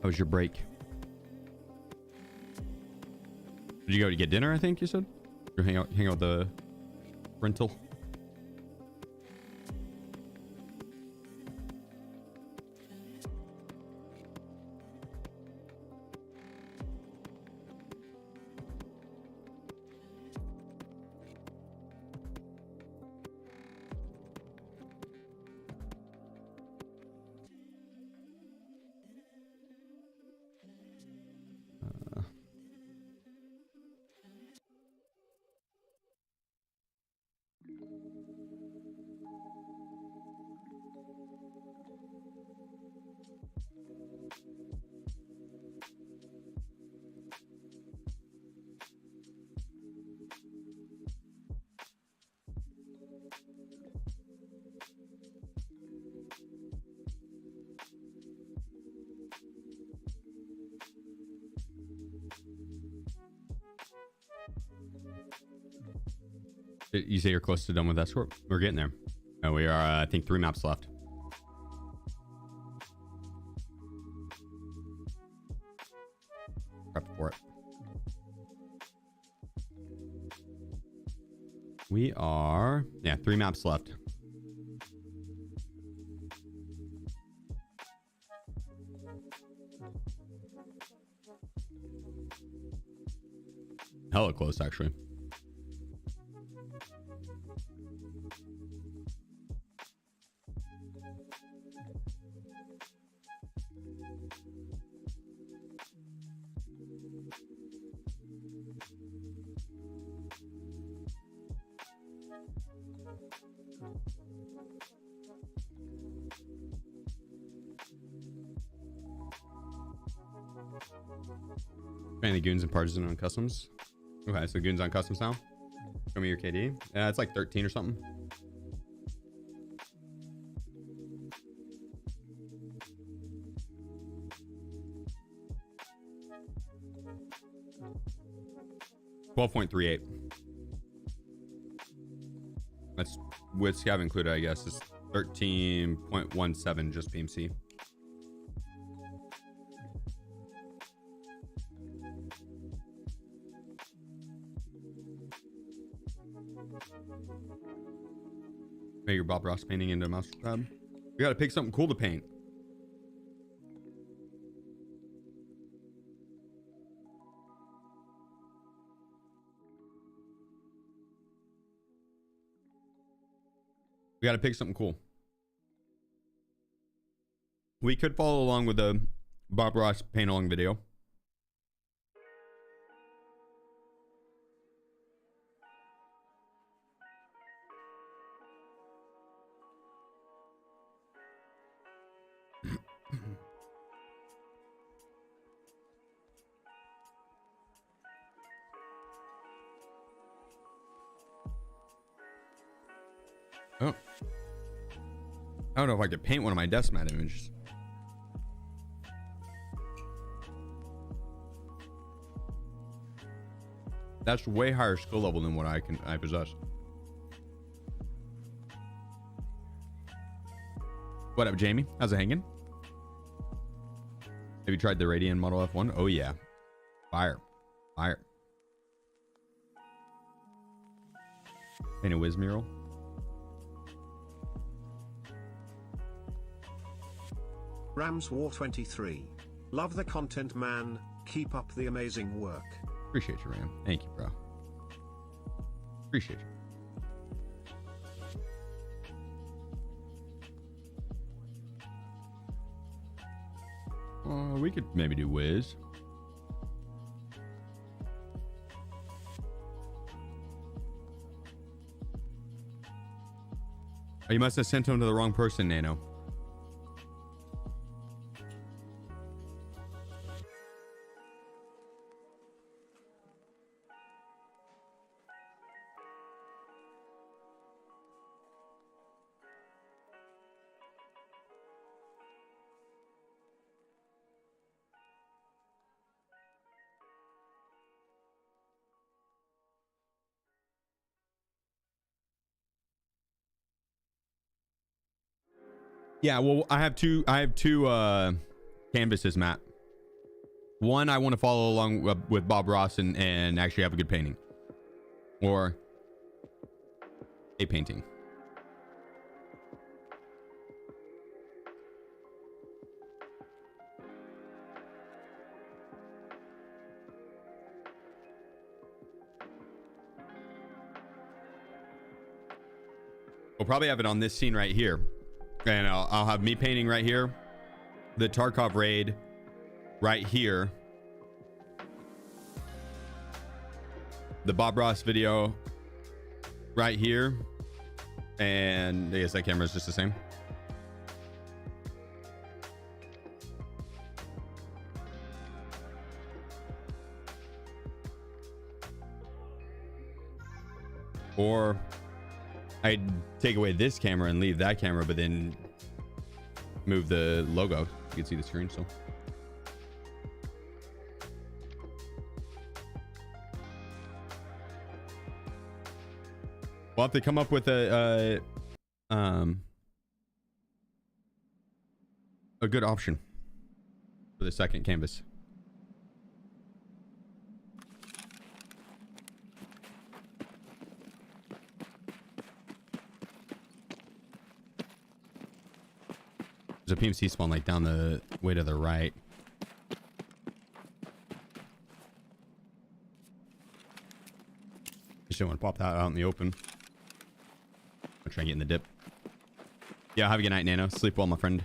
How was your break? Did you go to get dinner, I think you said? Or hang out with the rental? You say you're close to done with Escort? We're getting there. We are, I think, 3 maps left. Prep for it. We are, yeah, 3 maps left. Hella close, actually. The goons and partisan on customs. Okay, so goons on customs now. Show me your KD. Yeah, it's like 13 or something. $12.38. That's with scav included, I guess. It's 13.17 just PMC. Make your Bob Ross painting into a mouse tab. We gotta pick something cool to paint. We gotta pick something cool. We could follow along with the Bob Ross paint along video. Oh. I don't know if I could paint one of my desk mat images. That's way higher skill level than what I possess. What up, Jamie? How's it hanging? Have you tried the Radian Model F1? Oh yeah. Fire. Fire. Paint a whiz mural. Rams War 23. Love the content, man. Keep up the amazing work. Appreciate you, Ram. Thank you, bro. Appreciate you. We could maybe do whiz. Oh, you must have sent him to the wrong person, Nano. Yeah, well, I have two canvases, Matt. One, I want to follow along with Bob Ross and actually have a good painting. Or a painting. We'll probably have it on this scene right here. And I'll have me painting right here. The Tarkov raid right here. The Bob Ross video right here. And I guess that camera is just the same. Or I'd take away this camera and leave that camera, but then move the logo. You can see the screen still. We'll have to come up with a good option for the second canvas. There's a PMC spawn like down the way to the right. Just don't want to pop that out in the open. I'll try and get in the dip. Yeah, have a good night, Nano. Sleep well, my friend.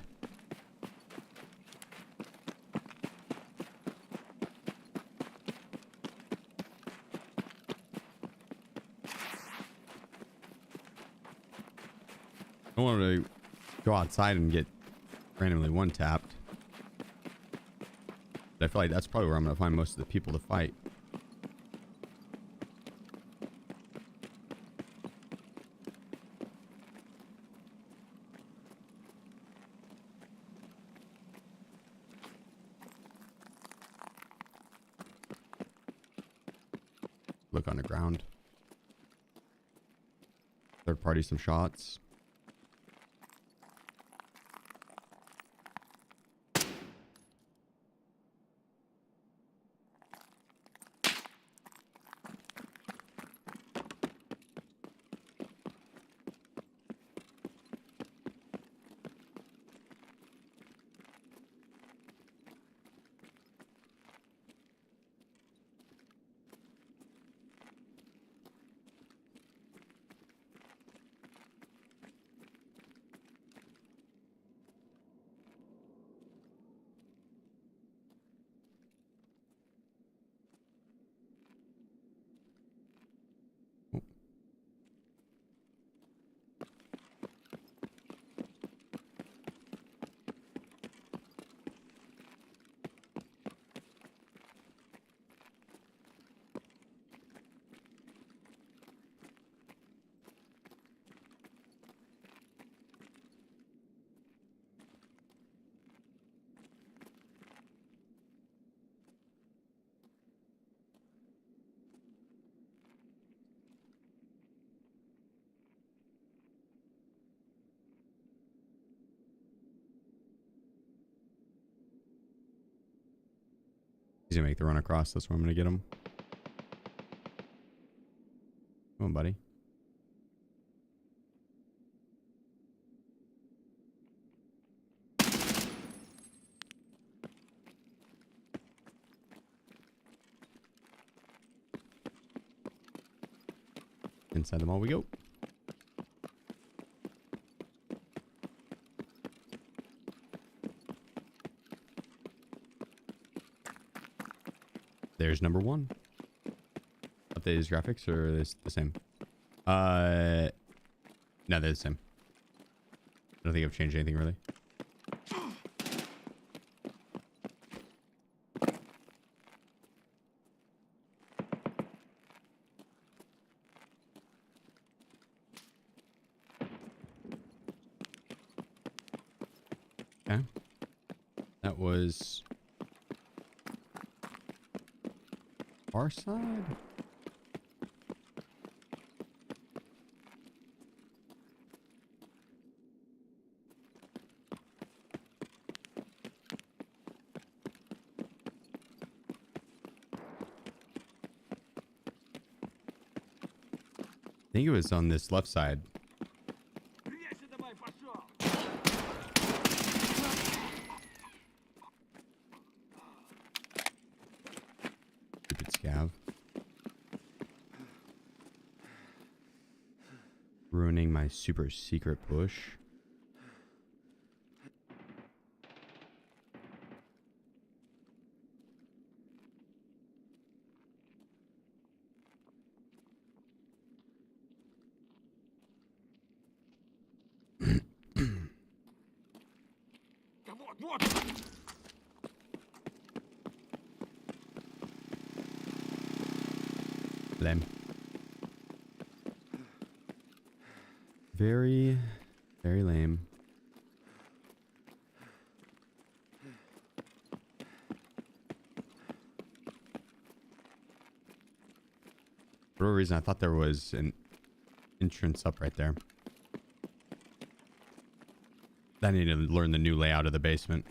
I don't want to go outside and get randomly one tapped. But I feel like that's probably where I'm going to find most of the people to fight. Look on the ground. Third party some shots. He's gonna make the run across. That's where I'm gonna get him. Come on, buddy. Inside the mall we go. There's number one. Update his graphics, or is the same? No, they're the same. I don't think I've changed anything really. Okay. That was our side. I think it was on this left side. Stupid scav. Ruining my super secret push. Lame. Very, very lame. For whatever reason, I thought there was an entrance up right there. I need to learn the new layout of the basement.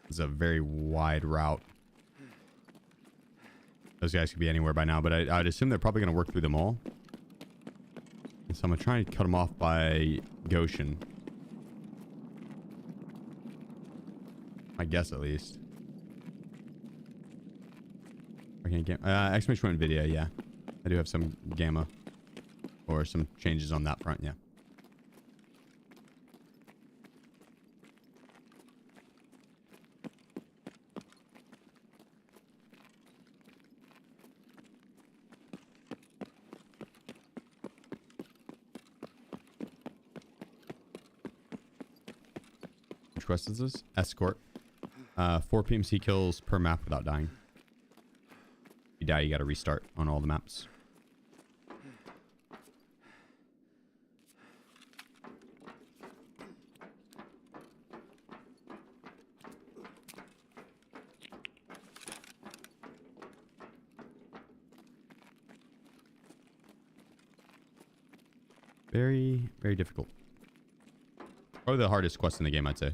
It's a very wide route. Those guys could be anywhere by now, but I'd assume they're probably going to work through them all. And so I'm going to try and cut them off by Goshen. I guess at least. I can't get exclamation point video, yeah. I do have some gamma. Or some changes on that front, yeah. Which quest is this? Escort. 4 PMC kills per map without dying. If you die, you gotta restart on all the maps. Very, very difficult. Probably the hardest quest in the game, I'd say.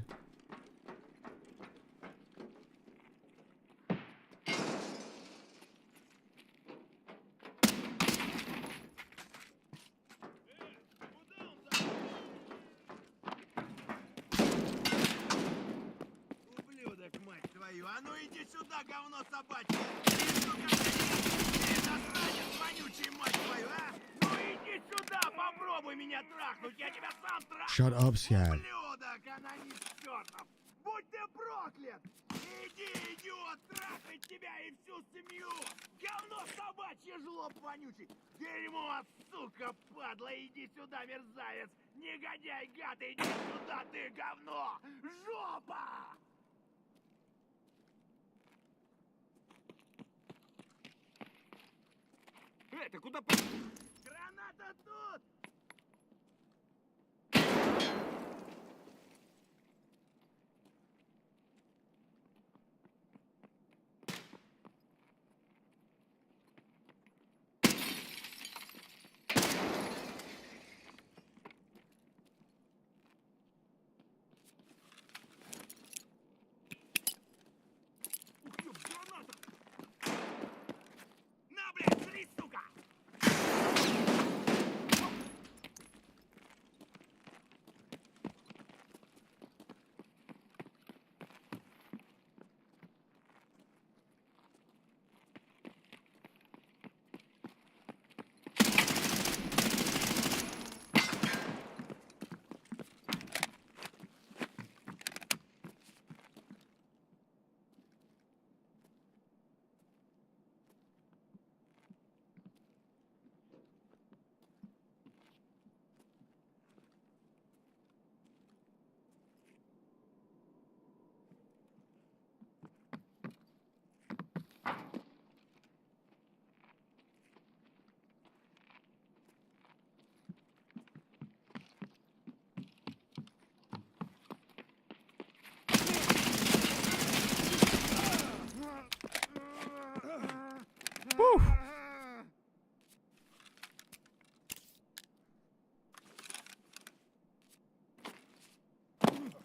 Ублюдок, мать твою! А ну иди сюда, говно собачье! Ты, сука, ты засранец вонючий, мать твою, а! Ну иди сюда, попробуй меня трахнуть! Я тебя сам трахну! Shut up, Scad. Ублюдок, она не чертов! Будь ты проклят! Иди, идиот, трахать тебя и всю семью! Говно собачье, жлоб вонючий! Дерьмо, сука, падла! Иди сюда, мерзавец! Негодяй, гад, иди сюда, ты говно! Жопа! Ты куда? Граната тут!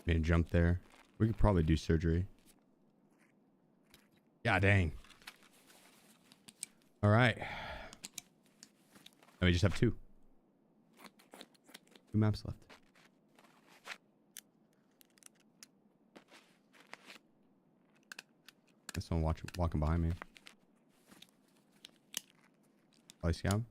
Made a jump there. We could probably do surgery. Yeah, dang. All right. And we just have 2 maps left. There's someone walking behind me. Probably scout.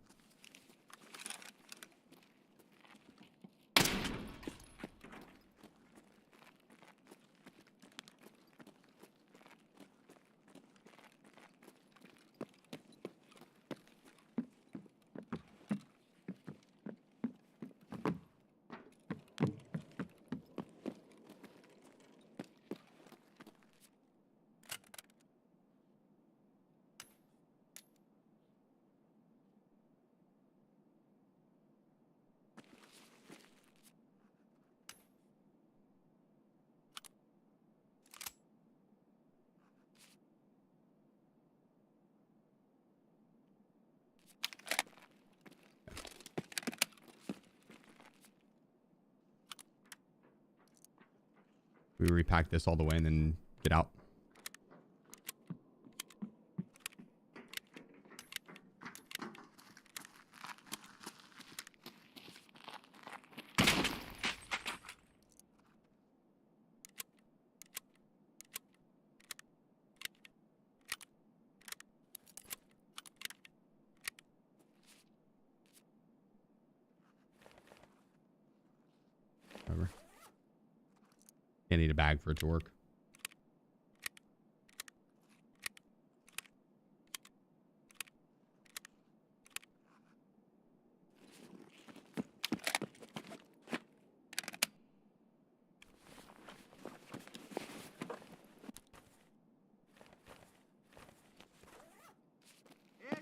We repack this all the way and then get out. Whatever. Can't need a bag for it to work.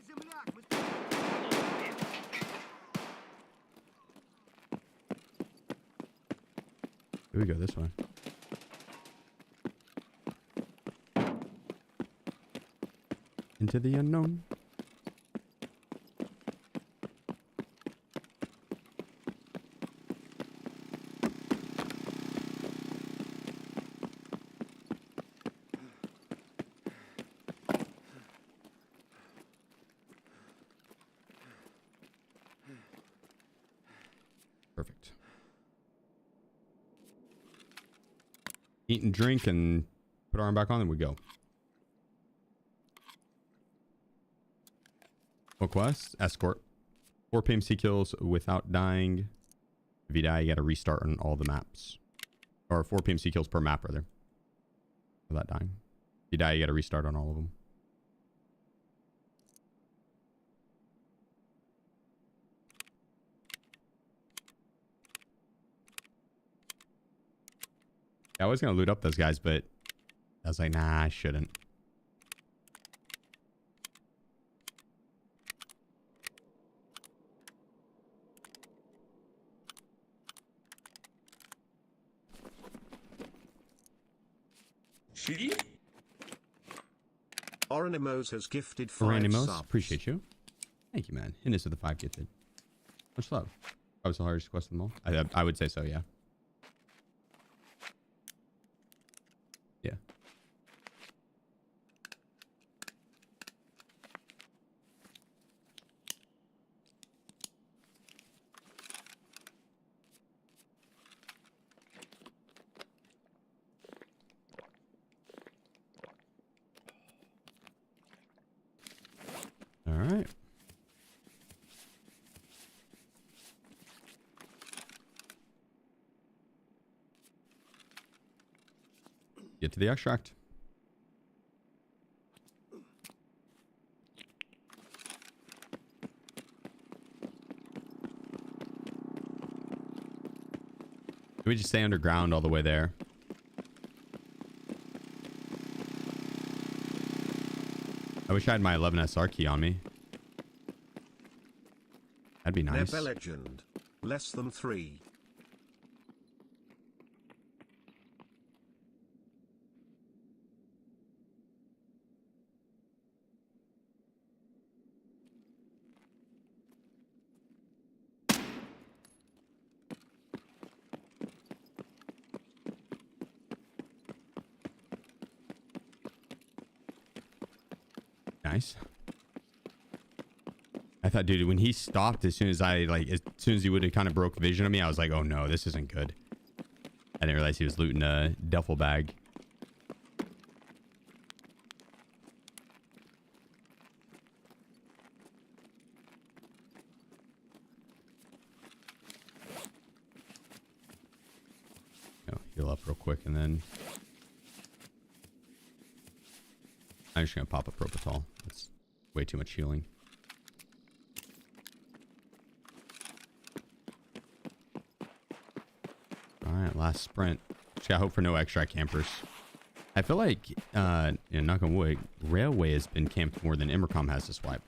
Земляк, мы... Here we go this way. Into the unknown. Perfect. Eat and drink and put our arm back on and we go. What quest? Escort. 4 PMC kills without dying. If you die, you gotta restart on all the maps. Or 4 PMC kills per map, rather. Without dying. If you die, you gotta restart on all of them. I was gonna loot up those guys, but I was like, nah, I shouldn't. She? Oranimos has gifted 5 Oranimos, subs. appreciate you. Thank you, man. Innis with the 5 gifted. Much love. That was the hardest quest of them all. I would say so, yeah. Yeah. All right. Get to the extract. Can we just stay underground all the way there? I wish I had my 11 SR key on me. That'd be nice. Never legend. Less than 3. nice. I thought, dude, when he stopped, as soon as he would have kind of broke vision of me, I was like, oh no, this isn't good. I didn't realize he was looting a duffel bag. Heal up real quick, and then I'm just gonna pop a Propofol. That's way too much healing. All right, last sprint. Just gotta hope for no extra campers. I feel like, knock on wood, Railway has been camped more than Immercom has this wipe.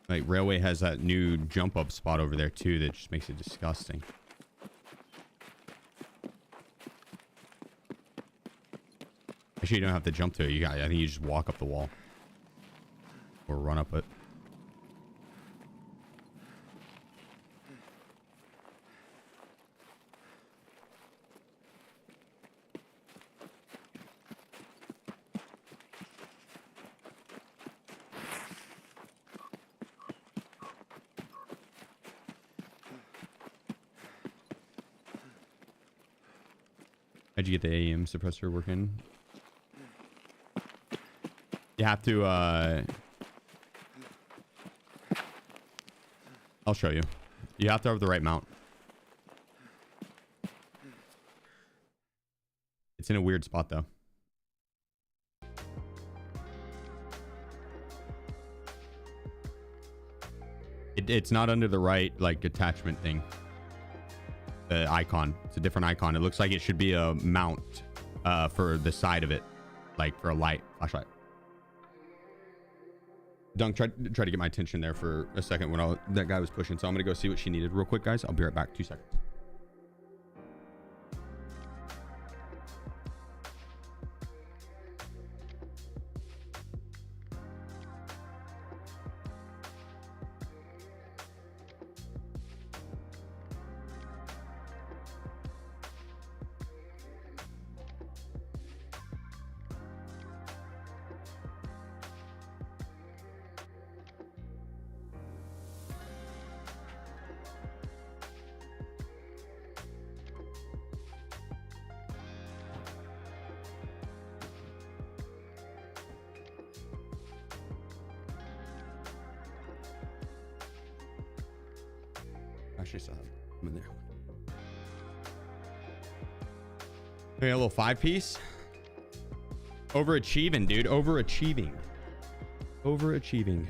Like, Railway has that new jump up spot over there too that just makes it disgusting. Actually, you don't have to jump to it. I think you just walk up the wall. Or run up it. How'd you get the AM suppressor working? You have to, I'll show you. You have to have the right mount. It's in a weird spot, though. It's not under the right, like, attachment thing. The icon. It's a different icon. It looks like it should be a mount for the side of it, like for a light, flashlight. Dunk tried to get my attention there for a second when that guy was pushing, so I'm gonna go see what she needed real quick, guys. I'll be right back. 2 seconds. Actually, still have them in there. Okay, a little 5-piece. Overachieving, dude. Overachieving. Overachieving.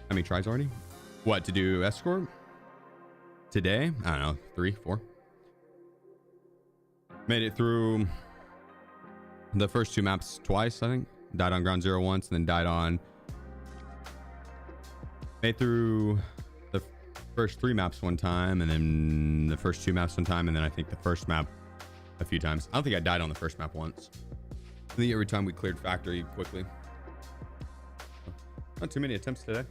How many tries already? What, to do Escort? Today? I don't know. 3, 4. Made it through the first 2 maps twice, I think. Died on ground 0 once, and then died on... Made through the first 3 maps one time, and then the first 2 maps one time, and then I think the first map a few times. I don't think I died on the first map once. I think every time we cleared factory quickly. Not too many attempts today.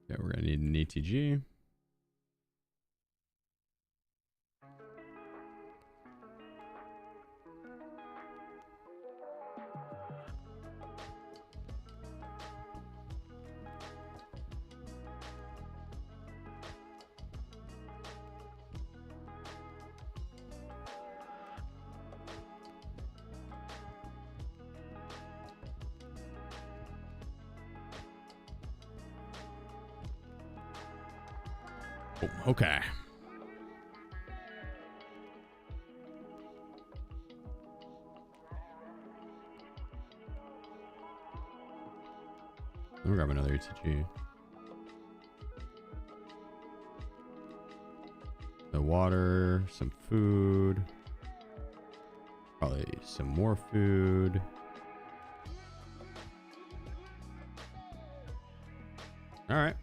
Yeah, we're gonna need an ETG. Oh, okay. I'll grab another ETG. The water, some food. Probably some more food. All right.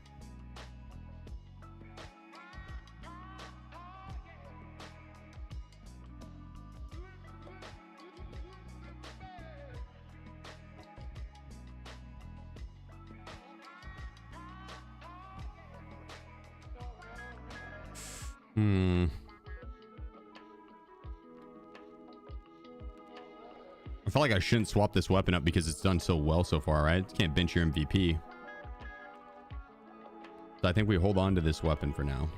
I felt like I shouldn't swap this weapon up because it's done so well so far, right? Can't bench your MVP. So I think we hold on to this weapon for now.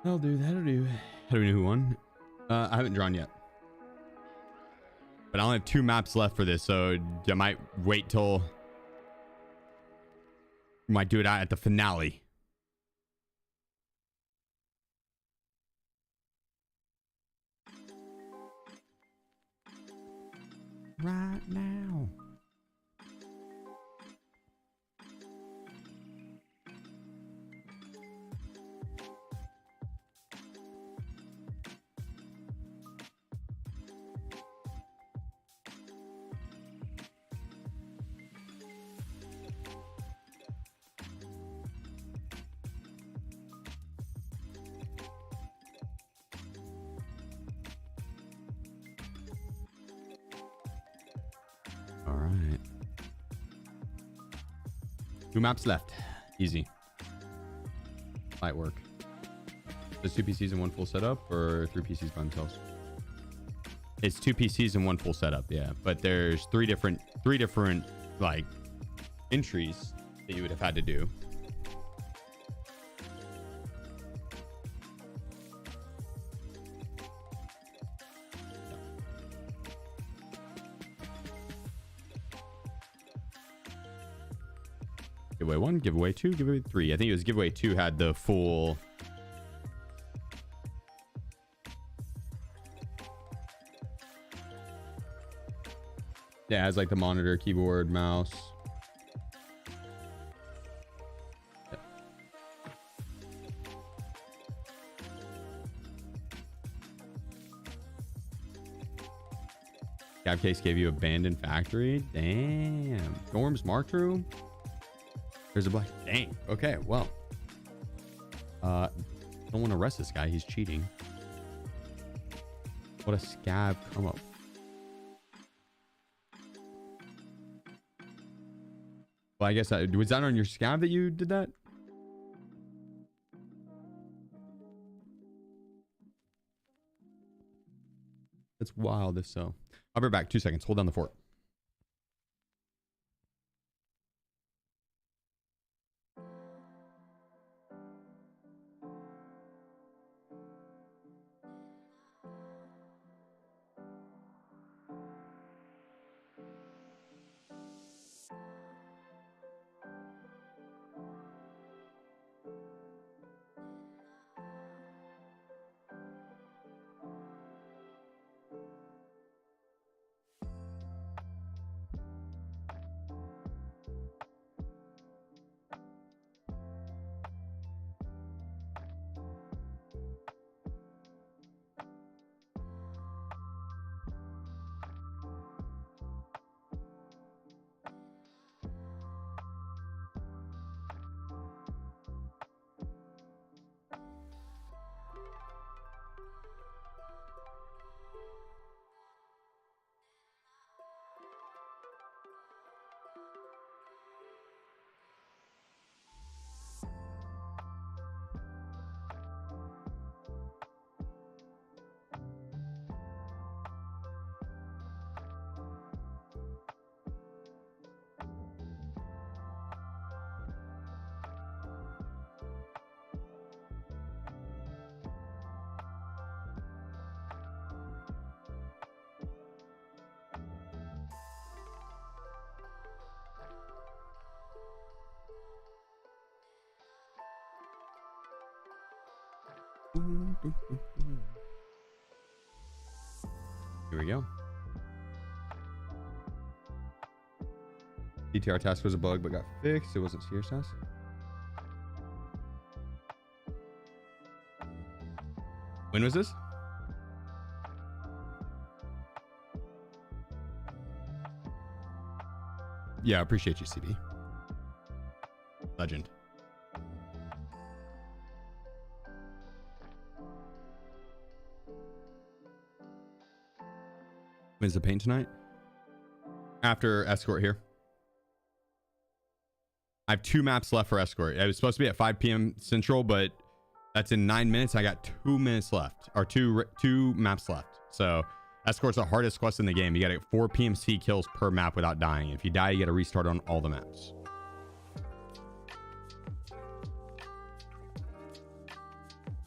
That'll do. That'll do. How do we know who won? I haven't drawn yet. But I only have 2 maps left for this, so I might wait till... Might do it at the finale. Right now. All right. 2 maps left. Easy. Light work. There's 2 PCs and 1 full setup, or 3 PCs by themselves? It's 2 PCs and 1 full setup, yeah. But there's three different like entries that you would have had to do. Giveaway 1, giveaway 2, giveaway 3. I think it was giveaway 2 had the full... Yeah, it has like the monitor, keyboard, mouse. Cap case gave you abandoned factory. Damn. Norm's marked room. There's a black. Dang. Okay. Well. Don't want to arrest this guy. He's cheating. What a scab come up. Well, I guess was that on your scab that you did that? That's wild if so. I'll be back. 2 seconds. Hold down the fort. Here we go. DTR task was a bug, but got fixed. It wasn't serious task. When was this? Yeah, I appreciate you, CB. Legend. When's the paint tonight? After Escort here. I have 2 maps left for Escort. It was supposed to be at 5 p.m. Central, but that's in 9 minutes. I got 2 minutes left, or two maps left. So Escort's the hardest quest in the game. You got to get 4 PMC kills per map without dying. If you die, you got to restart on all the maps.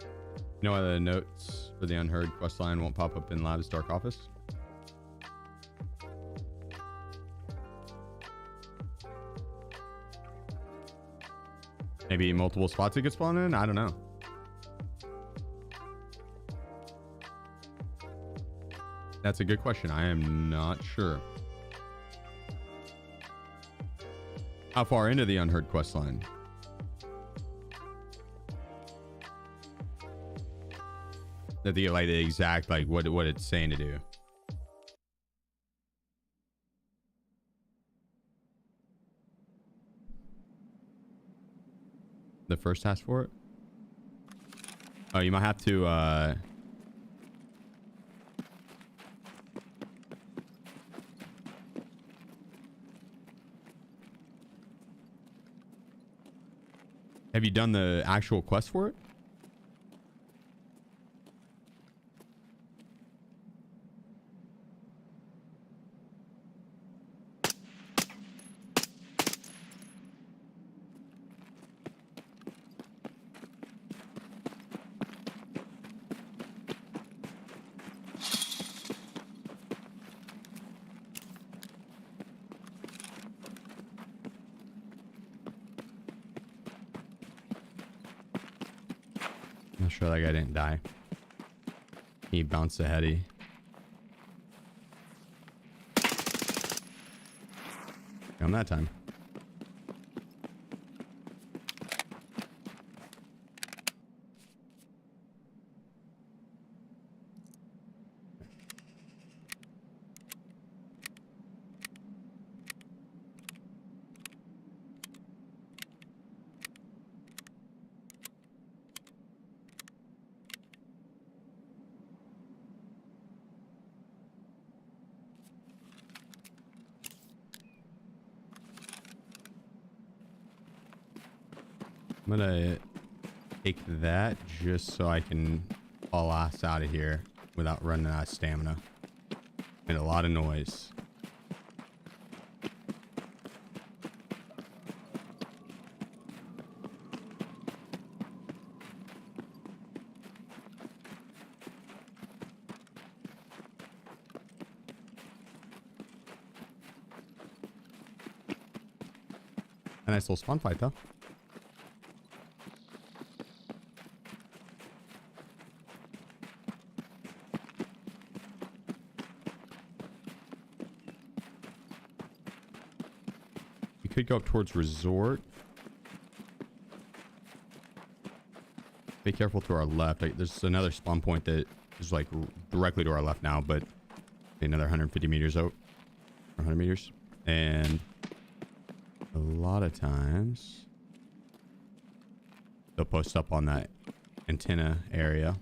You know why the notes for the unheard quest line won't pop up in Lab's Dark Office? Maybe multiple spots it could spawn in? I don't know. That's a good question. I am not sure. How far into the unheard quest line? The like the exact like what it's saying to do. The first task for it? Oh, you might have to have you done the actual quest for it? I'm sure that guy didn't die. He bounced a heady. Come that time. I'm gonna take that just so I can haul ass out of here without running out of stamina. And a lot of noise. A nice little spawn fight though. Could go up towards resort. Be careful to our left. There's another spawn point that is like directly to our left now, but another 150 meters out, or 100 meters. And a lot of times they'll post up on that antenna area.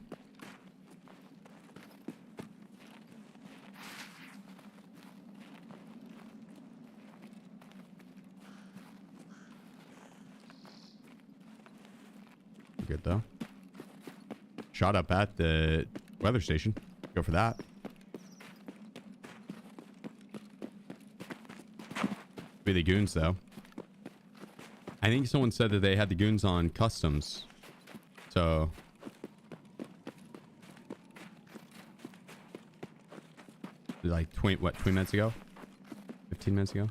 Good though. Shot up at the weather station. Go for that. Be the goons though. I think someone said that they had the goons on customs. So like 20 minutes ago? 15 minutes ago?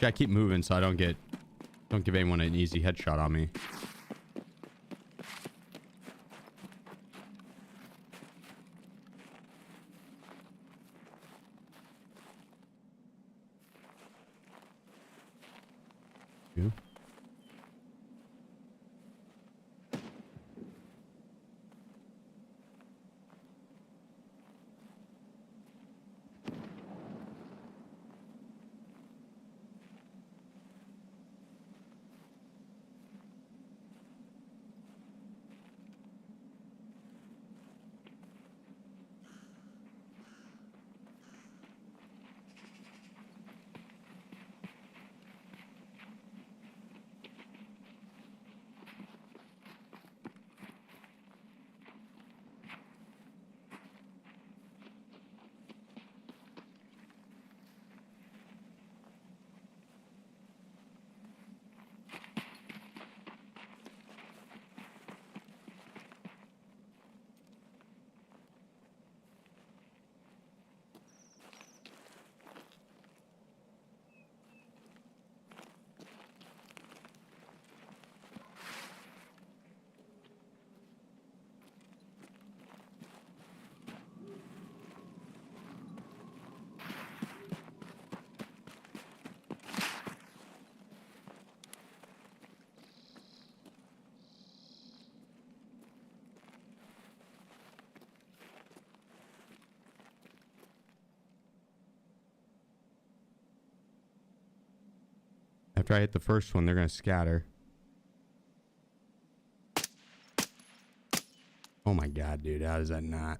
I keep moving so I don't give anyone an easy headshot on me. You. After I hit the first one, they're going to scatter. Oh my god, dude. How does that not?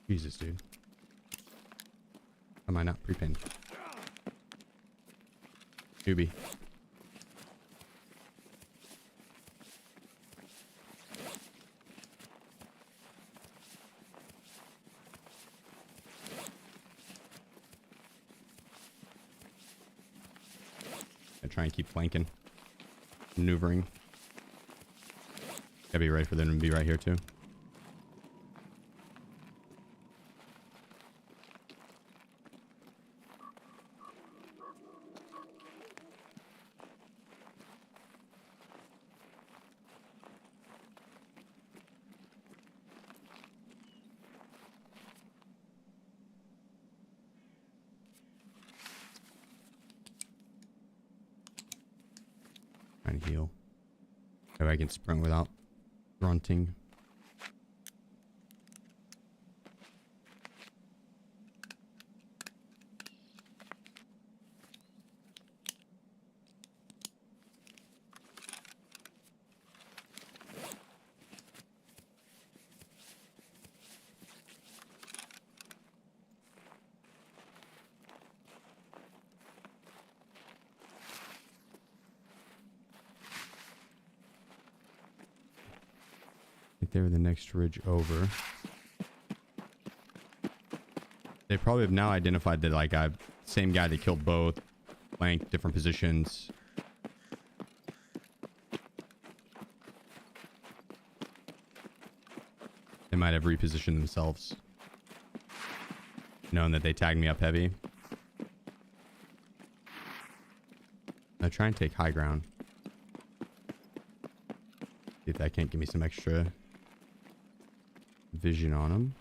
Jesus, dude. Am I not pre-pinned? Newbie. I try and keep flanking. Maneuvering. Gotta be ready for them to be right here too. Trying to heal. Maybe I can sprint without grunting. They were the next ridge over. They probably have now identified that, like, I've same guy that killed both, flanked different positions. They might have repositioned themselves, knowing that they tagged me up heavy. I'll try and take high ground. See if that can't give me some extra vision on them.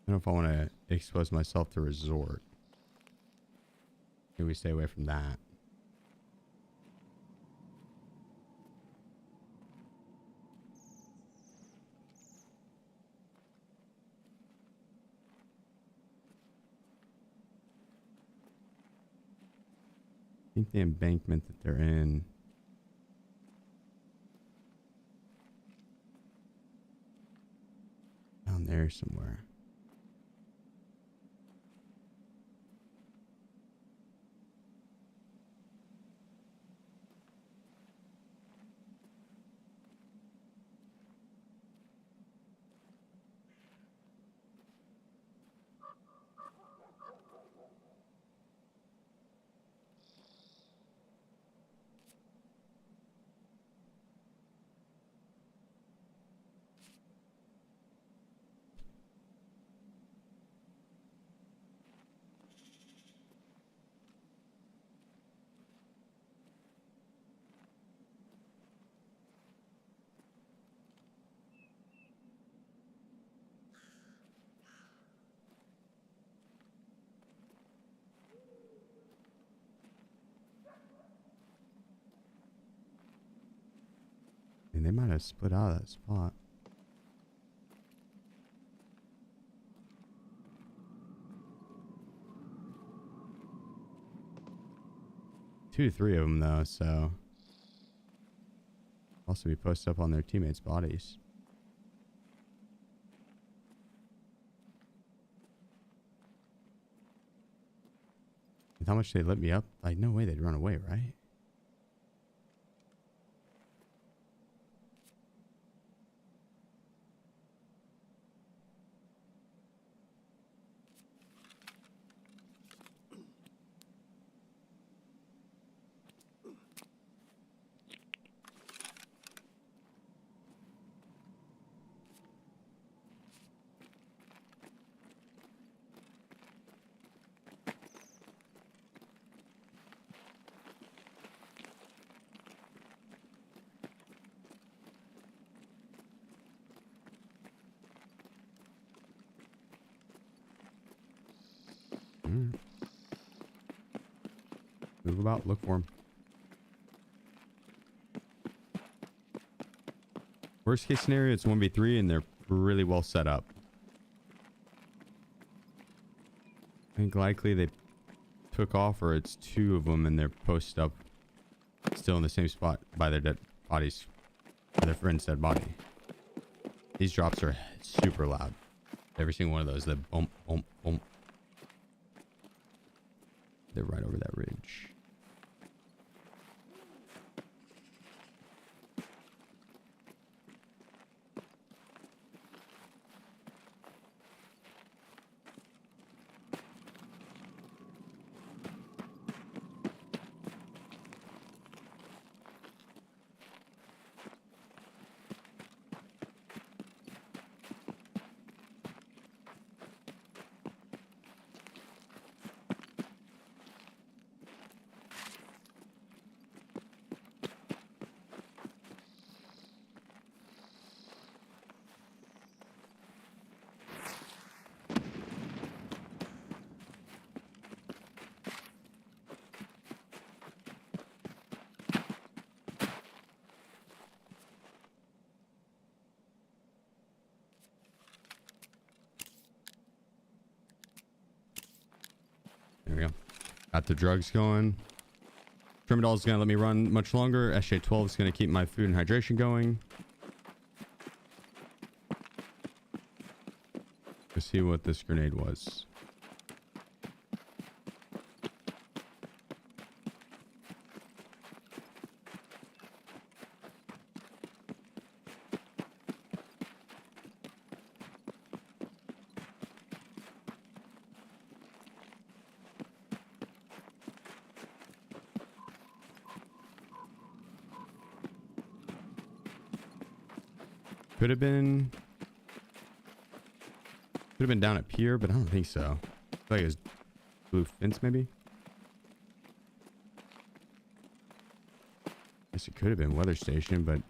I don't know if I want to expose myself to resort. Maybe we stay away from that. I think the embankment that they're in. Down there somewhere. And they might have split out of that spot. Two to three of them though, so also be posted up on their teammates' bodies. With how much they lit me up, like no way they'd run away, right? Move about, look for him. Worst case scenario, it's 1v3 and they're really well set up. I think likely they took off, or it's two of them and they're posted up still in the same spot by their dead bodies, or their friend's dead body. These drops are super loud. Every single one of those, the bump, bump, bump. They're right over that ridge. There we go. Got the drugs going. Tramadol is going to let me run much longer. SJ12 is going to keep my food and hydration going. Let's see what this grenade was. Could have been down at pier, but I don't think so. I feel like it was blue fence maybe. Guess it could have been weather station, but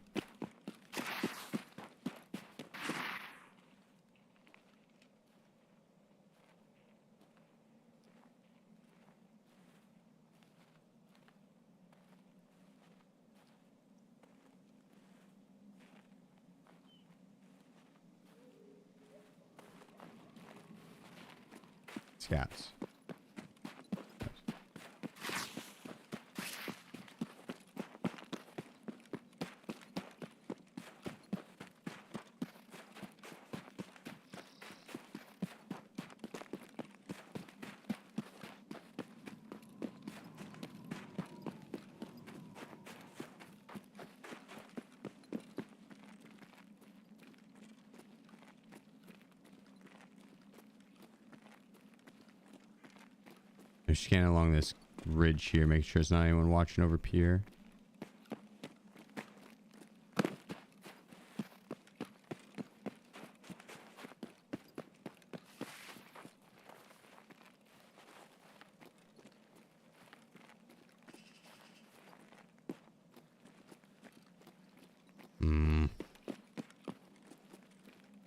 scats. I'm scanning along this ridge here, make sure there's not anyone watching over pier.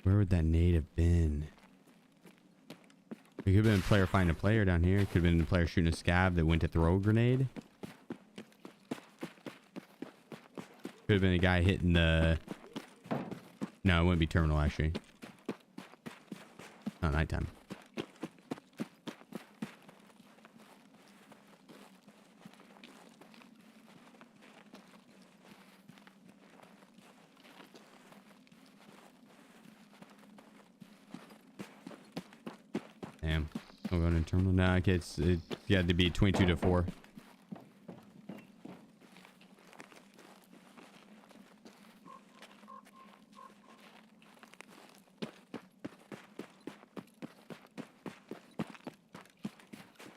Where would that nade have been? It could have been a player finding a player down here. It could have been a player shooting a scab that went to throw a grenade. Could have been a guy hitting the... No, it wouldn't be terminal, actually. Not nighttime. Damn. I'm going in terminal now. Okay, it had to be 22 to 4.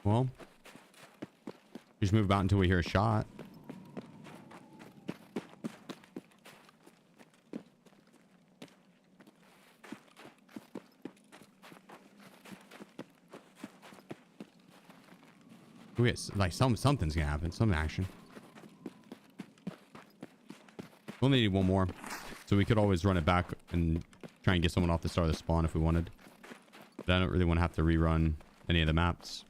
Well, just move about until we hear a shot. It's like something's gonna happen, some action. We'll need one more, so we could always run it back and try and get someone off the start of the spawn if we wanted. But I don't really want to have to rerun any of the maps.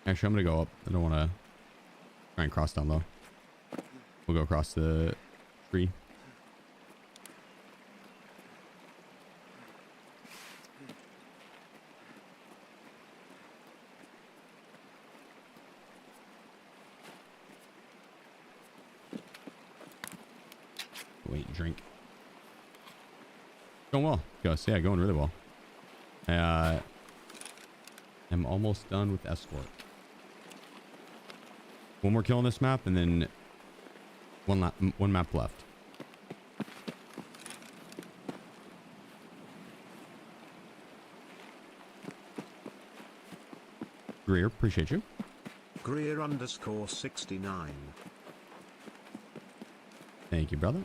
Actually, I'm gonna go up. I don't want to try and cross down low. We'll go across the tree. Wait, drink. Going well. Goes, yeah, going really well. I'm almost done with Escort. One more kill on this map, and then one map left. Greer, appreciate you. Greer _69. Thank you, brother.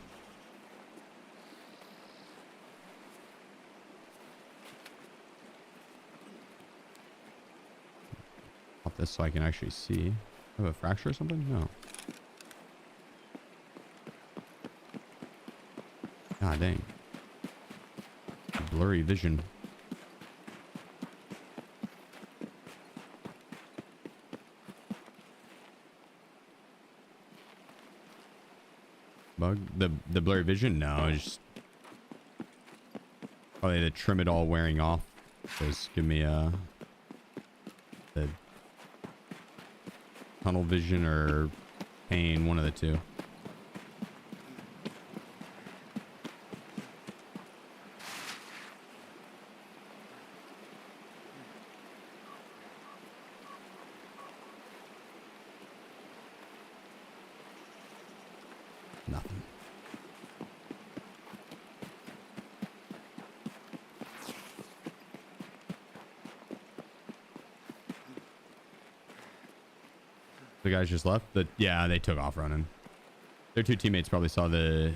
Pop this so I can actually see. I have a fracture or something? No. God dang. Blurry vision. Bug? The blurry vision? No, it's just probably to trim it all wearing off. Just give me the tunnel vision or pain, one of the two. Nothing. The guys just left. Yeah, they took off running. Their two teammates probably saw the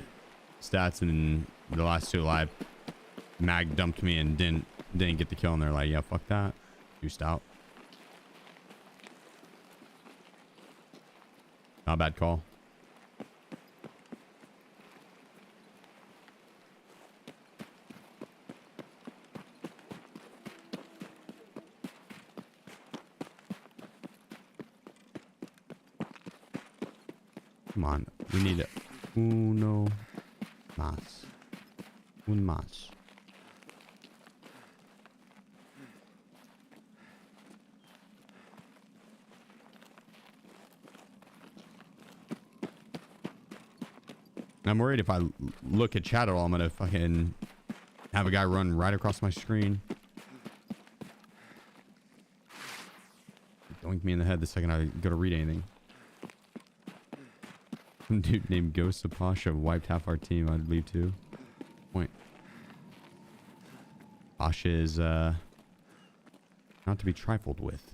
stats, and the last 2 alive, mag dumped me and didn't get the kill, and they're like, yeah, fuck that. Juiced out. Not a bad call. Come on, we need it. Uno más. Un más. I'm worried if I look at chat at all, I'm gonna fucking have a guy run right across my screen. Doink me in the head the second I go to read anything. Some dude named Ghost of Pasha wiped half our team, I believe, too. Point. Pasha is not to be trifled with.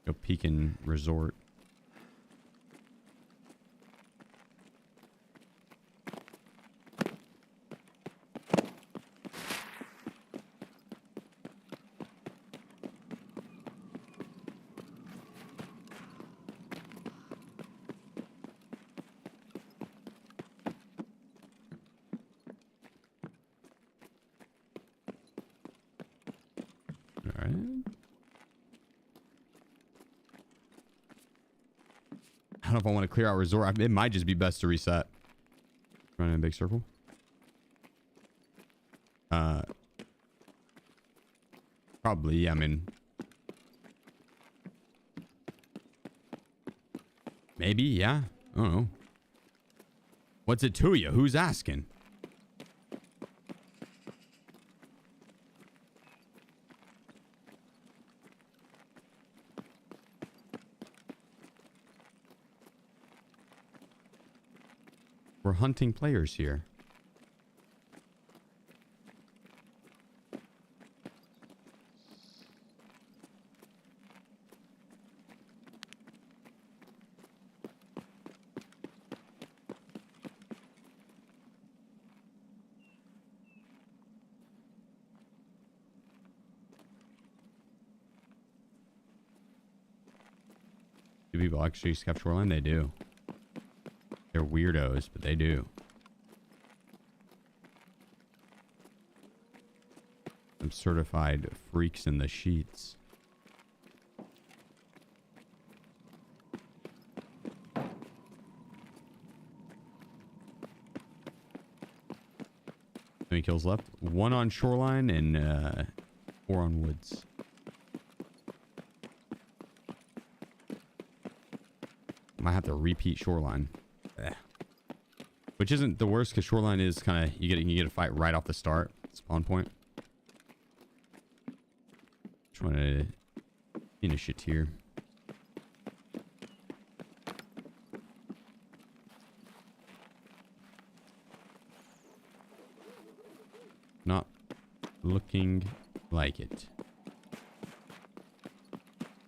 Go Pekin Resort. I don't know if I want to clear out resort. It might just be best to reset. Run in a big circle. Probably, yeah, I mean. Maybe, yeah. I don't know. What's it to you? Who's asking? We're hunting players here. Do people actually scout shoreline? They do. They're weirdos, but they do. Some certified freaks in the sheets. How many kills left? 1 on shoreline and 4 on woods. Might have to repeat shoreline. Which isn't the worst, because shoreline is kind of, you get a fight right off the start, spawn point. Trying to finish it here. Not looking like it.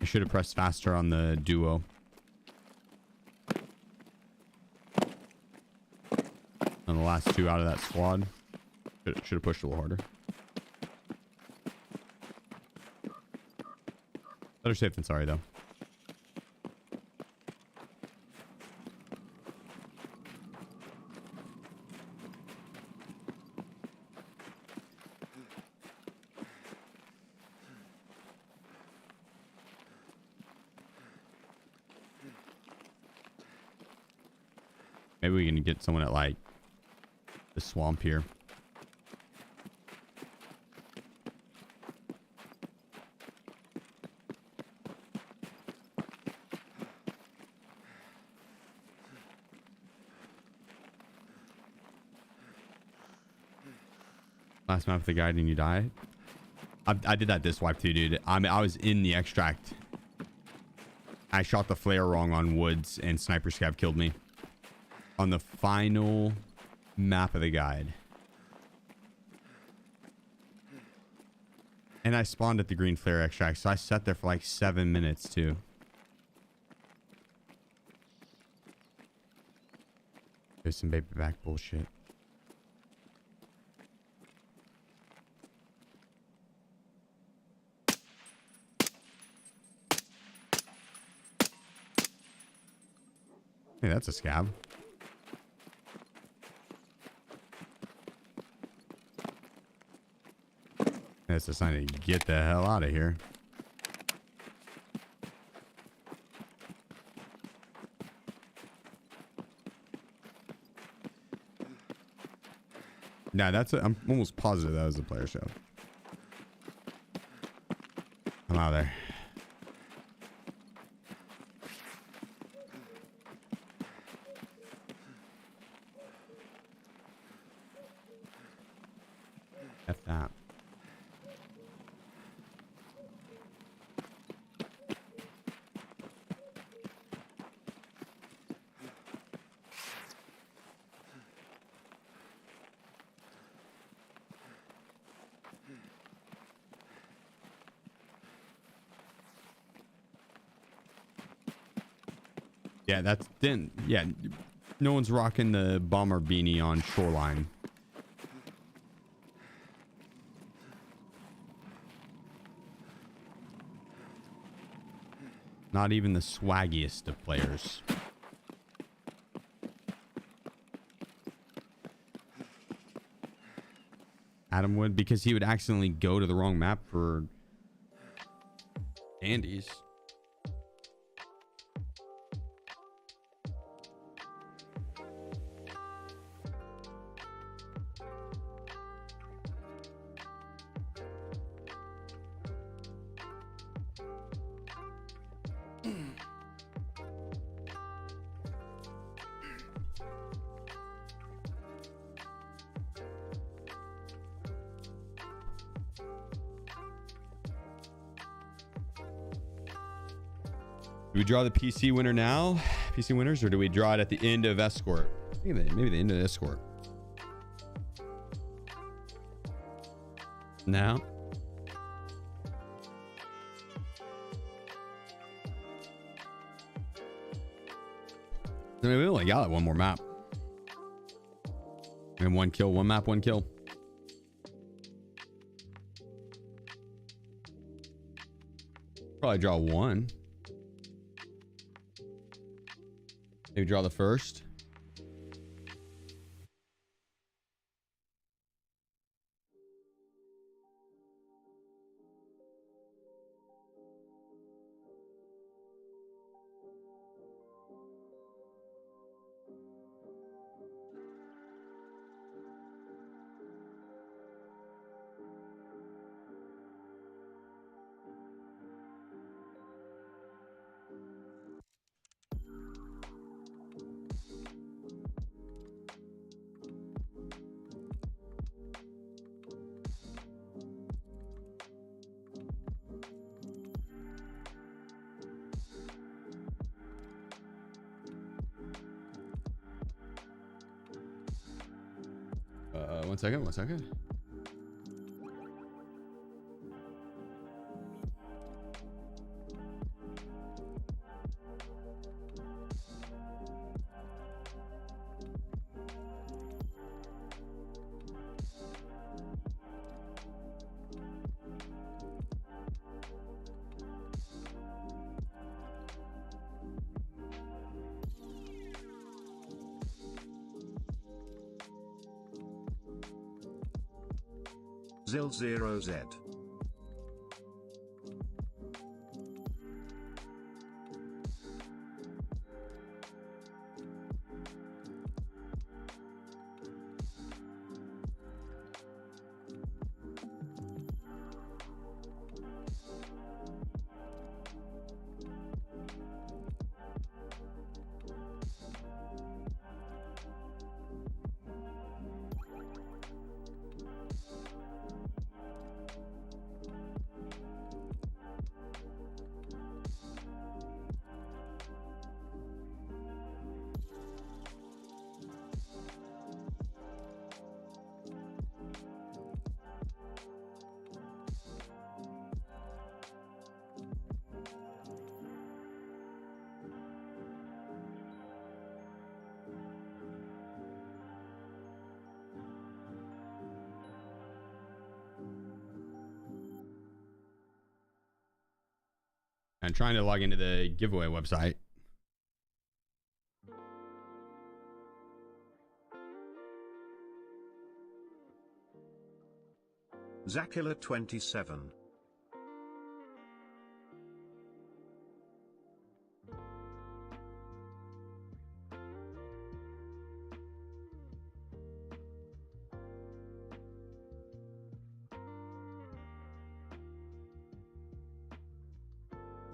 I should have pressed faster on the duo. On the last 2 out of that squad. Should have pushed a little harder. Better safe than sorry, though. Maybe we can get someone at, like, the swamp here. Last map with the guide and you died. I did that this wipe too, dude. I was in the extract. I shot the flare wrong on woods and sniper scav killed me. On the final... map of the guide. And I spawned at the green flare extract, so I sat there for like 7 minutes too. There's some baby back bullshit. Hey, that's a scab. That's a sign to get the hell out of here. Nah, I'm almost positive that was the player show. I'm out of there. F that. Yeah, that's then. Yeah, no one's rocking the bomber beanie on Shoreline. Not even the swaggiest of players. Adam would, because he would accidentally go to the wrong map for Andy's. Do we draw the PC winner now? PC winners, or do we draw it at the end of Escort? Maybe the end of Escort. No. I mean, we only got one more map. And one kill, one map, one kill. Probably draw one. Maybe draw the first. One second. Zil0Z. I'm trying to log into the giveaway website. Zakilla 27.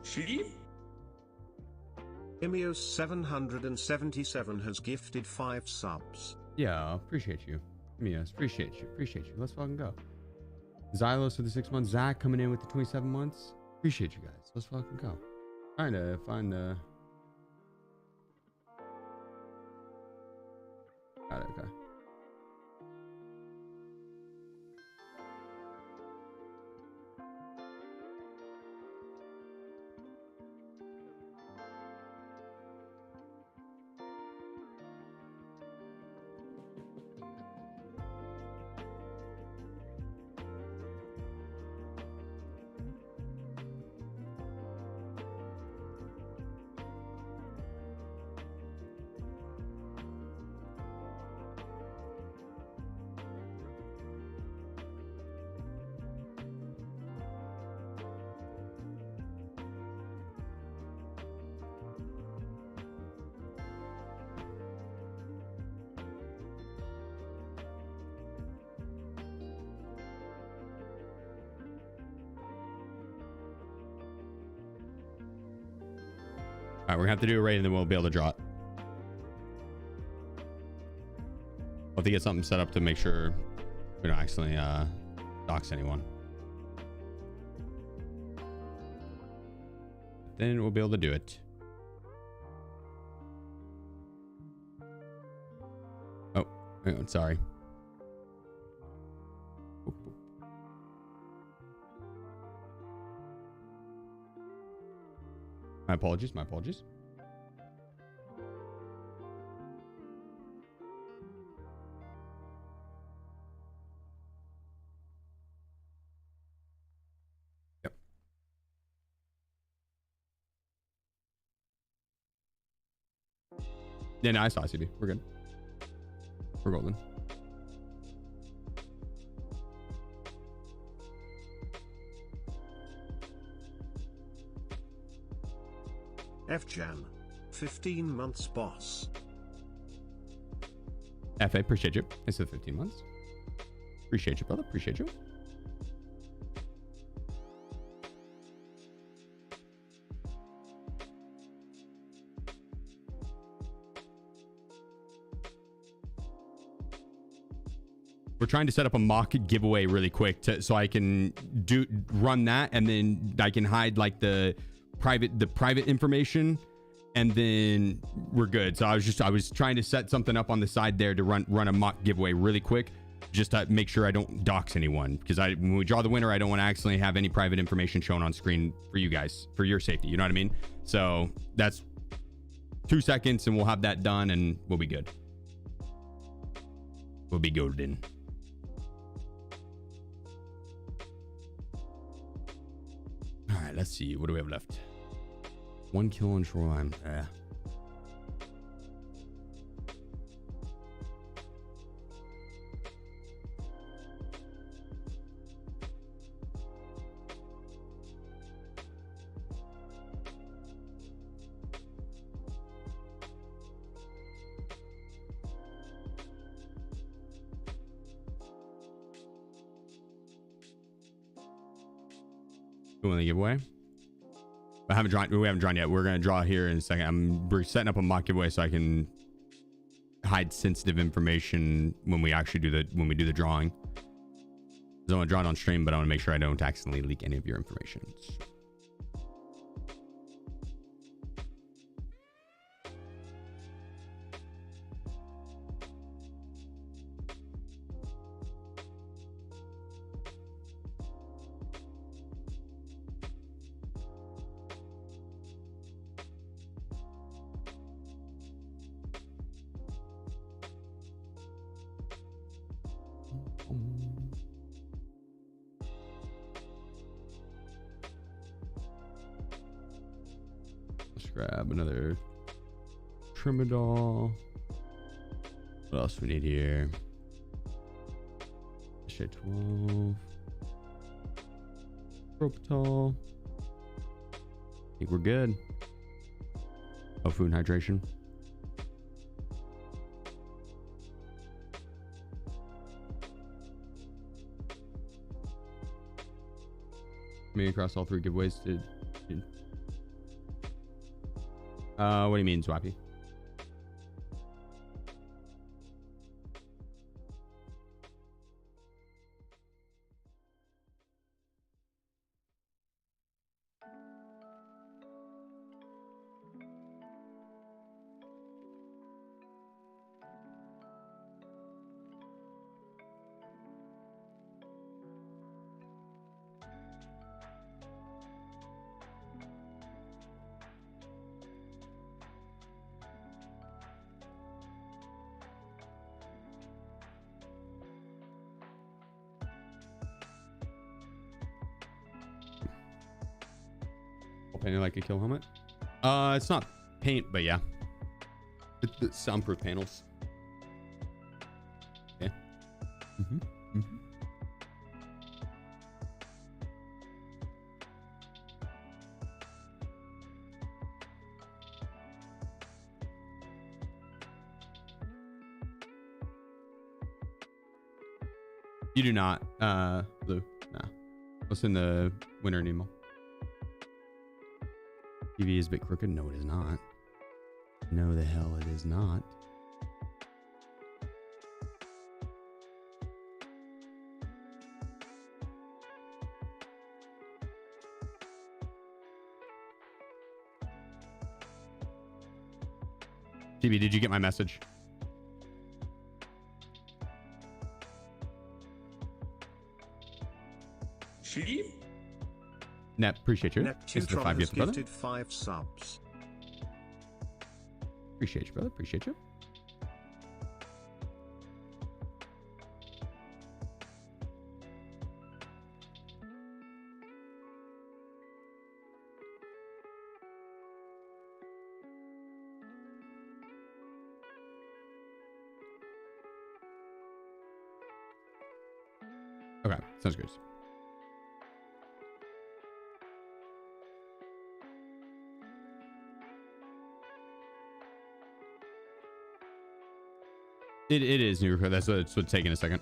Sheep? Imios 777 has gifted 5 subs. Yeah, appreciate you. Yes, appreciate you. Appreciate you. Let's fucking go. Xylos for the 6 months. Zach coming in with the 27 months. Appreciate you guys. Let's fucking go. Trying to find the. Got it, okay. All right, we're gonna have to do a raid and then we'll be able to draw it. We'll have to get something set up to make sure we don't accidentally dox anyone. Then we'll be able to do it. Oh, hang on, sorry. My apologies, my apologies. Yep. Yeah, no, I saw CB. We're good. We're golden. FJam. 15 months boss. FA, appreciate you. Thanks for the 15 months. Appreciate you, brother. Appreciate you. We're trying to set up a mock giveaway really quick so I can run that, and then I can hide like the private information, and then we're good. So I was trying to set something up on the side there to run a mock giveaway really quick, just to make sure I don't dox anyone, because when we draw the winner, I don't want to accidentally have any private information shown on screen for you guys, for your safety. You know what I mean? So that's 2 seconds and we'll have that done and we'll be good. We'll be golden. All right, let's see. What do we have left? 1 kill on shoreline. We want to give away. We haven't drawn yet. We're gonna draw here in a second. We're setting up a mock giveaway so I can hide sensitive information when we actually do the drawing. I want to draw it on stream, but I want to make sure I don't accidentally leak any of your information. Grab another Trimadol. What else we need here? Shade 12. Propitol. I think we're good. Oh, food and hydration. Me across all 3 giveaways to. What do you mean, Swappy? Painted like a kill helmet. It's not paint, but yeah, it's soundproof panels. Yeah. You do not, Blue. Nah. What's in the winter Nemo? TV is a bit crooked. No, it is not. No, the hell it is not. TV, did you get my message? Sheep? Net, appreciate you. Thanks for the 5 gifts, brother. 5 subs. Appreciate you, brother. Appreciate you. Okay, sounds good. It is new. That's what's taking a second.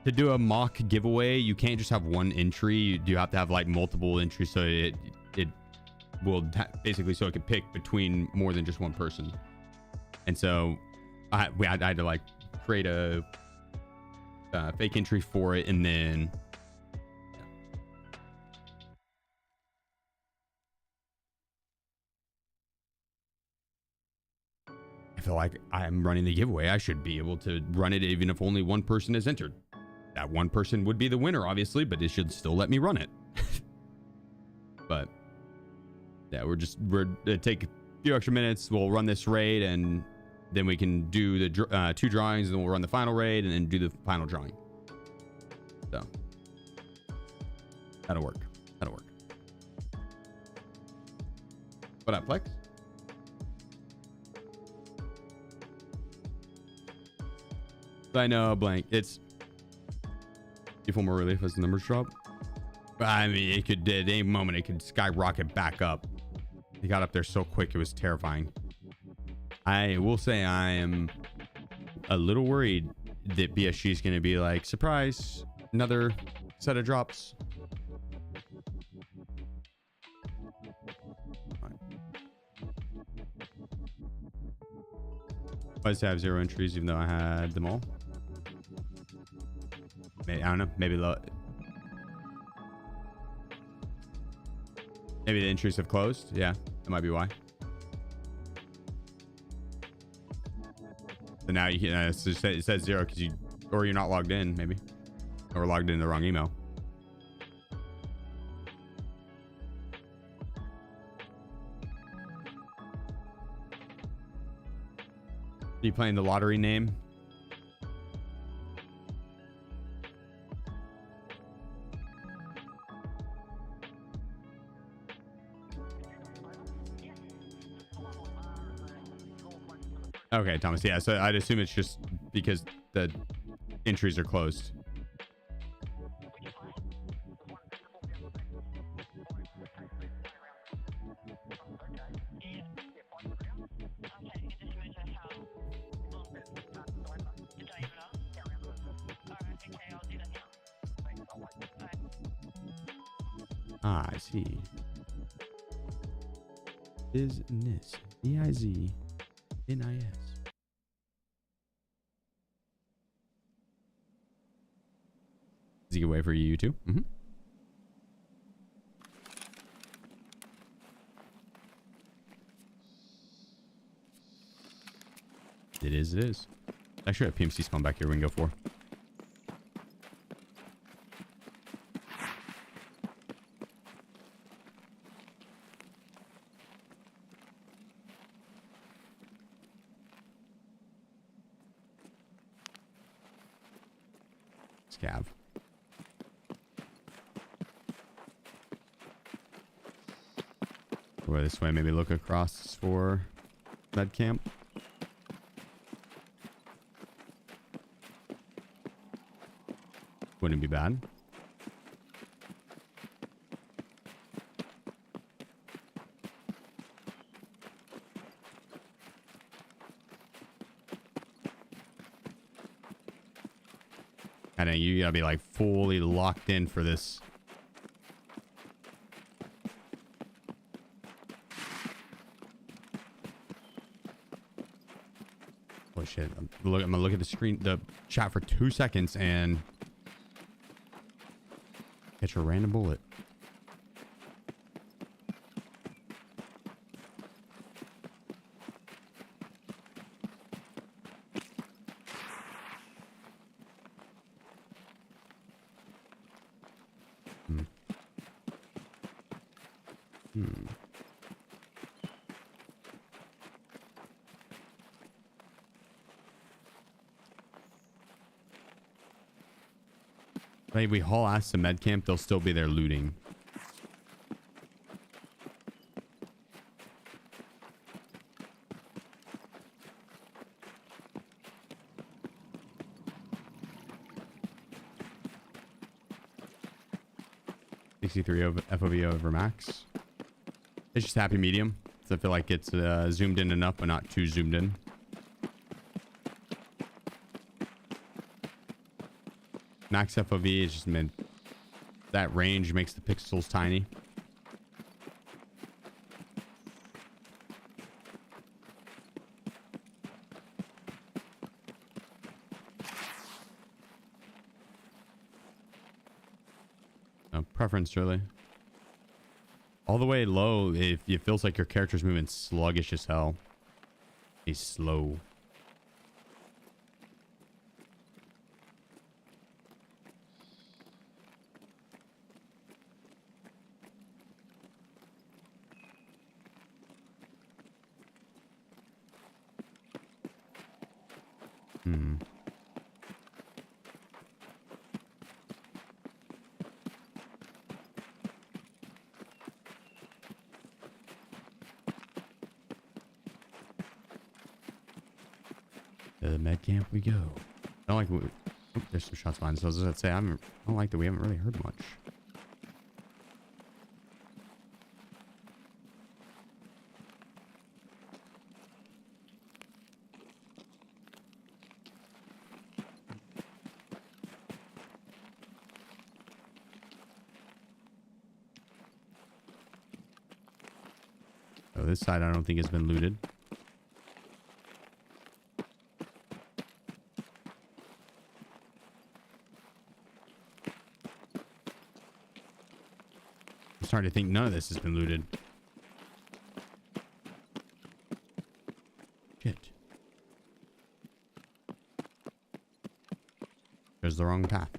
To do a mock giveaway, you can't just have one entry. You do have to have like multiple entries, so it will basically, so it can pick between more than just one person. And so I had to like create a fake entry for it, and then I feel like I'm running the giveaway. I should be able to run it even if only one person is entered. That one person would be the winner, obviously, but it should still let me run it. But yeah, we're take a few extra minutes. We'll run this raid, and then we can do the 2 drawings, and then we'll run the final raid, and then do the final drawing. So that'll work. That'll work. What up, Flex? I know, blank. It's full more relief as the numbers drop. But I mean, it could at any moment it could skyrocket back up. He got up there so quick, it was terrifying. I will say I am a little worried that BSG is going to be like, surprise, another set of drops. Why does it have 0 entries even though I had them all? Maybe, I don't know. Maybe the entries have closed. Yeah, that might be why. So now you can it says 0 because you're not logged in, maybe, or logged in the wrong email. Are you playing the lottery name? Okay, Thomas. Yeah, so I'd assume it's just because the entries are closed. Ah, I see. Business. B-I-Z-N-I-S. Easy way for you too. Mm-hmm. It is, it is. Actually, a PMC spawn back here we can go for. Scav. Go this way, maybe look across for med camp. Wouldn't be bad. I know you gotta be like fully locked in for this. Oh shit! I'm gonna look at the screen, the chat for 2 seconds, and catch a random bullet. Like, we haul ass to med camp, they'll still be there looting. FOV over max. It's just happy medium. So I feel like it's zoomed in enough, but not too zoomed in. Max FOV is just meant that range makes the pixels tiny. No preference really. All the way low, if it feels like your character's moving sluggish as hell. He's slow. The med camp we go. I don't like. Oh, there's some shots behind. So I was gonna say I don't like that we haven't really heard much. Oh, this side I don't think has been looted. I'm starting to think none of this has been looted. Shit. There's the wrong path.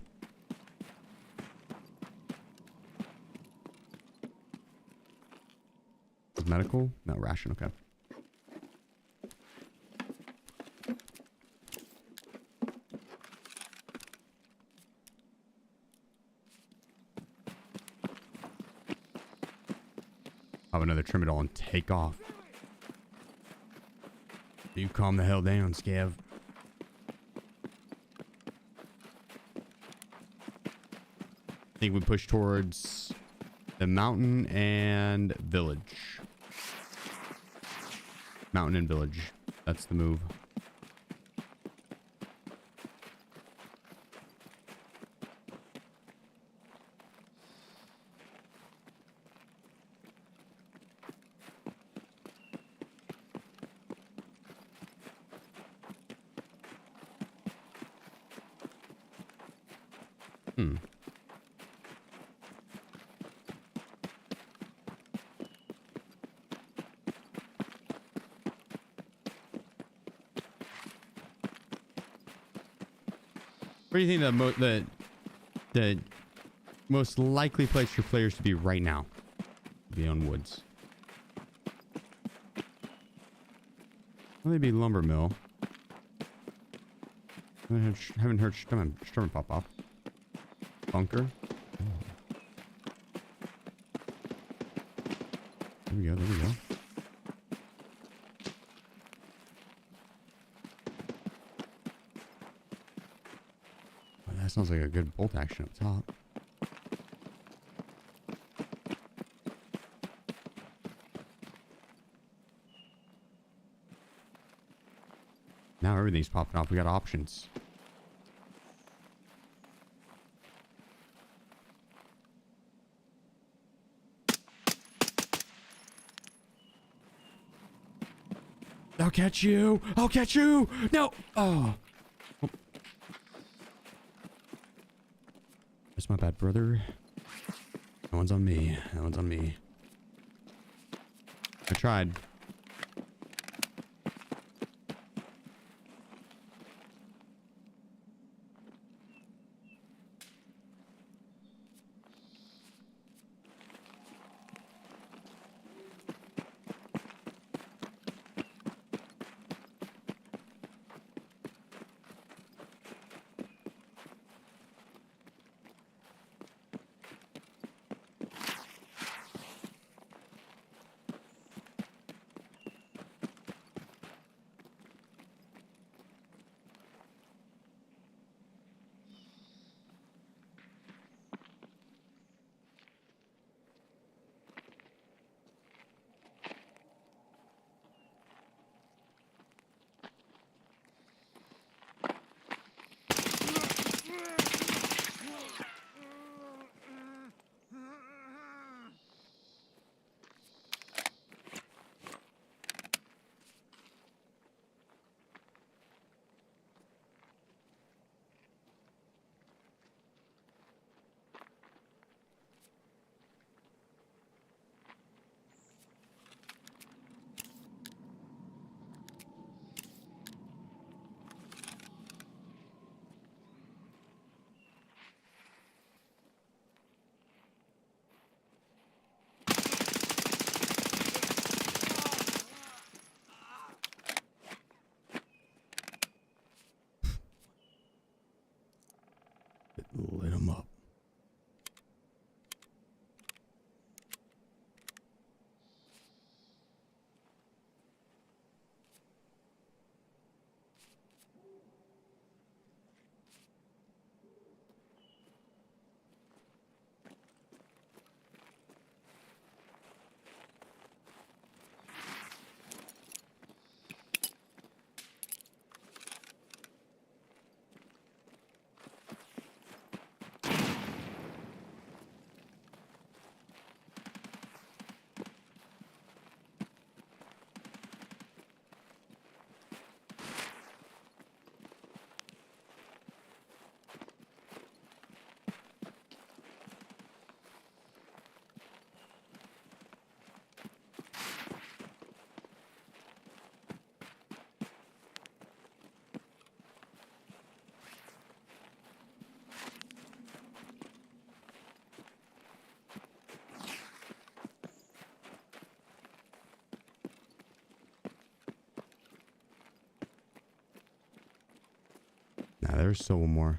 Medical? No, ration. Okay. Have another trim it all and take off. You calm the hell down, Scav. I think we push towards the mountain and village. Mountain and village. That's the move. Where do you think the most likely place for players to be right now? Be on woods. Well, maybe lumber mill. Haven't heard Sturm pop off. Bunker. Oh. There we go. There we go. Oh, that sounds like a good bolt action up top. Now everything's popping off. We got options. I'll catch you. I'll catch you. No. Oh. That's my bad, brother. That one's on me. That one's on me. I tried. Lit him up. Nah, there's still one more.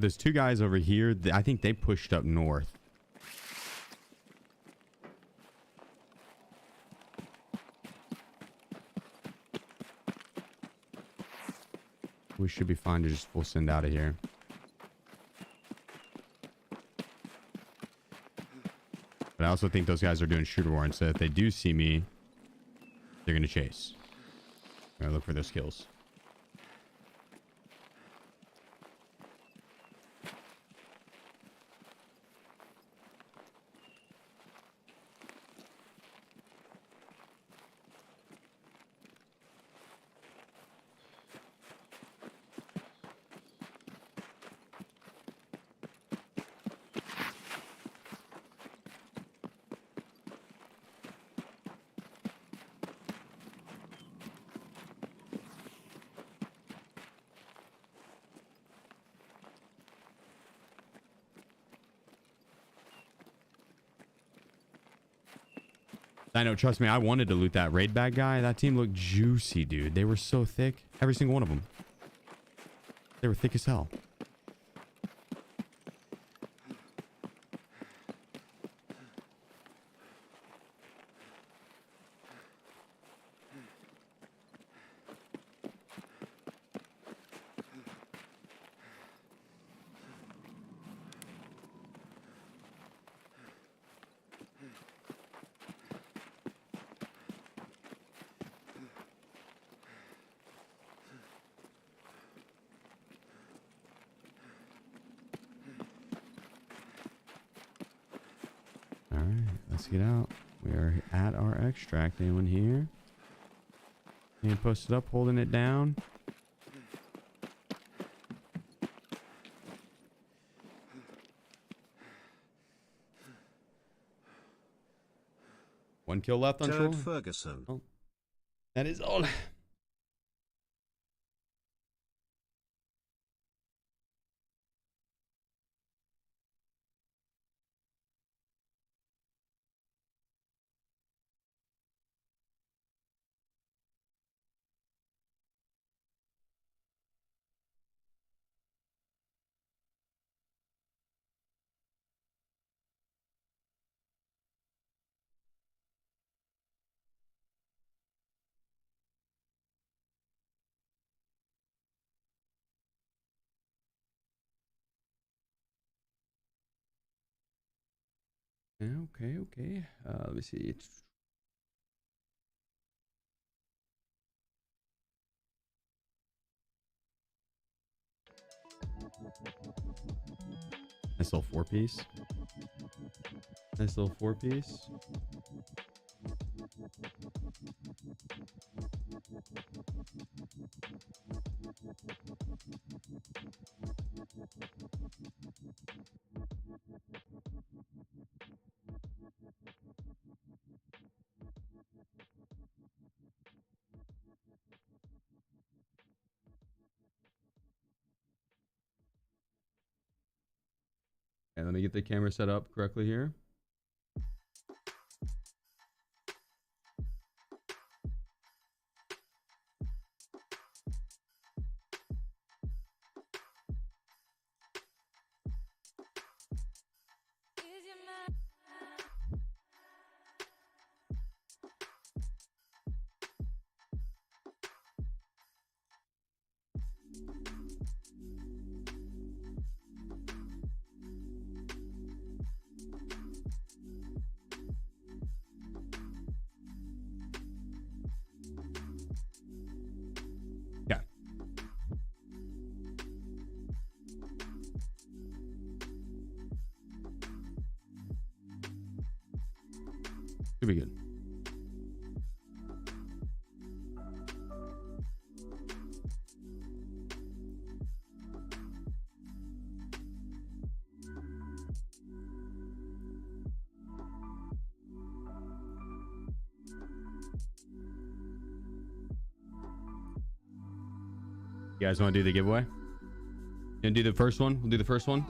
There's two guys over here. I think they pushed up north. We should be fine to just full send out of here. But I also think those guys are doing shooter warrants, so if they do see me, they're going to chase. I'm going to look for those kills. I know, trust me, I wanted to loot that raid bag guy. That team looked juicy, dude. They were so thick. Every single one of them. They were thick as hell. Let's get out. We are at our extract. Anyone here? Hand posted up, holding it down. One kill left on shore. Ferguson. Oh, that is all. Okay. Let me see. Nice little four-piece. Nice little four-piece. Okay, let me get the camera set up correctly here. Yeah. Should be good. You guys want to do the giveaway? Gonna do the first one? We'll do the first one.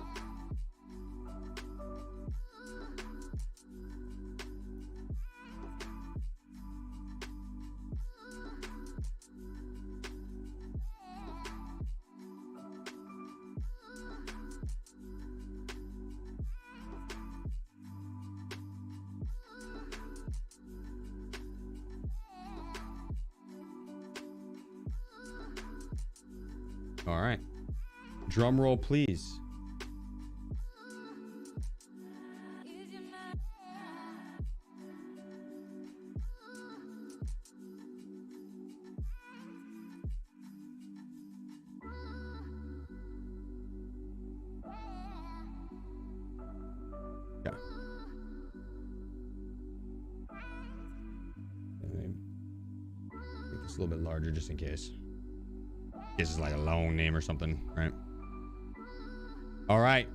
All right. Drum roll, please. Yeah. Make this a little bit larger just in case. This is like a long name or something, right? All right.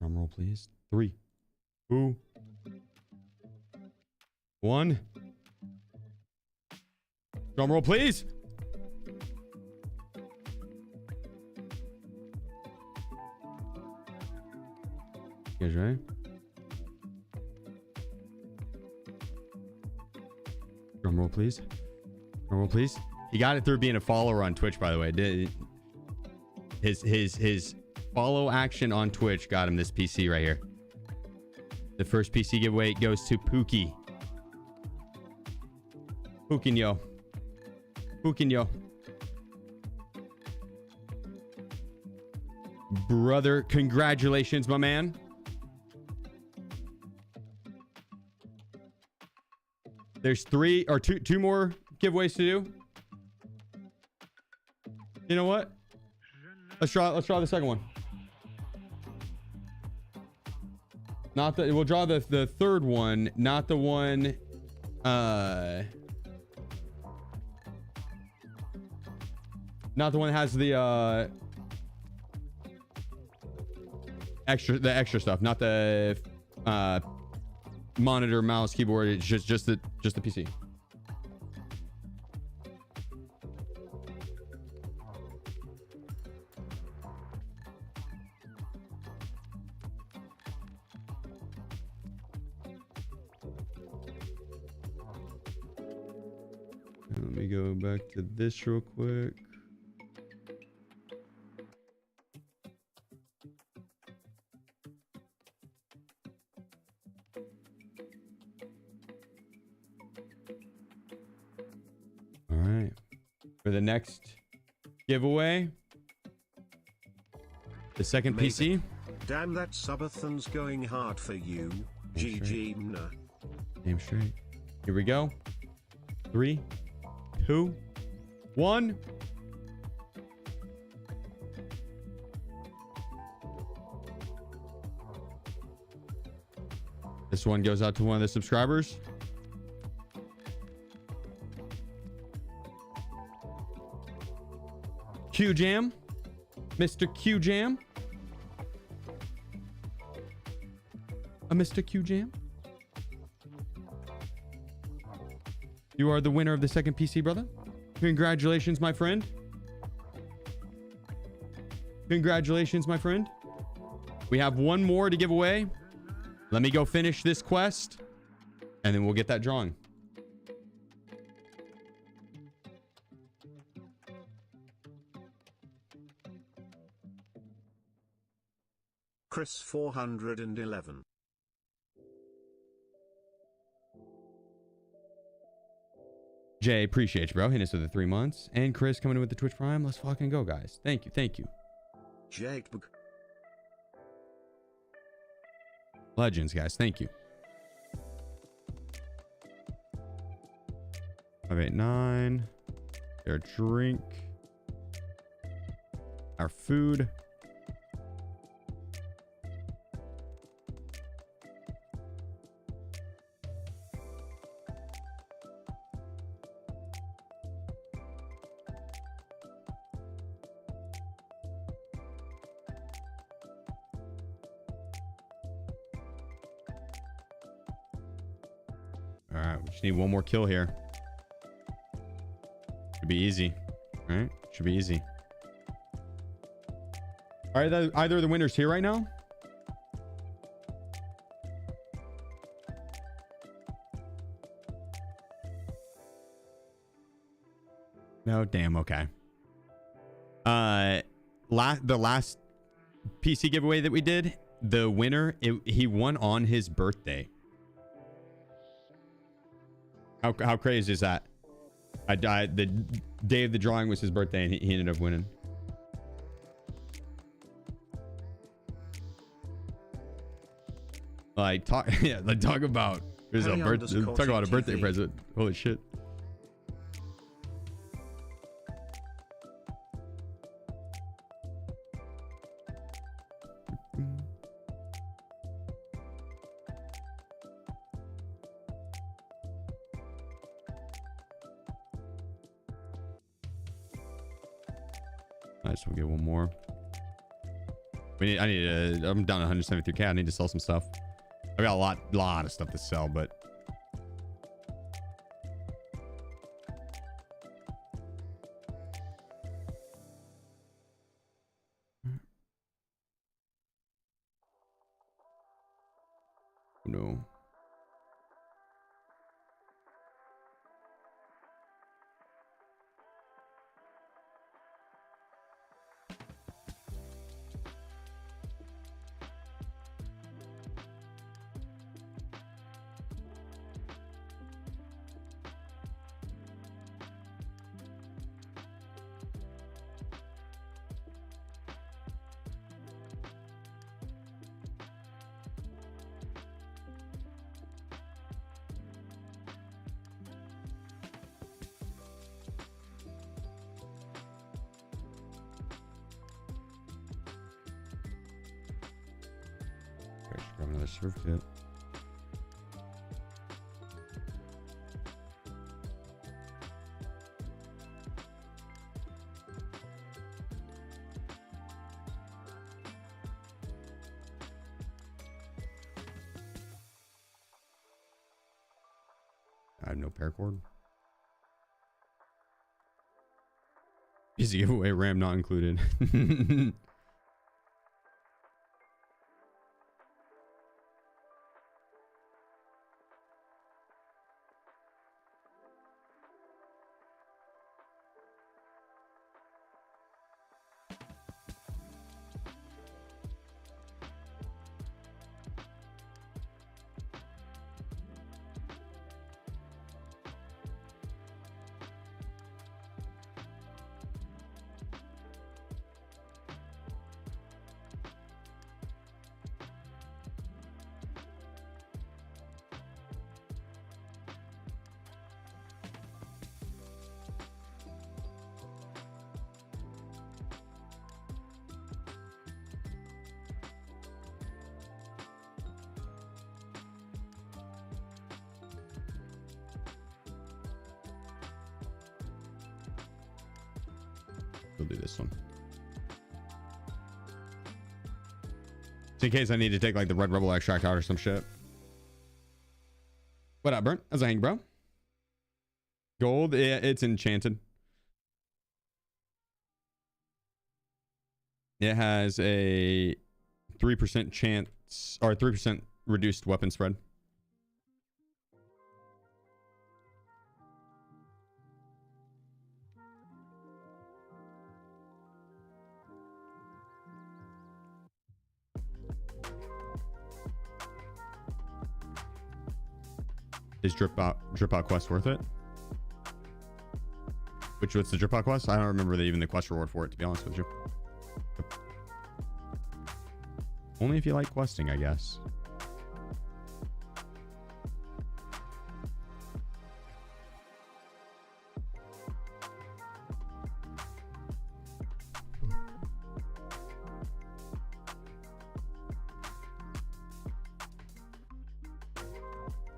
Drum roll, please. 3, 2, 1. Drum roll, please. You guys ready? Drum roll, please. Drum roll, please. He got it through being a follower on Twitch, by the way. His follow action on Twitch got him this PC right here. The first PC giveaway goes to Pookie. Pookinyo. Pookinyo. Brother, congratulations, my man. There's 3 or 2 more giveaways to do. You know what? Let's try the second one. Not the we'll draw the third one, not the one not the one that has the extra stuff, not the monitor, mouse, keyboard. It's just the PC. Let me go back to this real quick. All right. For the next giveaway, the second Maybe. PC. Damn, that subathon's going hard for you. GG. Mna. Name straight. Here we go. 3, 2, 1. This one goes out to one of the subscribers. Q Jam. Mr. Q Jam. Mr. Q Jam. You are the winner of the second PC, brother. Congratulations, my friend. Congratulations, my friend. We have one more to give away. Let me go finish this quest, and then we'll get that drawing. Chris 411. Jay, appreciate you, bro. Hitting us with the 3 months. And Chris coming in with the Twitch Prime. Let's fucking go, guys. Thank you. Thank you. Jake. Legends, guys. Thank you. 589. Our drink. Our food. All right, we just need one more kill here. Should be easy. All right, should be easy. Are either of the winners here right now? No, damn. Okay. The last PC giveaway that we did, the winner, he won on his birthday. How crazy is that? I died the day of the drawing was his birthday, and he ended up winning. Like talk, yeah, like talk about there's a birthday. Talk about a birthday present. Holy shit. Nice, we'll get one more. I'm down to 173k. I need to sell some stuff. I got a lot of stuff to sell, but no. Grab another surf kit. I have no paracord. Easy giveaway, RAM not included. We'll do this one. In case I need to take like the Red Rebel extract out or some shit. What up, Burnt? How's it hang, bro? Gold, yeah, it's enchanted. It has a 3% chance or 3% reduced weapon spread. Is drip out quest worth it? What's the drip out quest? I don't remember even the quest reward for it, to be honest with you. Only if you like questing, I guess.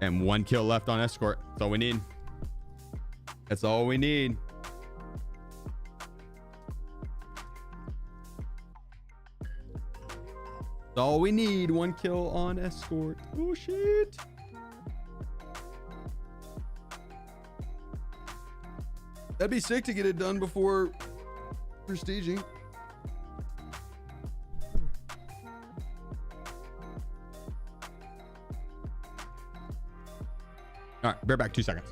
And 1 kill left on Escort. That's all we need. That's all we need. That's all we need. 1 kill on Escort. Oh, shit. That'd be sick to get it done before prestiging. All right, bear back 2 seconds.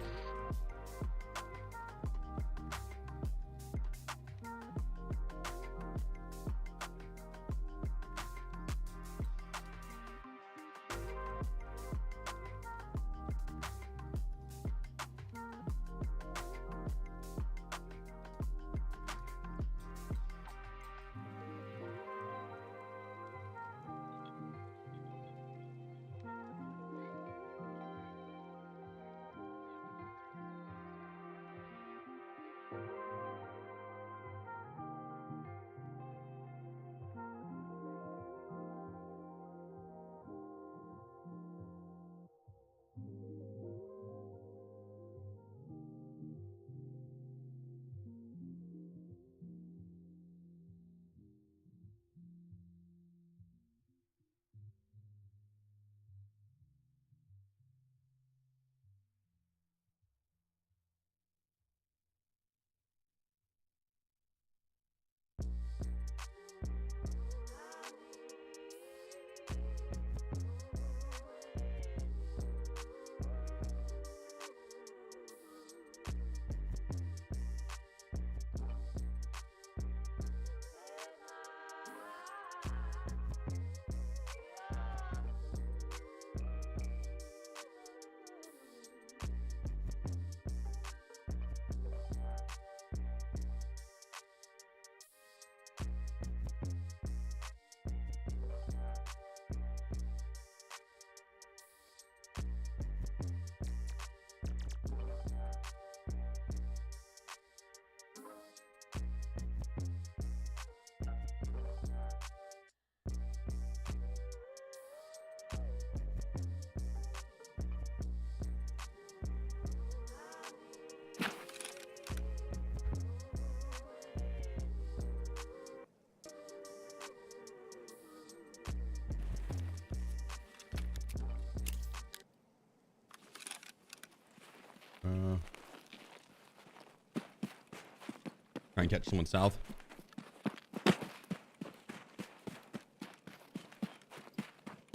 Try and catch someone south.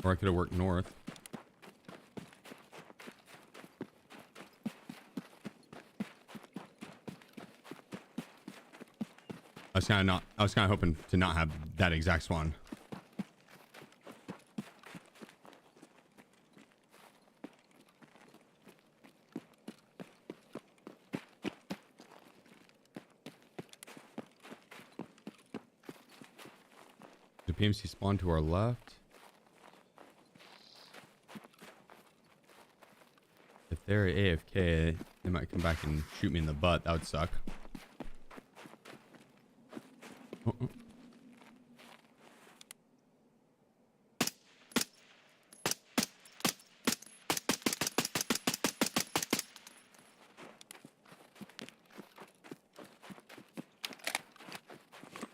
Or I could have worked north. I was kind of hoping to not have that exact spawn. The PMC spawn to our left. If they're AFK, they might come back and shoot me in the butt. That would suck. Oh, oh.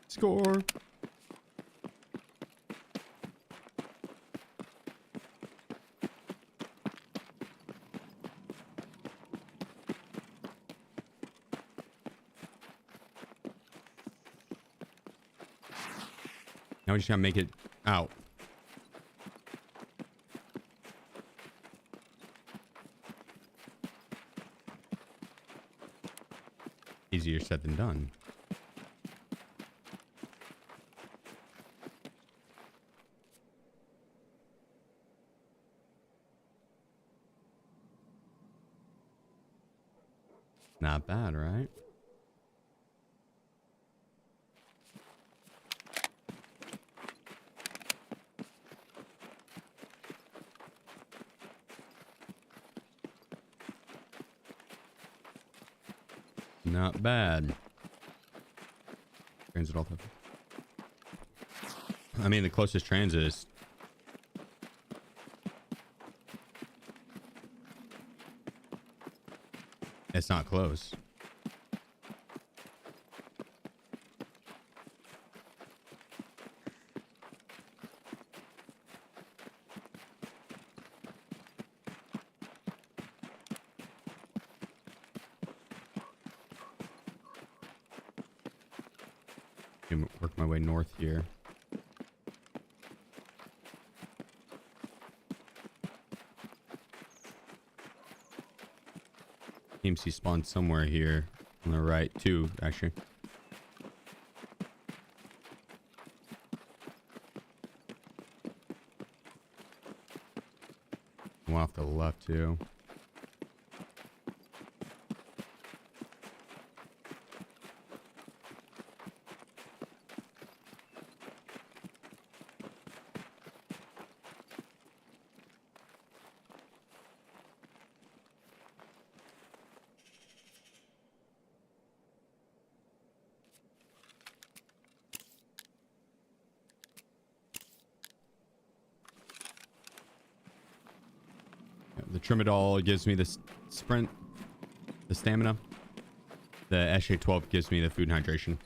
Score. Now we just gotta make it out. Easier said than done. Not bad, right? Not bad. Transit all. I mean, the closest transit is it's not close. Work my way north here. PMC spawned somewhere here on the right too, actually. One off the left too. The Trimadol gives me the sprint, the stamina. The SHA-12 gives me the food and hydration.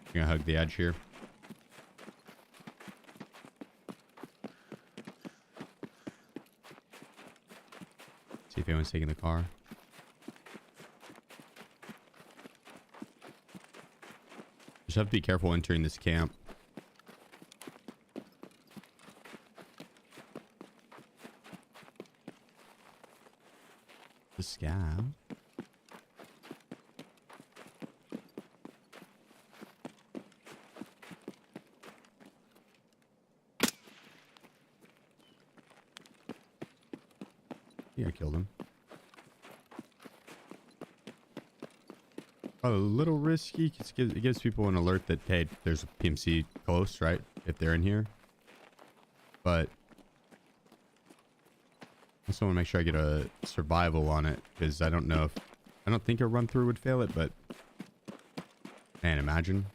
I'm gonna hug the edge here. See if anyone's taking the car. Just have to be careful entering this camp. The scab. Yeah, I killed him. A little risky. It gives people an alert that, hey, there's a PMC close, right? If they're in here. But I also want to make sure I get a survival on it, because I don't know if... I don't think a run through would fail it, but... Man, imagine.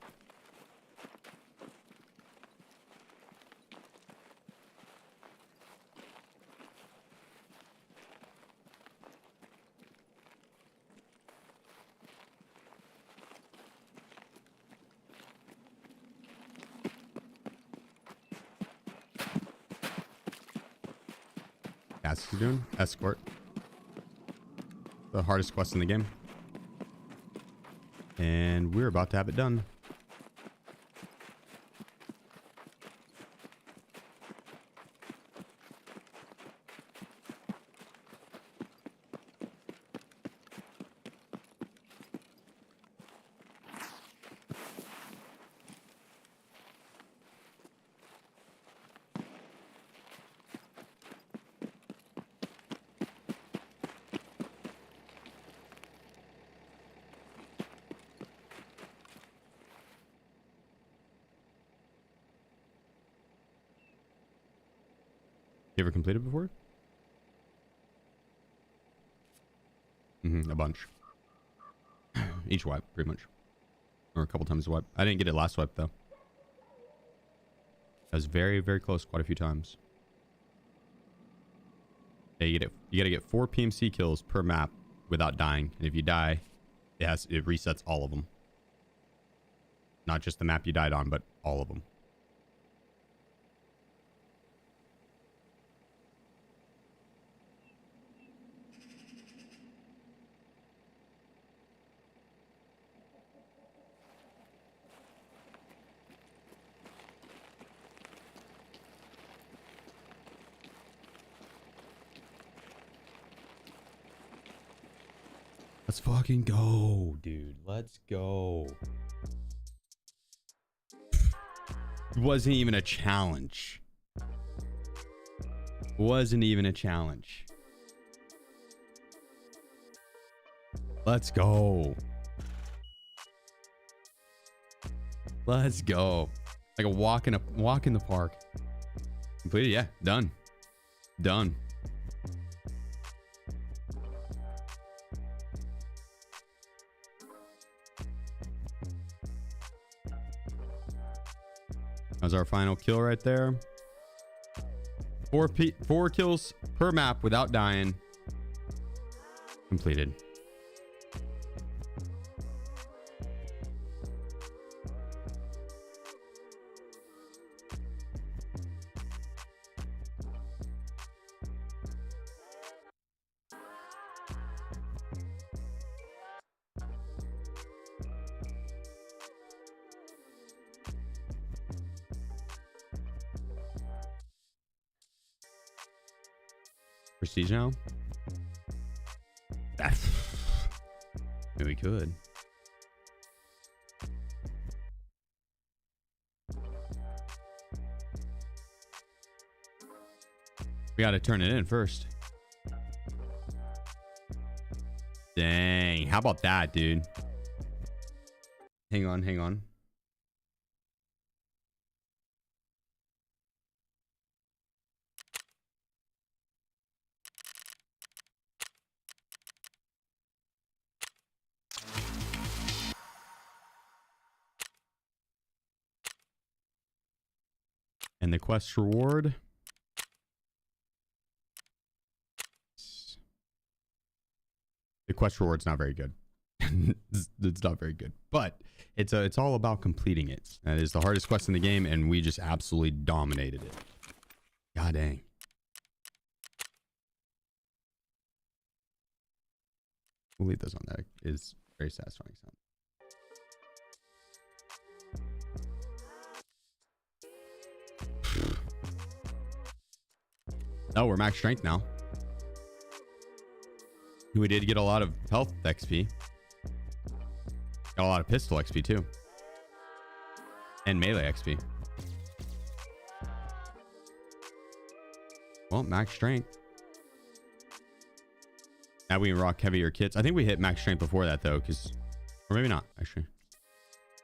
task you're doing? Escort. The hardest quest in the game. And we're about to have it done. You ever completed before? A bunch. Each wipe, pretty much. Or a couple times a wipe. I didn't get it last wipe, though. I was very, very close quite a few times. Yeah, you gotta get 4 PMC kills per map without dying. And if you die, it resets all of them. Not just the map you died on, but all of them. Let's fucking go, dude. Let's go. It wasn't even a challenge. Wasn't even a challenge. Let's go. Let's go. Like a walk in the park. Completed, yeah. Done. Done. That was our final kill right there. 4 kills per map without dying. Completed. Prestige now? Maybe we could. We gotta turn it in first. Dang, how about that, dude? Hang on, hang on. And the quest reward. The quest reward's not very good. It's not very good, but it's all about completing it. That is the hardest quest in the game, and we just absolutely dominated it. God dang. We'll leave those on. That is very satisfying sound. Oh, we're max strength now. We did get a lot of health XP. Got a lot of pistol XP too. And melee XP. Well, max strength. Now we can rock heavier kits. I think we hit max strength before that though, because... Or maybe not, actually.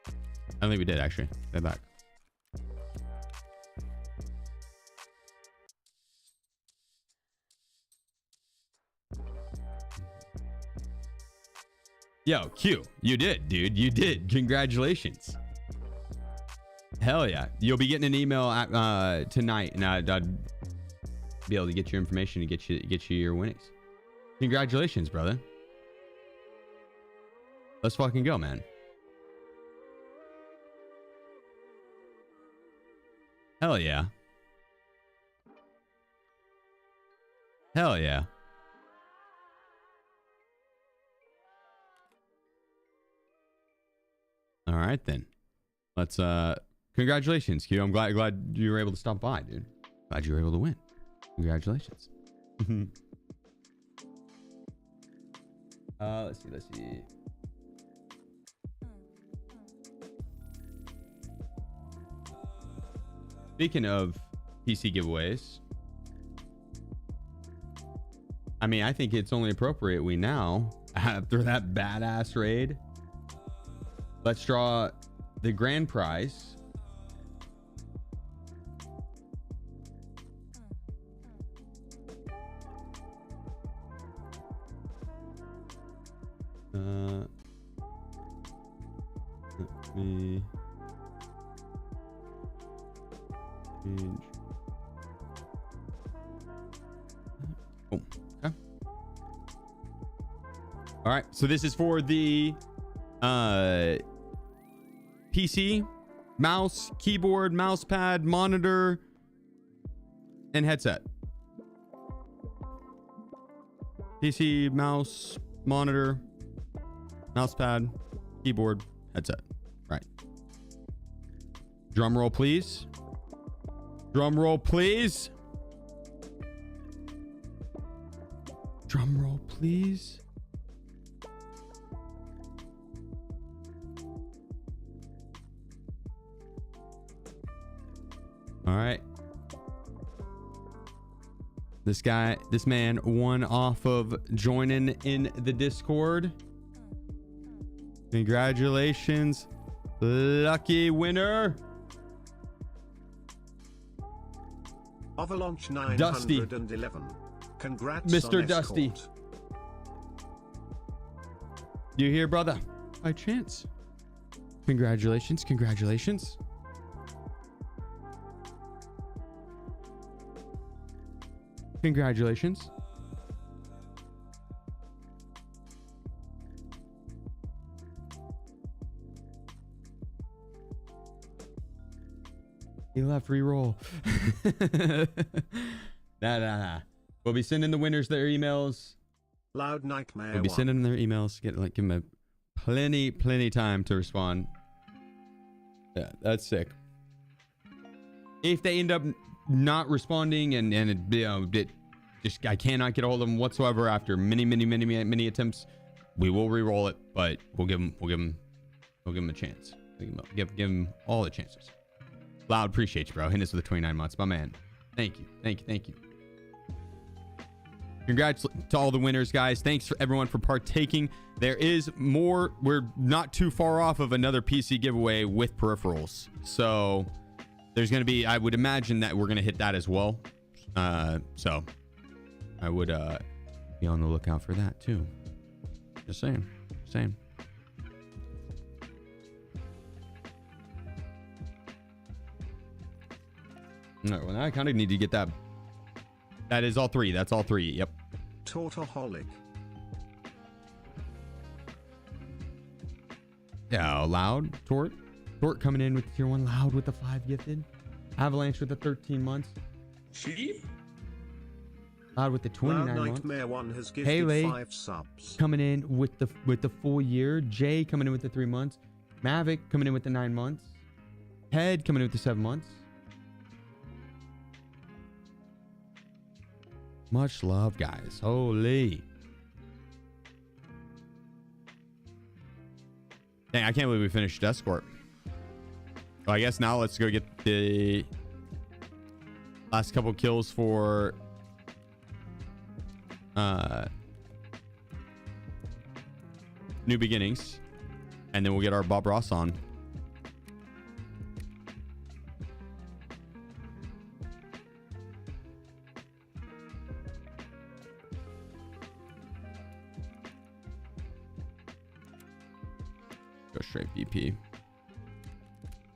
I don't think we did, actually. Stay back. Yo, Q, you did, dude. You did. Congratulations. Hell yeah. You'll be getting an email tonight, and I'd be able to get your information and get you your winnings. Congratulations, brother. Let's fucking go, man. Hell yeah. Hell yeah. All right then. Let's congratulations, Q. I'm glad you were able to stop by, dude. Glad you were able to win. Congratulations. Let's see. Speaking of PC giveaways, I mean, I think it's only appropriate we now, after that badass raid, let's draw the grand prize. Let me change. Oh, okay. All right, so this is for the PC, mouse, keyboard, mouse pad, monitor, and headset. PC, mouse, monitor, mouse pad, keyboard, headset. Right. Drum roll, please. Drum roll, please. Drum roll, please. All right. This man won off of joining in the Discord. Congratulations, lucky winner. Avalanche Dusty. 911. Congrats, Mr. on Dusty. Escort. You here, brother? By chance. Congratulations. Congratulations. Congratulations. He left re-roll. Nah. We'll be sending the winners their emails. Loud Nightmare. We'll be 1. sending them their emails. Give them a plenty time to respond. Yeah, that's sick. If they end up not responding and I cannot get a hold of them whatsoever after many attempts, we will re-roll it, but we'll give them a chance. Give them all the chances. Loud, appreciate you, bro. Hitting us with the 29 months, my man. Thank you. Congrats to all the winners, guys. Thanks for everyone for partaking. There is more. We're not too far off of another PC giveaway with peripherals. So there's going to be, I would imagine that we're going to hit that as well. So I would be on the lookout for that too. Just saying. All right, well, now I kind of need to get that. That is all three. That's all three. Yep. Tortaholic. Yeah, Loud. Tort coming in with tier 1. Loud with the 5 gifted. Avalanche with the 13 months. Sheep? Loud with the 29 Loud months. Nightmare 1 has gifted Haley 5 subs. coming in with the full year. Jay coming in with the 3 months. Mavic coming in with the 9 months. Head coming in with the 7 months. Much love, guys. Holy. Dang, I can't believe we finished Escort. Well, I guess now let's go get the last couple kills for New Beginnings. And then we'll get our Bob Ross on. Go straight VP.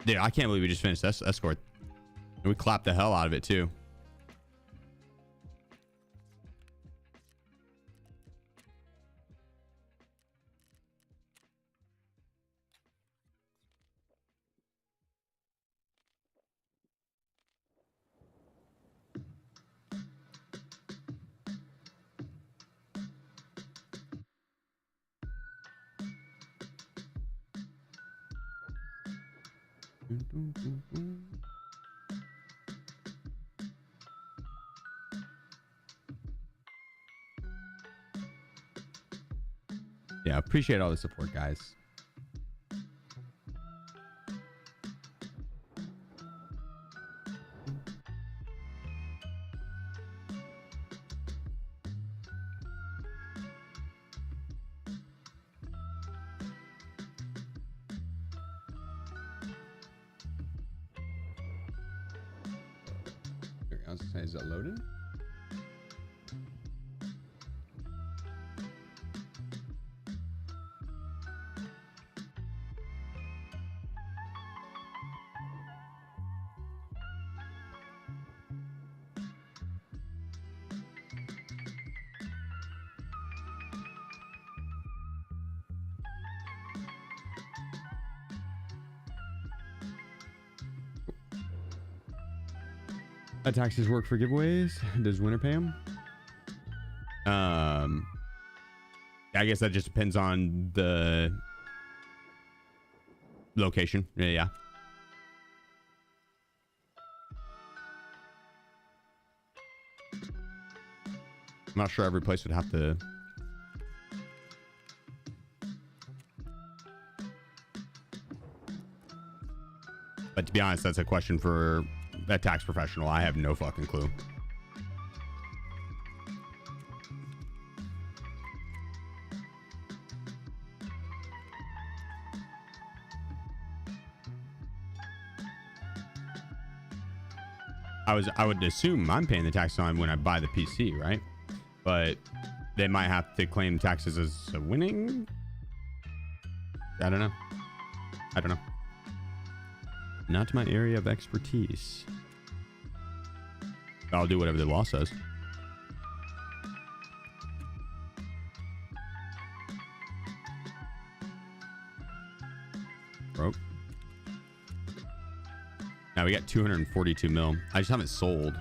Dude, I can't believe we just finished Escort. And we clapped the hell out of it too. Yeah, appreciate all the support, guys. Is that loaded? Taxes work for giveaways. Does winner pay them? I guess that just depends on the location. Yeah. I'm not sure every place would have to. But to be honest, that's a question for a tax professional. I have no fucking clue. I would assume I'm paying the tax on when I buy the PC, right? But they might have to claim taxes as a winning. I don't know. Not my area of expertise. I'll do whatever the law says. Broke. Now we got 242 mil. I just haven't sold.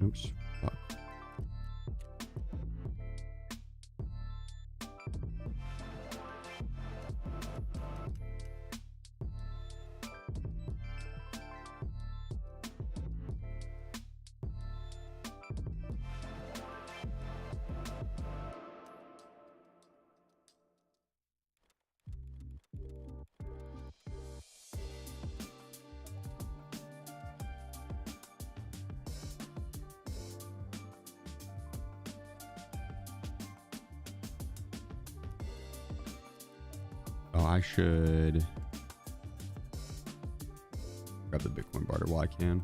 Oops. Fuck. Oh, I should grab the Bitcoin barter while I can.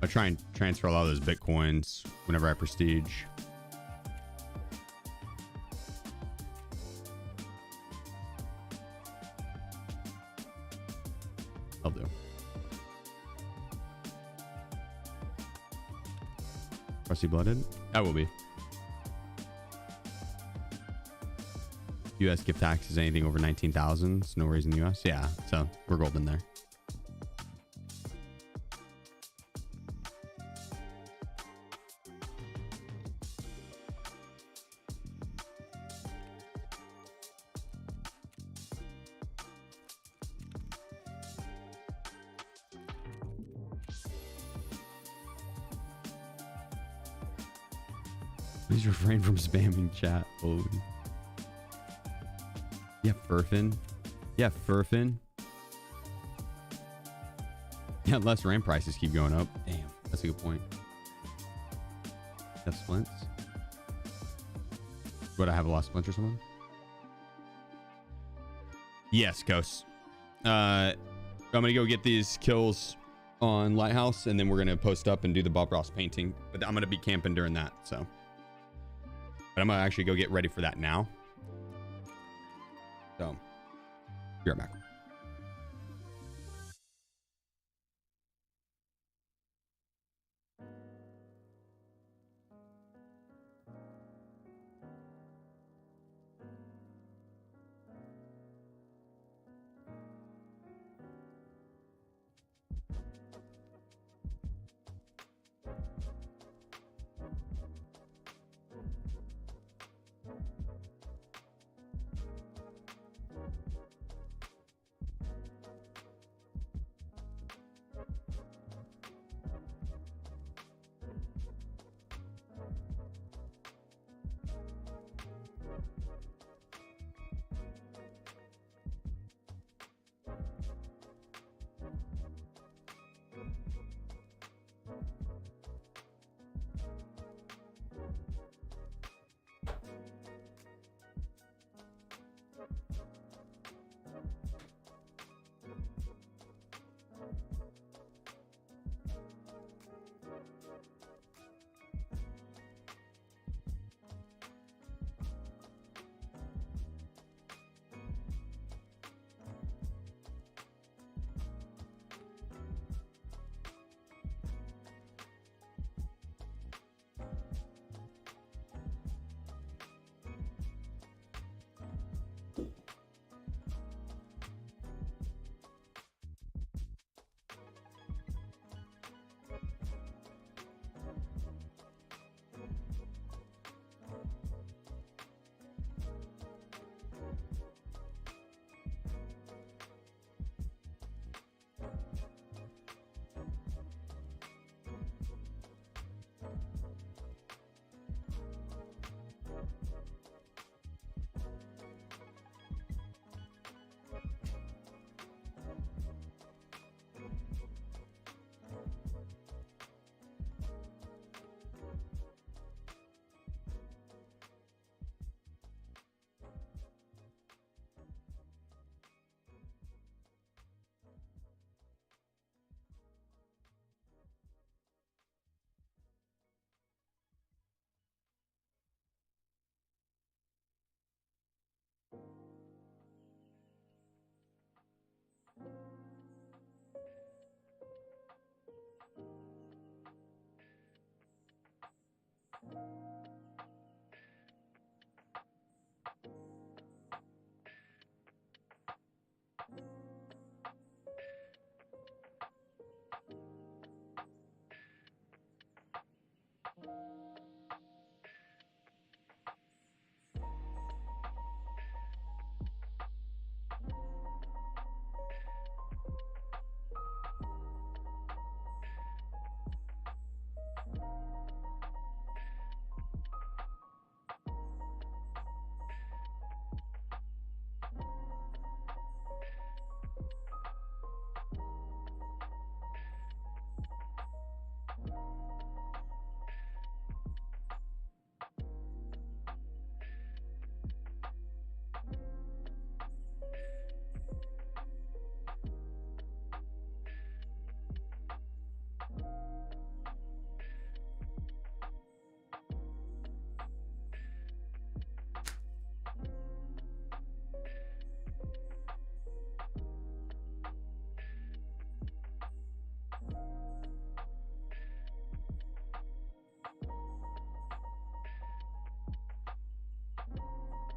I try and transfer a lot of those Bitcoins whenever I prestige. I'll do. Rusty blooded? I will be. U.S. gift tax is anything over 19,000. No raise in the U.S. Yeah, so we're golden there. Please refrain from spamming chat. Oh. Yeah, Furfin. Yeah, Furfin. Yeah, unless RAM prices keep going up. Damn, that's a good point. Have splints? Would I have a lot of splints or something? Yes, Ghost. I'm gonna go get these kills on Lighthouse, and then we're gonna post up and do the Bob Ross painting. But I'm gonna be camping during that, so. But I'm gonna actually go get ready for that now. So, be right back.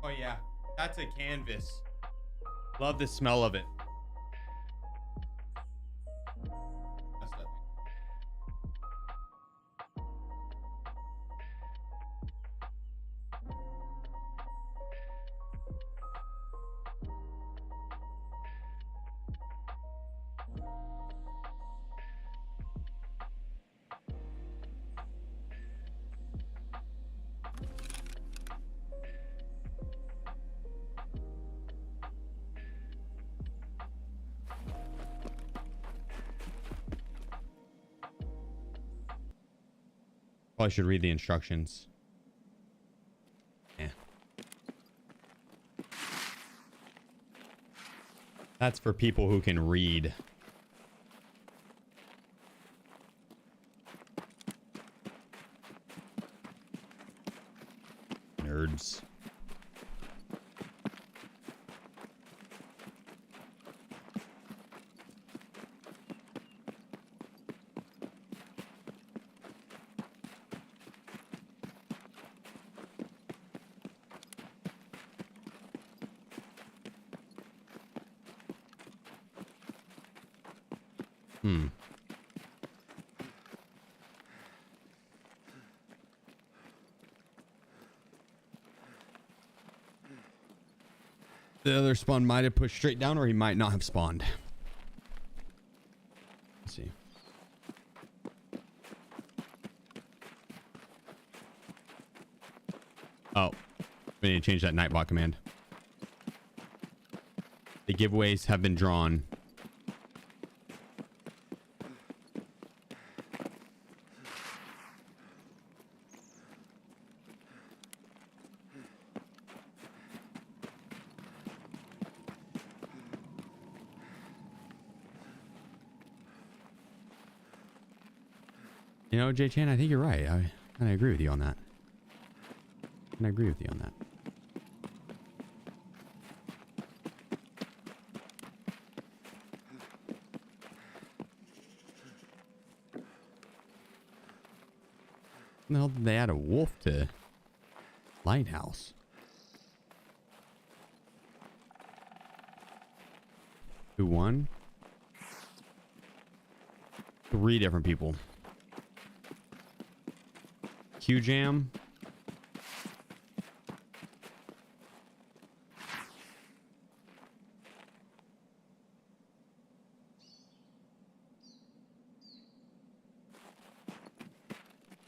Oh yeah, that's a canvas. Love the smell of it. That's that thing. Probably should read the instructions. Yeah. That's for people who can read. Nerds. The other spawn might have pushed straight down, or he might not have spawned. Let's see. Oh, we need to change that Nightbot command. The giveaways have been drawn. You know, J Chan, I think you're right. I agree with you on that. I agree with you on that. How the hell did they add a wolf to Lighthouse? Who won? 3 different people. Q-Jam.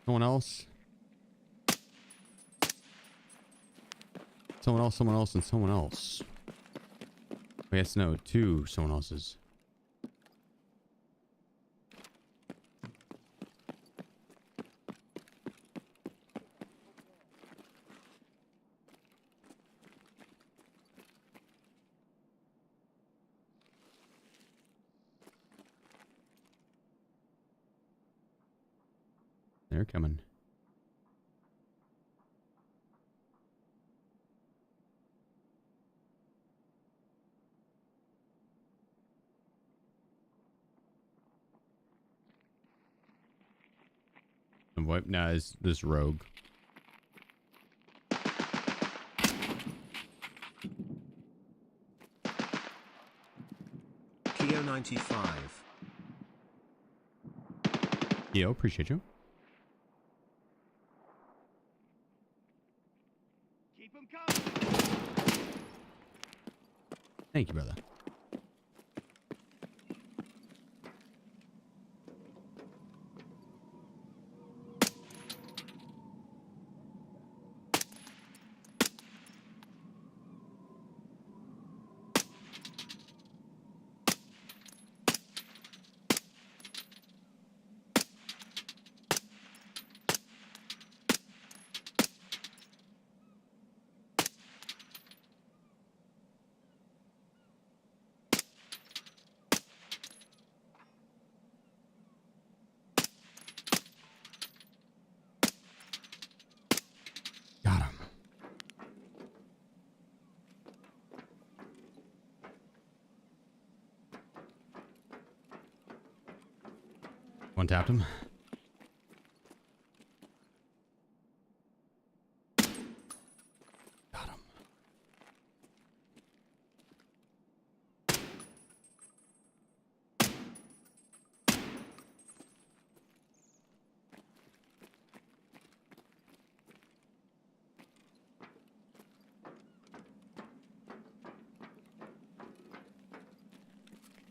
Someone else. Someone else, someone else, and someone else. I guess no, 2 someone else's. They're coming. And what? Nah, is this rogue? Keo 95. Yo, appreciate you. Keep 'em coming. Thank you, brother. Got him. One tapped him. Got him.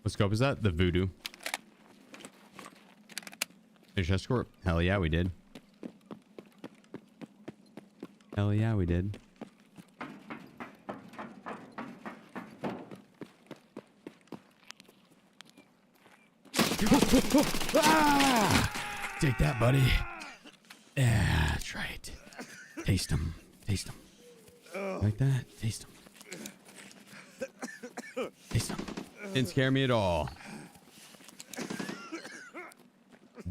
What scope is that? The Voodoo. Finish Escort? Hell yeah, we did. Hell yeah, we did. Ah! Take that, buddy. Yeah, that's right. Taste them. Taste them. Like that. Taste them. Taste them. Didn't scare me at all.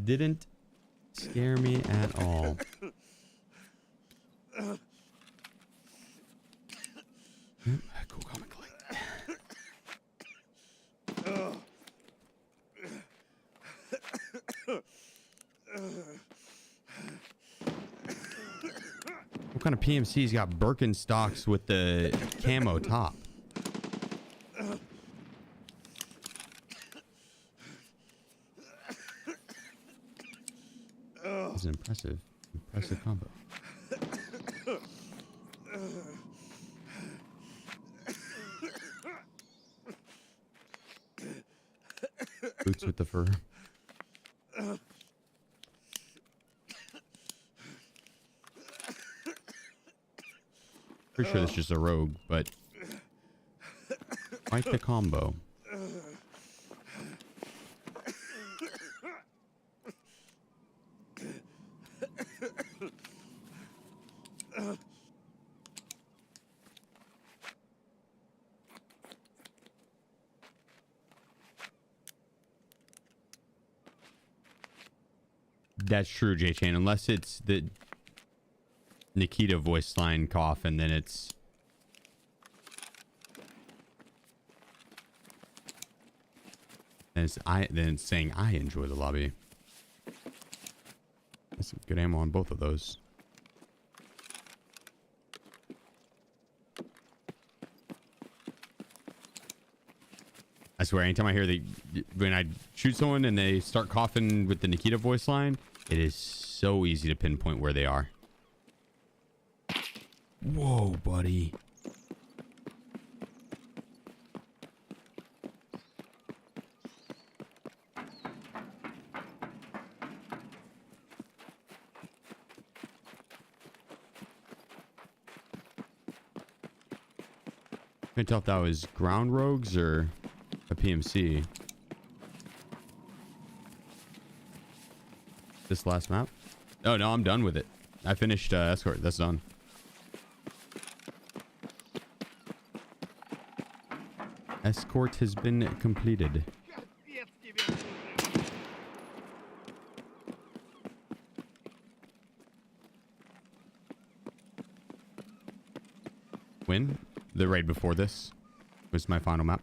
Didn't scare me at all. Cool, come and collect. What kind of PMC's got Birkenstocks with the camo top? That's an impressive combo. Boots with the fur. Pretty sure this is just a rogue, but quite the combo. That's true, J-Chain. Unless it's the Nikita voice line cough, and then it's... then it's saying I enjoy the lobby. That's some good ammo on both of those. I swear, anytime I hear when I shoot someone and they start coughing with the Nikita voice line, it is so easy to pinpoint where they are. Whoa, buddy. Can't tell if that was ground rogues or a PMC. This last map? Oh no, I'm done with it. I finished Escort. That's done. Escort has been completed. When? The raid before this was my final map.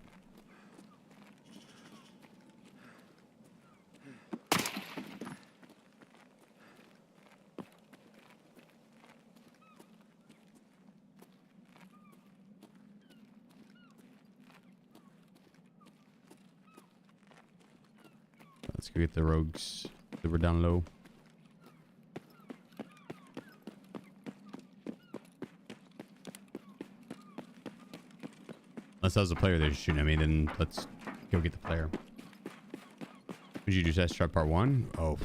Let's go get the rogues that were down low. Unless I was a player they're shooting at me, then let's go get the player. Did you just test try part 1? Oh.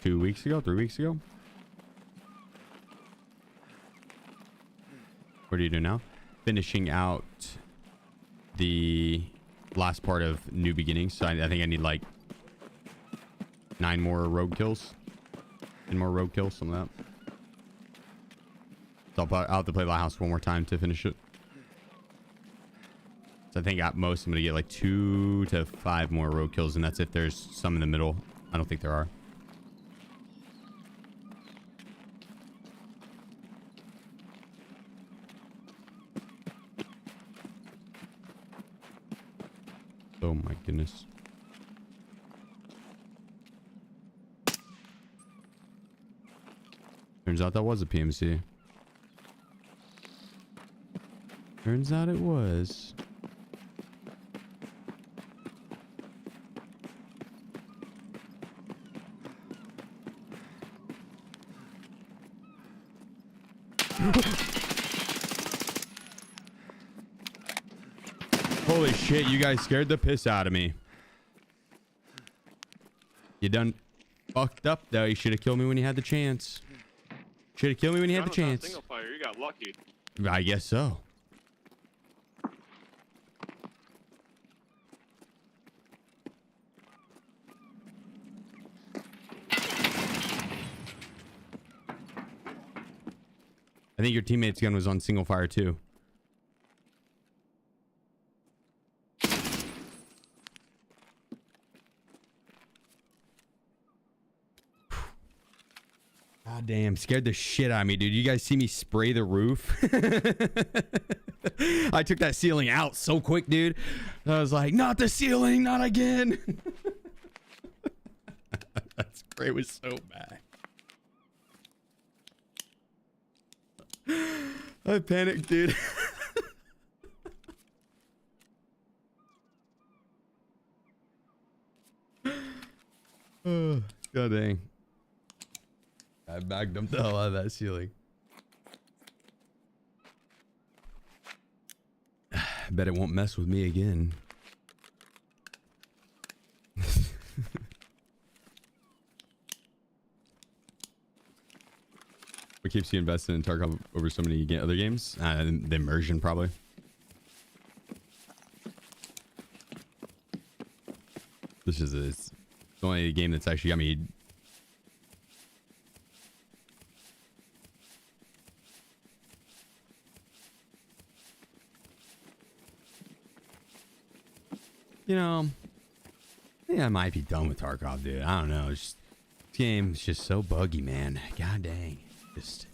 2 weeks ago? 3 weeks ago? What do you do now? Finishing out the last part of New Beginnings. So I think I need like 9 more rogue kills. 10 more rogue kills, something like that. So I'll have to play Lighthouse one more time to finish it. So I think at most I'm going to get like 2 to 5 more rogue kills, and that's if there's some in the middle. I don't think there are. Oh my goodness. Turns out that was a PMC. Turns out it was. Holy shit, you guys scared the piss out of me. You done fucked up though. You should have killed me when you had the chance. Should have killed me when you had the chance. Single fire, you got lucky. I guess so. I think your teammate's gun was on single fire too. God damn, scared the shit out of me, dude. You guys see me spray the roof? I took that ceiling out so quick, dude. I was like, not the ceiling, not again. That spray was so bad. I panicked, dude. Oh, God dang. I bagged him the hell out of that ceiling. I bet it won't mess with me again. What keeps you invested in Tarkov over so many other games? The immersion, probably. This is it's the only game that's actually got me. You know, I think I might be done with Tarkov, dude. I don't know. It's just, this game is just so buggy, man. God dang. Just.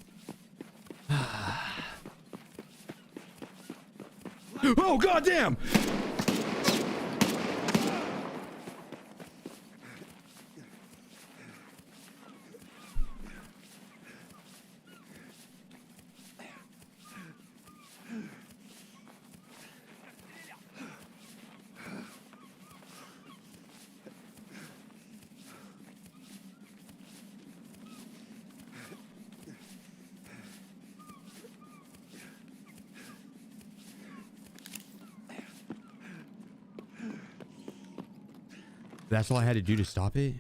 Oh, goddamn! That's all I had to do to stop it?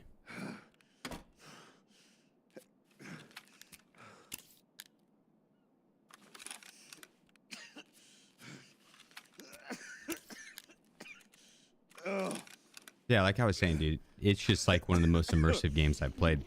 Yeah, like I was saying, dude, it's just like one of the most immersive games I've played.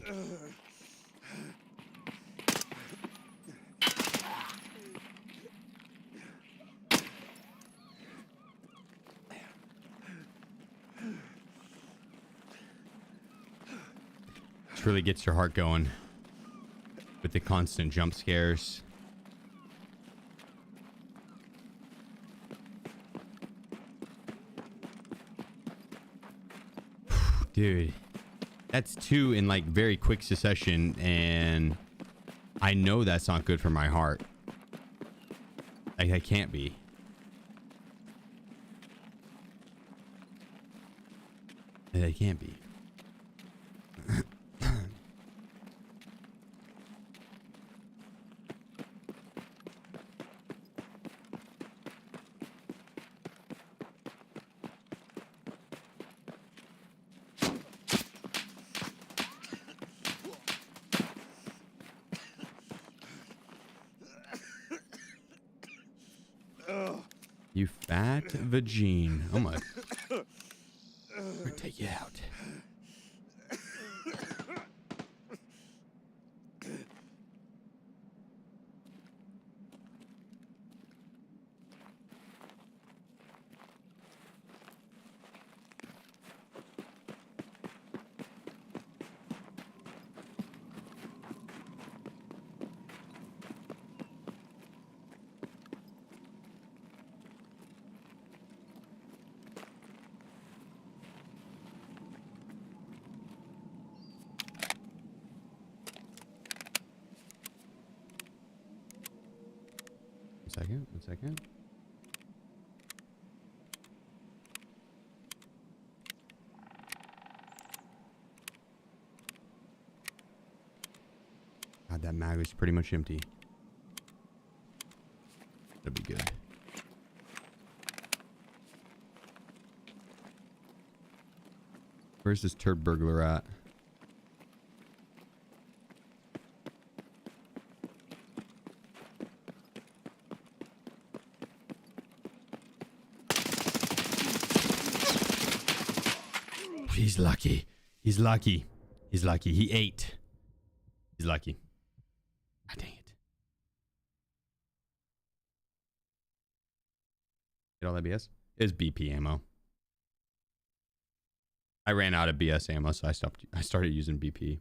This really gets your heart going with the constant jump scares. Dude, that's 2 in like very quick succession, and I know that's not good for my heart. Like, I can't be. It can't be. You fat vagine. Oh my. I'm gonna take you out. One second. God, that mag was pretty much empty. That'll be good. Where's this turd burglar at? He's lucky. He's lucky. He's lucky. He ate. He's lucky. God dang it. Get all that BS? It's BP ammo. I ran out of BS ammo, so I started using BP.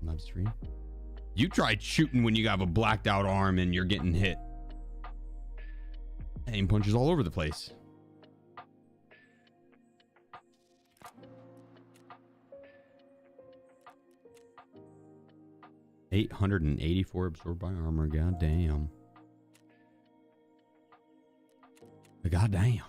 Live stream. You tried shooting when you have a blacked out arm and you're getting hit. Aim punches all over the place. $884 absorbed by armor. God damn. God damn.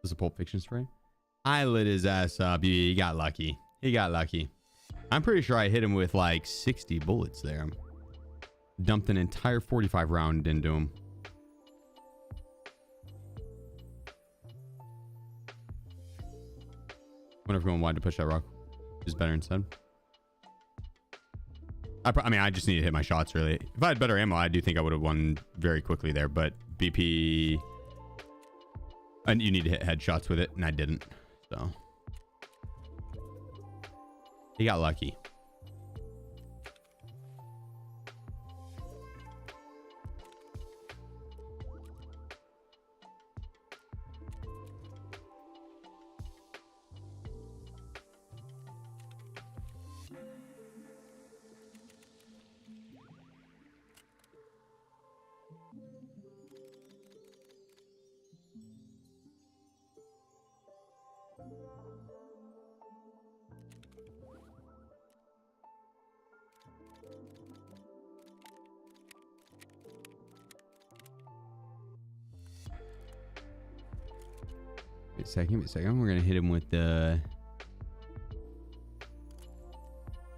This is a Pulp Fiction spray. I lit his ass up. He got lucky. He got lucky. I'm pretty sure I hit him with like 60 bullets there. Dumped an entire 45 round into him. Wonder if going wide to push that rock is better instead. I mean, I just need to hit my shots, really. If I had better ammo, I do think I would have won very quickly there. But BP... And you need to hit headshots with it, and I didn't. So... He got lucky. Wait a second. We're gonna hit him with the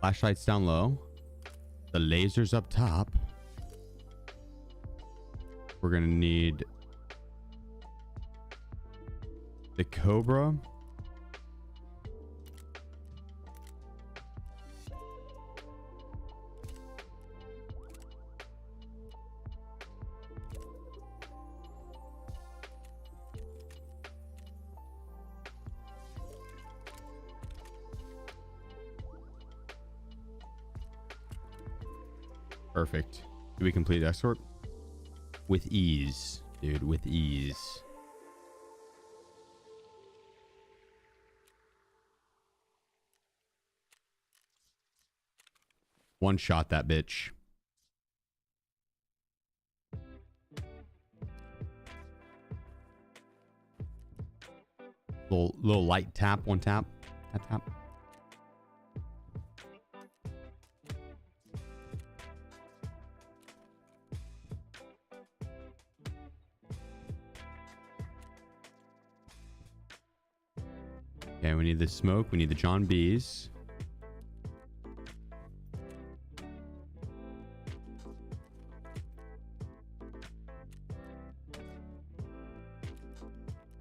flashlights down low, the lasers up top. We're gonna need the Cobra. Perfect. Do we complete Escort? With ease, dude, with ease. One shot that bitch. Little light tap, one tap. Tap, tap. Okay, we need the smoke. We need the John B's.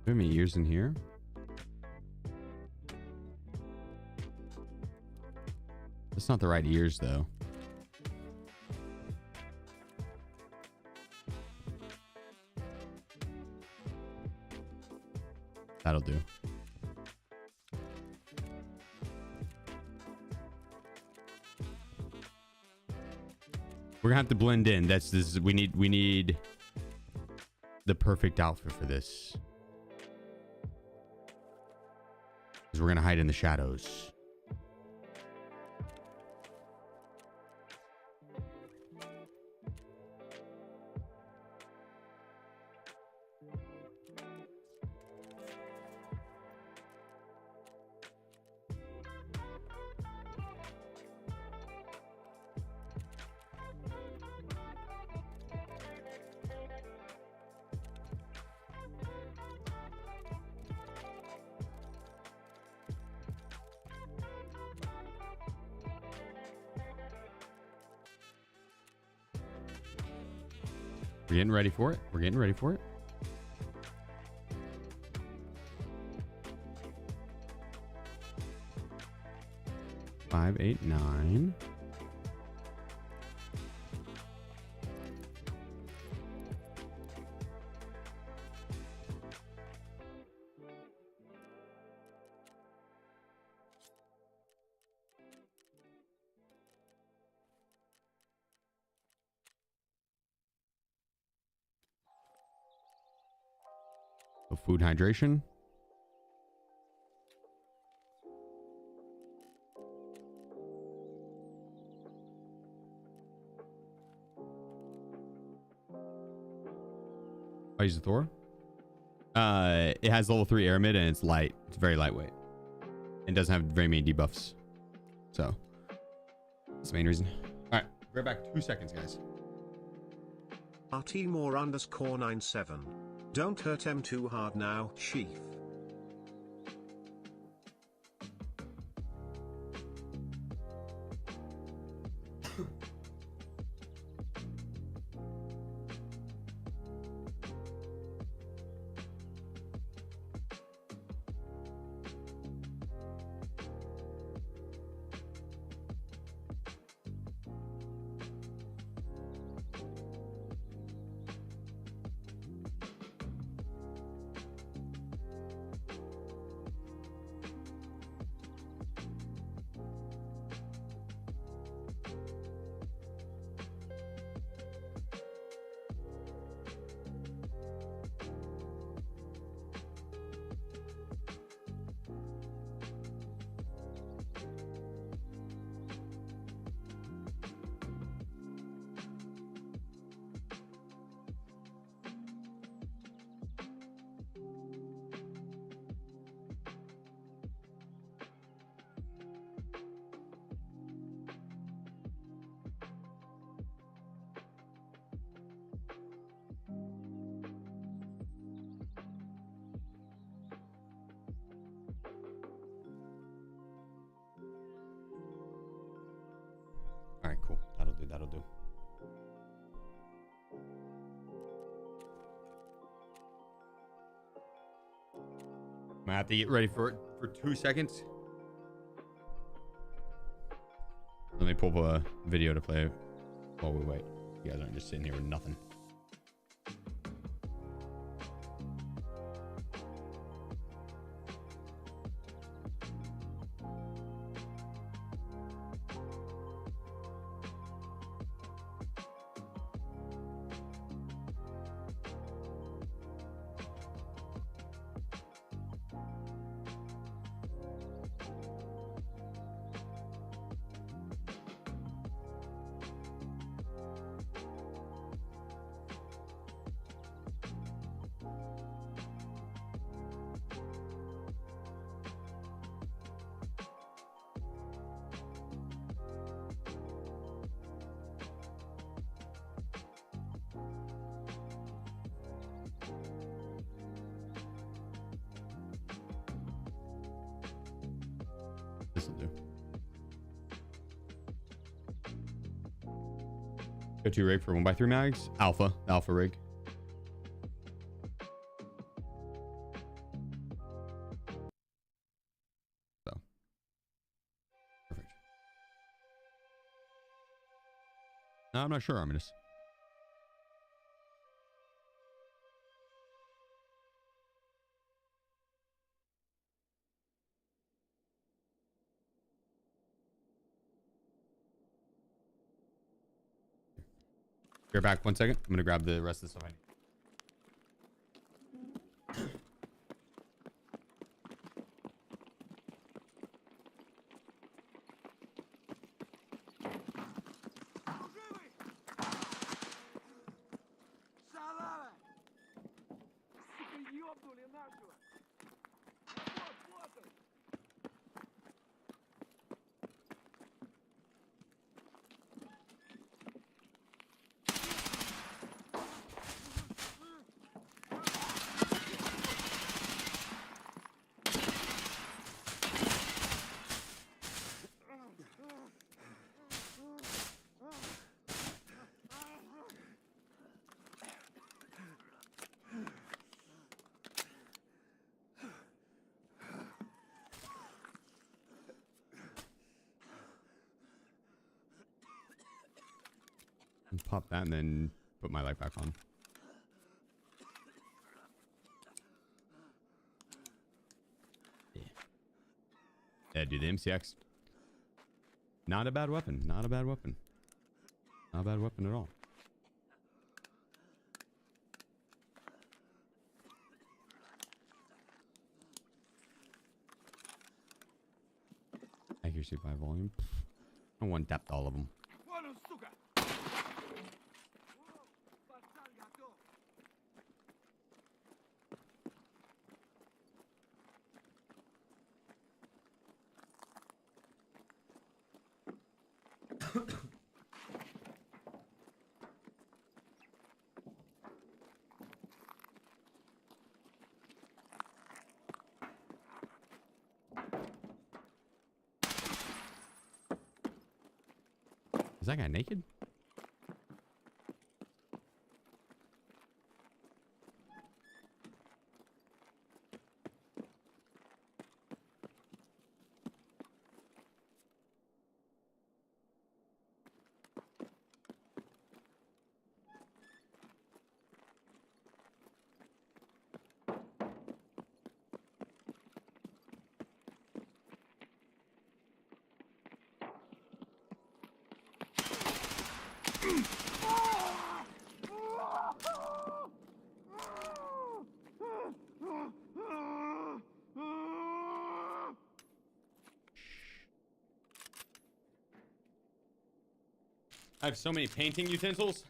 Do we have any ears in here? That's not the right ears, though. That'll do. We're gonna have to blend in. We need the perfect outfit for this. Because we're gonna hide in the shadows. We're getting ready for it. We're getting ready for it. Five, 8, 9. So food, hydration. I use the Thor. It has level 3 air mid and it's light. It's very lightweight. And doesn't have very many debuffs. So that's the main reason. All right, we're back 2 seconds, guys. RTmore_97. Don't hurt him too hard now, Sheef. All right, cool. That'll do. That'll do. I'm gonna have to get ready for it for 2 seconds. Let me pull up a video to play while we wait. You guys aren't just sitting here with nothing. This'll do. Go to rig for 1x3 mags. Alpha rig. So perfect. No, I'm not sure, Arminus. You're back 1 second. I'm gonna grab the rest of the stuff I need. Шалава! Сука, ёбнули нашего! Вот он! Pop that and then put my light back on. Yeah. Yeah, dude, the MCX. Not a bad weapon. Not a bad weapon. Not a bad weapon at all. Accuracy by volume. I want depth all of them. Вон он, сука! Пацан готов! Is that guy naked? I have so many painting utensils.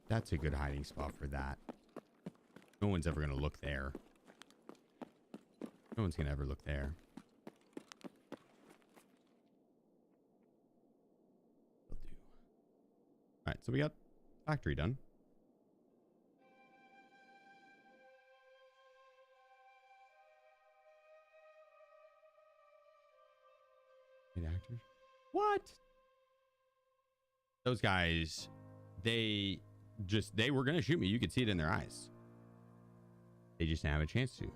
That's a good hiding spot for that. No one's ever going to look there. No one's going to ever look there. Will do. All right, so we got factory done. Eight actors. What? Those guys, they were going to shoot me. You could see it in their eyes. They just didn't have a chance to. Can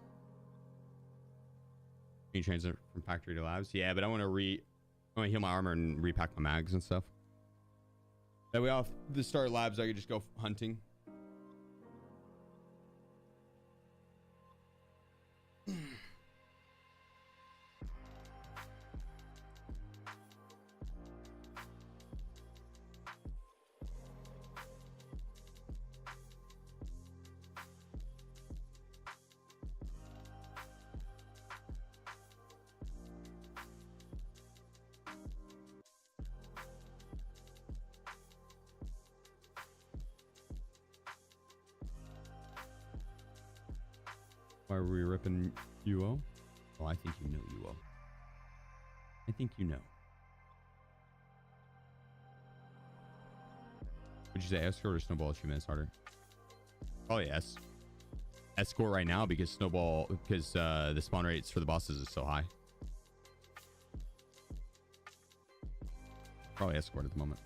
you transfer from factory to labs? Yeah, but I want to heal my armor and repack my mags and stuff. That way off the start labs, I could just go hunting. Why were we ripping UO? Oh, I think you know UO. I think you know. Would you say Escort or Snowball a few minutes harder? Probably S. Escort right now because Snowball, because the spawn rates for the bosses is so high. Probably Escort at the moment.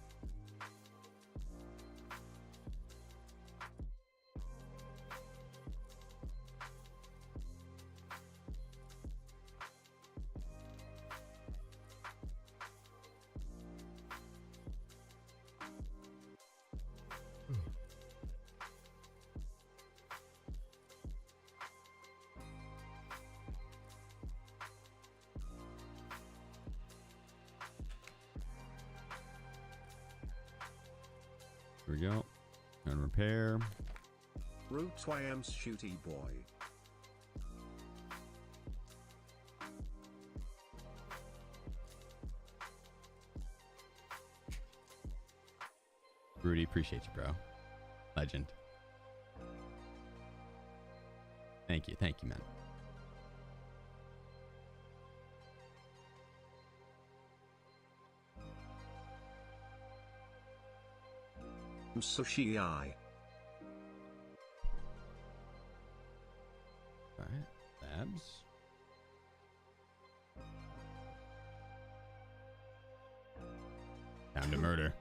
Here we go. And repair. Roots YM's shooty boy. Rudy, appreciate you, bro. Legend. Thank you, man. sushi eye. All right, Babs. Time to murder.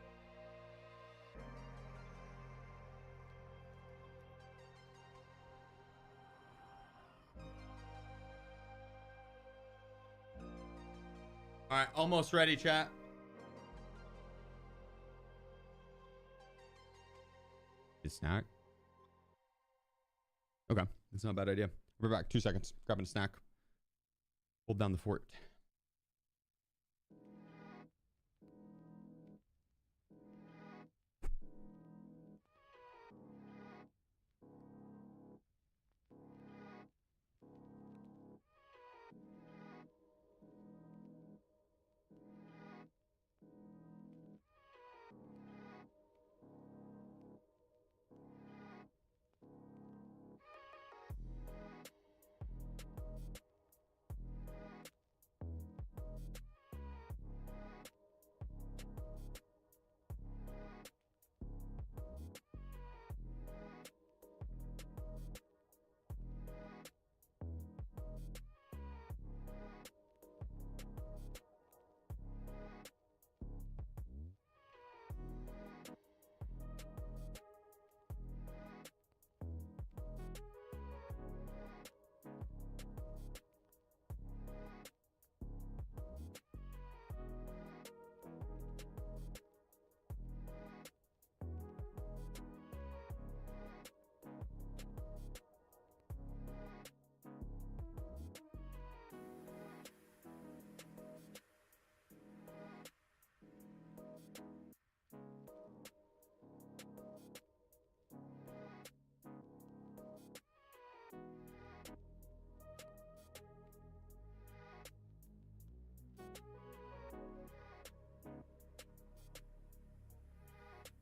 All right, almost ready, chat. Get snack. Okay, that's not a bad idea. We're back. 2 seconds. Grabbing a snack. Hold down the fort.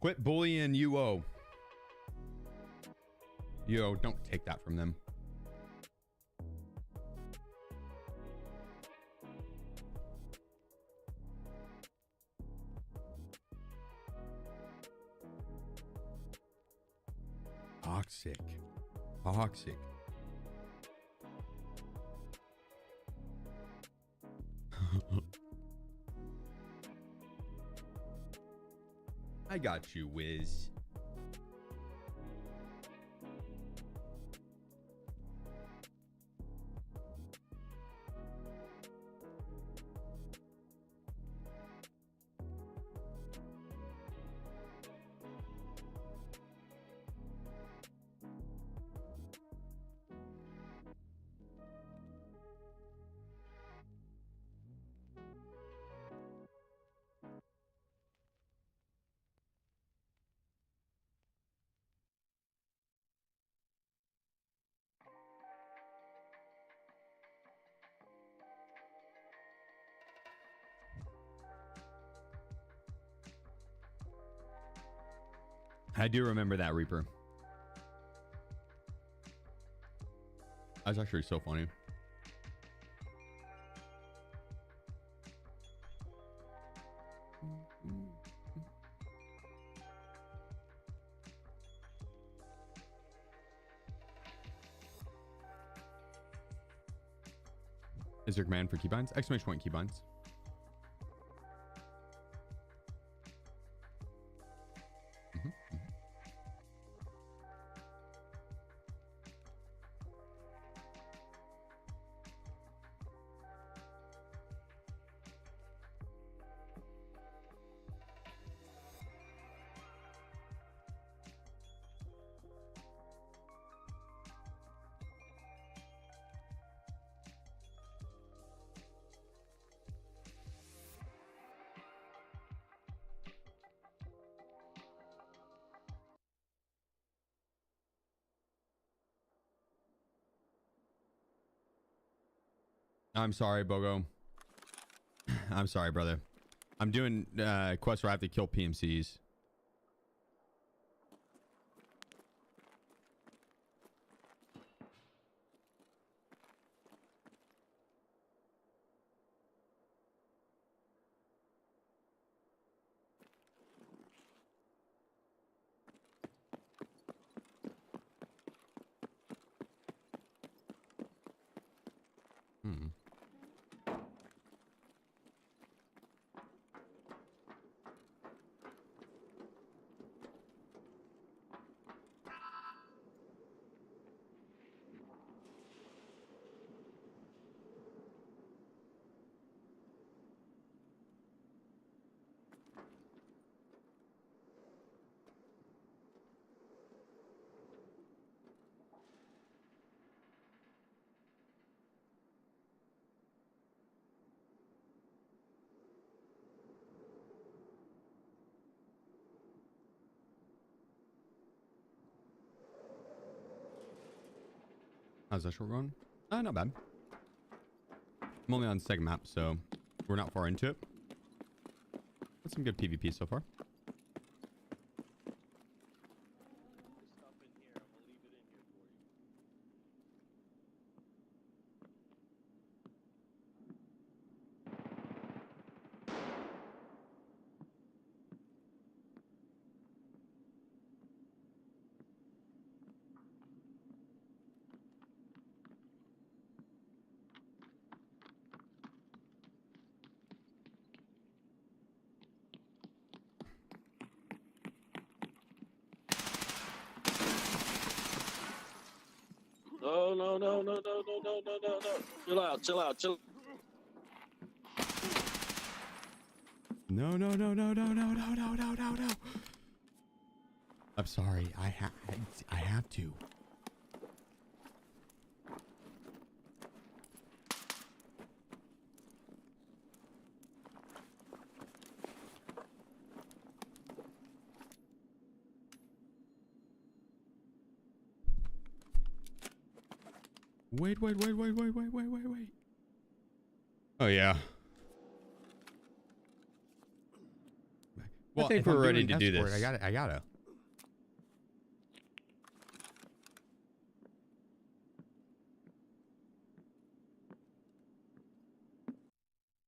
Quit bullying UO. UO, don't take that from them. Toxic. Toxic. I got you, Wiz. I do remember that Reaper. That's actually so funny. Is there a command for keybinds? Exclamation point keybinds. I'm sorry, Bogo. I'm sorry, brother. I'm doing quests where I have to kill PMCs. How's that short going? Not bad. I'm only on the second map, so we're not far into it. Got some good PvP so far. No. Chill out. No. I'm sorry. I have to. Wait. Oh, yeah. Well, I think we're ready to do this. I gotta.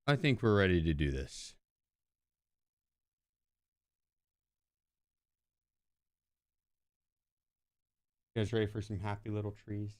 I think we're ready to do this. You guys ready for some happy little trees?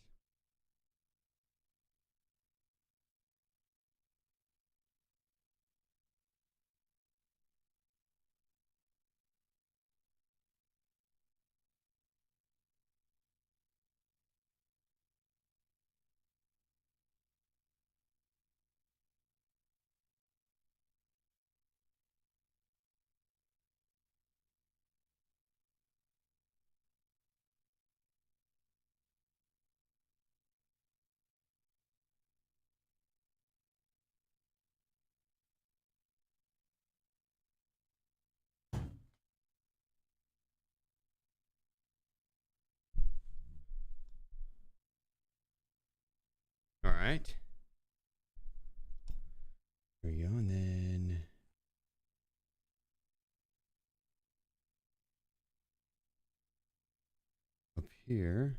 All right. Here we go, and then up here.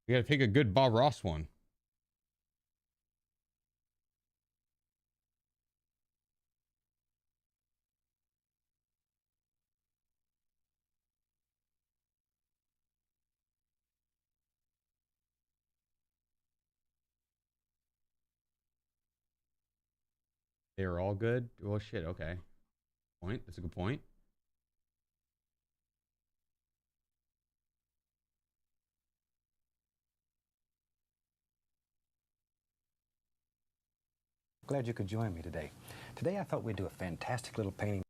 We gotta pick a good Bob Ross one. They are all good. Well, shit. Okay. Point. That's a good point. Glad you could join me today. Today I thought we'd do a fantastic little painting.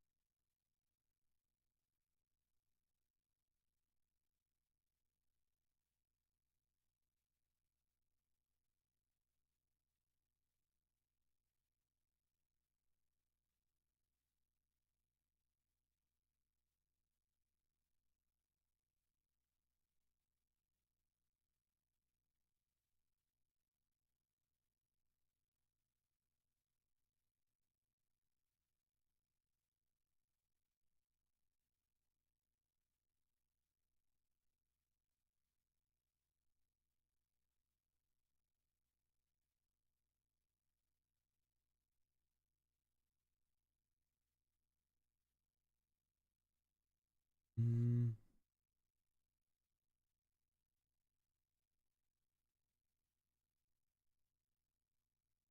Mm.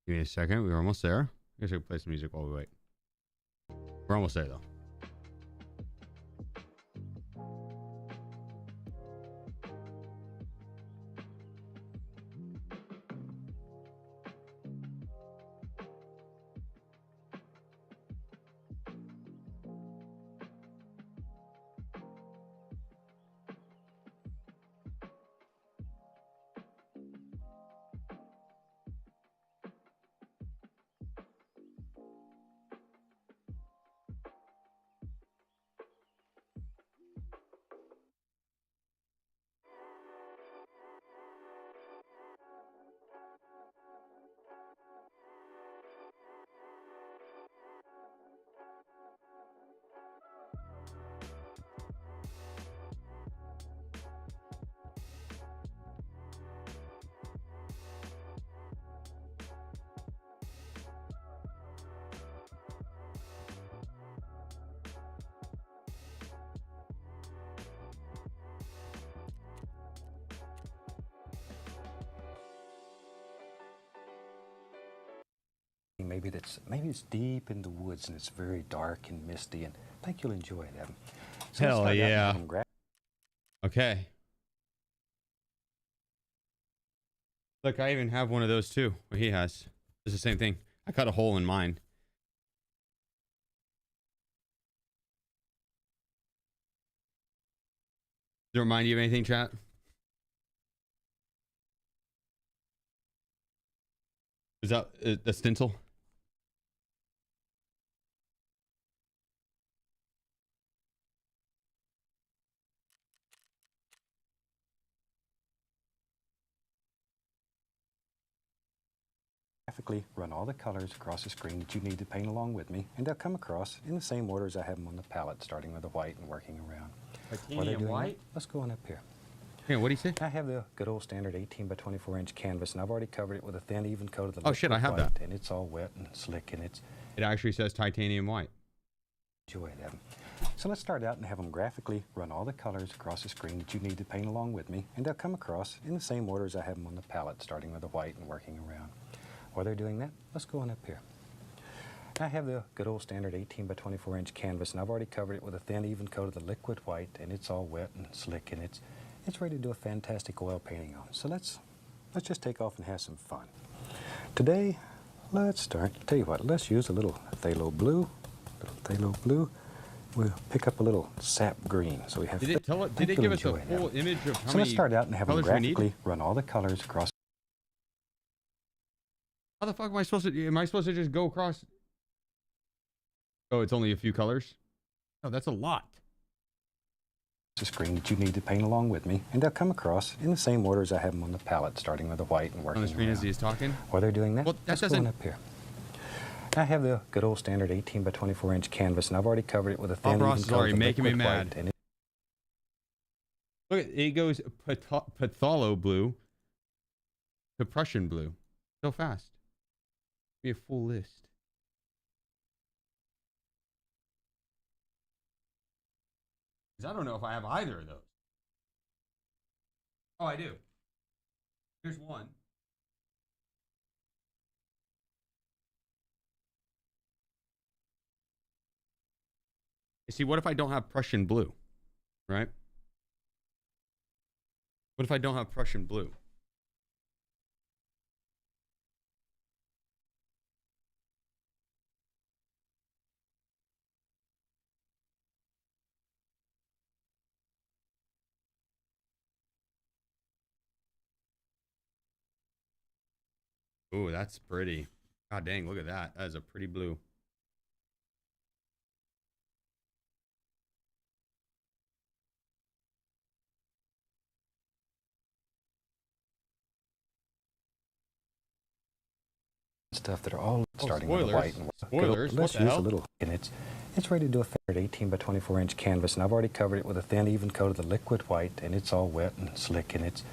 Give me a second. We're almost there. I guess I could play some music while we wait. We're almost there, though. maybe it's deep in the woods and it's very dark and misty, and I think you'll enjoy it, Evan. So let's Hell start out and yeah. have 'em grab- Okay. Look, I even have one of those too. What he has. It's the same thing. I cut a hole in mine. Does it remind you of anything, chat? Is that a stencil? Graphically run all the colors across the screen that you need to paint along with me, and they'll come across in the same order as I have them on the palette, starting with the white and working around. While they're Titanium doing white? that, let's go on up here. Yeah, what do you say? I have the good old standard 18 by 24 inch canvas, and I've already covered it with a thin, even coat of the Oh, shit, I liquid have white, that. and it's all wet and slick, and it's It actually says titanium white. enjoy it, Evan. So let's start out and have them graphically run all the colors across the screen that you need to paint along with me, and they'll come across in the same order as I have them on the palette, starting with the white and working around. While they're doing that, let's go on up here. I have the good old standard 18 by 24 inch canvas, and I've already covered it with a thin, even coat of the liquid white, and it's all wet and slick, and it's ready to do a fantastic oil painting on. So let's just take off and have some fun. Today, let's start. Tell you what, let's use a little phthalo blue. We'll pick up a little sap green. So we have. Did it tell it? Did it give us a full image of how So let's many start out and have them colors we need? graphically run all the colors across. How the fuck am I supposed to? Am I supposed to just go across? Oh, it's only a few colors. Oh, that's a lot. The screen that you need to paint along with me, and they'll come across in the same order as I have them on the palette, starting with the white and working On the screen as around. he's talking. While they're doing that, Well, that let's go on doesn't- up here. I have the good old standard 18 by 24 inch canvas, and I've already covered it with a thin, Bob Ross even is coat already of making me liquid mad. white, and Look, it goes Pathalo blue to Prussian blue. So fast. Be a full list. Because I don't know if I have either of those. Oh, I do. Here's one. You see, what if I don't have Prussian blue? Right? What if I don't have Prussian blue? Ooh, that's pretty. God dang, look at that. That is a pretty blue. stuff that are all starting with the spoilers. white and Spoilers, let's what the use hell? a little, and it's ready to do a fair 18 by 24 inch canvas, and I've already covered it with a thin, even coat of the liquid white, and it's all wet and slick, and it's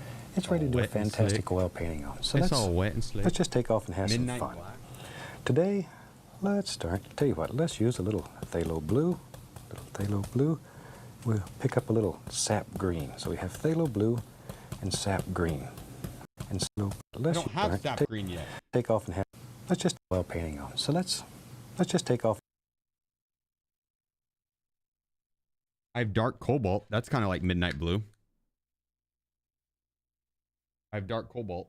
ready to do a wet and fantastic slick. oil painting on. So It's let's all wet and slick. let's just take off and have Midnight some fun. black. Today, let's start. Tell you what, let's use a little phthalo blue. We'll pick up a little sap green. So we have phthalo blue and sap green. And so I let's don't have sap green yet. take off and have. Let's just oil painting on. So let's just take off. I have dark cobalt. That's kind of like midnight blue. I have dark cobalt.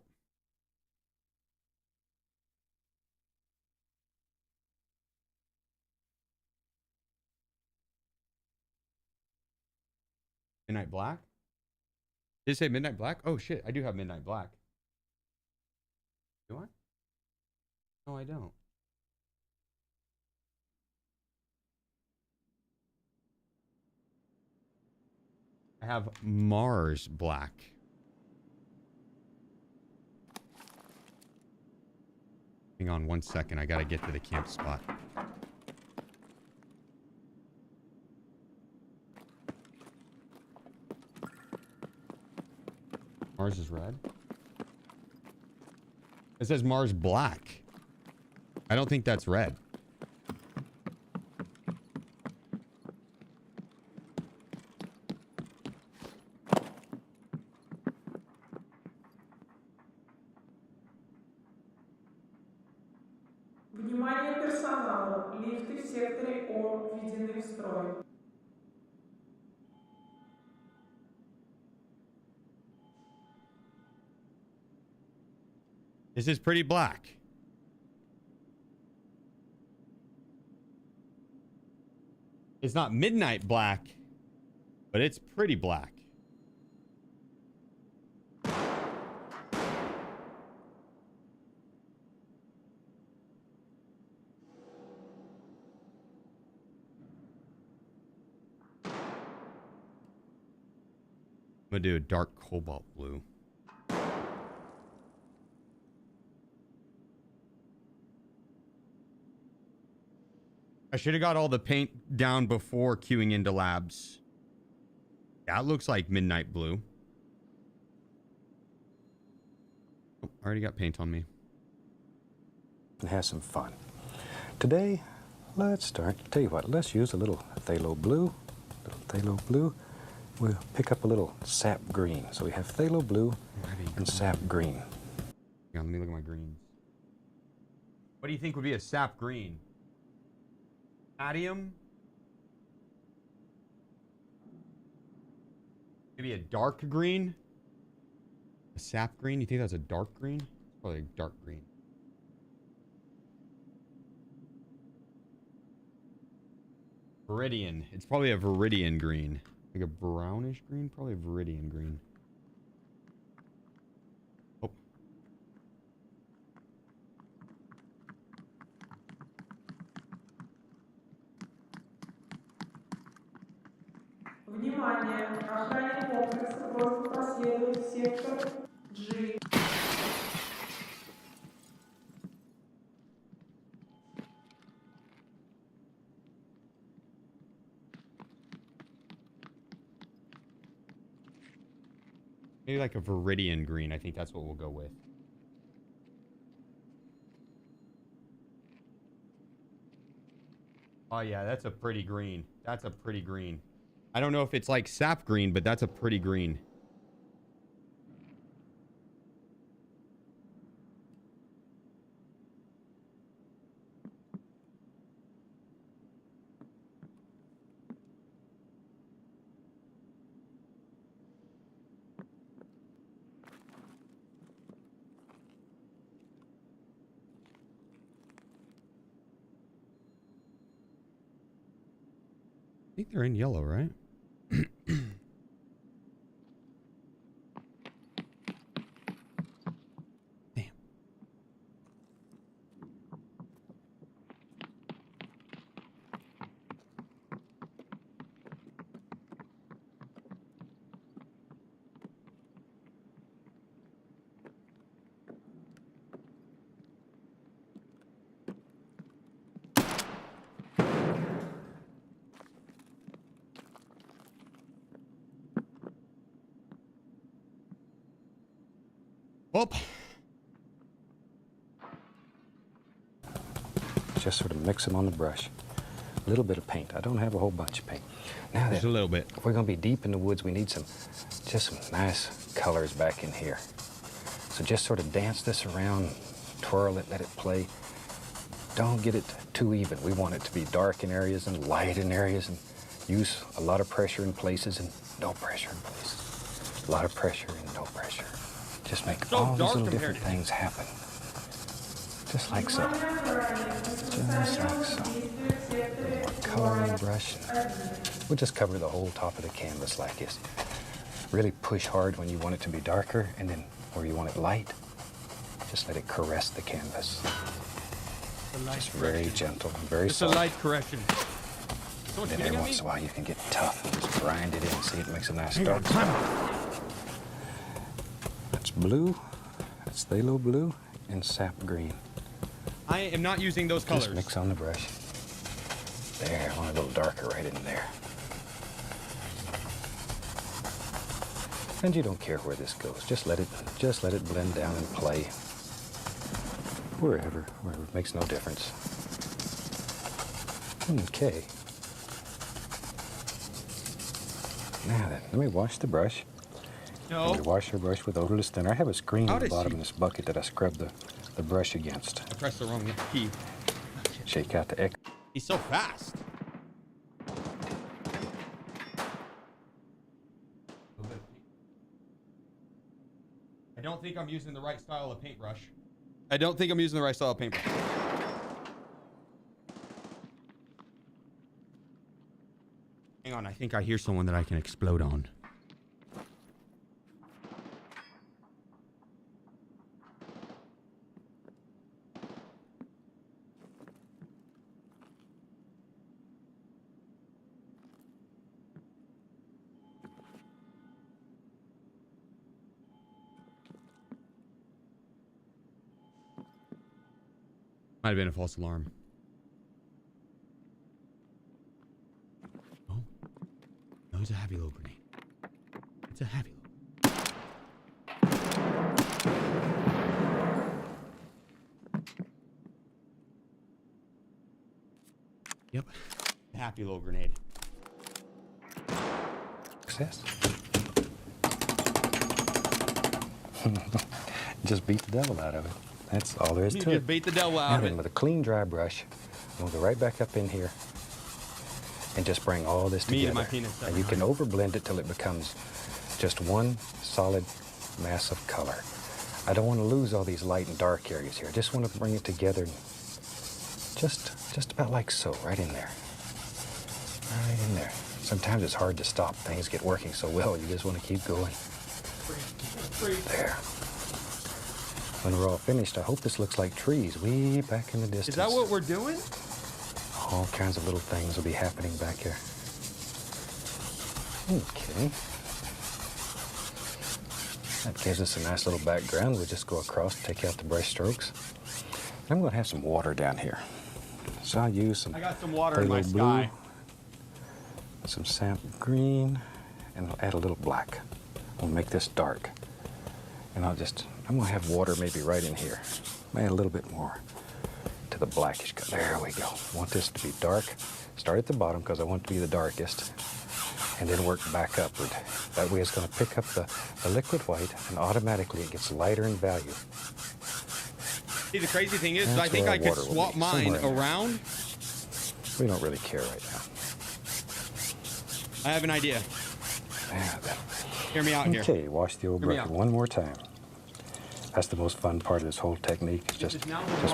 Midnight black? Did it say midnight black? Oh shit, I do have midnight black. Do I? No, I don't. I have Mars black. Hang on 1 second. I gotta get to the camp spot. Mars is red. It says Mars black. I don't think that's red. водой. This is pretty black. It's not midnight black, but it's pretty black. I'm gonna do a dark cobalt blue. I should have got all the paint down before queuing into labs. That looks like midnight blue. Oh, already got paint on me. And have some fun. Today, let's start. Tell you what, let's use a little phthalo blue. We'll pick up a little sap green. So we have phthalo blue and sap green. Yeah, let me look at my greens. What do you think would be a sap green? Iridium? Maybe a dark green? A sap green? You think that's a dark green? Probably a dark green. Viridian. It's probably a viridian green. Like a brownish green? Probably a viridian green. Oh. Внимание! Охране комплекса просто проследует сектор G. Maybe like a viridian green. I think that's what we'll go with. Oh yeah, that's a pretty green. That's a pretty green. I don't know if it's like sap green, but that's a pretty green. I think they're in yellow, right? Damn. Well, Just sort of mix them on the brush. A little bit of paint. I don't have a whole bunch of paint. Now just that a little bit. we're going to be deep in the woods, we need some nice colors back in here. So just sort of dance this around, twirl it, let it play. Don't get it too even. We want it to be dark in areas and light in areas, and use a lot of pressure in places and no pressure in places. A lot of pressure and no pressure. Just make all these little different things happen. Just like so. Just like so. More color on the brush. We'll just cover the whole top of the canvas like this. Really push hard when you want it to be darker, and then where you want it light, just let it caress the canvas. Just very gentle and very Just soft. a light correction. Then every once in a while you can get tough and just grind it in. See, it makes a nice dark spot. That's blue, that's phthalo blue, and sap green. I am not using those colors. Just mix on the brush. There, I want a little darker right in there. And you don't care where this goes. Just let it blend down and play. Wherever, it makes no difference. Okay. Now then, let me wash the brush. No. Let me wash your brush with odorless thinner. I have a screen How at the does bottom she- of this bucket that I scrub the brush against. I pressed the wrong key. Shake out the egg. He's so fast. don't think I'm using the right style of paintbrush. I don't think I'm using the right style of paintbrush. Hang on, I think I hear someone that I can explode on. Might have been a false alarm. Oh. No, it's a heavy load grenade. It's a heavy load. Yep. Happy load grenade. Success. Just beat the devil out of it. That's all there is to it. Just beat the devil out Now of then, it. with a clean dry brush, I'm gonna go right back up in here and just bring all this Me together. and my penis. And you can overblend it till it becomes just one solid mass of color. I don't want to lose all these light and dark areas here. I just want to bring it together just about like so, right in there. Right in there. Sometimes it's hard to stop. Things get working so well, you just want to keep going. There. When we're all finished, I hope this looks like trees way back in the distance. Is that what we're doing? All kinds of little things will be happening back here. Okay. That gives us a nice little background. We'll just go across, take out the brush strokes. I'm going to have some water down here. So I'll use some I got some water in my phthalo blue, sky. some sap green, and I'll add a little black. I'll make this dark. And I'm going to have water maybe right in here. Add a little bit more to the blackish color. There we go. I want this to be dark. Start at the bottom because I want it to be the darkest. And then work back upward. That way it's going to pick up the liquid white and automatically it gets lighter in value. See, the crazy thing is, That's I think where I our could water will swap be, mine somewhere in there. around. We don't really care right now. I have an idea. Yeah, then. Hear me out here. Okay, wash the old Hear me brush out. one more time. That's the most fun part of this whole technique, is just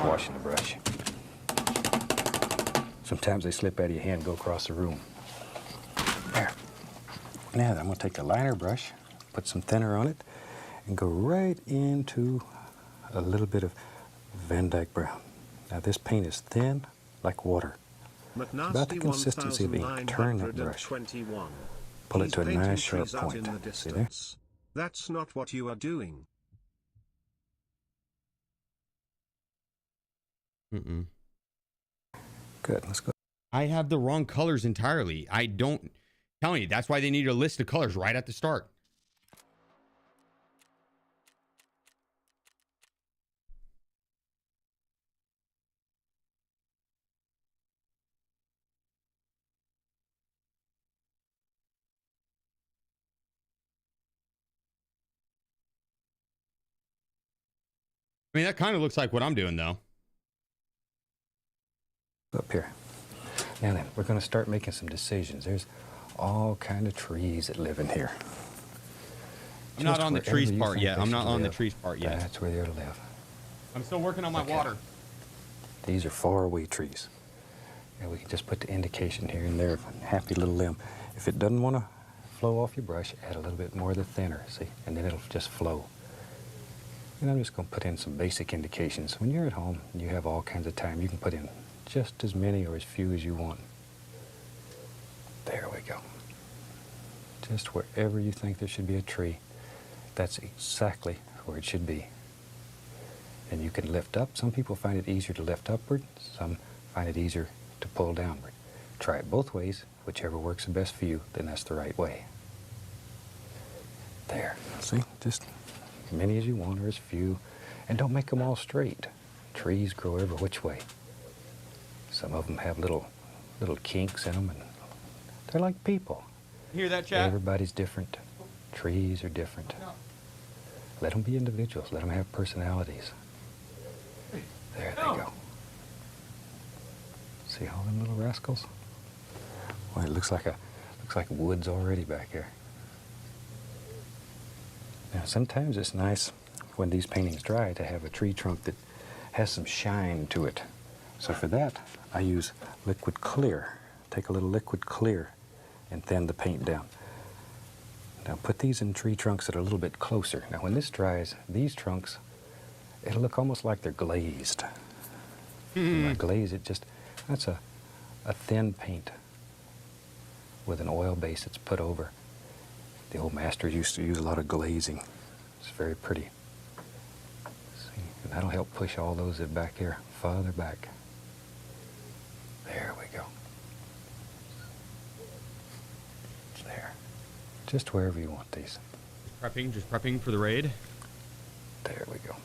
washing the brush. Sometimes they slip out of your hand and go across the room. There. Now I'm going to take the liner brush, put some thinner on it, and go right into a little bit of Van Dyke brown. Now this paint is thin like water. About the consistency of ink. Turn that brush. Pull it to a nice sharp point. See there? That's not what you are doing. Mm-mm. Good, let's go. I have the wrong colors entirely. I don't. Telling you, that's why they need a list of colors right at the start. I mean, that kind of looks like what I'm doing, though. Up here. Now then, we're going to start making some decisions. There's all kind of trees that live in here. I'm not Just on the wherever trees you part think yet. they I'm not should on the live, trees part yet. That's where they're to live. I'm still working on my Okay. water. These are far away trees. And we can just put the indication here and there of a happy little limb. If it doesn't want to flow off your brush, add a little bit more of the thinner, see? And then it'll just flow. And I'm just going to put in some basic indications. When you're at home and you have all kinds of time, you can put in just as many or as few as you want. There we go. Just wherever you think there should be a tree, that's exactly where it should be. And you can lift up. Some people find it easier to lift upward. Some find it easier to pull downward. Try it both ways. Whichever works the best for you, then that's the right way. There. See? Just as many as you want or as few. And don't make them all straight. Trees grow every which way. Some of them have little kinks in them, and they're like people. Hear that, chat? Everybody's different. Trees are different. Let them be individuals. Let them have personalities. There they go. See all them little rascals? Well, it looks like woods already back here. Now, sometimes it's nice when these paintings dry to have a tree trunk that has some shine to it. So for that, I use liquid clear. Take a little liquid clear and thin the paint down. Now put these in tree trunks that are a little bit closer. Now when this dries, these trunks, it'll look almost like they're glazed. When I glaze it, that's a thin paint with an oil base that's put over. The old masters used to use a lot of glazing. It's very pretty. See, and that'll help push all those that back here farther back. There we go. There. Just wherever you want these. Just prepping for the raid. There we go.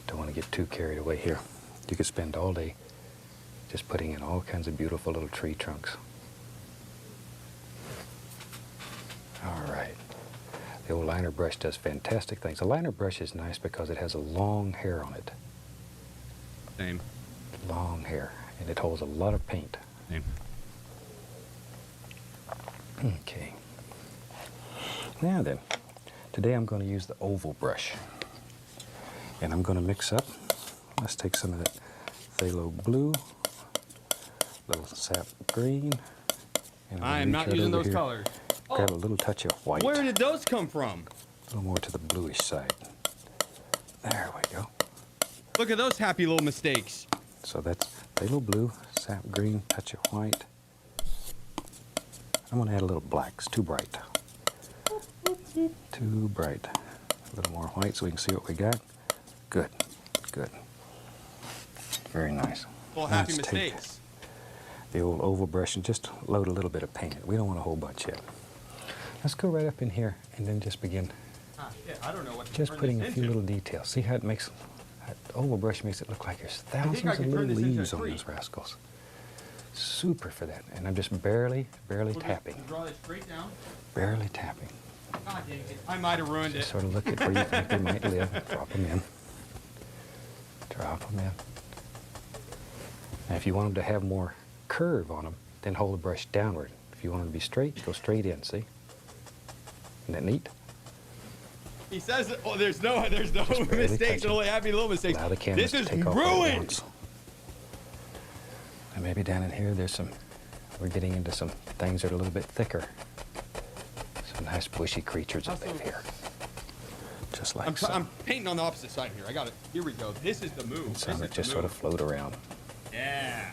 Don't want to get too carried away here. You could spend all day just putting in all kinds of beautiful little tree trunks. All right. The old liner brush does fantastic things. The liner brush is nice because it has a long hair on it. Same. Long hair. And it holds a lot of paint. Same. Okay. Now then, today I'm going to use the oval brush. And I'm going to mix up. Let's take some of that phthalo blue, little sap green. And I'm not using those colors. Grab a little touch of white. Where did those come from? A little more to the bluish side. There we go. Look at those happy little mistakes. So that's phthalo blue, sap green, touch of white. I'm going to add a little black. It's too bright. Too bright. A little more white so we can see what we got. Good. Good. Very nice. Little happy Let's take mistakes. the old oval brush and just load a little bit of paint. We don't want a whole bunch yet. Let's go right up in here and then just begin Shit, I don't know what to just turn putting this a few into. little details. See how it makes, that oval brush makes it look like there's I thousands can of turn little this into a leaves on tree. those rascals. Super for that. And I'm just barely tapping. Draw this straight down. Barely tapping. God dang it. I might have ruined it. Just sort of look at where you think they might live. Drop them in. Drop them in. Now if you want them to have more curve on them, then hold the brush downward. If you want them to be straight, go straight in, see? Isn't that neat? He says, "Oh, there's no barely mistakes. touch it. Only happy little mistakes." Allow the canvas This is to take off all at ruined. once. And maybe down in here we're getting into some things that are a little bit thicker. Some nice bushy creatures that live here. Just like so. I'm painting on the opposite side here. I got it. Here we go. This is the move. And some This that is just the sort move. of float around. Yeah.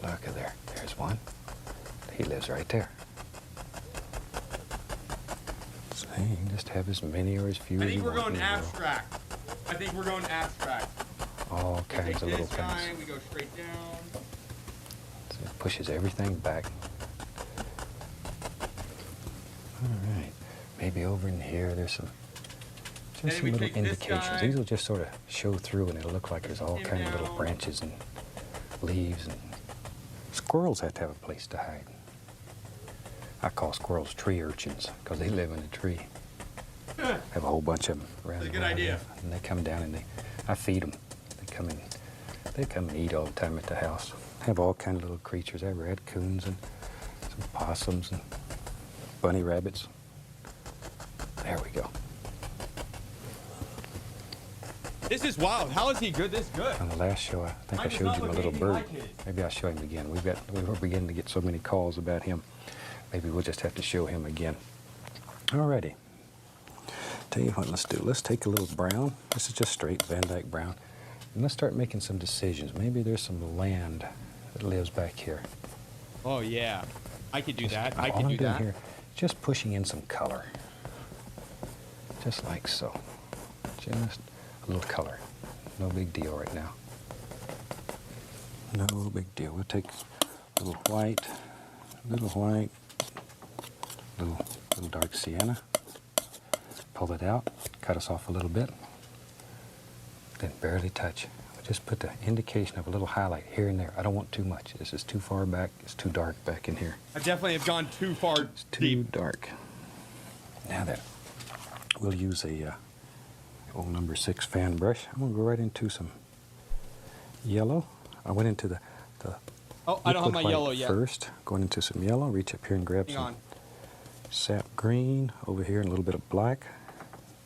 Look at there. There's one. He lives right there. So you can just have as many or as few I as think you we're want. going abstract. I think we're going abstract. All We kinds take of little this guy, things. we go straight down. So it pushes everything back. All right. Maybe over in here there's some Then just we some little take this indications. guy, These will just sort of show through and it'll look like there's all him kinds of little down. branches and leaves. And squirrels have to have a place to hide. I call squirrels tree urchins because they live in a tree. Have a whole bunch of them around. That's a the good where I idea. live. And they come down and I feed them. They come and eat all the time at the house. Have all kinds of little creatures. I have raccoons and some possums and bunny rabbits. There we go. This is wild. How is he good? This good. On the last show, I think I Mine does showed not you my look little anything bird. like his. Maybe I'll show him again. We were beginning to get so many calls about him. Maybe we'll just have to show him again. Alrighty. Tell you what, let's do. Let's take a little brown. This is just straight Van Dyke brown. And let's start making some decisions. Maybe there's some land that lives back here. Oh yeah, I could do that. I All could I'm do doing that. here, just pushing in some color. Just like so. Just a little color. No big deal right now. No big deal. We'll take a little white, little dark sienna. Pull it out, cut us off a little bit. Then barely touch. Just put the indication of a little highlight here and there. I don't want too much. This is too far back. It's too dark back in here. I definitely have gone too far It's too deep. dark. Now then, we'll use a old number 6 fan brush. I'm going to go right into some yellow. I went into the Oh, I don't have liquid my white yellow yet. first. Going into some yellow. Reach up here and grab Hang some on. sap green over here and a little bit of black.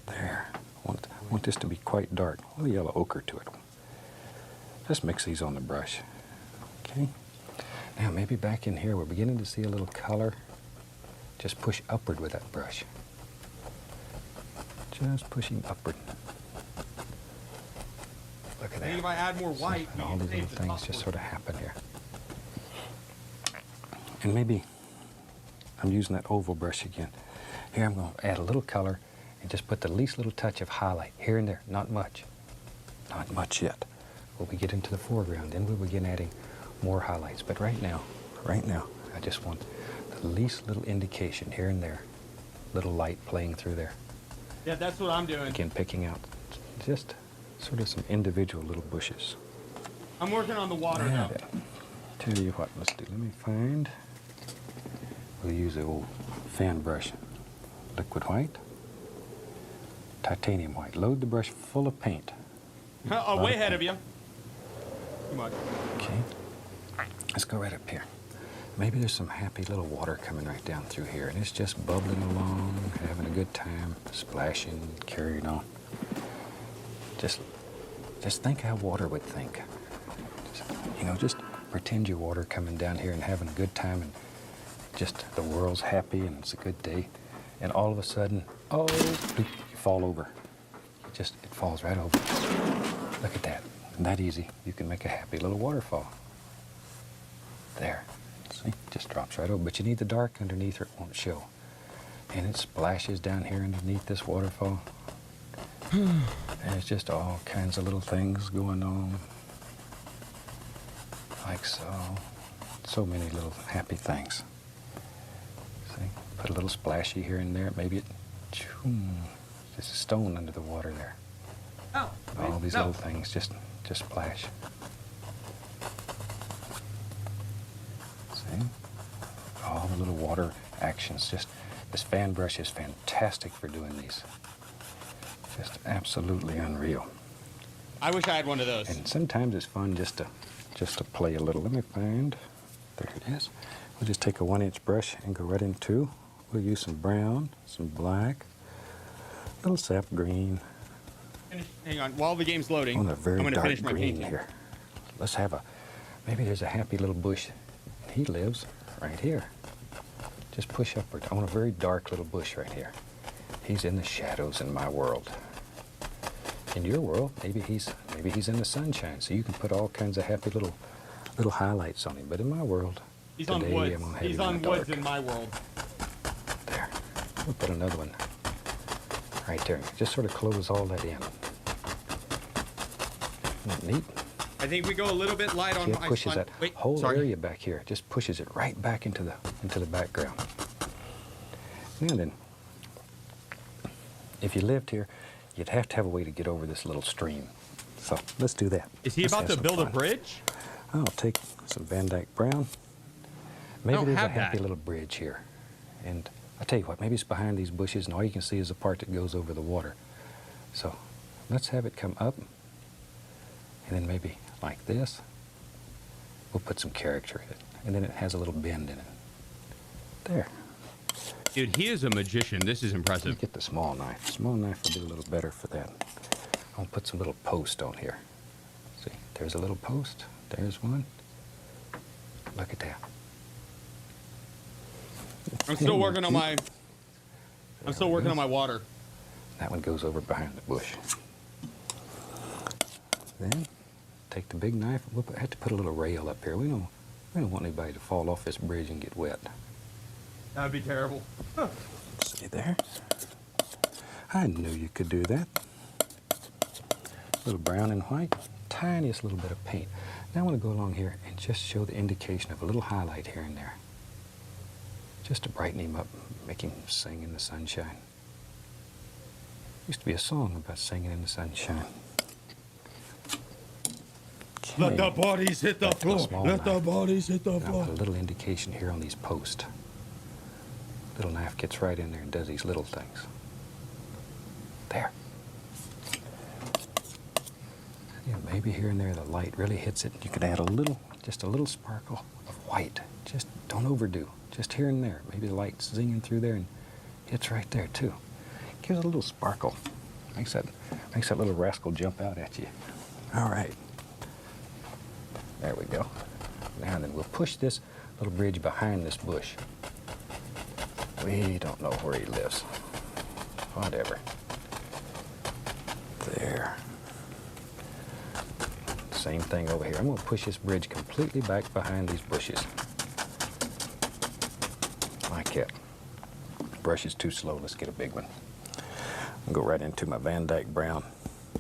There. I want this to be quite dark, a little yellow ochre to it. Just mix these on the brush. Okay. Now maybe back in here we're beginning to see a little color. Just push upward with that brush. Just pushing upward. Look at that. I think if I add more white, And all these little things just sort of happen here. And maybe I'm using that oval brush again. Here I'm going to add a little color and just put the least little touch of highlight here and there. Not much. Not much yet. When we get into the foreground, then we'll begin adding more highlights. But right now, I just want the least little indication here and there. Little light playing through there. Yeah, that's what I'm doing. Again, picking out just sort of some individual little bushes. I'm working on the water Yeah, now. tell you what, let's do. Let me find. We'll use the old fan brush. Liquid white, titanium white. Load the brush full of paint. Oh, way ahead of you. Too much. Okay. Let's go right up here. Maybe there's some happy little water coming right down through here, and it's just bubbling along, having a good time, splashing, carrying on. Just think how water would think. Just pretend your water coming down here and having a good time, and just the world's happy and it's a good day. And all of a sudden, oh, you fall over. It falls right over. Look at that. That easy. You can make a happy little waterfall. There. See? Just drops right over. But you need the dark underneath or it won't show. And it splashes down here underneath this waterfall. There's just all kinds of little things going on. Like so. So many little happy things. See? Put a little splashy here and there. Maybe just a stone under the water there. Oh, all these little things just splash. See? All the little water actions. This fan brush is fantastic for doing these. Just absolutely unreal. I wish I had one of those. And sometimes it's fun just to play a little. Let me find. There it is. We'll just take a 1-inch brush and go right into. We'll use some brown, some black, a little sap green. Hang on, while the game's loading, On a very I'm going to dark finish my green painting. here. Let's have maybe there's a happy little bush. He lives right here. Just push upward. I want a very dark little bush right here. He's in the shadows in my world. In your world, maybe he's in the sunshine, so you can put all kinds of happy little highlights on him. But in my world, He's today, on woods. I'm gonna have He's him on in the woods dark. in my world. There. We'll put another one right there. Just sort of close all that in. Isn't that neat? I think we go a little bit light on See, it my pushes that Wait, whole sorry. area back here. Just pushes it right back into the background. Now then, if you lived here, you'd have to have a way to get over this little stream. So let's do that. Is he Let's about have to some build a fun. bridge? I'll take some Van Dyke brown. Maybe don't there's a have happy that. little bridge here. And I'll tell you what, maybe it's behind these bushes and all you can see is the part that goes over the water. So let's have it come up. And then maybe like this. We'll put some character in it. And then it has a little bend in it. There. Dude, he is a magician. This is impressive. Get the small knife. Small knife will do a little better for that. I'll put some little post on here. See, there's a little post. There's one. Look at that. I'm still working on my water. That one goes over behind the bush. Then take the big knife. We'll have to put a little rail up here. We don't want anybody to fall off this bridge and get wet. That would be terrible. See there? I knew you could do that. A little brown and white, tiniest little bit of paint. Now I want to go along here and just show the indication of a little highlight here and there. Just to brighten him up, make him sing in the sunshine. Used to be a song about singing in the sunshine. Okay. Let the bodies hit the Back to floor. small Let the knife. bodies hit the Now floor. put a little indication here on these posts. Little knife gets right in there and does these little things. There. Yeah, maybe here and there the light really hits it. You could add just a little sparkle of white. Just don't overdo. Just here and there. Maybe the light's zinging through there and hits right there too. Gives it a little sparkle. Makes that little rascal jump out at you. All right. There we go. Now then, we'll push this little bridge behind this bush. We don't know where he lives. Whatever. There. Same thing over here. I'm going to push this bridge completely back behind these bushes. Like that. Brush is too slow. Let's get a big one. I'll go right into my Van Dyke brown.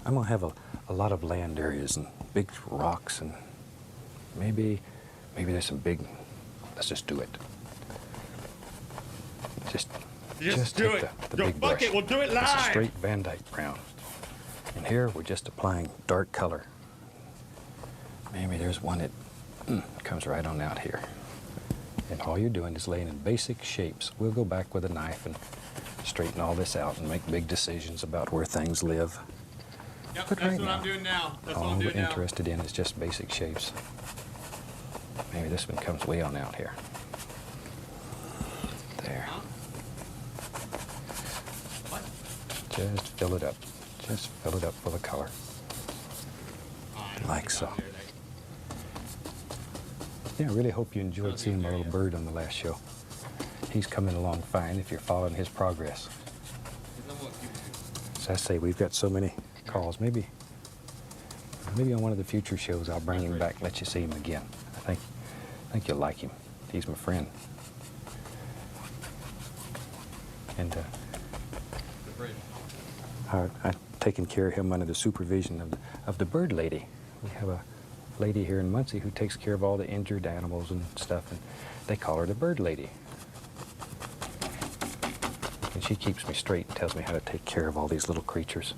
I'm going to have a lot of land areas and big rocks, and maybe there's some big. Let's just do it. Just do take it. The Yo, big fuck brush. it. We'll do it live. It's a straight Van Dyke brown. And here we're just applying dark color. Maybe there's one that comes right on out here. And all you're doing is laying in basic shapes. We'll go back with a knife and straighten all this out and make big decisions about where things live. Yep, But that's right what now, I'm doing now. That's all what I'm doing we're now. interested in is just basic shapes. Maybe this one comes way on out here. There. Huh? What? Just fill it up. Just fill it up full of color. Oh, I don't Like think so. I'm there, like- Yeah, I really hope you enjoyed seeing my there little yet. bird on the last show. He's coming along fine if you're following his progress. As I say, we've got so many calls. Maybe on one of the future shows I'll bring him back, let you see him again. I think you'll like him. He's my friend. And The bridge. I've taken care of him under the supervision of the bird lady. We have a lady here in Muncie who takes care of all the injured animals and stuff, and they call her the bird lady. And she keeps me straight and tells me how to take care of all these little creatures.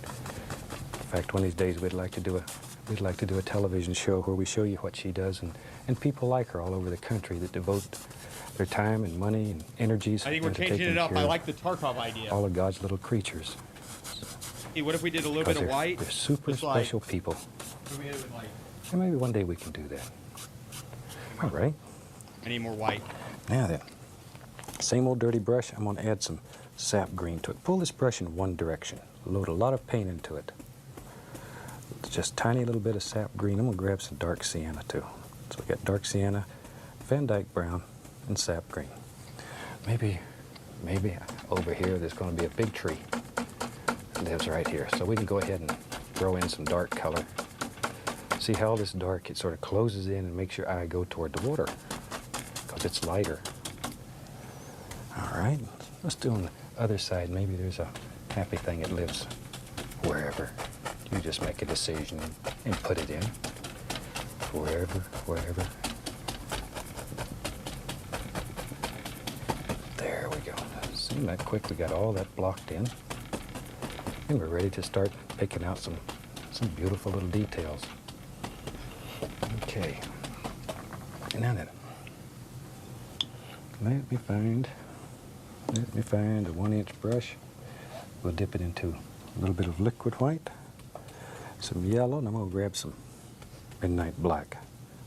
In fact, one of these days we'd like to do a television show where we show you what she does, and people like her all over the country that devote their time and money and energies. I think we're into changing taking it up. care I of like the Tarkov idea. all of God's little creatures. Hey, what if we did a little bit Because of white? they're super Just like- special people. what if we did it with like, And maybe one day we can do that. All right. I need more white. Now then, same old dirty brush. I'm going to add some sap green to it. Pull this brush in one direction. Load a lot of paint into it. Just tiny little bit of sap green. I'm going to grab some dark sienna too. So we got dark sienna, Van Dyke brown, and sap green. Maybe over here there's going to be a big tree that lives right here. So we can go ahead and throw in some dark color. See how all this dark, it sort of closes in and makes your eye go toward the water because it's lighter. All right, let's do on the other side. Maybe there's a happy thing that lives wherever. You just make a decision and put it in. Wherever. There we go. Seemed that quick. We got all that blocked in. And we're ready to start picking out some beautiful little details. Okay. Now then, let me find a 1-inch brush. We'll dip it into a little bit of liquid white, some yellow, and I'm going to grab some midnight black.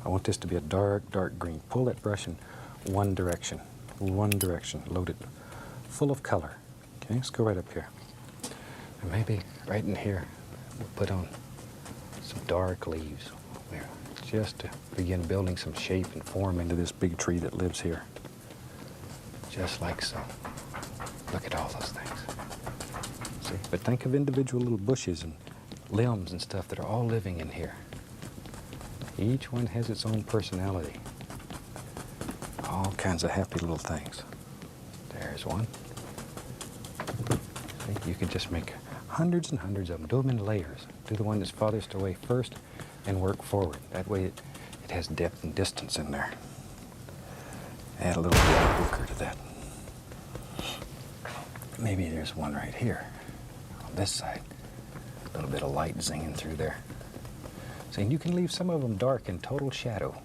I want this to be a dark, dark green. Pull that brush in one direction. Load it full of color. Okay, let's go right up here. And maybe right in here, we'll put on some dark leaves there, just to begin building some shape and form into this big tree that lives here. Just like so. Look at all those things. See? But think of individual little bushes and limbs and stuff that are all living in here. Each one has its own personality. All kinds of happy little things. There's one. See? You could just make hundreds and hundreds of them. Do them in layers. Do the one that's farthest away first and work forward. That way it has depth and distance in there. Add a little black ochre to that. Maybe there's one right here on this side. A little bit of light zinging through there. See, and you can leave some of them dark in total shadow,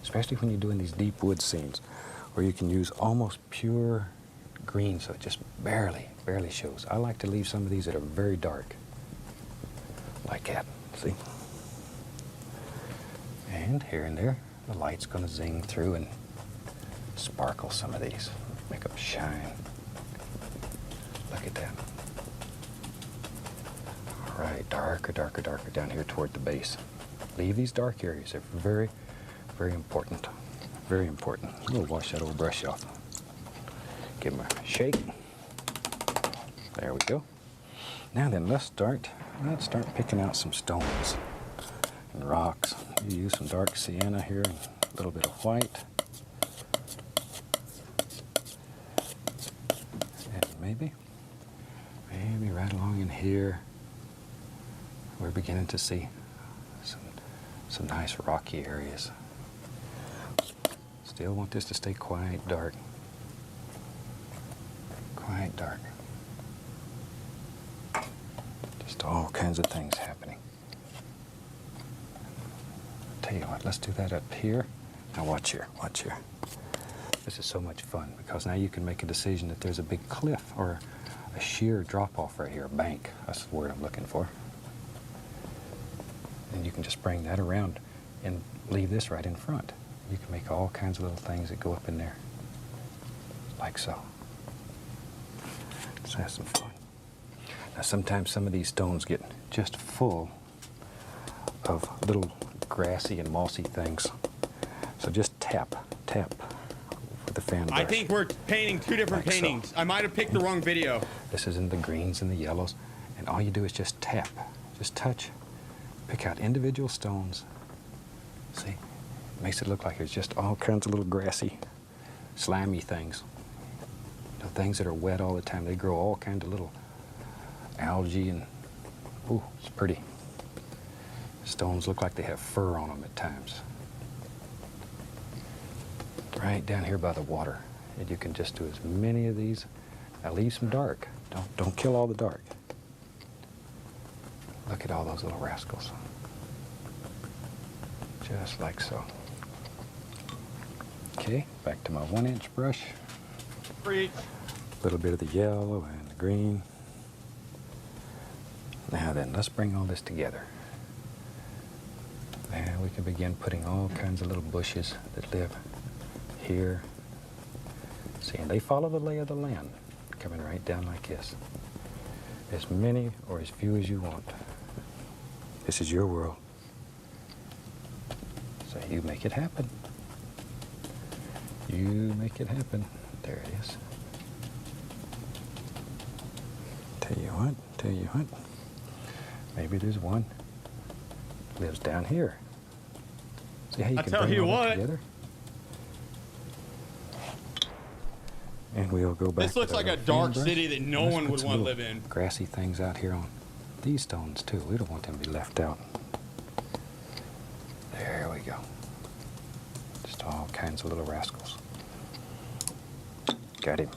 especially when you're doing these deep wood scenes where you can use almost pure green so it just barely shows. I like to leave some of these that are very dark, like that, see? And here and there, the light's going to zing through and sparkle some of these, make them shine. Look at that. All right, darker, darker, darker down here toward the base. Leave these dark areas. They're very, very important. Very important. We'll wash that old brush off. Give them a shake. There we go. Now then, let's start picking out some stones and rocks. You use some dark sienna here and a little bit of white. And maybe right along in here, we're beginning to see some nice rocky areas. Still want this to stay quite dark. Quite dark. Just all kinds of things happening. Tell you what, let's do that up here. Now watch here, watch here. This is so much fun because now you can make a decision that there's a big cliff or a sheer drop-off right here, a bank. That's the word I'm looking for. And you can just bring that around and leave this right in front. You can make all kinds of little things that go up in there, like so. Let's have some fun. Now sometimes some of these stones get just full of little grassy and mossy things. So just tap with the fan brush. I think we're painting two different Like so. paintings. I might have picked the wrong video. This is in the greens and the yellows. And all you do is just tap, just touch, pick out individual stones. See, makes it look like there's just all kinds of little grassy, slimy things. You know, things that are wet all the time. They grow all kinds of little algae and, ooh, it's pretty. Stones look like they have fur on them at times. Right down here by the water. And you can just do as many of these. Now leave some dark. Don't kill all the dark. Look at all those little rascals. Just like so. Okay, back to my 1-inch brush. Preach. A little bit of the yellow and the green. Now then, let's bring all this together. And we can begin putting all kinds of little bushes that live here. See, and they follow the lay of the land, coming right down like this. As many or as few as you want. This is your world. So you make it happen. You make it happen. There it is. Tell you what. Maybe there's one lives down here. See how you can bring all that together? And we'll go back. This looks like a dark city that no one would want to live in. Grassy things out here on these stones too. We don't want them to be left out. There we go. Just all kinds of little rascals. Got him.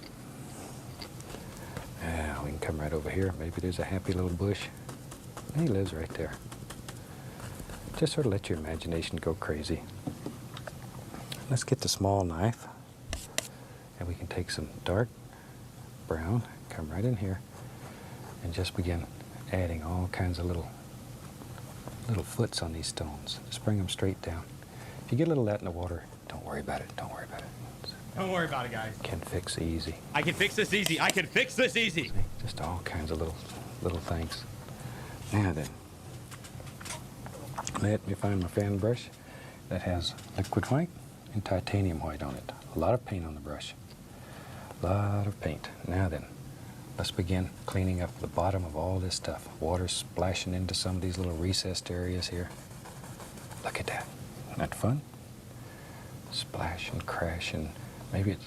Now we can come right over here. Maybe there's a happy little bush. He lives right there. Just sort of let your imagination go crazy. Let's get the small knife. And we can take some dark brown, come right in here, and just begin adding all kinds of little foots on these stones. Just bring them straight down. If you get a little of that in the water, don't worry about it. Don't worry about it. Don't worry about it, guys. Can fix easy. I can fix this easy. I can fix this easy. See? Just all kinds of little things. Now then, let me find my fan brush that has liquid white and titanium white on it. A lot of paint on the brush. A lot of paint. Now then, let's begin cleaning up the bottom of all this stuff. Water splashing into some of these little recessed areas here. Look at that. Isn't that fun? Splash and crash, and maybe it's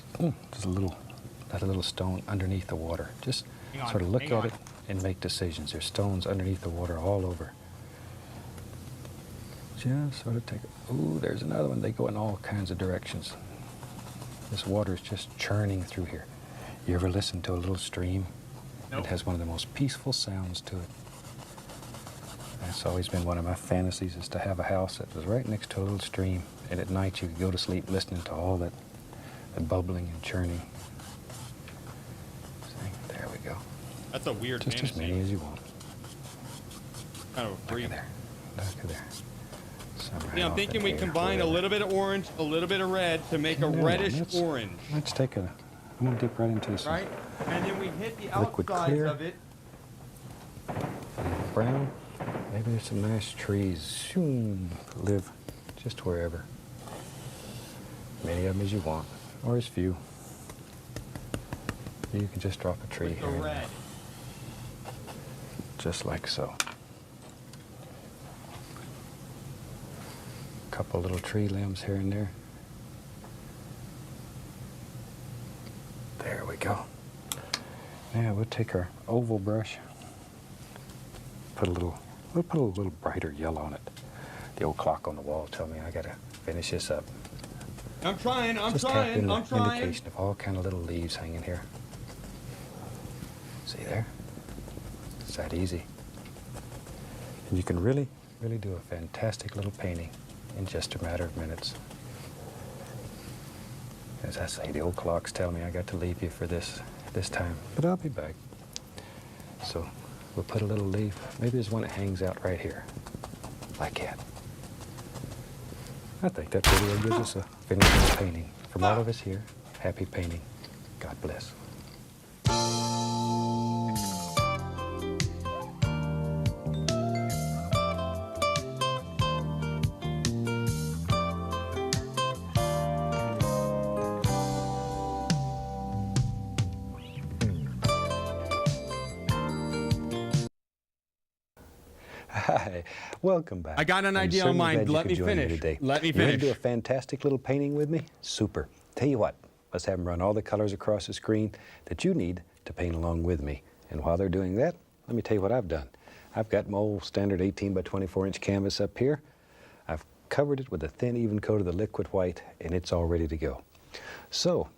just a little stone underneath the water. Just sort of look at it and make decisions. There's stones underneath the water all over. Just sort of take it. Ooh, there's another one. They go in all kinds of directions. This water is just churning through here. You ever listen to a little stream? Nope. It has one of the most peaceful sounds to it. That's always been one of my fantasies, is to have a house that was right next to a little stream, and at night you could go to sleep listening to all that bubbling and churning. See, there we go. That's a weird Just fantasy. as many as you want. Kind of a freak. Look at there. Look at there. Some right Yeah, I'm off thinking in we here, combine a wherever. little bit of orange, a little bit of red to make a reddish orange. Let's take a I'm gonna dip right into some right? And then we hit the liquid outsides clear. of it. Brown. Maybe there's some nice trees. Live just wherever. Many of them as you want, or as few. You can just drop a tree With here the and red. there. Just like so. Couple little tree limbs here and there. There we go. Now we'll take our oval brush. We'll put a little brighter yellow on it. The old clock on the wall told me I gotta finish this up. I'm trying. Just tap in the indication of all kind of little leaves hanging here. See there? It's that easy. And you can really do a fantastic little painting in just a matter of minutes. As I say, the old clocks tell me I got to leave you for this time, but I'll be back. So we'll put a little leaf. Maybe there's one that hangs out right here, like that. I think that video gives us a finished painting. From all of us here, happy painting. God bless. Hi, welcome back. I got an I'm idea on certainly mine. glad you Let could me join me finish. today. Let me You ready to do finish. a fantastic little painting with me? Super. Tell you what, let's have them run all the colors across the screen that you need to paint along with me. And while they're doing that, let me tell you what I've done. I've got my old standard 18 by 24 inch canvas up here. I've covered it with a thin, even coat of the liquid white, and it's all ready to go. So,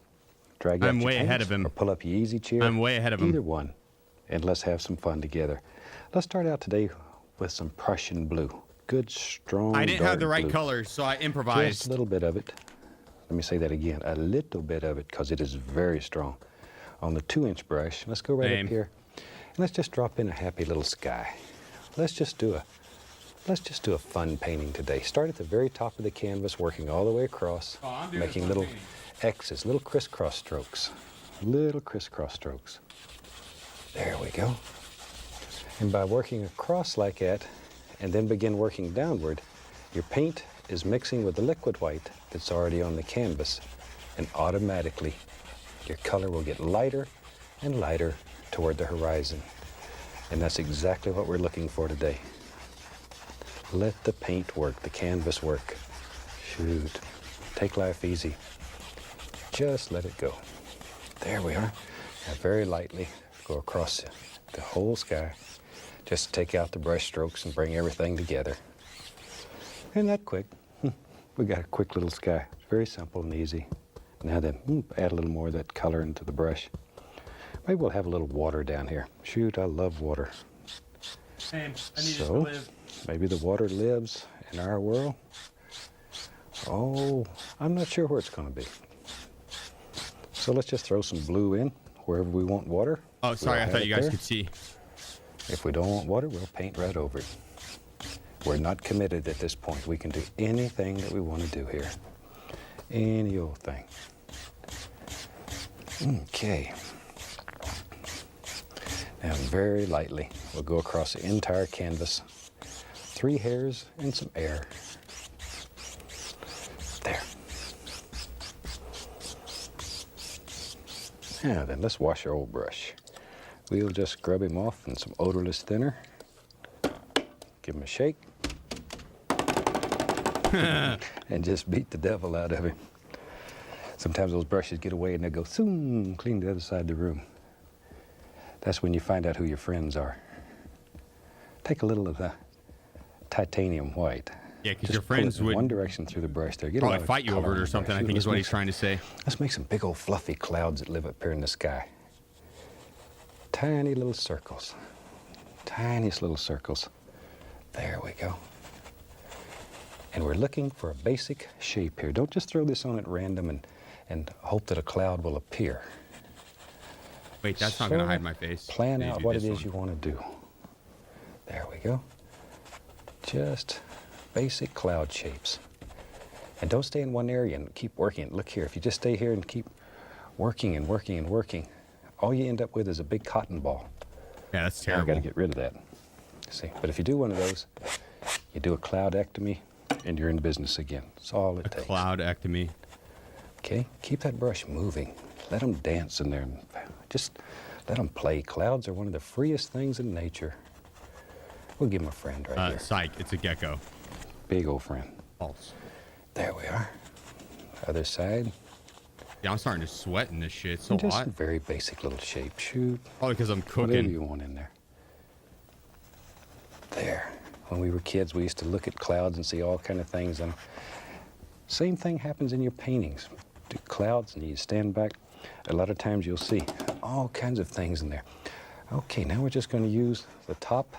drag out I'm your way ahead canvas of him. or pull up your easy chair. I'm way ahead of him. Either one, and let's have some fun together. Let's start out today with some Prussian blue. Good, strong, I didn't have the dark right blue. colors, so I Just improvised. a little bit of it. Let me say that again. A little bit of it, because it is very strong. On the 2-inch brush, let's go right Same. up here. And let's just drop in a happy little sky. Let's just do a fun painting today. Start at the very top of the canvas, working all the way across, Oh, I'm doing making a fun little painting. X's, little crisscross strokes. Little crisscross strokes. There we go. And by working across like that, and then begin working downward, your paint is mixing with the liquid white that's already on the canvas, and automatically your color will get lighter and lighter toward the horizon. And that's exactly what we're looking for today. Let the paint work, the canvas work. Shoot, take life easy. Just let it go. There we are. Now very lightly go across the whole sky. Just take out the brush strokes and bring everything together. Isn't that quick? We got a quick little sky. It's very simple and easy. Now then, add a little more of that color into the brush. Maybe we'll have a little water down here. Shoot, I love water. Same. I need it to So, live. maybe the water lives in our world. Oh, I'm not sure where it's going to be. So let's just throw some blue in wherever we want water. Oh, sorry. We'll I have thought it you guys there. could see. If we don't want water, we'll paint right over it. We're not committed at this point. We can do anything that we want to do here. Any old thing. Okay. Now very lightly, we'll go across the entire canvas. 3 hairs and some air. There. Now then, let's wash our old brush. We'll just scrub him off in some odorless thinner. Give him a shake. And just beat the devil out of him. Sometimes those brushes get away and they go, zoom, clean the other side of the room. That's when you find out who your friends are. Take a little of the titanium white. Yeah, because Just your friends pull it in would one direction through the brush there. Get a lot probably of fight you color over in it or the something, brush. I think is what he's Let's trying to say. Let's make some big old fluffy clouds that live up here in the sky. Tiny little circles. Tiniest little circles. There we go. And we're looking for a basic shape here. Don't just throw this on at random and hope that a cloud will appear. Wait, that's not going to hide my face. Plan Maybe out what it this is one. you want to do. There we go. Just basic cloud shapes. And don't stay in one area and keep working it. Look here, if you just stay here and keep working and working and working. All you end up with is a big cotton ball. Yeah, that's Now I terrible. got to get rid of that. See, but if you do one of those, you do a cloudectomy, and you're in business again. That's all it takes. Cloudectomy. Okay, keep that brush moving. Let them dance in there. Just let them play. Clouds are one of the freest things in nature. We'll give them a friend right here. Psych, it's a gecko. Big old friend. False. There we are. Other side. Yeah, I'm starting to sweat in this shit. It's so Just hot. a very basic little shape. Shoot. Probably because I'm Whatever cooking. you want in there. There. When we were kids, we used to look at clouds and see all kind of things. And same thing happens in your paintings. Do clouds and you stand back. A lot of times you'll see all kinds of things in there. Okay, now we're just going to use the top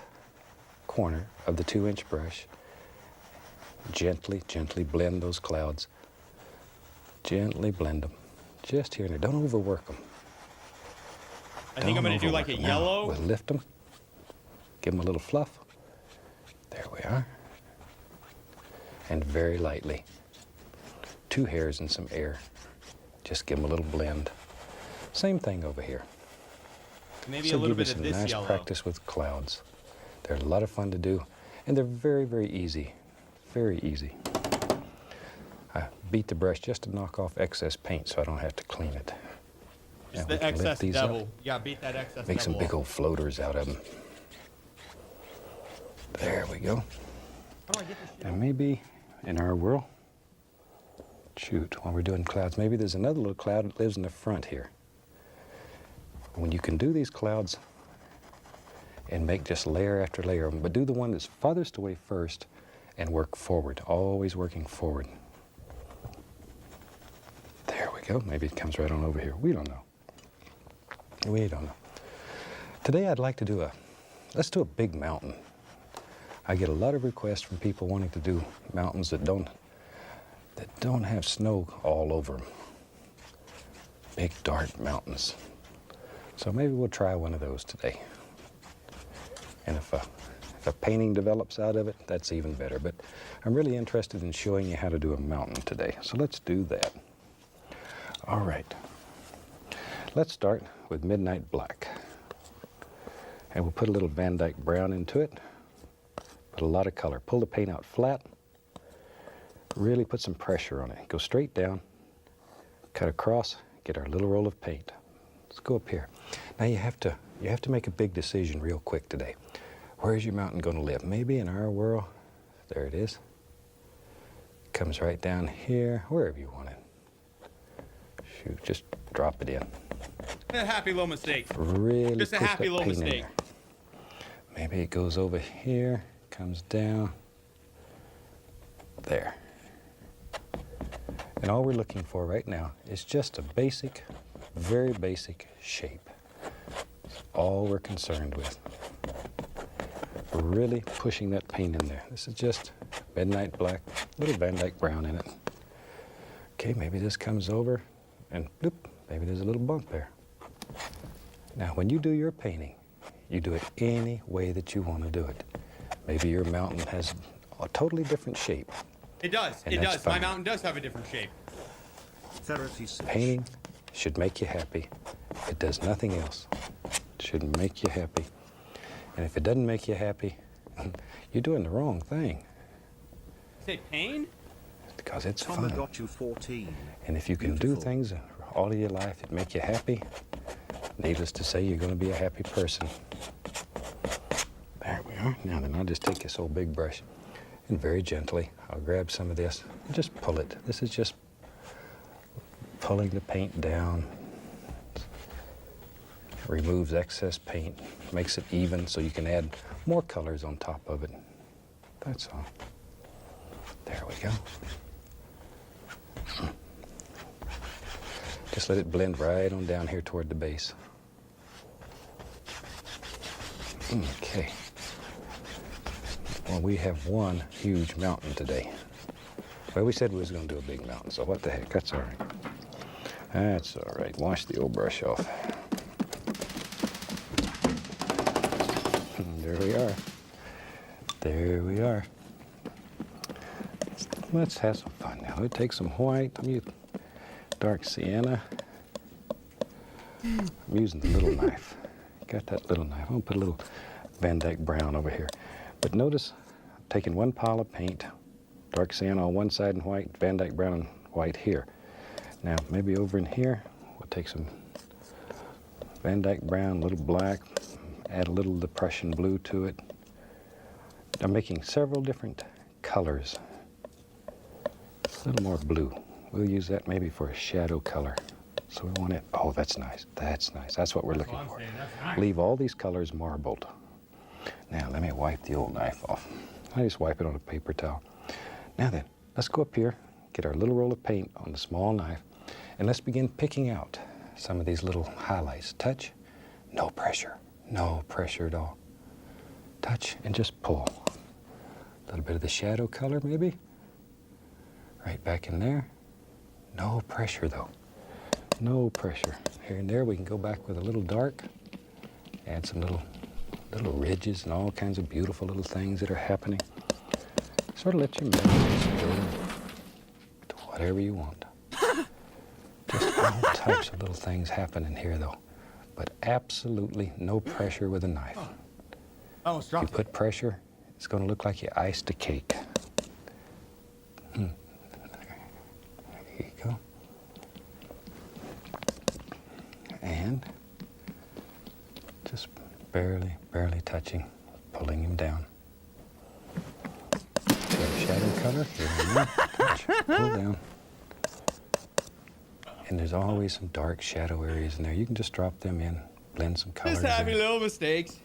corner of the 2-inch brush. Gently, gently blend those clouds. Gently blend them. Just here and there. Don't overwork them. I think I'm going to do like a yellow. We'll lift them. Give them a little fluff. There we are. And very lightly. 2 hairs and some air. Just give them a little blend. Same thing over here. Maybe So a little give you bit of some this nice yellow. practice with clouds. They're a lot of fun to do, and they're very, very easy. Very easy. I beat the brush just to knock off excess paint so I don't have to clean it. It's Now we the can lift excess these up, devil. You got to beat that excess make some devil big old floaters out of them. There we go. How do I get this shit Now off? maybe in our world, shoot, while we're doing clouds, maybe there's another little cloud that lives in the front here. When you can do these clouds and make just layer after layer of them, but do the one that's farthest away first and work forward, always working forward. There we go. Maybe it comes right on over here. We don't know. We don't know. Today I'd like to do let's do a big mountain. I get a lot of requests from people wanting to do mountains that don't have snow all over them. Big dark mountains. So maybe we'll try one of those today. And if a painting develops out of it, that's even better. But I'm really interested in showing you how to do a mountain today. So let's do that. All right. Let's start with Midnight Black. And we'll put a little Van Dyke Brown into it. Put a lot of color. Pull the paint out flat. Really put some pressure on it. Go straight down. Cut across. Get our little roll of paint. Let's go up here. Now you have to make a big decision real quick today. Where's your mountain going to live? Maybe in our world. There it is. Comes right down here, wherever you want it. Shoot, just drop it in. A happy little mistake. Really Just a push happy that little paint in mistake. there. Maybe it goes over here, comes down. There. And all we're looking for right now is just a basic, very basic shape. That's all we're concerned with. We're really pushing that paint in there. This is just Midnight Black, little Van Dyke Brown in it. Okay, maybe this comes over and bloop, maybe there's a little bump there. Now, when you do your painting, you do it any way that you want to do it. Maybe your mountain has a totally different shape. It does. And It that's does. My fine. mountain does have a different shape. 36. Painting should make you happy. It does nothing else. It should make you happy. And if it doesn't make you happy, you're doing the wrong thing Say pain? because it's Thomas fun. got you 14. And if you can do Beautiful. things all of your life that make you happy, needless to say, you're going to be a happy person. There we are. Now then, I'll just take this old big brush and very gently, I'll grab some of this and just pull it. This is just pulling the paint down. Removes excess paint, makes it even so you can add more colors on top of it. That's all. There we go. Just let it blend right on down here toward the base. Okay. Well, we have one huge mountain today. Well, we said we was going to do a big mountain, so what the heck, that's all right. That's all right. Wash the old brush off. There we are. There we are. Let's have some fun now. Let's take some white, dark sienna. I'm using the little knife. Got that little knife. I'm gonna put a little Van Dyke brown over here. But notice, I'm taking one pile of paint, dark sienna on one side and white, Van Dyke brown and white here. Now, maybe over in here, we'll take some Van Dyke brown, a little black, add a little depression blue to it. I'm making several different colors. A little more blue. We'll use that maybe for a shadow color. So we want it, oh, that's nice. That's nice. That's what we're looking for. Nice. Leave all these colors marbled. Now, let me wipe the old knife off. I just wipe it on a paper towel. Now then, let's go up here, get our little roll of paint on the small knife, and let's begin picking out some of these little highlights. Touch, no pressure at all. Touch and just pull. A little bit of the shadow color maybe. Right back in there. No pressure though. No pressure. Here and there we can go back with a little dark. Add some little ridges and all kinds of beautiful little things that are happening. Sort of let your imagination go to whatever you want. Just all types of little things happening here though. But absolutely no pressure with a knife. Almost If dropped you put pressure, it's going to look like you iced a cake. There you go. And just barely touching, pulling him down. Shadow color, here and there, touch, pull down. And there's always some dark shadow areas in there. You can just drop them in, blend some colors Just having in. little mistakes.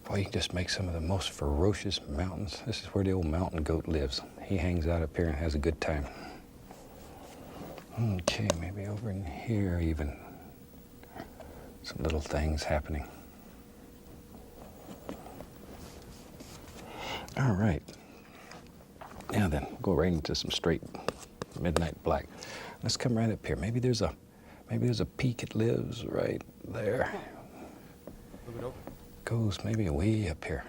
Boy, you can just make some of the most ferocious mountains. This is where the old mountain goat lives. He hangs out up here and has a good time. Okay, maybe over in here even. Some little things happening. All right. Now then, we'll go right into some straight midnight black. Let's come right up here. Maybe there's a peak it lives right there. Goes maybe way up here.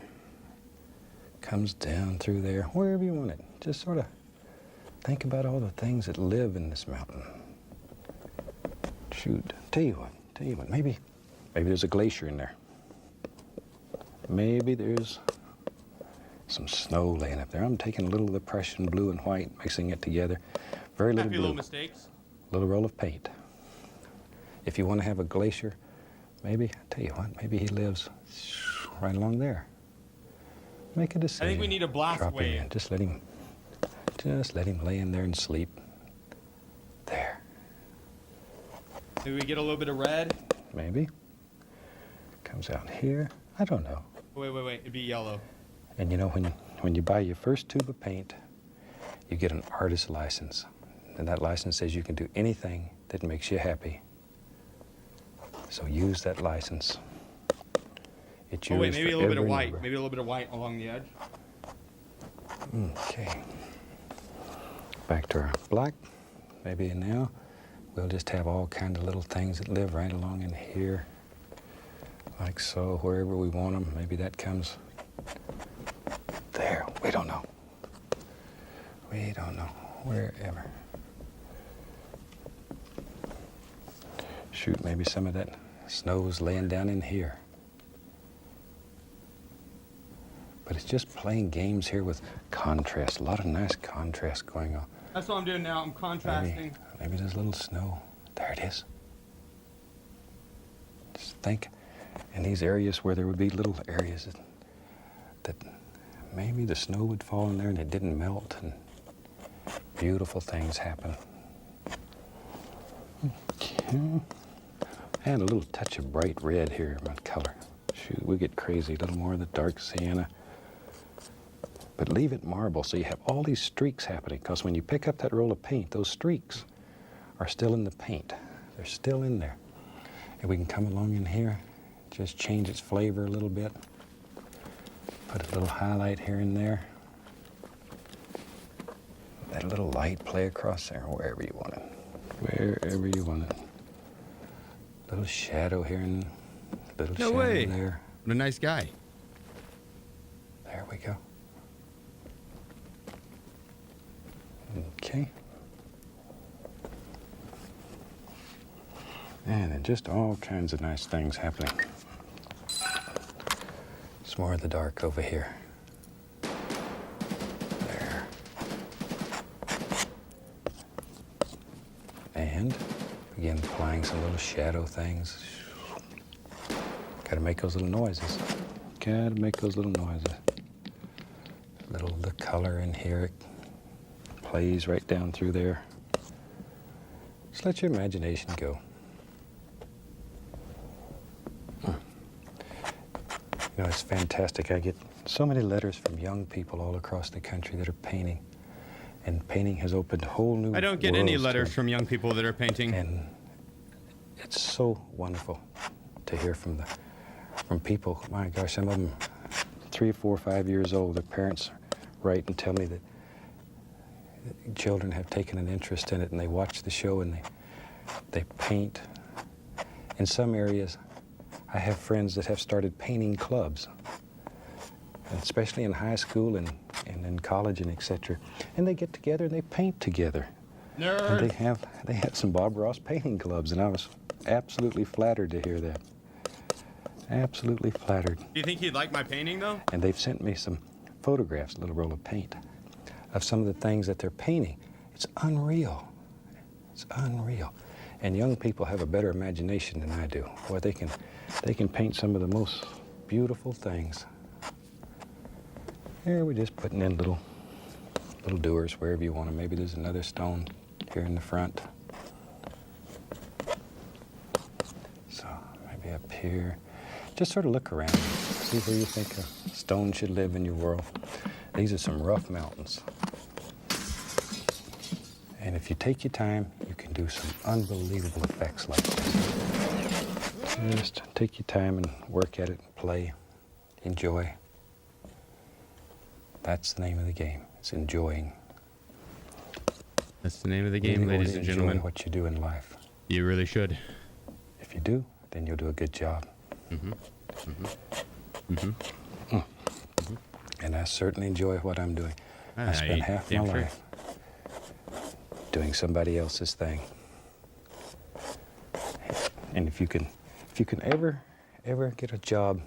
Comes down through there, wherever you want it. Just sort of think about all the things that live in this mountain. Shoot, tell you what, maybe there's a glacier in there. Maybe there's some snow laying up there. I'm taking a little of the Prussian blue and white, mixing it together. Very little blue. Little mistakes. Little roll of paint. If you want to have a glacier, maybe, I tell you what, maybe he lives right along there. Make a decision. I think we need a blast Drop him wave. in. Just let him lay in there and sleep. There. Maybe we get a little bit of red. Maybe. Comes out here. I don't know. Wait. It'd be yellow. And you know, when you buy your first tube of paint, you get an artist license. And that license says you can do anything that makes you happy. So use that license. It's yours. Oh wait, maybe a little bit of forever and white. ever. Maybe a little bit of white along the edge. Okay. Back to our black. Maybe now we'll just have all kinds of little things that live right along in here. Like so, wherever we want them. Maybe that comes there. We don't know. We don't know. Wherever. Shoot, maybe some of that snow's laying down in here. But it's just playing games here with contrast. A lot of nice contrast going on. That's what I'm doing now. I'm contrasting. Maybe there's a little snow. There it is. Just think in these areas where there would be little areas that maybe the snow would fall in there and it didn't melt and beautiful things happen. Okay. And a little touch of bright red here in my color. Shoot, we get crazy. A little more of the dark sienna. But leave it marble so you have all these streaks happening, because when you pick up that roll of paint, those streaks are still in the paint. They're still in there. And we can come along in here, just change its flavor a little bit. Put a little highlight here and there. Let a little light play across there, wherever you want it. Wherever you want it. Little shadow here and little No shadow way. there. What a nice guy. There we go. Okay. And then just all kinds of nice things happening. It's more of the dark over here. There. And again, applying some little shadow things. Gotta make those little noises. Gotta make those little noises. The color in here, it plays right down through there. Just let your imagination go. You know, it's fantastic. I get so many letters from young people all across the country that are painting. And painting has opened whole new I don't get any worlds to letters them. from young people that are painting. And it's so wonderful to hear from people. My gosh, some of them 3, 4, 5 years old. Their parents write and tell me that children have taken an interest in it, and they watch the show and they paint. In some areas, I have friends that have started painting clubs, especially in high school and in college and etc. And they get together and they paint together. Nerd. And they have some Bob Ross painting clubs, and I was absolutely flattered to hear that. Absolutely flattered. Do you think he'd like my painting, though? And they've sent me some photographs, a little roll of paint, of some of the things that they're painting. It's unreal. It's unreal. And young people have a better imagination than I do. Boy, they can paint some of the most beautiful things. Here we're just putting in little doers wherever you want them. Maybe there's another stone here in the front. So maybe up here. Just sort of look around, see where you think a stone should live in your world. These are some rough mountains. And if you take your time, you can do some unbelievable effects like this. Just take your time and work at it, play, enjoy. That's the name of the game. It's enjoying. That's the name of the game, Really ladies and gentlemen. enjoy what you do in life. You really should. If you do, then you'll do a good job. And I certainly enjoy what I'm doing. I spend half my life doing somebody else's thing. And if you can ever get a job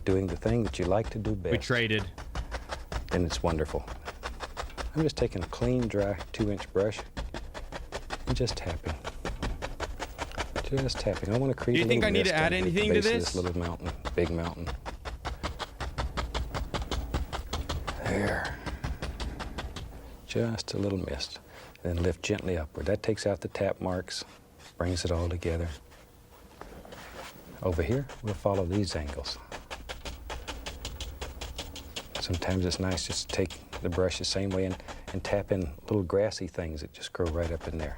doing the thing that you like to do best, We traded. then it's wonderful. I'm just taking a clean, dry 2-inch brush and just tapping. Just tapping. I want to create. Do you think I need to add at the anything to base of this? this little mountain, big mountain. There. Just a little mist. Then lift gently upward. That takes out the tap marks, brings it all together. Over here, we'll follow these angles. Sometimes it's nice just to take the brush the same way and tap in little grassy things that just grow right up in there.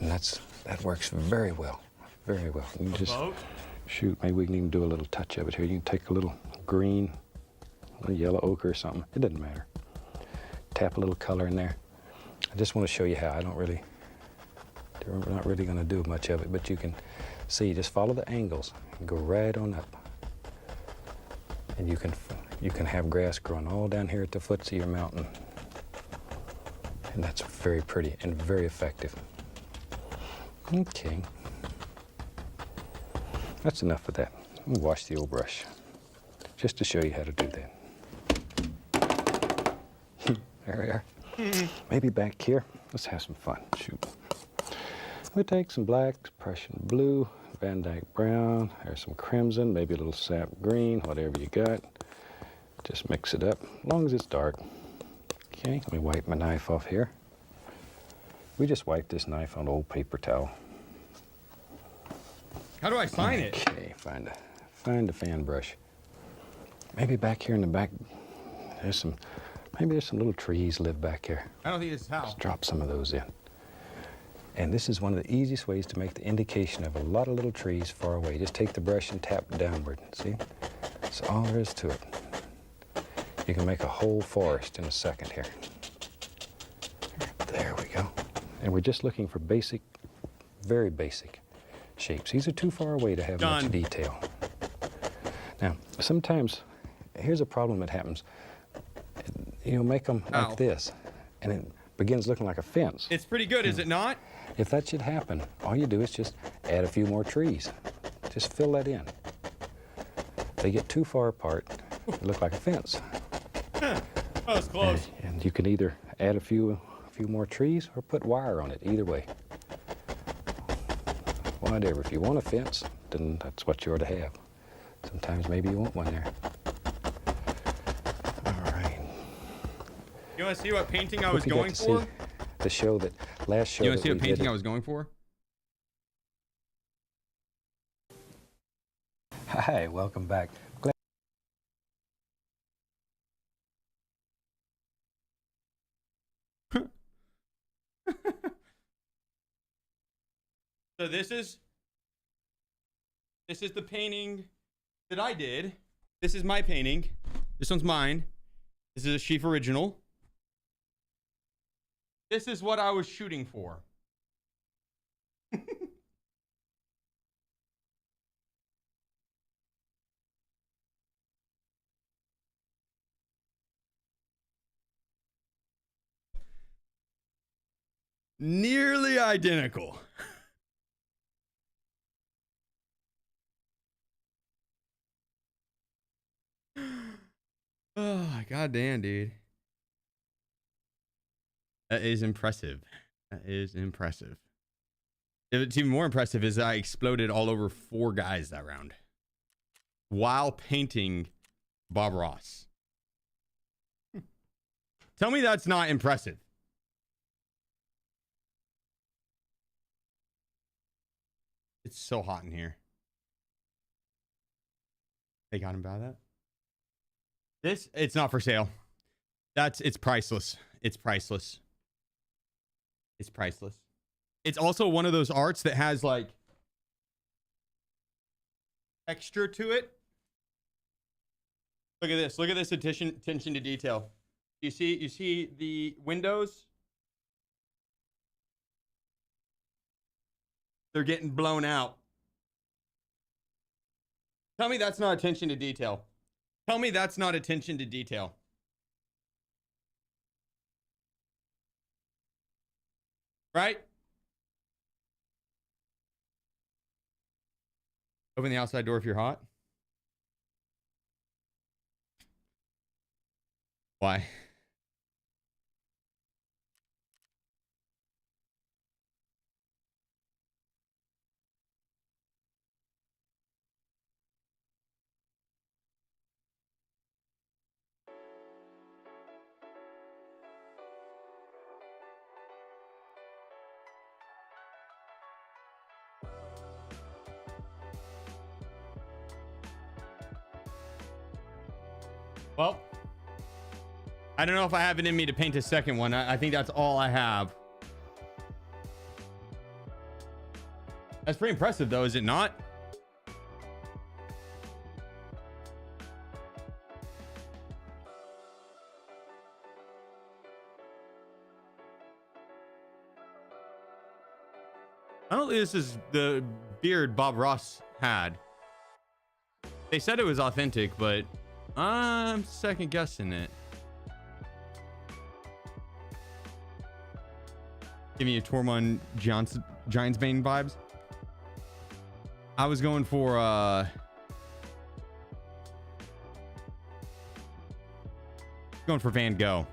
And that works very well, very well. You can just shoot. Maybe we can even do a little touch of it here. You can take a little green, a yellow ochre or something. It doesn't matter. Tap a little color in there. I just want to show you how. We're not really going to do much of it, but you can see. Just follow the angles and go right on up. And you can have grass growing all down here at the foots of your mountain. And that's very pretty and very effective. Okay. That's enough of that. Let me wash the old brush, just to show you how to do that. There we are. Maybe back here. Let's have some fun. Shoot. We take some black, Prussian blue, Van Dyke brown. There's some crimson, maybe a little sap green, whatever you got. Just mix it up, as long as it's dark. Okay, let me wipe my knife off here. We just wipe this knife on old paper towel. How do I sign it? Okay, find a fan brush. Maybe back here in the back, maybe there's some little trees live back here. I don't think this is how. Let's drop some of those in. And this is one of the easiest ways to make the indication of a lot of little trees far away. Just take the brush and tap downward, see? That's all there is to it. You can make a whole forest in a second here. There we go. And we're just looking for basic, very basic shapes. These are too far away to have much detail. Now, sometimes, here's a problem that happens. Make them like this, and begins looking like a fence. It's pretty good, is it not? If that should happen, all you do is just add a few more trees. Just fill that in. If they get too far apart, it look like a fence. Oh, it's close. And you can either add a few more trees or put wire on it, either way. Whatever. If you want a fence, then that's what you ought to have. Sometimes maybe you want one there. All right. You want to see what painting I was Hope you got going to for? see the show that last show. You want to see that what we painting did I was going for? Hi, welcome back. So this is the painting that I did. This is my painting. This one's mine. This is a Sheef original. This is what I was shooting for. Nearly identical. Oh, goddamn, dude. That is impressive. That is impressive. It's even more impressive is I exploded all over 4 guys that round while painting Bob Ross. Tell me that's not impressive. It's so hot in here. They got him by that. This, it's not for sale. It's priceless. It's priceless. It's priceless. It's also one of those arts that has like texture to it. Look at this. Look at this attention to detail. You see the windows? They're getting blown out. Tell me that's not attention to detail. Tell me that's not attention to detail. Right? Open the outside door if you're hot. Why? Well, I don't know if I have it in me to paint a second one. I think that's all I have. That's pretty impressive, though, is it not? I don't think this is the beard Bob Ross had. They said it was authentic, but I'm second guessing it. Give me a Tormund Giantsbane vibes. I was going for Van Gogh.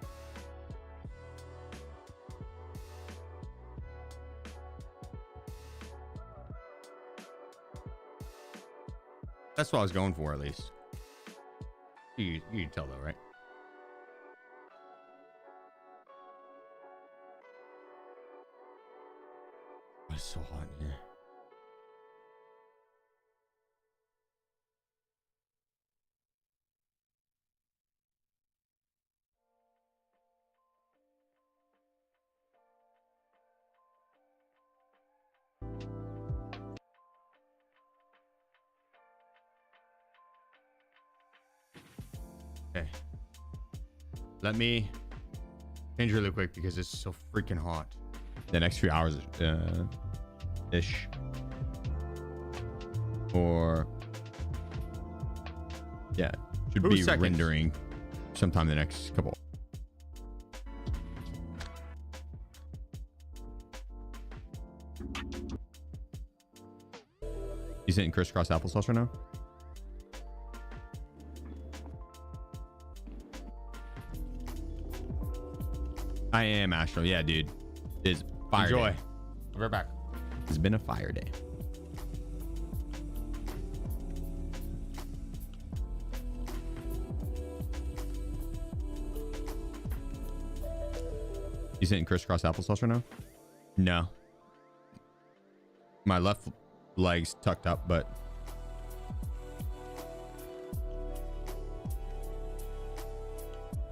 That's what I was going for, at least. You can tell though, right? Oh, it's so hot in here. Okay. Let me change really quick because it's so freaking hot. The next few hours ish. Or yeah, should be rendering sometime the next couple. He's hitting crisscross applesauce right now. I am Astro. Yeah, dude. It's fire. Enjoy. Day. We're back. It's been a fire day. He's hitting crisscross applesauce right now? No. My left leg's tucked up, but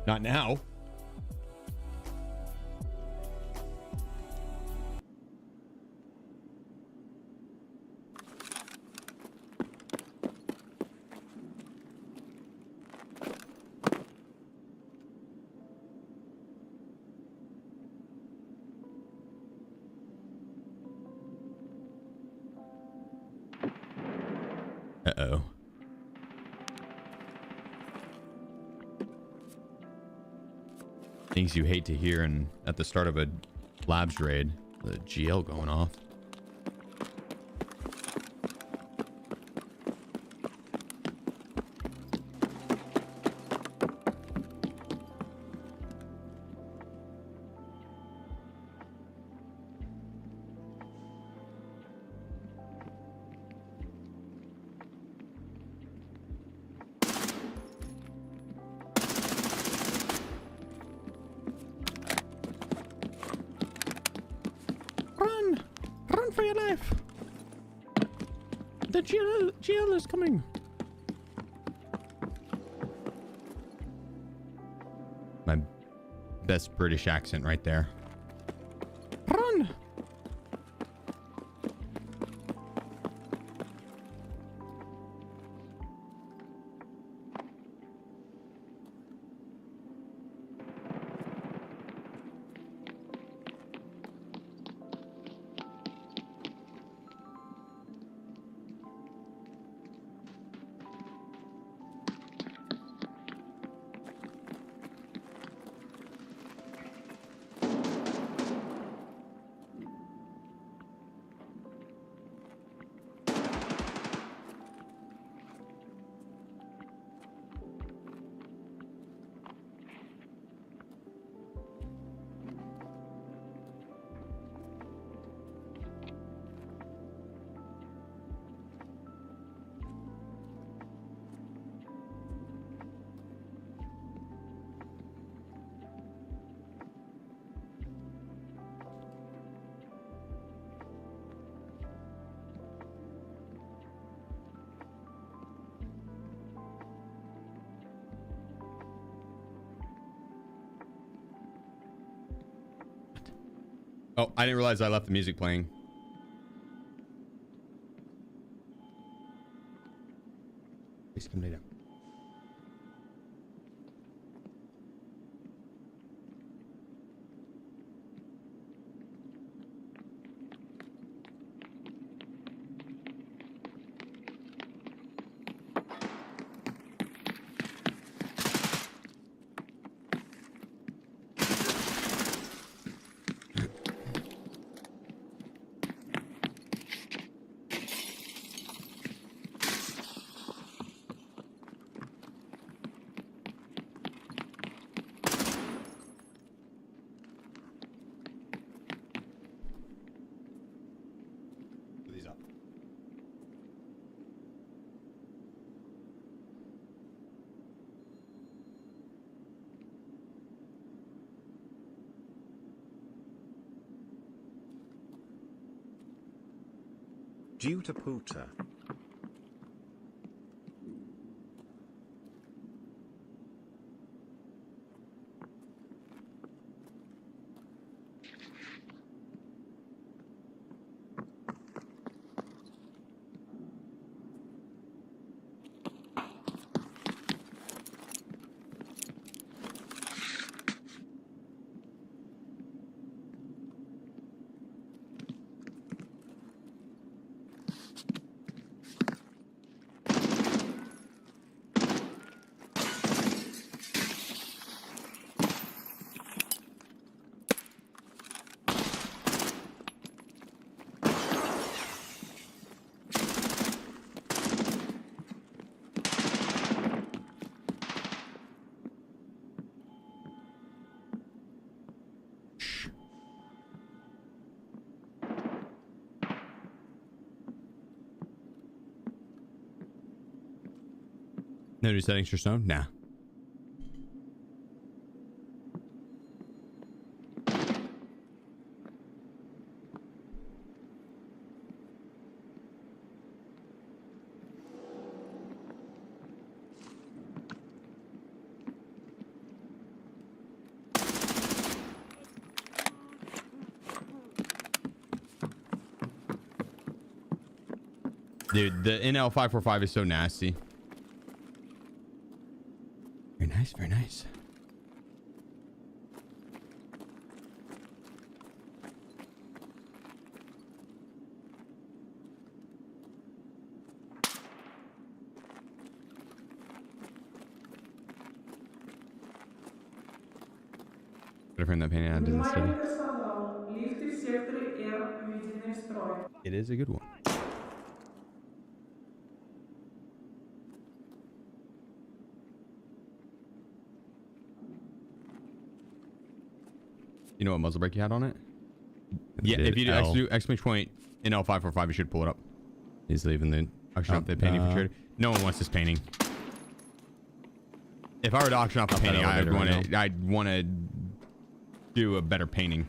not now. Uh-oh. Things you hate to hear and at the start of a labs raid. The GL going off. Run for your life. The GL is coming. My best British accent right there. Run. Oh, I didn't realize I left the music playing. Please come down. Due to Puta. No new settings for stone? Nah. Dude, the NL545 is so nasty. Very nice, very nice. Better frame that painting out to the study. Внимание персоналу. Лифты в секторе R введены в строй. It is a good one. You know what muzzle brake you had on it? Yeah, if you do exclamation point in L545, you should pull it up. He's leaving the auction off the painting for charity. No one wants this painting. If I were to auction off the painting, I'd want to do a better painting.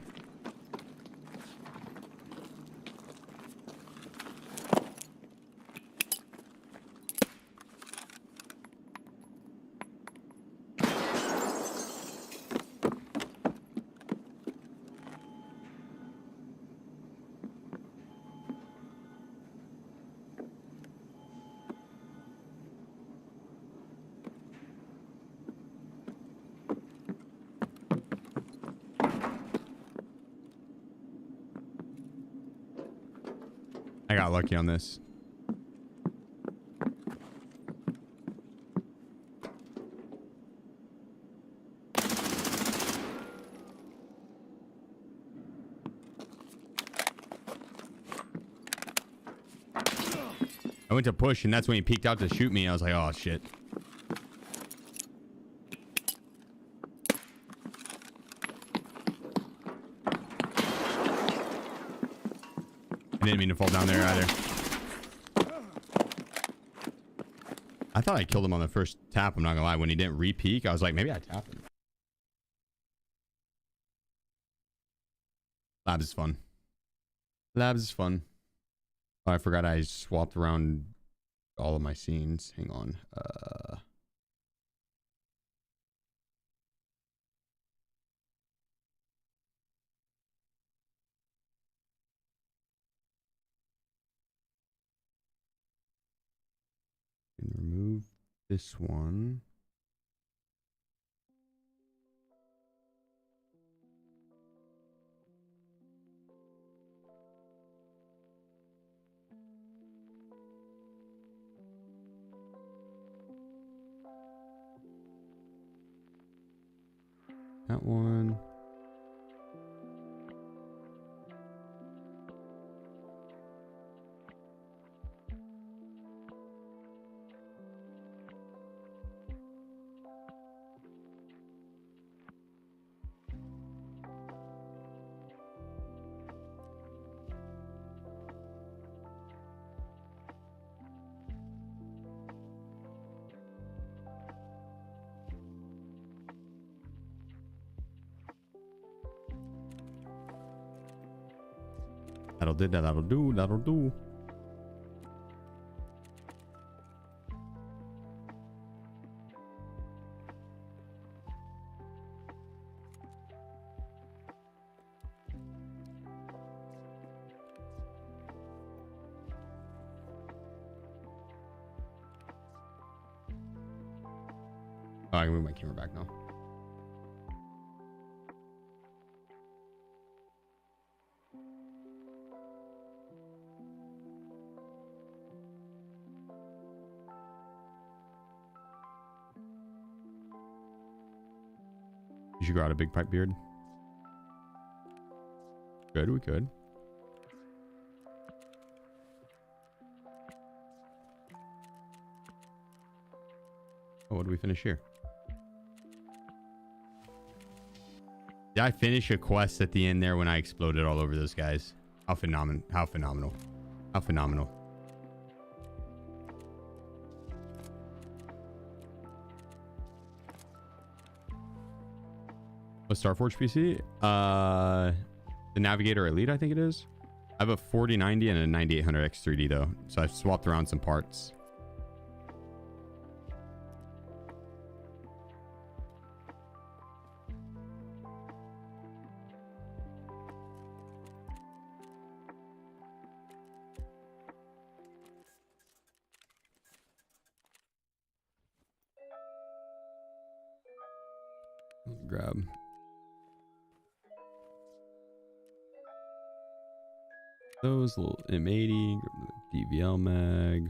I got lucky on this. I went to push, and that's when he peeked out to shoot me. I was like, oh, shit. I didn't mean to fall down there either. I thought I killed him on the first tap, I'm not gonna lie. When he didn't re-peek, I was like, maybe I tapped him. Labs is fun. Labs is fun. Oh, I forgot I swapped around all of my scenes. Hang on. And remove this one. That one. That'll do, that'll do, that'll do. Oh, I can move my camera back now. You should grow out a big pipe beard. Good, we could. Oh, what did we finish here? Did I finish a quest at the end there when I exploded all over those guys? How phenomenal. How phenomenal. How phenomenal. A Starforge PC? The Navigator Elite, I think it is. I have a 4090 and a 9800 X3D though, so I've swapped around some parts. Grab those little M80, DVL mag.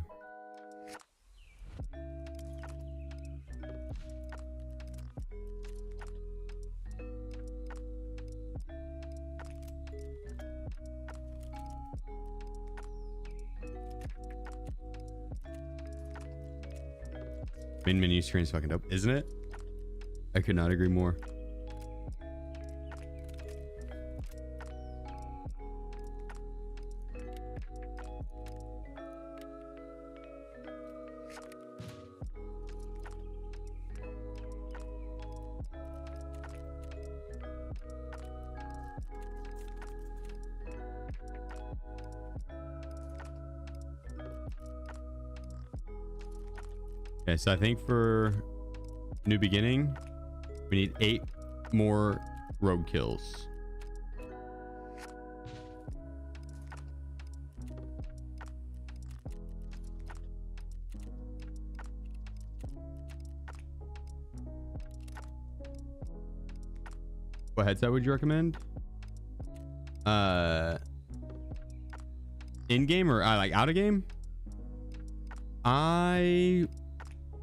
Main menu screen is fucking dope, isn't it? I could not agree more. Okay, so I think for new beginning, we need 8 more rogue kills. What headset would you recommend? In game or like out of game? I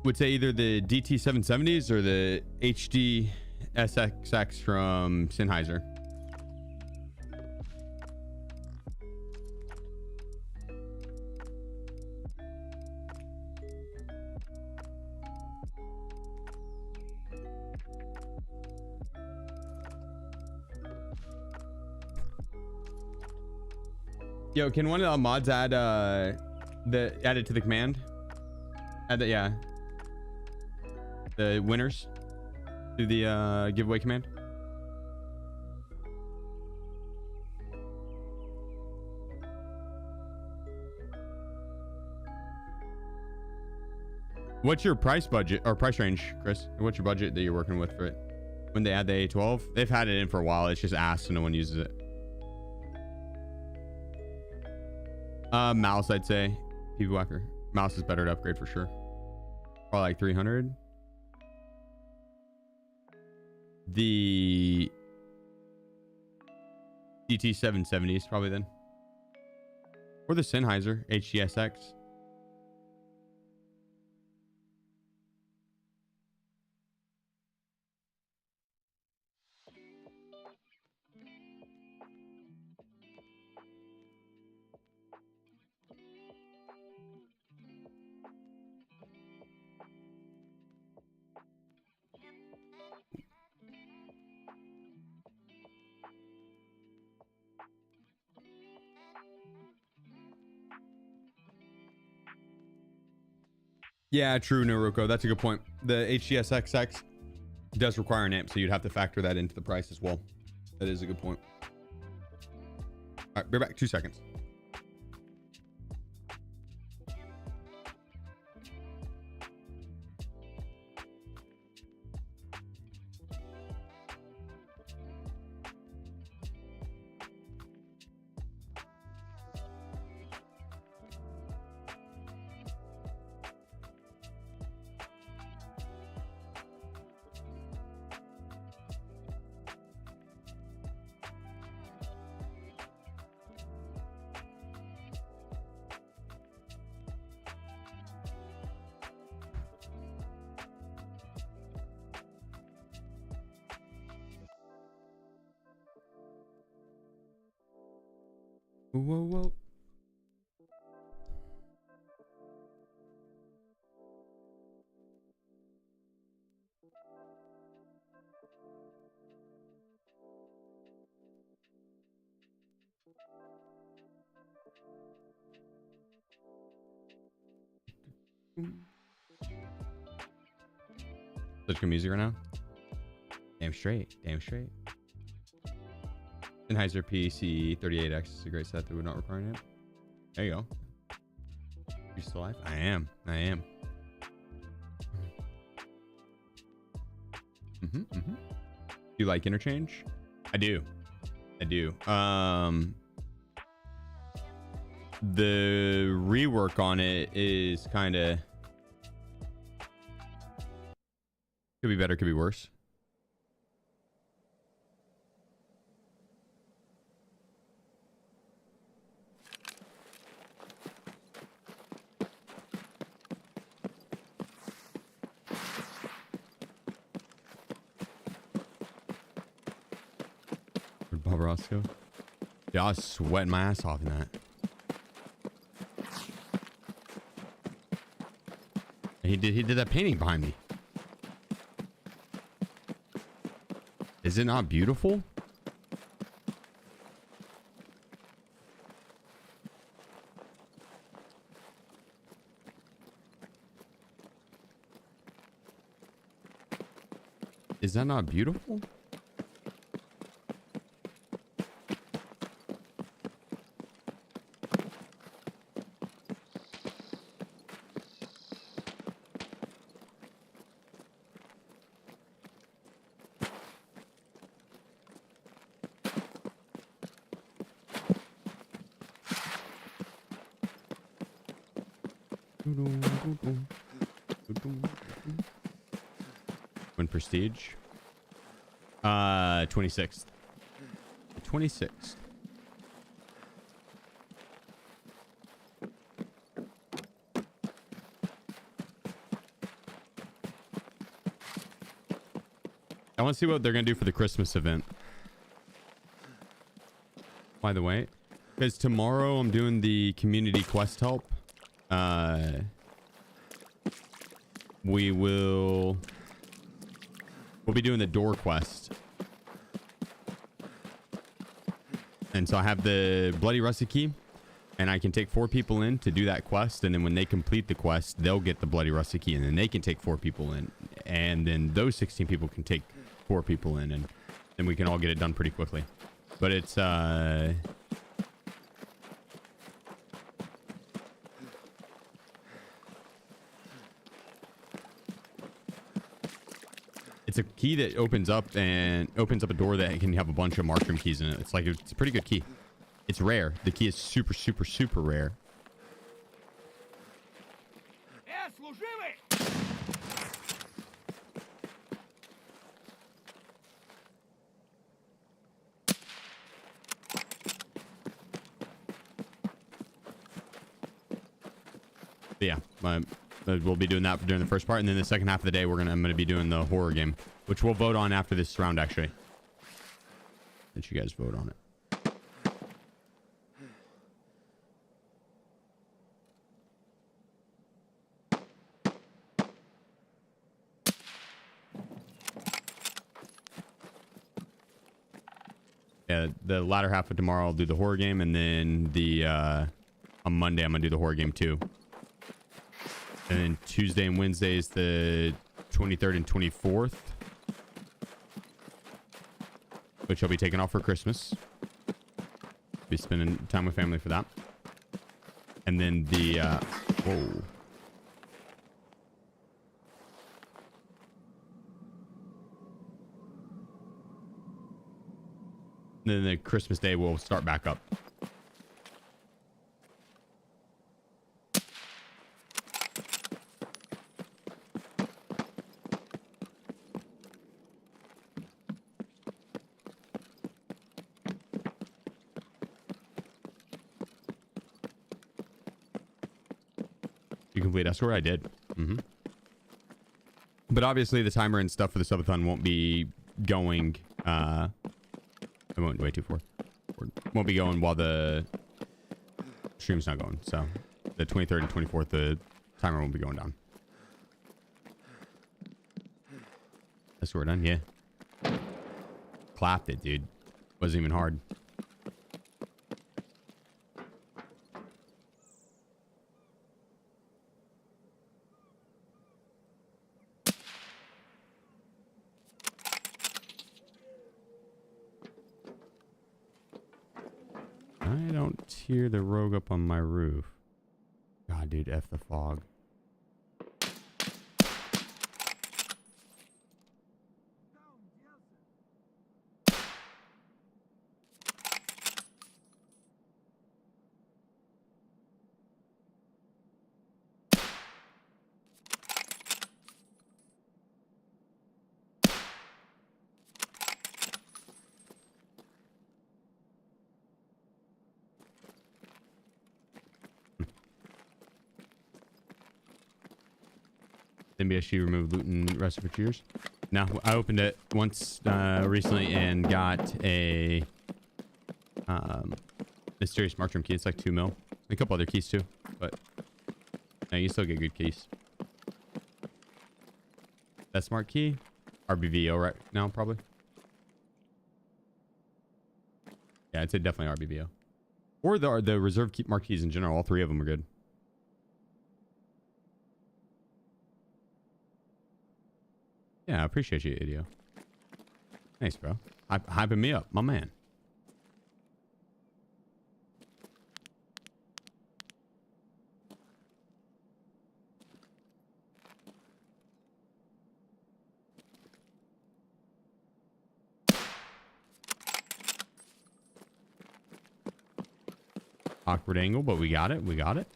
would say either the DT770s or the HD SXX from Sennheiser. Yo, can one of the mods add add it to the command? Add that, yeah. The winners to the giveaway command. What's your price budget or price range, Chris? What's your budget that you're working with for it? When they add the A12, they've had it in for a while. It's just asked and no one uses it. Mouse, I'd say. PV Whacker. Mouse is better to upgrade for sure. Probably like 300. The DT770s probably then. Or the Sennheiser HDSX. Yeah, true, Naruko. That's a good point. The HDSXX does require an amp, so you'd have to factor that into the price as well. That is a good point. All right, be back. 2 seconds. Whoa, whoa. Such good music right now. Damn straight. Damn straight. Sennheiser PC38X is a great set that would not require an amp. There you go. You still alive? I am. I am. You like Interchange? I do. I do. The rework on it is kind of could be better, could be worse. Bob Roscoe. Yeah, I was sweating my ass off in that. He did that painting behind me. Is it not beautiful? Is that not beautiful? When Prestige? 26th. 26th. I want to see what they're going to do for the Christmas event. By the way, because tomorrow I'm doing the community quest help. We'll be doing the door quest. And so I have the bloody rusty key, and I can take 4 people in to do that quest, and then when they complete the quest, they'll get the bloody rusty key, and then they can take 4 people in, and then those 16 people can take 4 people in, and then we can all get it done pretty quickly. But it's a key that opens up a door that can have a bunch of markroom keys in it. It's a pretty good key. It's rare. The key is super, super, super rare. But yeah, we'll be doing that during the first part, and then the second half of the day, I'm gonna be doing the horror game, which we'll vote on after this round, actually. Let you guys vote on it. Yeah, the latter half of tomorrow I'll do the horror game, and then on Monday I'm gonna do the horror game too. And then Tuesday and Wednesday is the 23rd and 24th, which I'll be taking off for Christmas. Be spending time with family for that. And then whoa. And then the Christmas day will start back up. You complete Escort? I did. But obviously the timer and stuff for the subathon won't be going. I won't way too far. Won't be going while the stream's not going. So the 23rd and 24th, the timer won't be going down. Escort done? Yeah. Clapped it, dude. Wasn't even hard. I don't hear the rogue up on my roof. God, dude, F the fog. Maybe I should remove loot and rest of its years. No, I opened it once recently and got a mysterious marksman key. It's like 2 mil. A couple other keys too, but no, you still get good keys. That smart key, RBVO right now probably. Yeah, I'd say definitely RBVO, or the reserve key mark keys in general. All 3 of them are good. Yeah, I appreciate you, Idio. Thanks, bro. Hyping me up, my man. Awkward angle, but we got it. We got it.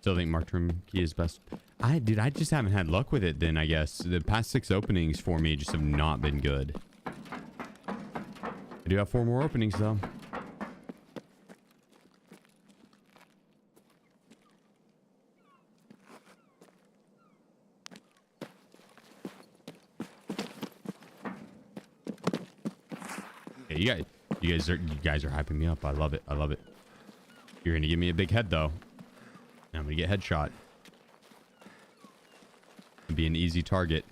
Still think Mark Trim key is best. I just haven't had luck with it then, I guess. The past 6 openings for me just have not been good. I do have 4 more openings though. Yeah, you guys are hyping me up. I love it. I love it. You're gonna give me a big head though. I'm gonna get headshot. It'd be an easy target.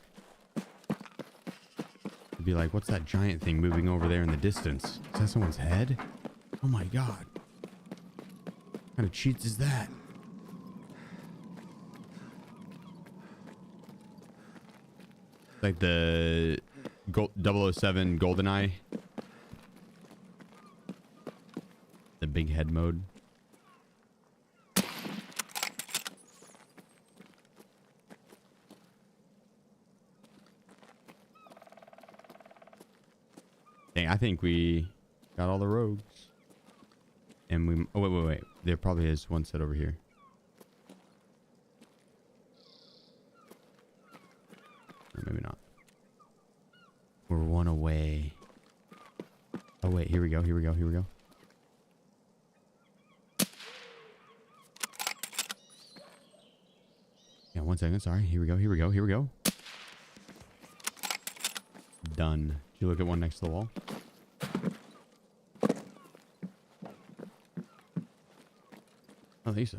It'd be like, what's that giant thing moving over there in the distance? Is that someone's head? Oh my god. What kind of cheats is that? Like the 007 GoldenEye. The big head mode. I think we got all the rogues. And we... Oh, wait. There probably is one set over here. Or maybe not. We're 1 away. Oh, wait. Here we go. Yeah, 1 second. Sorry. Here we go. Done. Did you look at one next to the wall? I think so.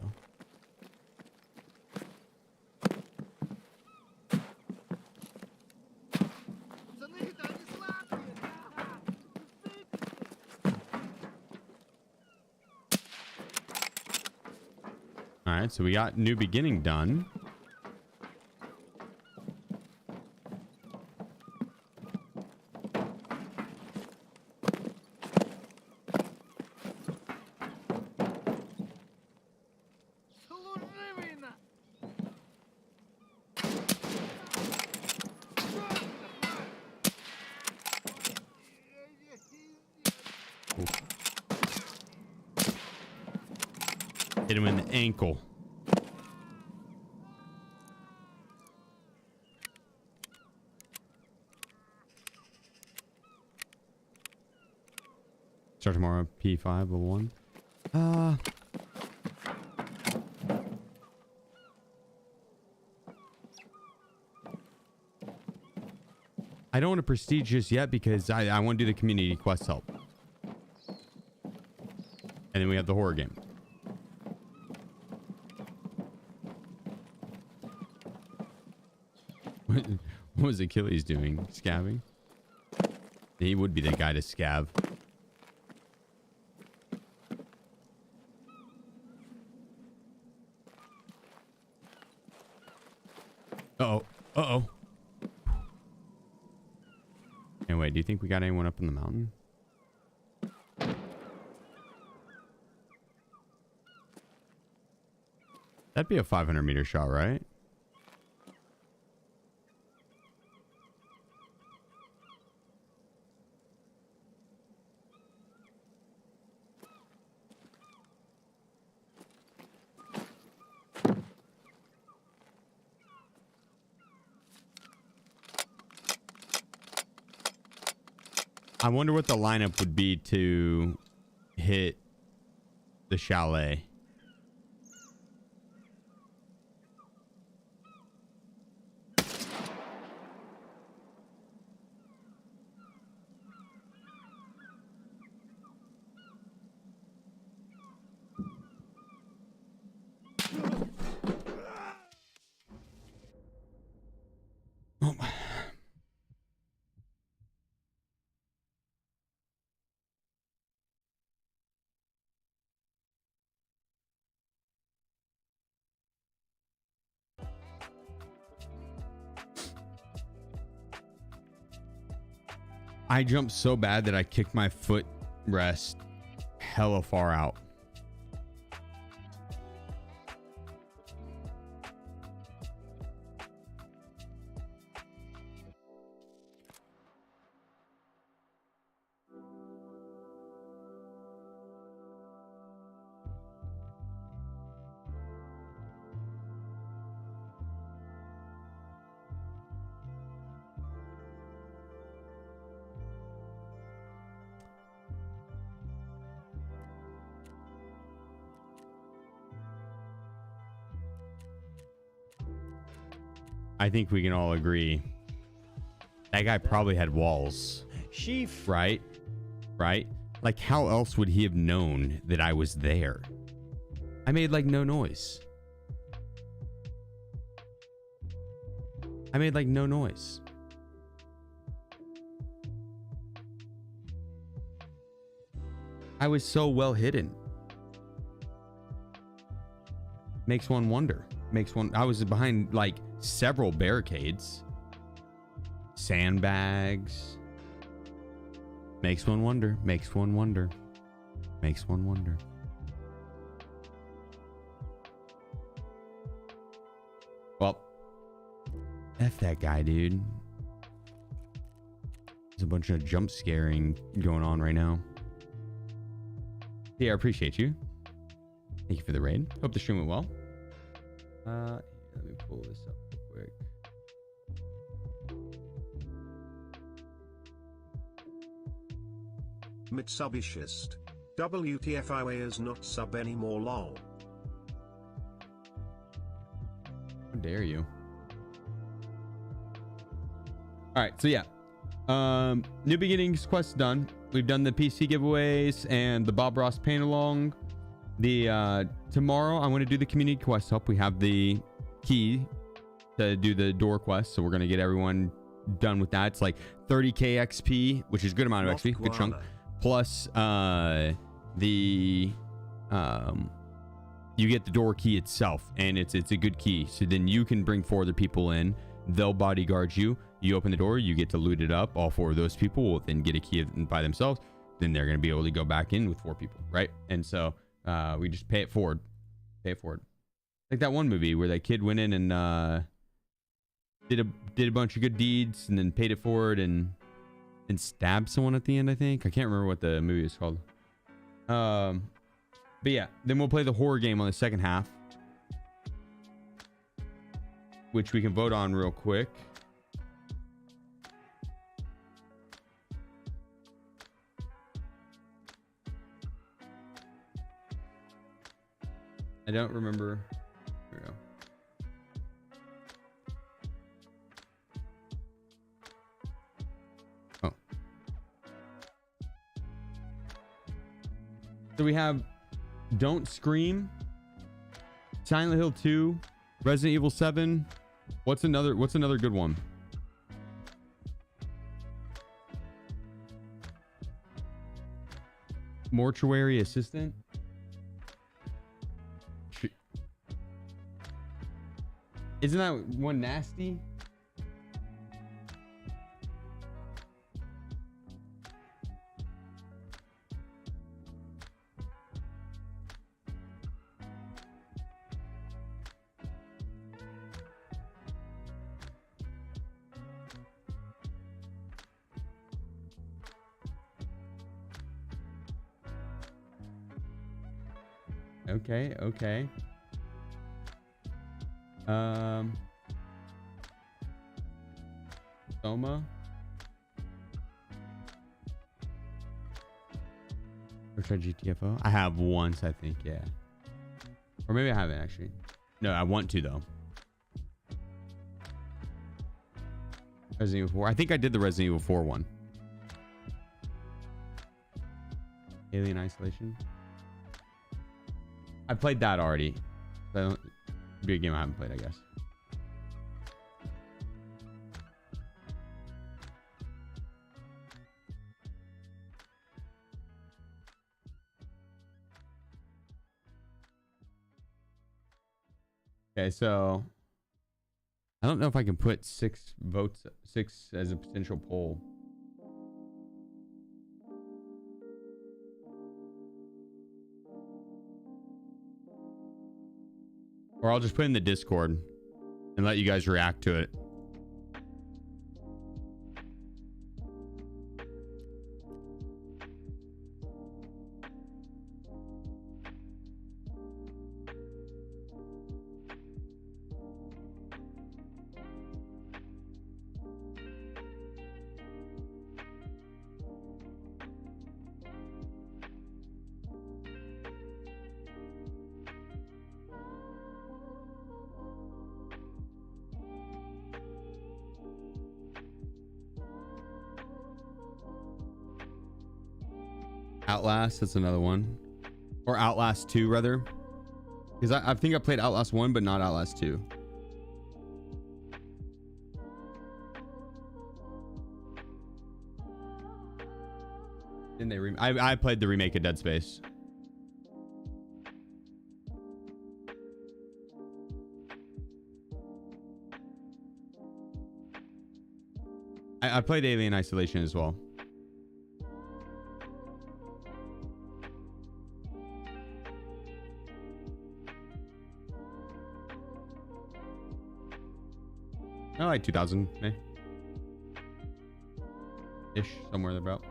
All right, so we got new beginning done. Hit him in the ankle. Start tomorrow, P5 level 1. I don't want to prestige just yet because I want to do the community quest help. And then we have the horror game. What was Achilles doing? Scabbing? He would be the guy to scab. Uh-oh. Uh-oh. Anyway, do you think we got anyone up in the mountain? That'd be a 500-meter shot, right? I wonder what the lineup would be to hit the chalet. Oh. I jumped so bad that I kicked my foot rest hella far out. I think we can all agree that guy probably had walls. Sheef. Right? Right? Like, how else would he have known that I was there? I made like no noise. I made like no noise. I was so well hidden. Makes one wonder. I was behind like several barricades, sandbags. Makes one wonder. Well, F that guy, dude. There's a bunch of jump scaring going on right now. Yeah, I appreciate you. Thank you for the raid. Hope the stream went well. Let me pull this up real quick. Mitsubishist. WTFIA is not sub anymore, lol. How dare you? Alright, so yeah. New Beginnings quest done. We've done the PC giveaways and the Bob Ross paint along. The tomorrow I want to do the community quest up. We have the key to do the door quest, so we're gonna get everyone done with that. It's like 30k XP, which is a good amount of XP, good chunk. Plus you get the door key itself, and it's a good key. So then you can bring 4 other people in. They'll bodyguard you. You open the door, you get to loot it up. All 4 of those people will then get a key by themselves. Then they're gonna be able to go back in with 4 people, right? And so we just pay it forward. Like that one movie where that kid went in and did a bunch of good deeds and then paid it forward and stabbed someone at the end, I think. I can't remember what the movie is called. But yeah, then we'll play the horror game on the second half, which we can vote on real quick. I don't remember. Here we go. Oh. So we have Don't Scream, Silent Hill 2, Resident Evil 7. What's another good one? Mortuary Assistant. Isn't that one nasty? Okay, okay. Soma. Or try GTFO? I have once, I think, yeah. Or maybe I haven't actually. No, I want to though. Resident Evil 4. I think I did the Resident Evil 4 one. Alien Isolation. I played that already. So be a game I haven't played, I guess. Okay, so I don't know if I can put 6 votes, 6 as a potential poll. Or I'll just put it in the Discord and let you guys react to it. Outlast, that's another one. Or Outlast 2, rather. Because I think I played Outlast 1, but not Outlast 2. Didn't they I played the remake of Dead Space. I played Alien Isolation as well. I like 2000, eh? Ish, somewhere about.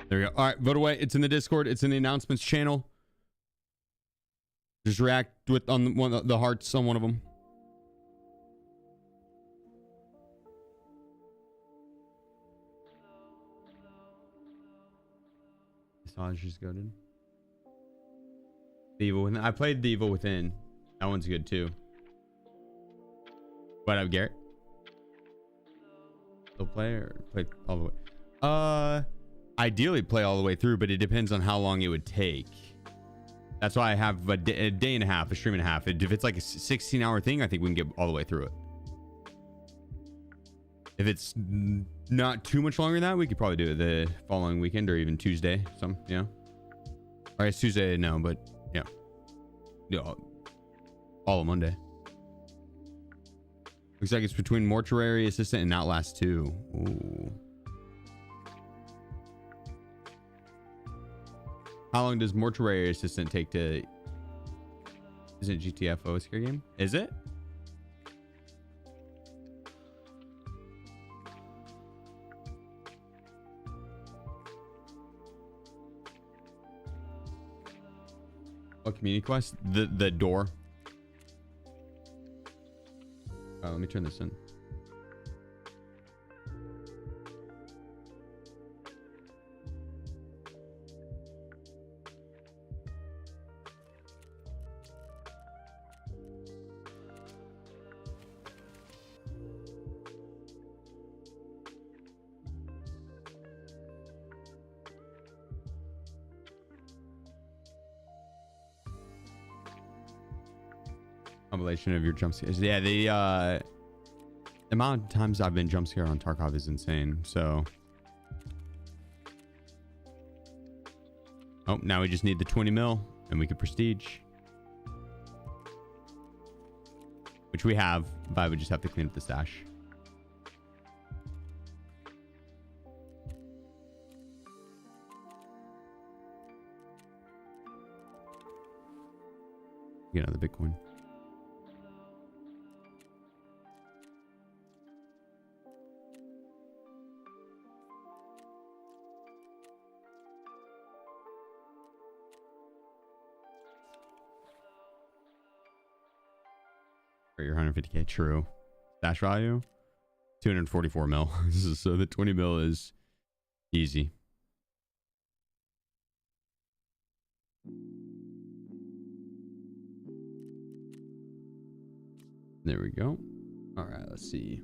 There we go. All right, vote away. It's in the Discord. It's in the announcements channel. Just react with on one the hearts on one of them. Massage is good. The Evil Within. I played The Evil Within. That one's good too. What up, Garrett? Still play or play all the way? Ideally play all the way through, but it depends on how long it would take. That's why I have a day and a half, a stream and a half. If it's like a 16-hour thing, I think we can get all the way through it. If it's not too much longer than that, we could probably do it the following weekend or even Tuesday. Yeah. Or it's Tuesday, no, but yeah. Yeah, all of Monday. Looks like it's between Mortuary Assistant and Outlast 2. Ooh. How long does Mortuary Assistant take to... Isn't GTFO a scare game? Is it? What community quest? The door. Oh, let me turn this in. Combination of your jump scares. Yeah, the amount of times I've been jump scared on Tarkov is insane. So, oh, now we just need the 20 mil and we could prestige, which we have. But I would just have to clean up the stash. Get another Bitcoin. For your 150k, true. Stash value 244 mil. So the 20 mil is easy. There we go. All right, let's see.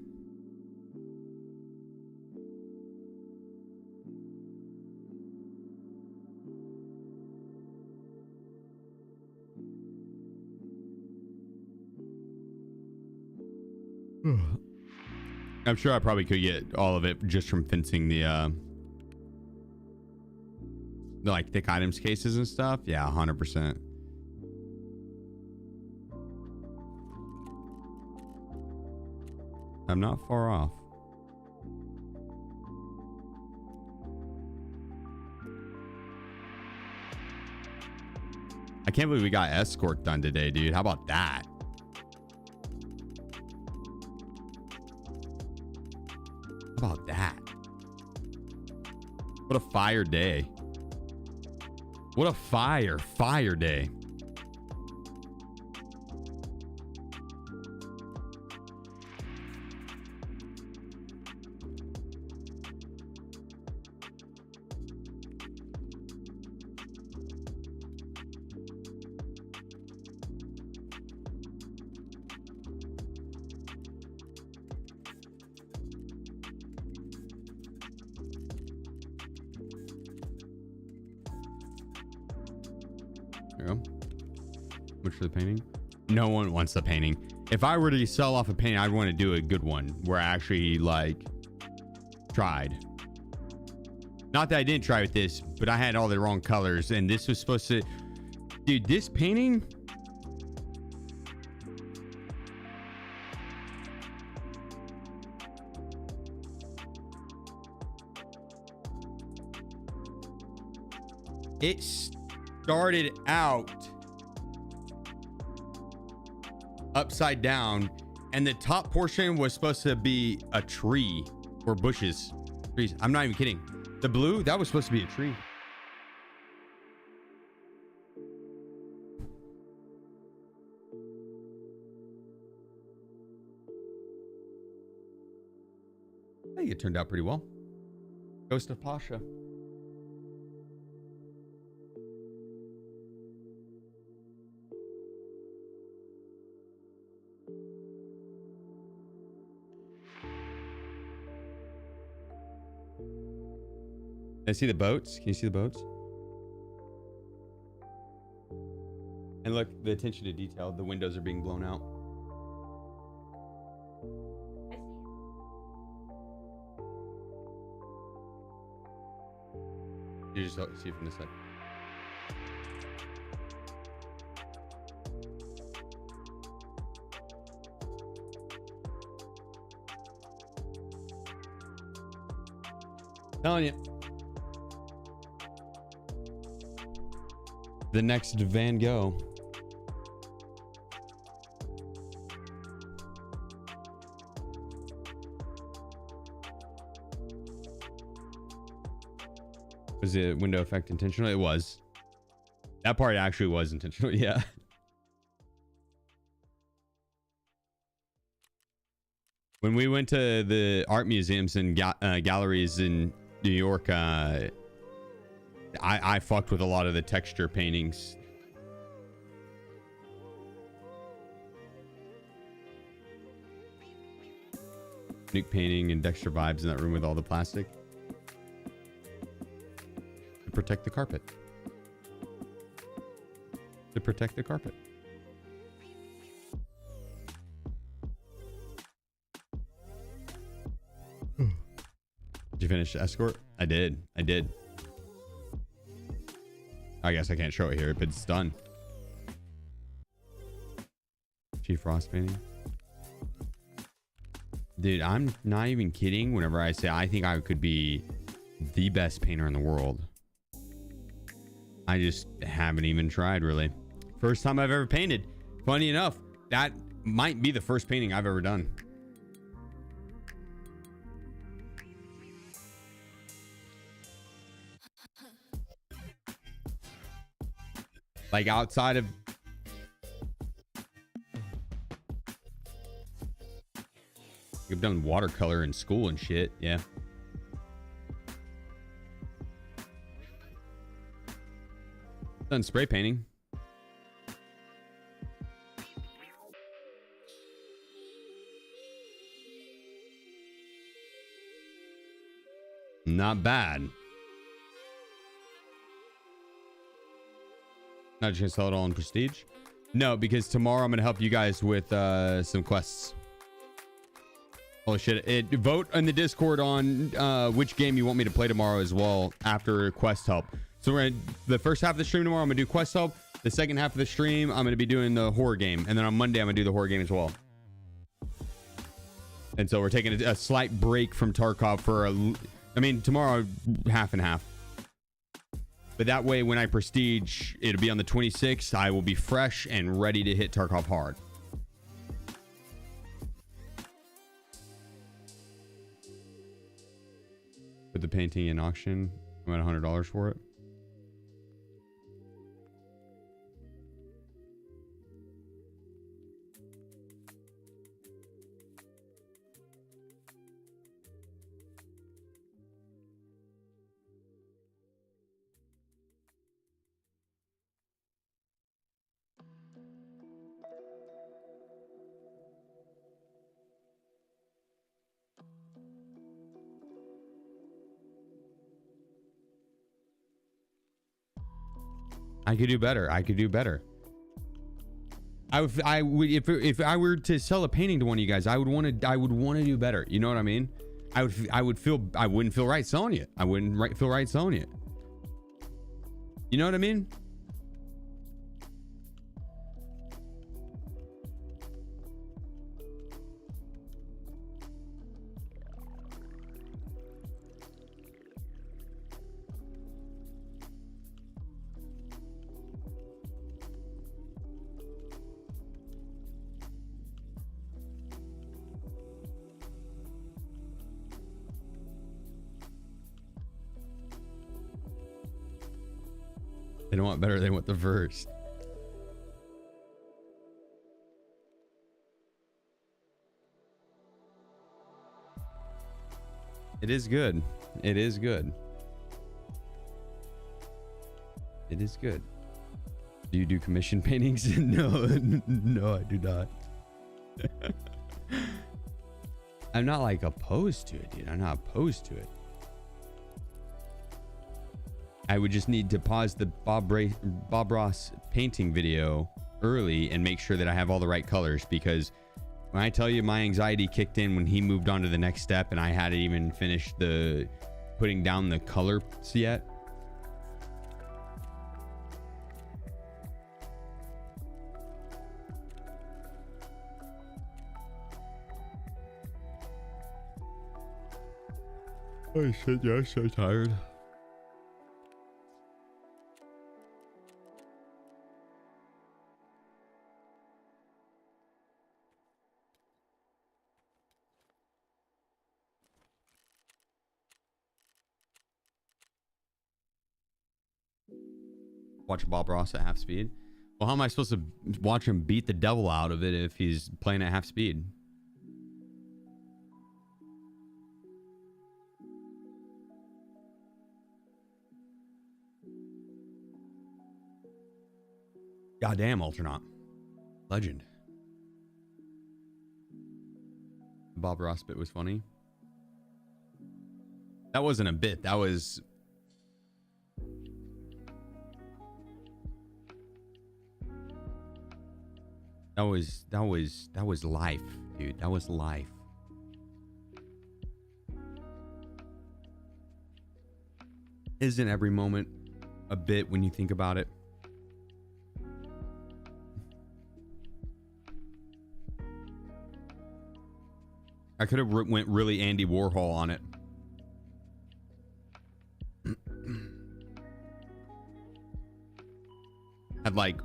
I'm sure I probably could get all of it just from fencing the like thick items cases and stuff. Yeah, 100%. I'm not far off. I can't believe we got Escort done today, dude. How about that? How about that? What a fire day. What a fire day. There you go. Much for the painting. No one wants the painting. If I were to sell off a painting, I'd want to do a good one where I actually like tried. Not that I didn't try with this, but I had all the wrong colors, and this was supposed to, dude, this painting, it started out upside down, and the top portion was supposed to be a tree or bushes. Trees. I'm not even kidding. The blue, that was supposed to be a tree. I think it turned out pretty well. Ghost of Pasha. I see the boats. Can you see the boats? And look, the attention to detail. The windows are being blown out. You just see it from this side. Telling you. The next Van Gogh. Was the window effect intentional? It was. That part actually was intentional. Yeah. When we went to the art museums and galleries in New York, I fucked with a lot of the texture paintings. Nuke painting and Dexter vibes in that room with all the plastic. To protect the carpet. To protect the carpet. you finish Escort? I did. I did. I guess I can't show it here, but it's done. Chief Frost painting. Dude, I'm not even kidding whenever I say I think I could be the best painter in the world. I just haven't even tried, really. First time I've ever painted. Funny enough, that might be the first painting I've ever done. Like outside of... I've done watercolor in school and shit, yeah. Done spray painting. Not bad. Not just gonna sell it all in prestige? No, because tomorrow I'm gonna help you guys with some quests. Holy shit. Vote in the Discord on which game you want me to play tomorrow as well after quest help. So we're gonna, the first half of the stream tomorrow, I'm gonna do quest help. The second half of the stream, I'm gonna be doing the horror game. And then on Monday, I'm gonna do the horror game as well. And so we're taking a slight break from Tarkov for I mean, tomorrow, half and half. But that way, when I prestige, it'll be on the 26th. I will be fresh and ready to hit Tarkov hard. Put the painting in auction. I'm at $100 for it. I could do better. I could do better. I would if I were to sell a painting to one of you guys, I would want to do better. You know what I mean? I wouldn't feel right selling it. I wouldn't feel right selling it. You know what I mean? They don't want better, they want the verse. It is good. It is good. It is good. Do you do commission paintings? No, no, I do not. I'm not like opposed to it, dude. I'm not opposed to it. I would just need to pause the Bob Ross painting video early and make sure that I have all the right colors, because when I tell you my anxiety kicked in when he moved on to the next step and I hadn't even finished the putting down the colors yet. Oh shit, yeah, I'm so tired. Watch Bob Ross at half speed. Well, how am I supposed to watch him beat the devil out of it if he's playing at half speed? Goddamn, Ultranaut. Legend. Bob Ross bit was funny. That wasn't a bit. That was... That was life, dude. That was life. Isn't every moment a bit when you think about it? I could have went really Andy Warhol on it. Had like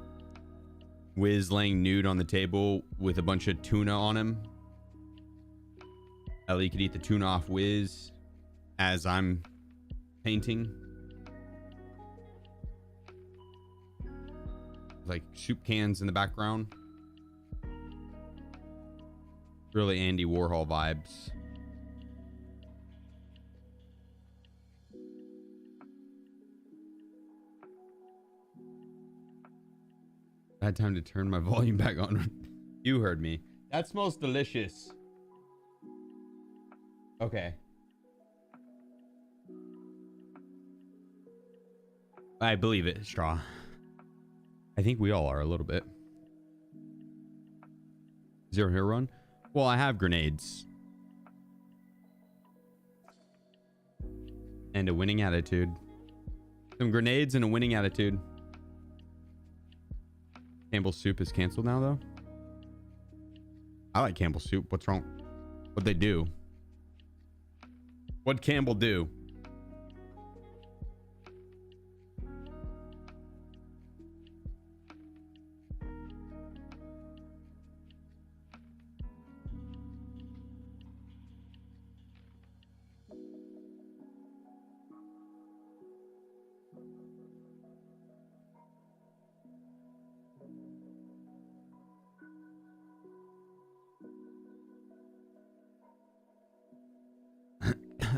Wiz laying nude on the table with a bunch of tuna on him. Ellie could eat the tuna off Wiz as I'm painting. Like soup cans in the background. Really Andy Warhol vibes. I had time to turn my volume back on. You heard me. That smells delicious. Okay. I believe it, Straw. I think we all are a little bit. Zero Hero Run? Well, I have grenades. And a winning attitude. Some grenades and a winning attitude. Campbell's Soup is canceled now, though. I like Campbell's Soup. What's wrong? What'd they do? What'd Campbell do?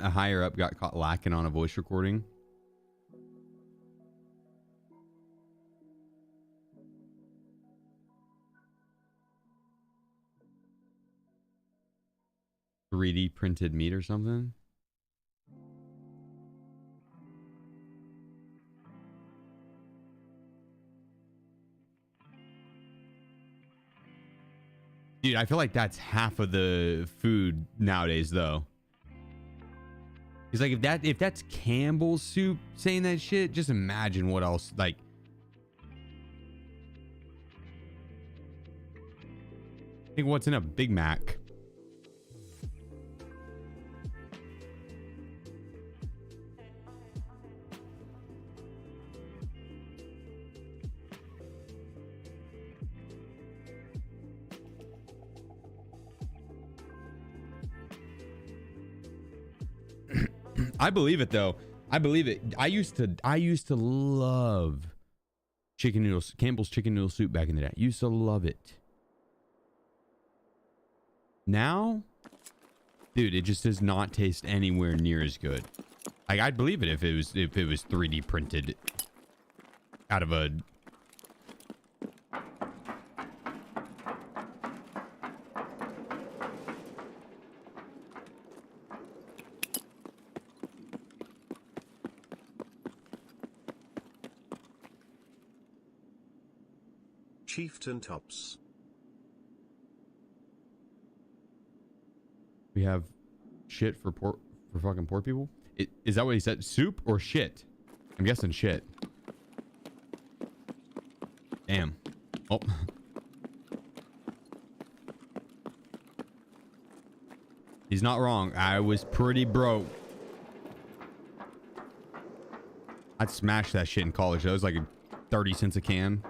A higher up got caught lacking on a voice recording. .3D printed meat or something. Dude, I feel like that's half of the food nowadays, though. He's like, if that's Campbell's Soup saying that shit, just imagine what else. Like, think what's in a Big Mac. I believe it though. I believe it. I used to love chicken noodles, Campbell's chicken noodle soup back in the day. I used to love it. Now, dude, it just does not taste anywhere near as good. Like, I'd believe it if it was 3D printed out of a Chieftain Tops. We have shit for fucking poor people. Is that what he said? Soup or shit? I'm guessing shit. Damn. Oh. He's not wrong. I was pretty broke. I'd smash that shit in college. That was like 30 cents a can.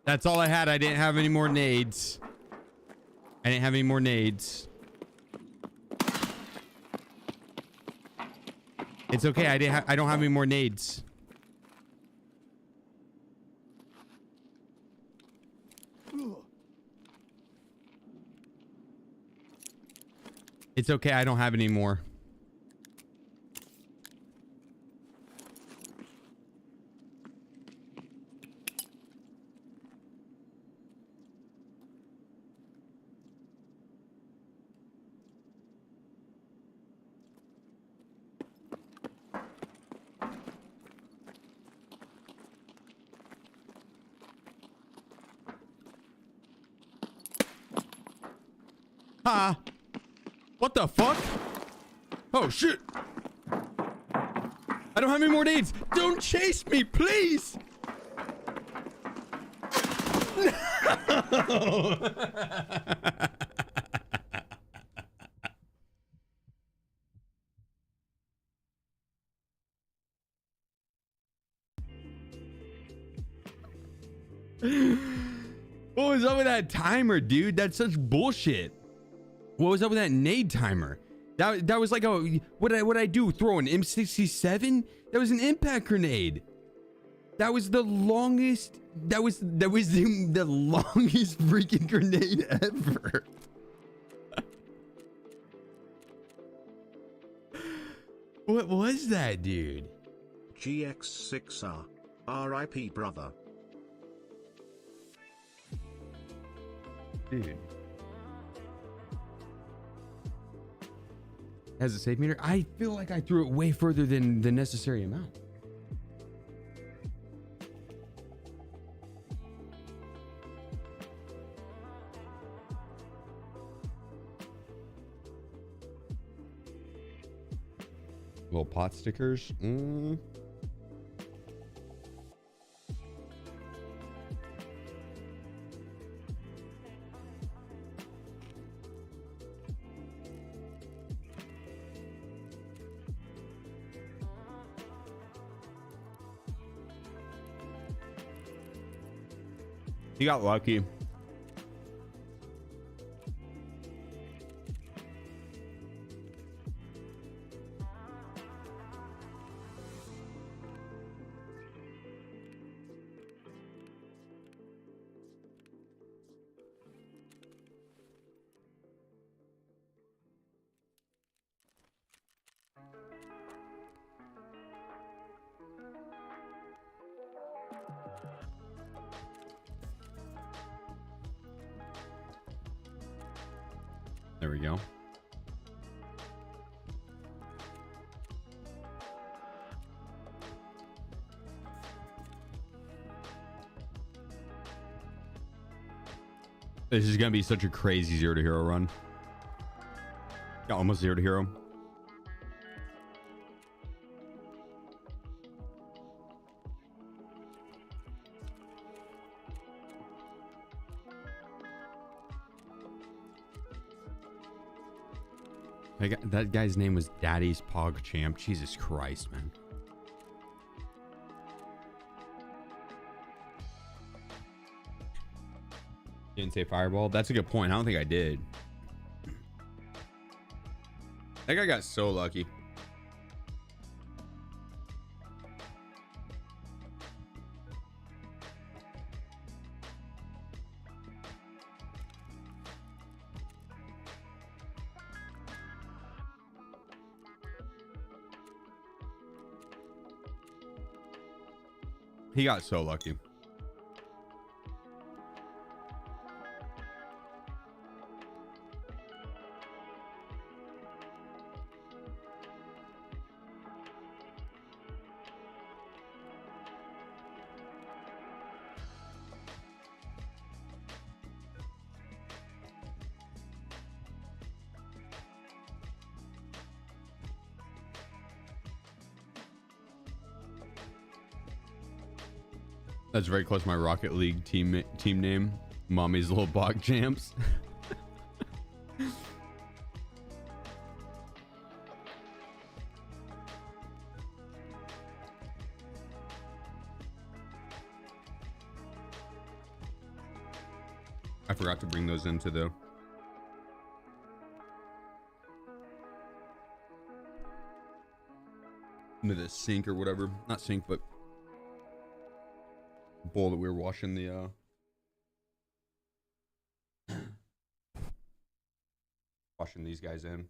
That's all I had. I didn't have any more nades. I didn't have any more nades. It's okay. I don't have any more nades. It's okay. I don't have any more. Huh? What the fuck? Oh shit. I don't have any more nades. Don't chase me, please. No. What was up with that timer, dude? That's such bullshit. What was up with that nade timer? That was like a what I do? Throw an M67? That was an impact grenade. That was the longest. That was the longest freaking grenade ever. What was that, dude? GX6R. RIP brother. Dude. Has a safe meter? I feel like I threw it way further than the necessary amount. Little pot stickers. You got lucky. There we go. This is gonna be such a crazy 0 to hero run. Yeah, almost 0 to hero. That guy's name was Daddy's Pog Champ. Jesus Christ, man. Didn't say fireball. That's a good point. I don't think I did. That guy got so lucky. He got so lucky. That's very close to my Rocket League team name. Mommy's Little Bog Champs. I forgot to bring those into the sink or whatever. Not sink, but bowl that we were washing the washing these guys in.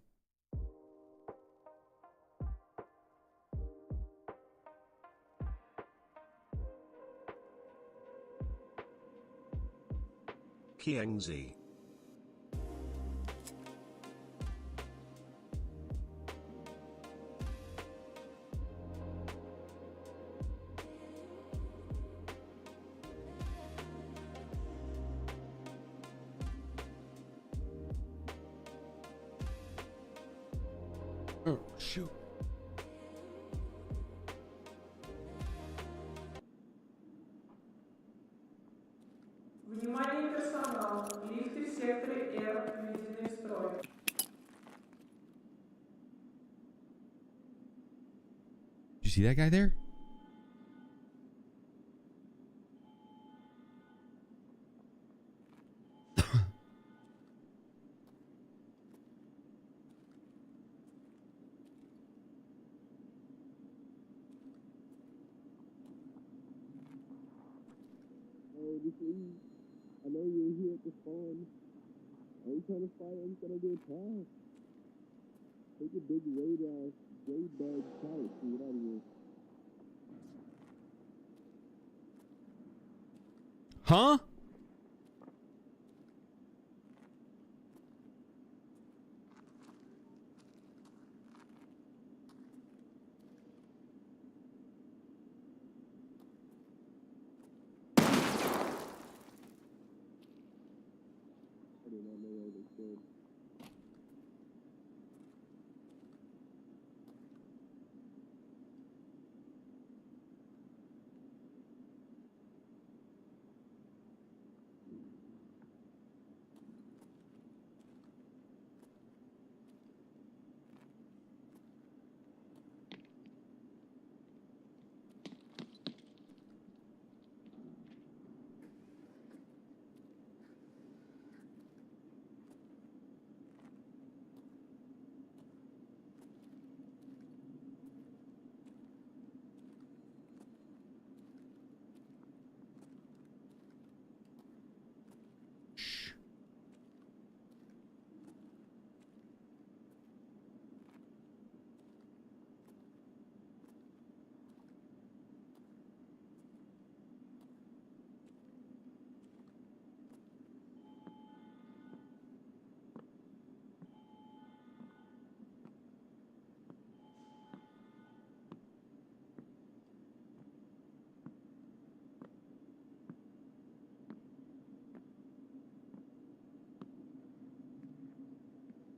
Kiengzi. Oh, shoot. Внимание персонал. Лифты в секторе R введены в строй. Did you see that guy there? Oh, this is. I know you're here at the spawn. I ain't trying to fight. I'm trying to get past. Take a big raid ass, raid bag couch and get out of here. Huh? I did not know that was good.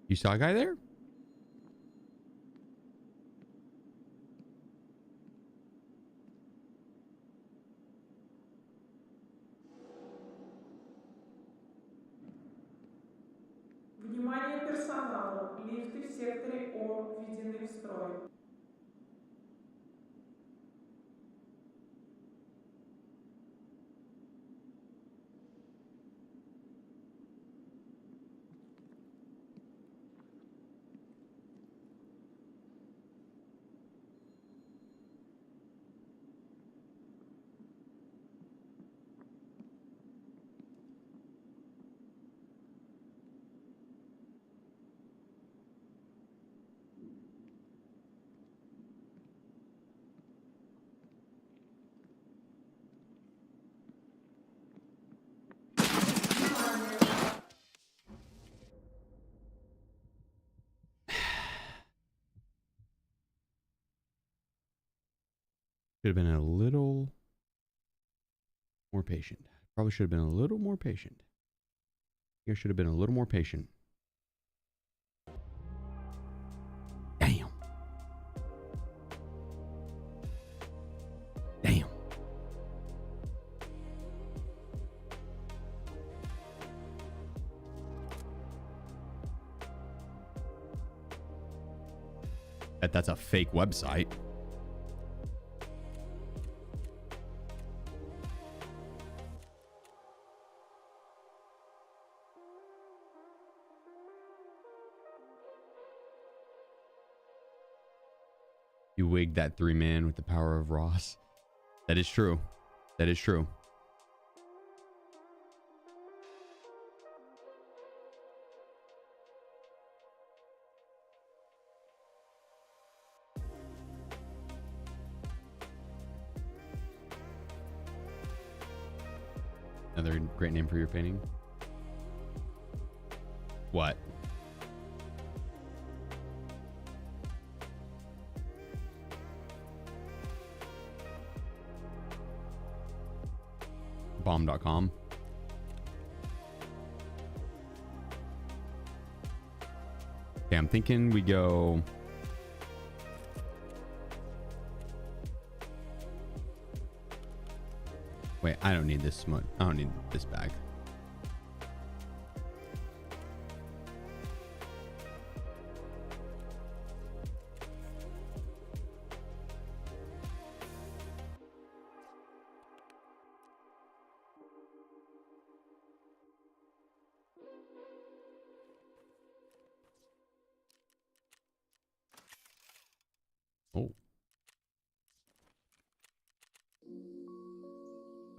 You saw a guy there? Внимание персоналу. Лифты в секторе О введены в строй. Should have been a little more patient. Probably should have been a little more patient. Here should have been a little more patient. Damn. Damn. Bet that's a fake website. You wigged that 3-man with the power of Ross. That is true. That is true. Another great name for your painting. What? Bomb.com. Okay, I'm thinking we go. Wait, I don't need this much. I don't need this bag. Oh.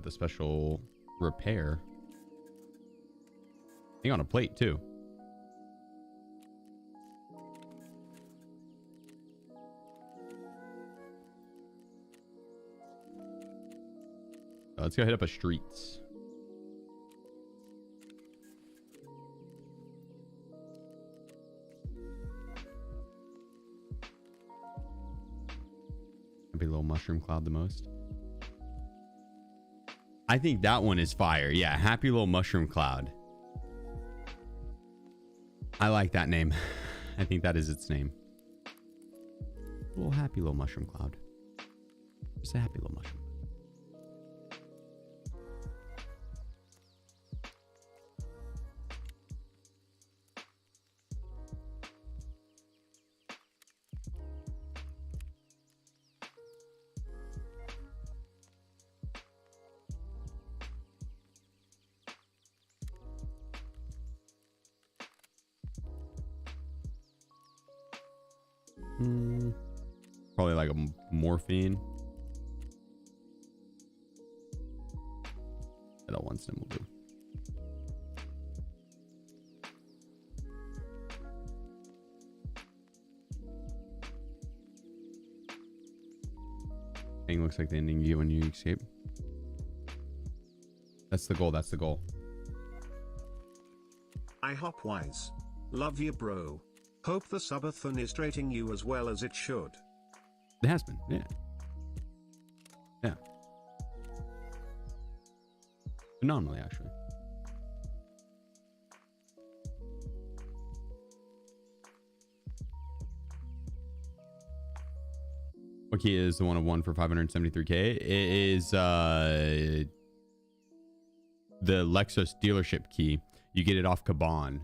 The special repair. Hang on, a plate too. Let's go hit up a streets. Happy little mushroom cloud the most. I think that one is fire. Yeah, happy little mushroom cloud. I like that name. I think that is its name. Little happy little mushroom cloud. Just a happy little mushroom. Probably like a morphine. That one stim will do. Thing looks like the ending you get when you escape. That's the goal. That's the goal. I hopwise. Love you, bro. Hope the subathon is treating you as well as it should. It has been, yeah. Yeah. Phenomenally, actually. What key is the one of one for 573K? It is the Lexus dealership key. You get it off Kaban.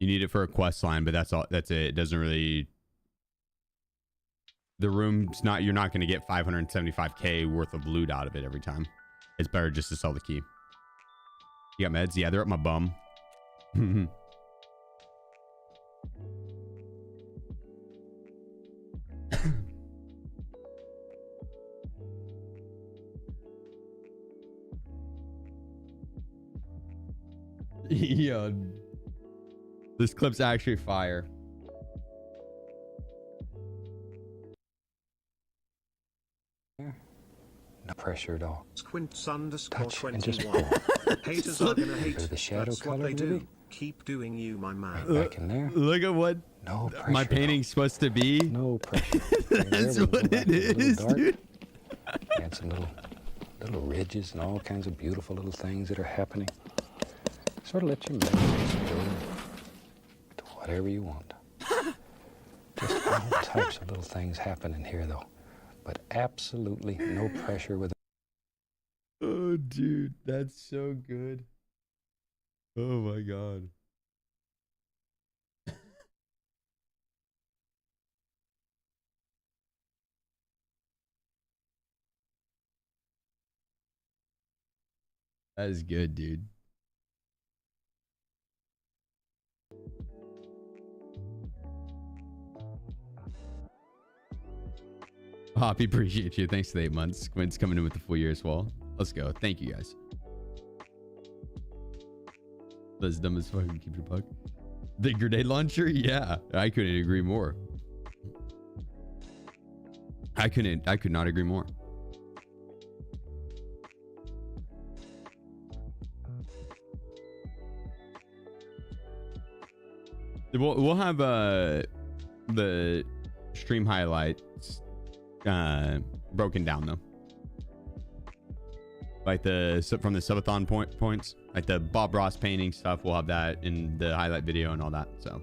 You need it for a quest line, but that's all. That's it. It doesn't really. The room's not. You're not going to get 575K worth of loot out of it every time. It's better just to sell the key. You got meds? Yeah, they're up my bum. Yeah. This clip's actually fire. No pressure at all. Squints underscore Touch and just 21. Haters are gonna hate. the shadow That's color, what they do. maybe? Keep doing you, my man. Back in there. Look at what No pressure. my painting's supposed to be. No pressure. That's what it is, dude. And some little ridges and all kinds of beautiful little things that are happening. Sort of let your imagination go to whatever you want. Just all types of little things happening here, though. But absolutely no pressure with it. Oh, dude, that's so good. Oh my god. That is good, dude. Hoppy, appreciate you. Thanks for the 8 months. Quinn's coming in with the full year as well. Let's go. Thank you, guys. That's dumb as fuck. Keep your puck. The grenade launcher? Yeah, I couldn't agree more. I could not agree more. We'll have the stream highlights broken down though, like from the subathon points, like the Bob Ross painting stuff. We'll have that in the highlight video and all that. So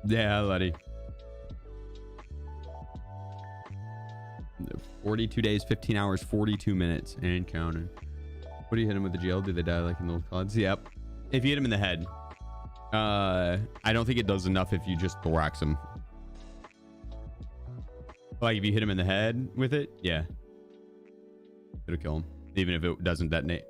yeah, Letty. 42 days, 15 hours, 42 minutes, and counting. What do you hit him with the GL? Do they die like in those CODs? Yep. If you hit him in the head, I don't think it does enough if you just thorax him. Like if you hit him in the head with it, yeah, it'll kill him, even if it doesn't detonate.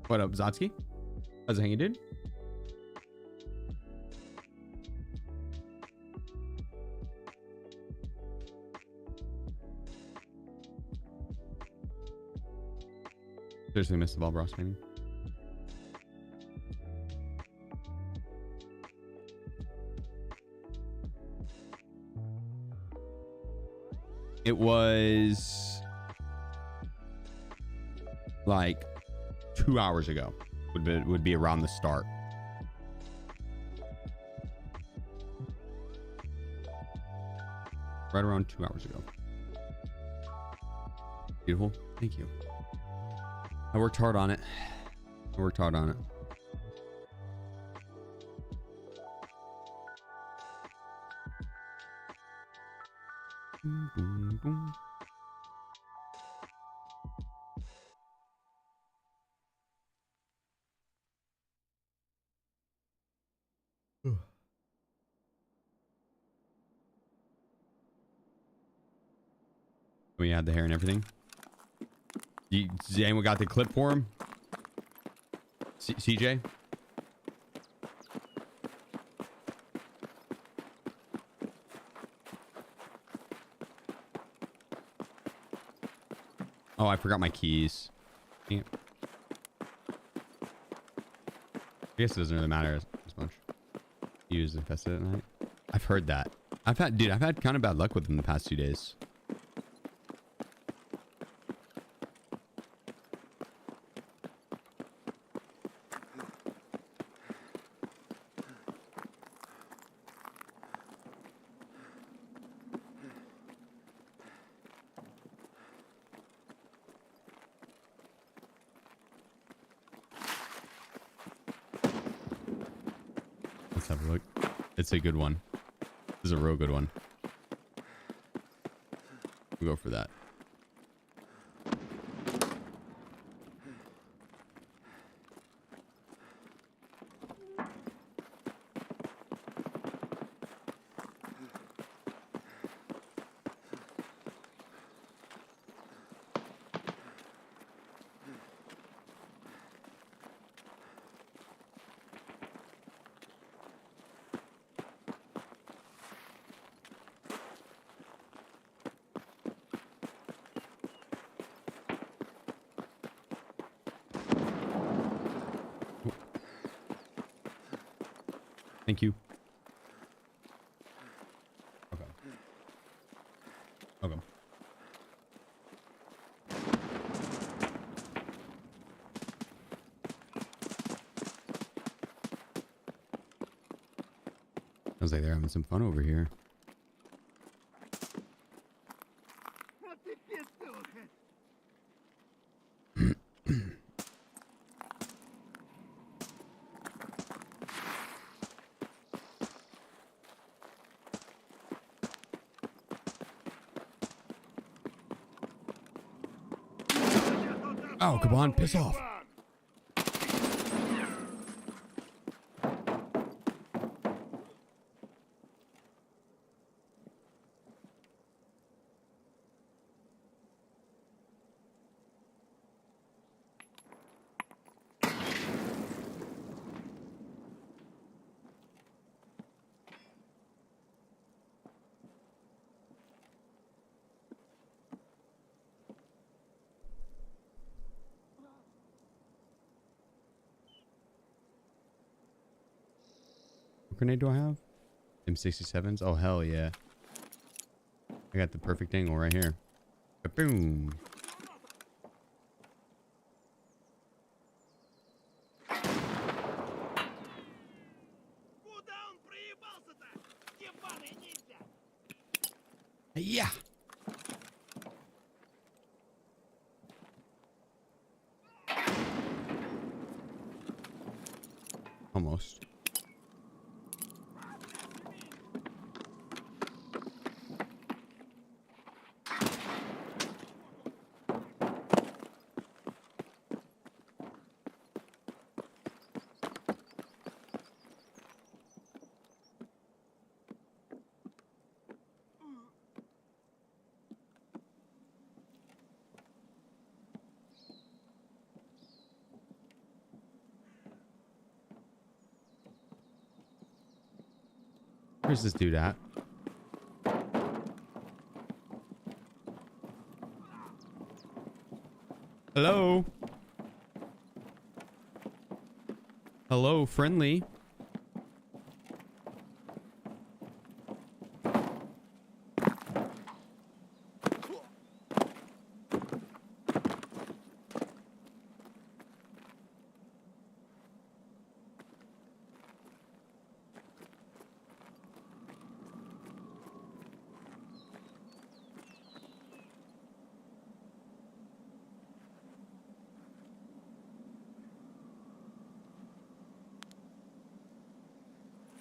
What up, Zotsky? How's it hanging, dude? Seriously missed the Bob Ross painting. It was like 2 hours ago. Would be around the start. Right around 2 hours ago. Beautiful. Thank you. I worked hard on it. Boom, boom, boom. We had the hair and everything. Anyone got the clip for him? CJ? Oh, I forgot my keys. Yeah. I guess it doesn't really matter as much. Use infested at night. I've heard that. I've had kind of bad luck with them the past 2 days. Let's have a look. It's a good one. This is a real good one. We'll go for that. Thank you. Okay. Okay. Sounds like they're having some fun over here. Oh, come on, piss off. grenade do I have? M67s? Oh, hell yeah. I got the perfect angle right here. Boom. Yeah. Almost. Where's this dude at? Hello? Hello, friendly.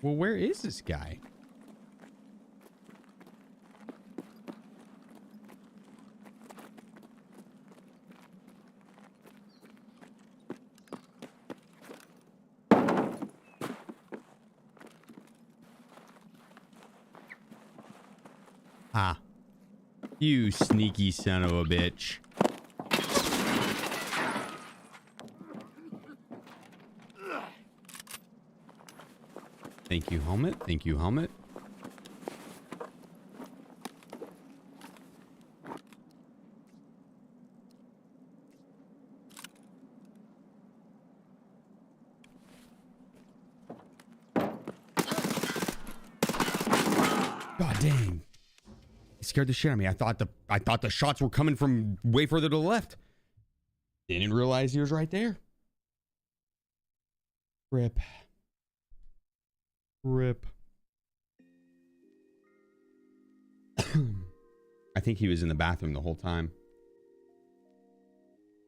Well, where is this guy? Ah. You sneaky son of a bitch. Thank you, helmet. Thank you, helmet. God dang. It scared the shit out of me. I thought the shots were coming from way further to the left. Didn't realize he was right there. Rip. Rip. I think he was in the bathroom the whole time.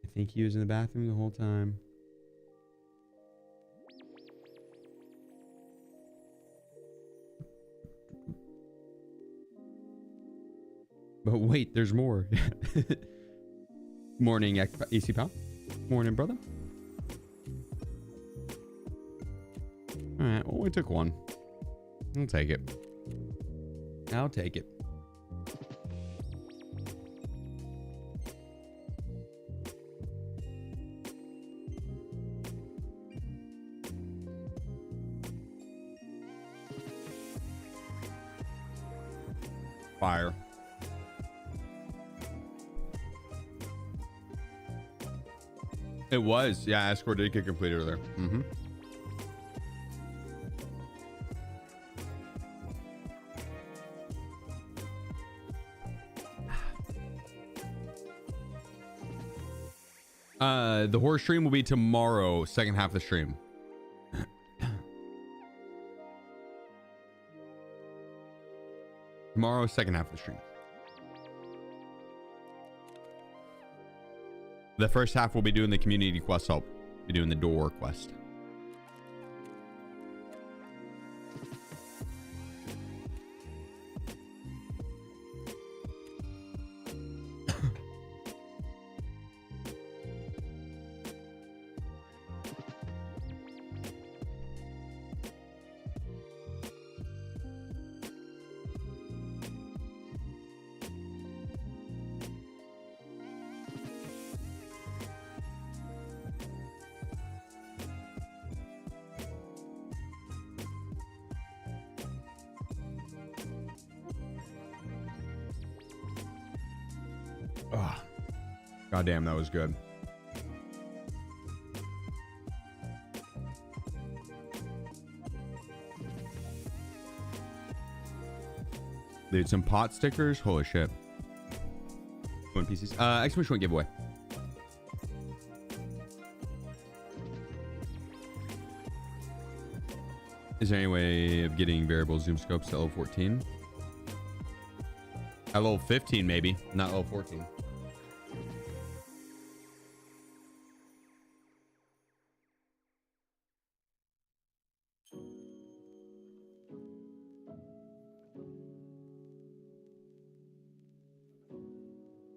I think he was in the bathroom the whole time. But wait, there's more. Morning, AC Pal. Morning, brother. All right, well, we took one. I'll take it. I'll take it. Fire. It was. Yeah, Escort did get completed earlier. Mm-hmm. The horror stream will be tomorrow, second half of the stream. Tomorrow, second half of the stream. The first half will be doing the community quest help. Be doing the door quest. Oh, God damn, that was good. Dude, some pot stickers. Holy shit. One pieces. Exclamation point giveaway. Is there any way of getting variable zoom scopes to level 14? At level 15, maybe. Not level 14.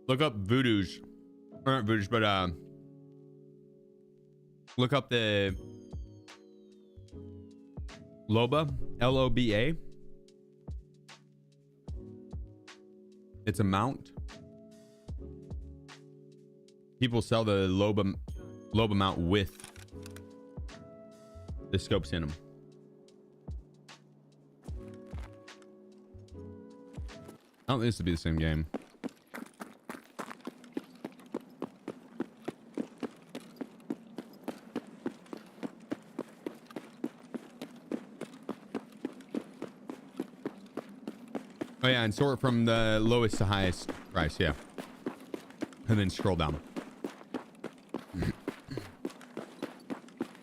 Look up voodoo's. Or not voodoo's, but look up the Loba, Loba. It's a mount. People sell the Loba mount with the scopes in them. I don't think this would be the same game. Oh yeah, and sort from the lowest to highest price, yeah. And then scroll down.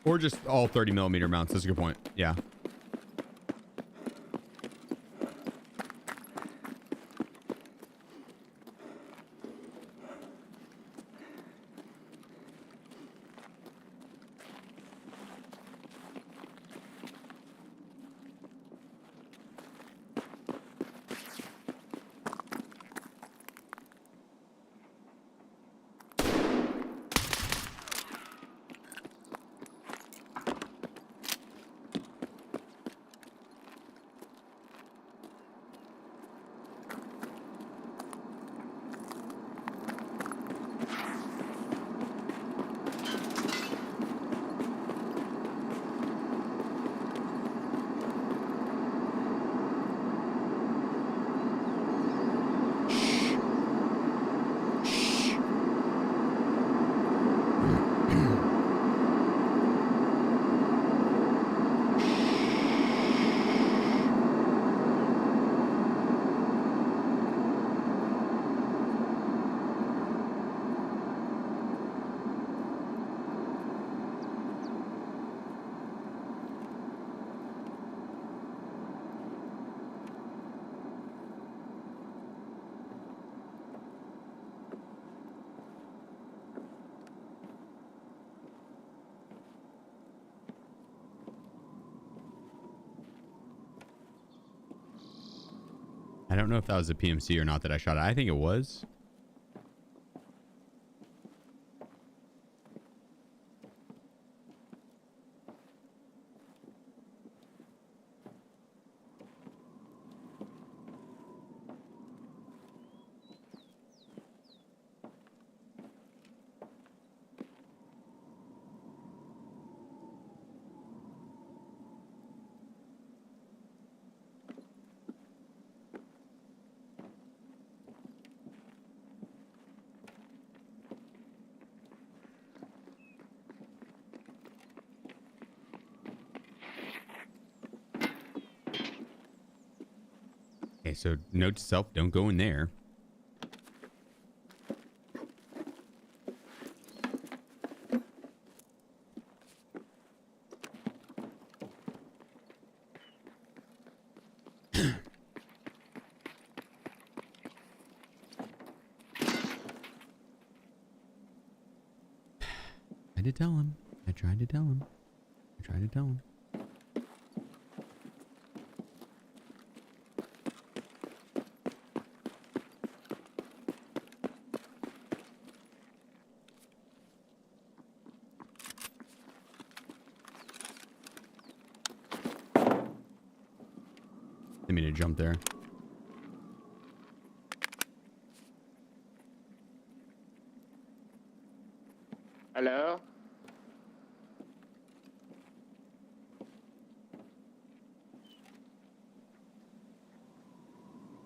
Or just all 30mm mounts, that's a good point. Yeah. I don't know if that was a PMC or not that I shot at. I think it was. Okay, so note to self, don't go in there. I did tell him. I tried to tell him. I tried to tell him. Didn't mean to jump there. Hello?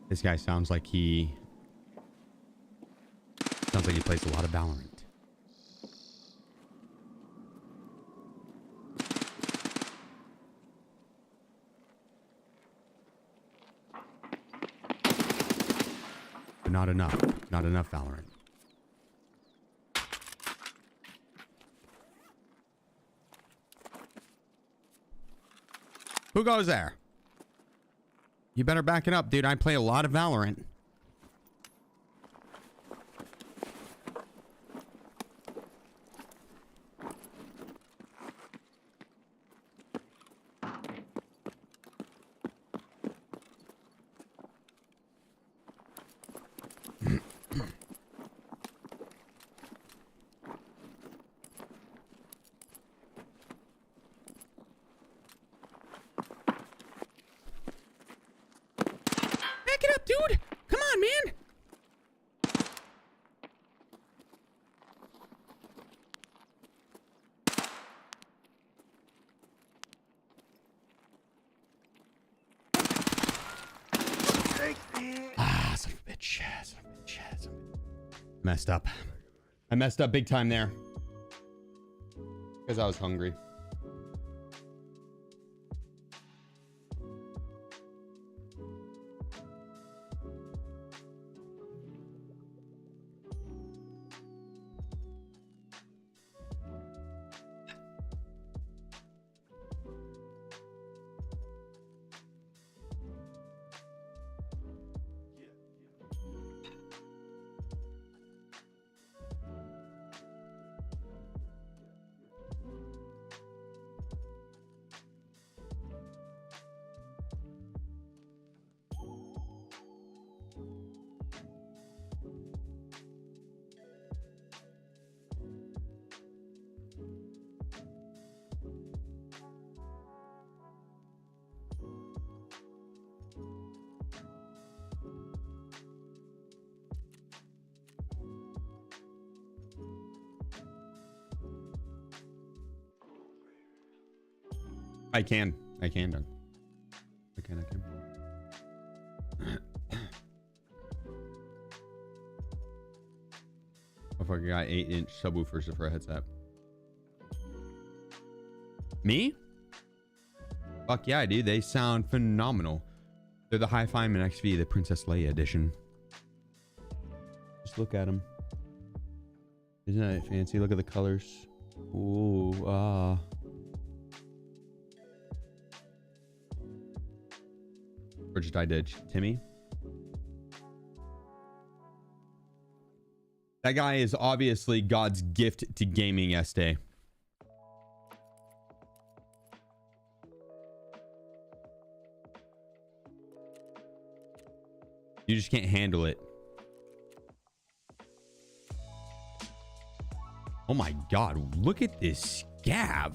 This guy sounds like he plays a lot of Valorant. not enough. Not enough Valorant. Who goes there? You better back it up, dude. I play a lot of Valorant. Back it up, dude. Come on, man. Son of a bitch. Son of a bitch. Son of a bitch. Messed up. I messed up big time there. Because I was hungry. I can, Doug. I can. Motherfucker got 8-inch subwoofers for a headset. Me? Fuck yeah, dude. They sound phenomenal. They're the Hi-Fiman XV, the Princess Leia edition. Just look at them. Isn't that fancy? Look at the colors. Ooh, ah. Or just I did. Timmy? That guy is obviously God's gift to gaming, Este. You just can't handle it. Oh my God, look at this scav.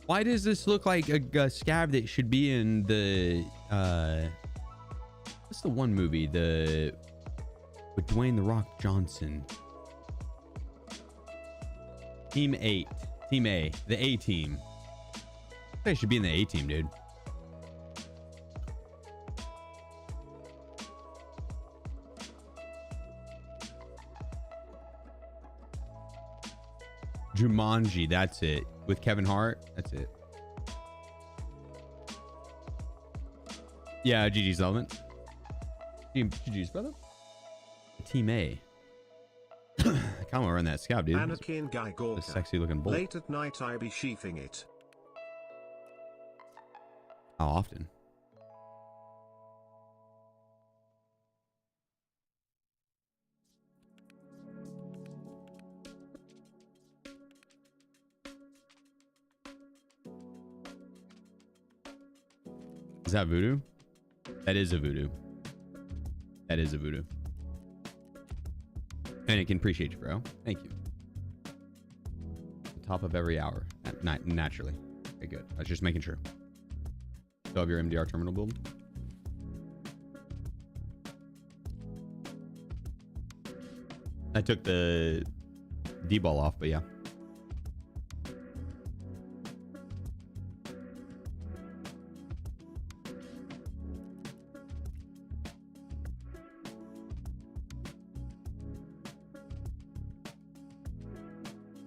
Why does this look like a scav that should be in the what's the one movie, the with Dwayne the Rock Johnson? Team 8. Team A. The A team. They should be in the A team, dude. Jumanji, that's it. With Kevin Hart, that's it. Yeah, GG's relevant. GG's brother. Team A. I kind of want to run that scout, dude. Anakin Guy Gorka. The sexy looking bull. Late at night I be sheefing it. How often? Is that voodoo? That is a voodoo. That is a voodoo. And I can appreciate you, bro. Thank you. Top of every hour. Naturally. Okay, good. I was just making sure. Still have your MDR terminal build? I took the D-ball off, but yeah.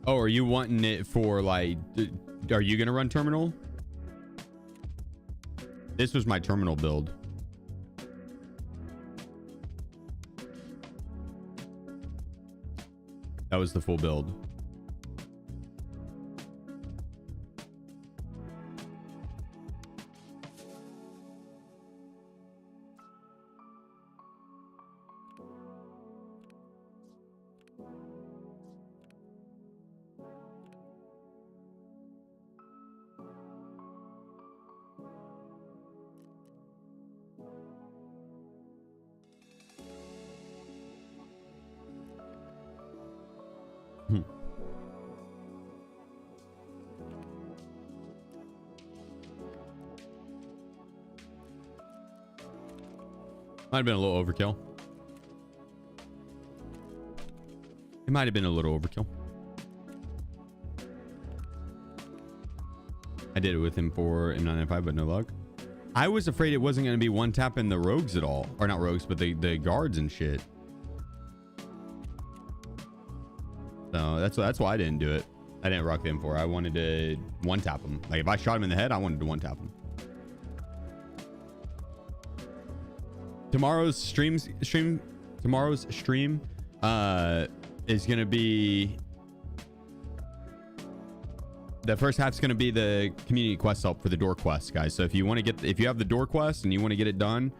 Oh, are you wanting it for like, are you going to run terminal? This was my terminal build. That was the full build. Might have been a little overkill. It might have been a little overkill. I did it with him for M995, but no luck. I was afraid it wasn't going to be one tapping the rogues at all. Or not rogues, but the guards and shit. So that's why I didn't do it. I didn't rock the M4. I wanted to one tap him. Like if I shot him in the head, I wanted to one tap him. Tomorrow's stream is gonna be, the first half's gonna be the community quest help for the door quest, guys. So if you want to if you have the door quest and you want to get it done,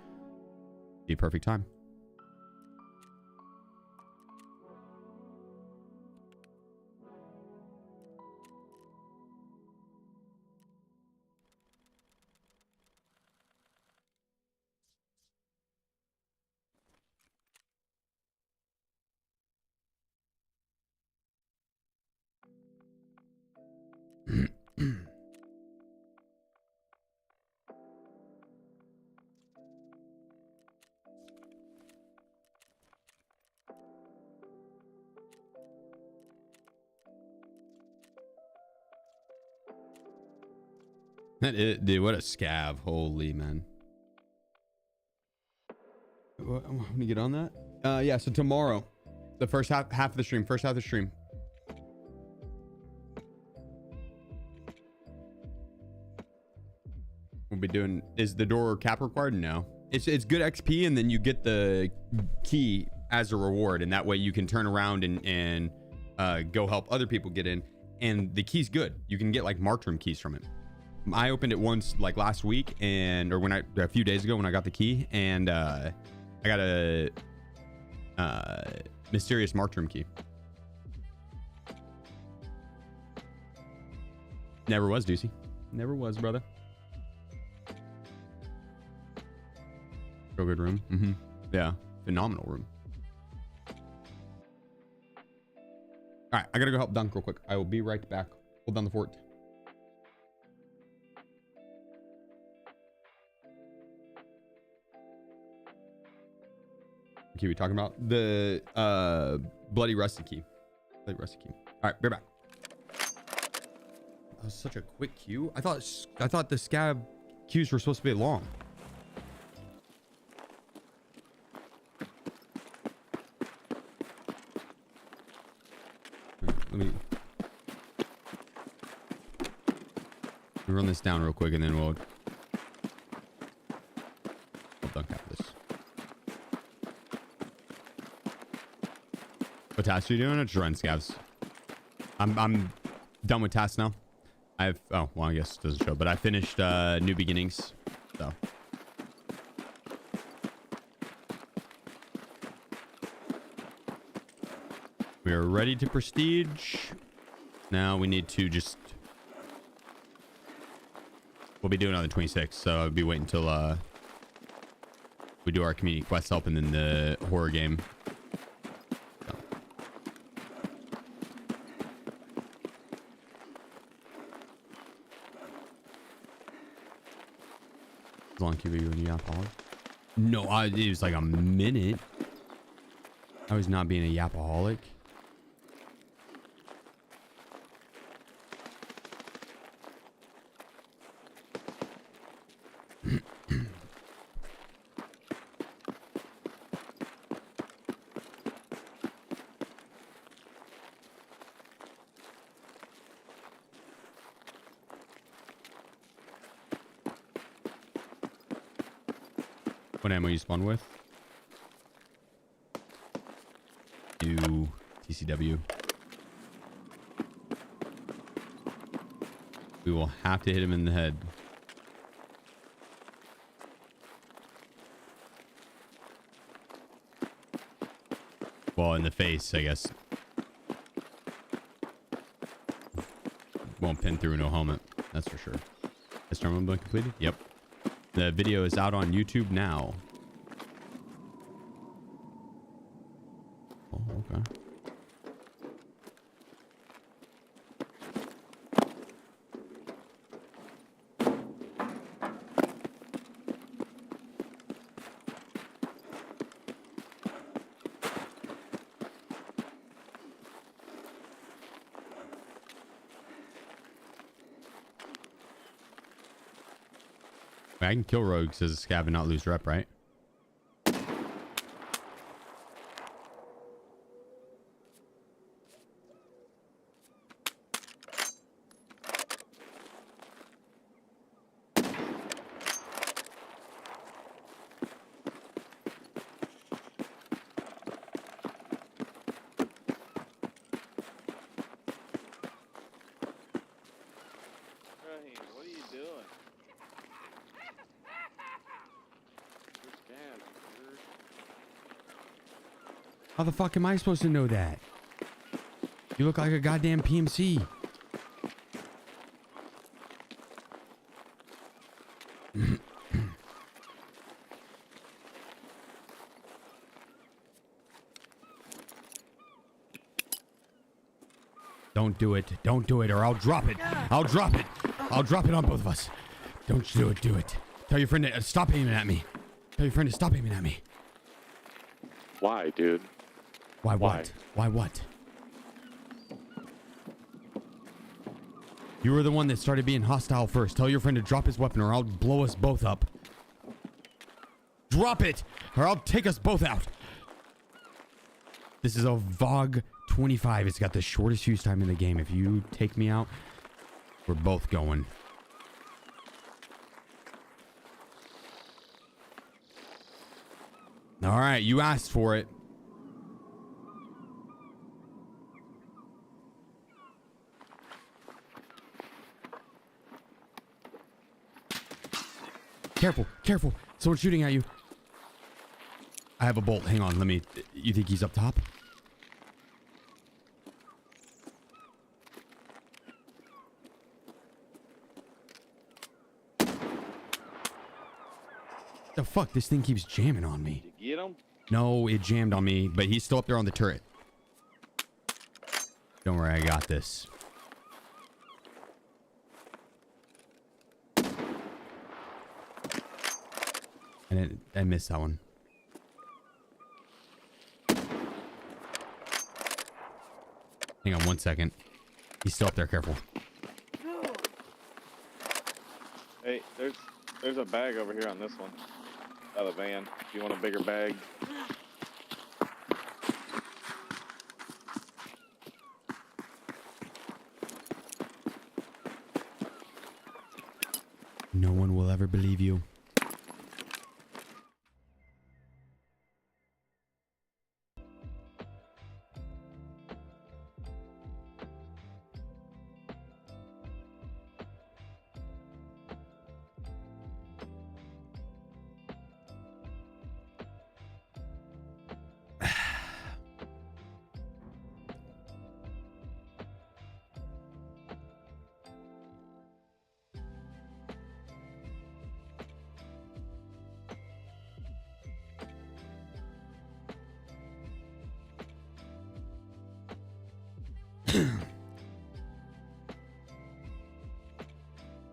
be a perfect time. Dude, what a scav. Holy man. What, I'm gonna get on that. Yeah, so tomorrow, the first half of the stream, we'll be doing, is the door cap required? No. It's good XP, and then you get the key as a reward, and that way you can turn around and go help other people get in. And the key's good. You can get like marked room keys from it. I opened it once like last week, and a few days ago when I got the key, and I got a mysterious marked room key. Never was, Deucey. Never was, brother. Real good room. Yeah, phenomenal room. All right, I gotta go help Dunk real quick. I will be right back. Hold down the fort. Key we talking about? The bloody rusty key. Bloody rusty key. All right, we're back. That was such a quick queue. I thought the scab queues were supposed to be long. Let me run this down real quick, and then we'll dunk out this. What tasks are you doing? It's run scavs. I'm done with tasks now. Oh well, I guess it doesn't show, but I finished New Beginnings. So we are ready to prestige. Now we need to just, we'll be doing on the 26th, so I'll be waiting until we do our community quest help and then the horror game. Long queue you and you yapaholic? No, it was like a minute. I was not being a yapaholic. What ammo you spawn with? New TCW. We will have to hit him in the head. Well, in the face, I guess. Won't pin through no helmet. That's for sure. Has terminal been completed? Yep. The video is out on YouTube now. Oh, okay. I can kill rogues as a scav and not lose rep, right? What are you doing? How the fuck am I supposed to know that? You look like a goddamn PMC. Don't do it. Don't do it or I'll drop it. I'll drop it. I'll drop it on both of us. Don't do it. Do it. Tell your friend to stop aiming at me. Tell your friend to stop aiming at me. Why, dude? Why what? Why what? You were the one that started being hostile first. Tell your friend to drop his weapon or I'll blow us both up. Drop it or I'll take us both out. This is a VOG 25. It's got the shortest fuse time in the game. If you take me out, we're both going. All right, you asked for it. Careful, careful. Someone's shooting at you. I have a bolt. Hang on, let me... You think he's up top? The fuck? This thing keeps jamming on me. Did you get him? No, it jammed on me, but he's still up there on the turret. Don't worry, I got this. And I missed that one. Hang on 1 second. He's still up there, careful. Hey, there's a bag over here on this one. Out of the van. If you want a bigger bag. No one will ever believe you.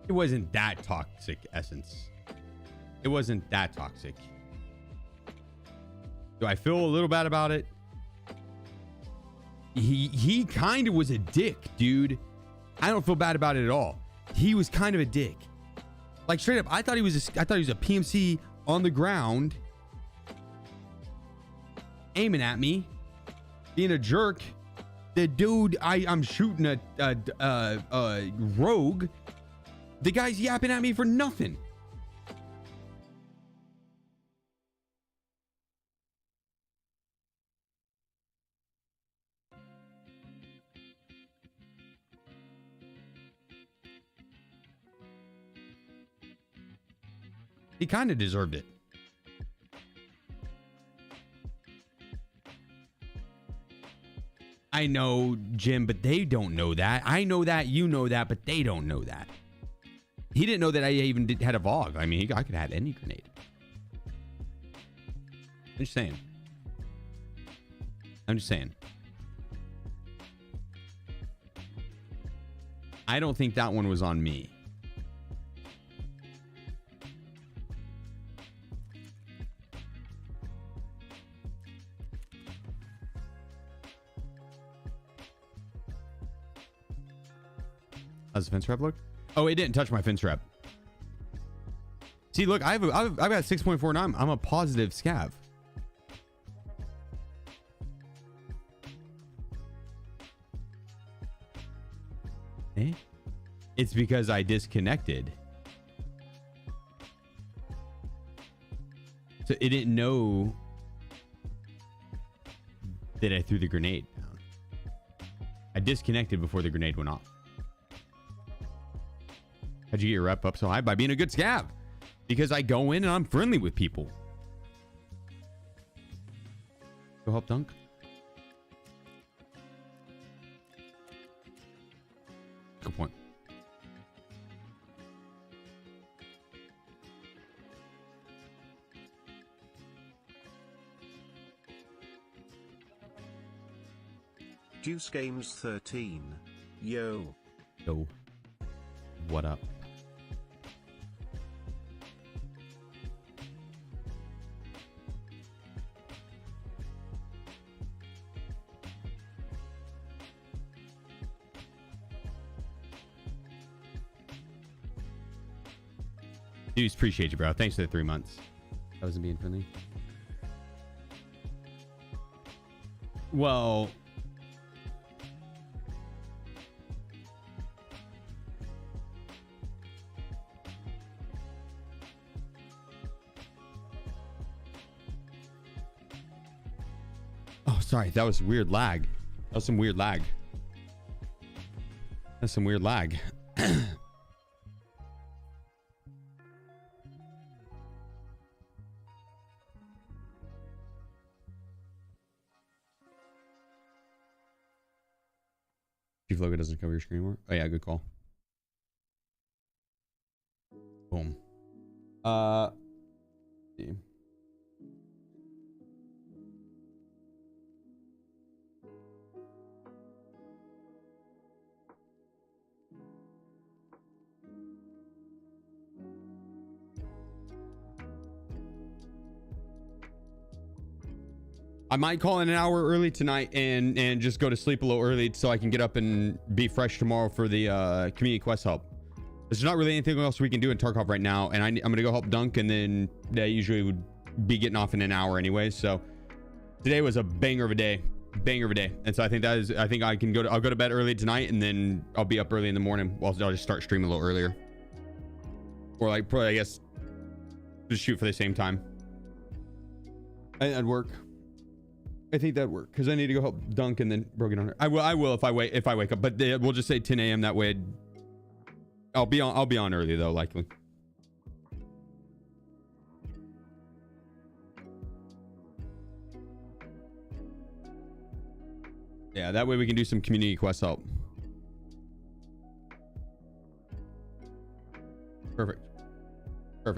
It wasn't that toxic, Essence. It wasn't that toxic. Do I feel a little bad about it? He kind of was a dick, dude. I don't feel bad about it at all. He was kind of a dick. Like straight up, I thought he was a PMC on the ground aiming at me, being a jerk. The dude I'm shooting a rogue. The guy's yapping at me for nothing. He kind of deserved it. I know, Jim, but they don't know that. I know that, you know that, but they don't know that. He didn't know that I even had a VOG. I mean, I could have had any grenade. I'm just saying. I'm just saying. I don't think that one was on me. How's the fence trap look? Oh, it didn't touch my fence trap. See, look, I've got 6.49. I'm a positive scav. Eh? It's because I disconnected. So it didn't know that I threw the grenade down. I disconnected before the grenade went off. How'd you get your rep up so high? By being a good scav. Because I go in and I'm friendly with people. Go help dunk. Good point. Juice Games 13. Yo. Yo. What up? Dude, appreciate you, bro. Thanks for the 3 months. I wasn't being friendly. Well, oh, sorry. That was weird lag. That was some weird lag. That's some weird lag. Chief logo doesn't cover your screen anymore. Oh yeah, good call. Boom. See. I might call in an hour early tonight and just go to sleep a little early so I can get up and be fresh tomorrow for the community quest help. There's not really anything else we can do in Tarkov right now, and I'm gonna go help Dunk, and then they usually would be getting off in an hour anyway. So today was a banger of a day, and so I think I can go to, I'll go to bed early tonight, and then I'll be up early in the morning. I'll just start streaming a little earlier, or like probably I guess just shoot for the same time. I think that'd work. I think that'd work because I need to go help Dunk and then Brogan on her. I will if I wake up, but we'll just say 10 a.m. that way. I'll be on early though, likely. Yeah, that way we can do some community quest help. Perfect. All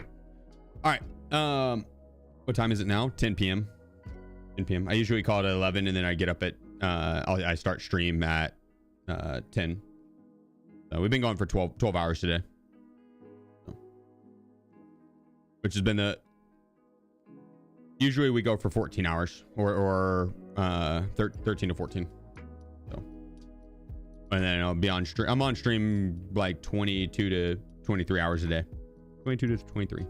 right. What time is it now? 10 p.m. 10 p.m. I usually call it at 11, and then I get up at I start stream at 10. We've been going for 12 hours today, which has been the usually we go for 14 hours or 13 to 14. So, and then I'll be on stream. I'm on stream like 22 to 23 hours a day. 22 to 23.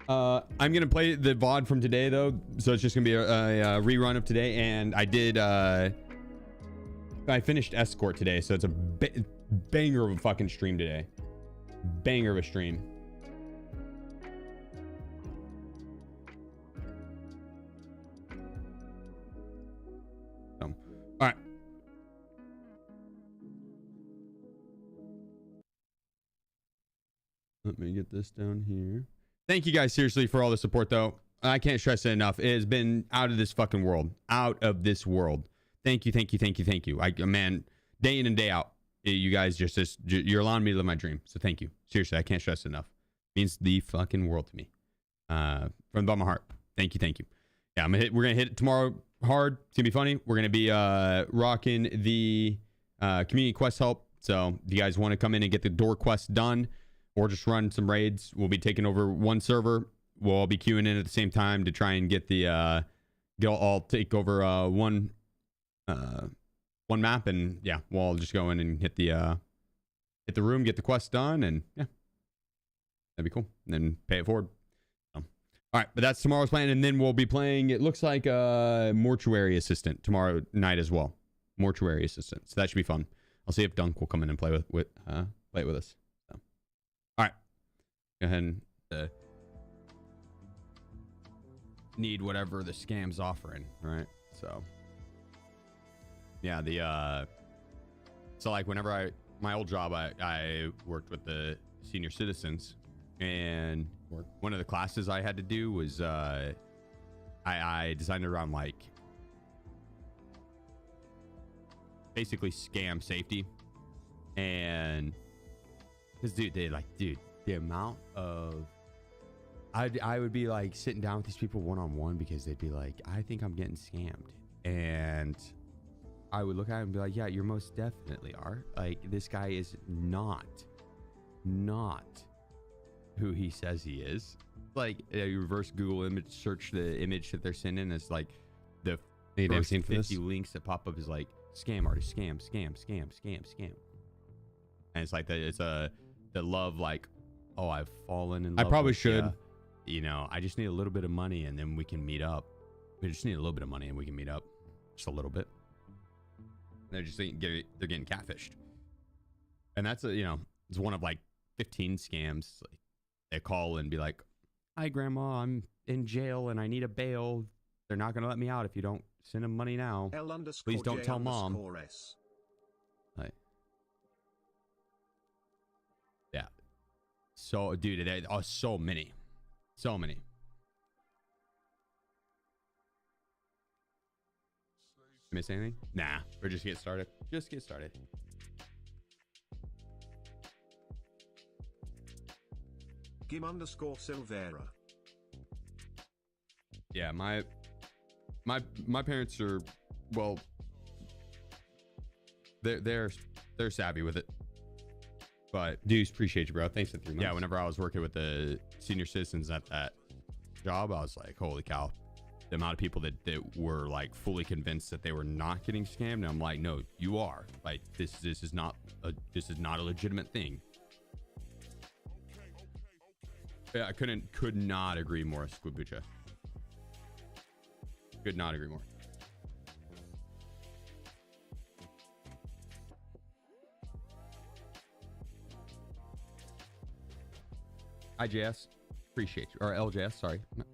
I'm gonna play the VOD from today though, so it's just gonna be a rerun of today. And I finished Escort today, so it's a banger of a fucking stream today. Banger of a stream. All right. this down here. Thank you guys seriously for all the support though. I can't stress it enough. It has been out of this fucking world. Out of this world. Thank you, thank you, thank you, thank you. Man, day in and day out, you guys you're allowing me to live my dream. So thank you. Seriously, I can't stress it enough. It means the fucking world to me. From the bottom of my heart. Thank you, thank you. Yeah, we're gonna hit it tomorrow hard. It's gonna be funny. We're gonna be rocking the community quest help. So if you guys want to come in and get the door quest done or just run some raids, we'll be taking over one server. We'll all be queuing in at the same time to try and get the all take over one map, and yeah, we'll all just go in and hit the room, get the quest done, and yeah, that'd be cool. And then pay it forward. So, all right, but that's tomorrow's plan, and then we'll be playing. It looks like mortuary assistant tomorrow night as well. Mortuary assistant, so that should be fun. I'll see if Dunk will come in and play with us. So, all right, go ahead and need whatever the scam's offering, right? So yeah, so like whenever my old job, I worked with the senior citizens, and one of the classes I had to do was I designed it around like basically scam safety. And because dude, the amount of I would be like sitting down with these people one-on-one because they'd be like, I think I'm getting scammed, and I would look at him and be like, yeah, you most definitely are. Like, this guy is not who he says he is. Like, you reverse Google image search the image that they're sending. It's like the first 50 links that pop up is like scam artist, scam. And it's like the love, like, oh, I've fallen in love. I probably should. You know, I just need a little bit of money and then we can meet up. We just need a little bit of money and we can meet up. Just a little bit. They're just they're getting catfished. And that's it's one of like 15 scams. Like, they call and be like, hi grandma, I'm in jail and I need a bail. They're not gonna let me out if you don't send them money now. Please don't tell mom. Like, yeah. So dude, there are so many. So many. Miss anything? Nah, we're just getting started. Just get started. Gim_Silvera. Yeah, my parents are, well, they're savvy with it. But Deuce, appreciate you, bro. Thanks for 3 months. Yeah, whenever I was working with the senior citizens at that job, I was like, holy cow. The amount of people that were like fully convinced that they were not getting scammed. And I'm like, no, you are. Like, this is not a legitimate thing. Yeah, I could not agree more, Squibucha. Could not agree more. IJS, appreciate you. Or LJS, sorry. No,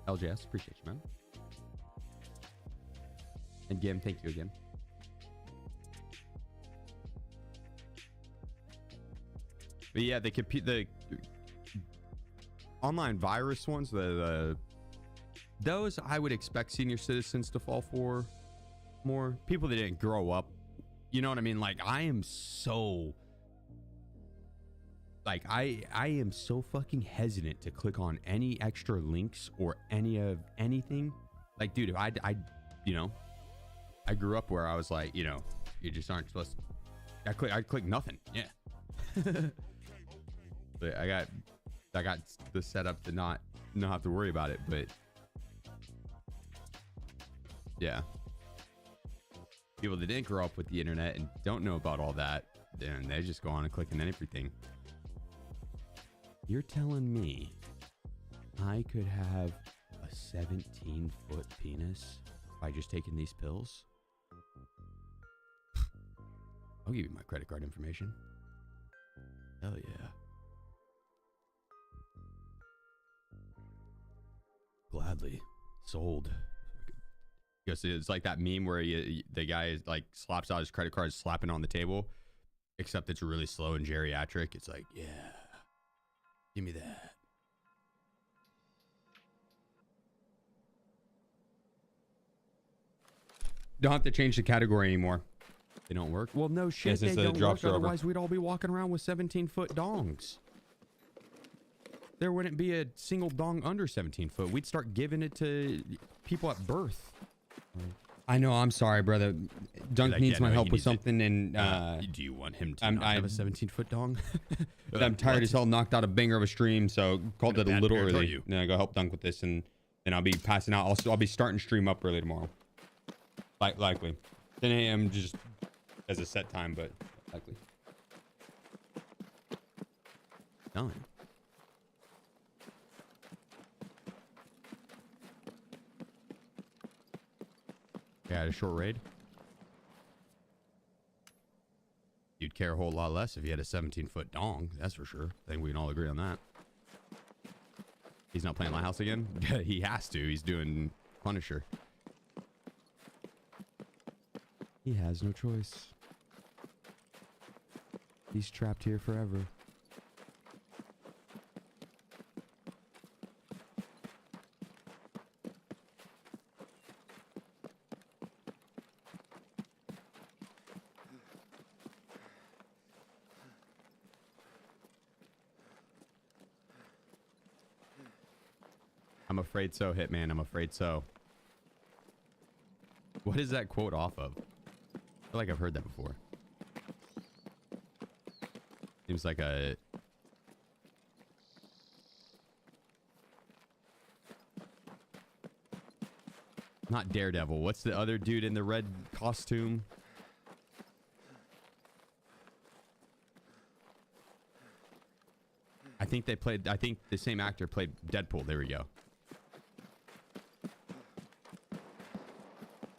LJS, appreciate you, man. And Gim, thank you again. But yeah, they compete the online virus ones, those I would expect senior citizens to fall for more. People that didn't grow up. You know what I mean? Like, I am so fucking hesitant to click on any extra links or anything. Like, dude, if I grew up where I was like, you just aren't supposed to. I click nothing. Yeah. But I got the setup to not have to worry about it, but yeah. People that didn't grow up with the internet and don't know about all that, then they just go on and click on everything. You're telling me I could have a 17-foot penis by just taking these pills? I'll give you my credit card information. Hell yeah. Gladly. Sold. Because it's like that meme where the guy like slaps out his credit card, slapping on the table, except it's really slow and geriatric. It's like, yeah, Give me that. Don't have to change the category anymore. They don't work. Well, no shit. They don't work. Otherwise, we'd all be walking around with 17-foot dongs. There wouldn't be a single dong under 17 foot. We'd start giving it to people at birth. I know. I'm sorry, brother. Dunk needs my help with something. And do you want him to not have a 17-foot dong? I'm tired as hell. Knocked out a banger of a stream, so called it a little early. Then I go help Dunk with this, and then I'll be passing out. I'll be starting stream up early tomorrow. Likely 10 a.m. just as a set time, but likely. Done. Yeah, a short raid. You'd care a whole lot less if you had a 17-foot dong, that's for sure. I think we can all agree on that. He's not playing Lighthouse again? He has to. He's doing Punisher. He has no choice. He's trapped here forever. I'm afraid so, Hitman. I'm afraid so. What is that quote off of? I feel like I've heard that before. Seems like a... Not Daredevil. What's the other dude in the red costume? I think they played... I think the same actor played Deadpool. There we go.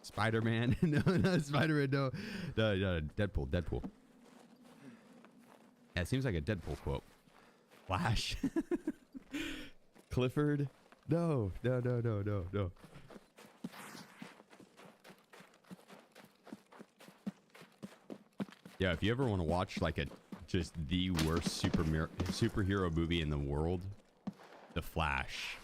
Spider-Man? No, Spider-Man, no. No, Deadpool. Yeah, it seems like a Deadpool quote. Flash. Clifford? No. Yeah, if you ever want to watch like just the worst superhero movie in the world, The Flash.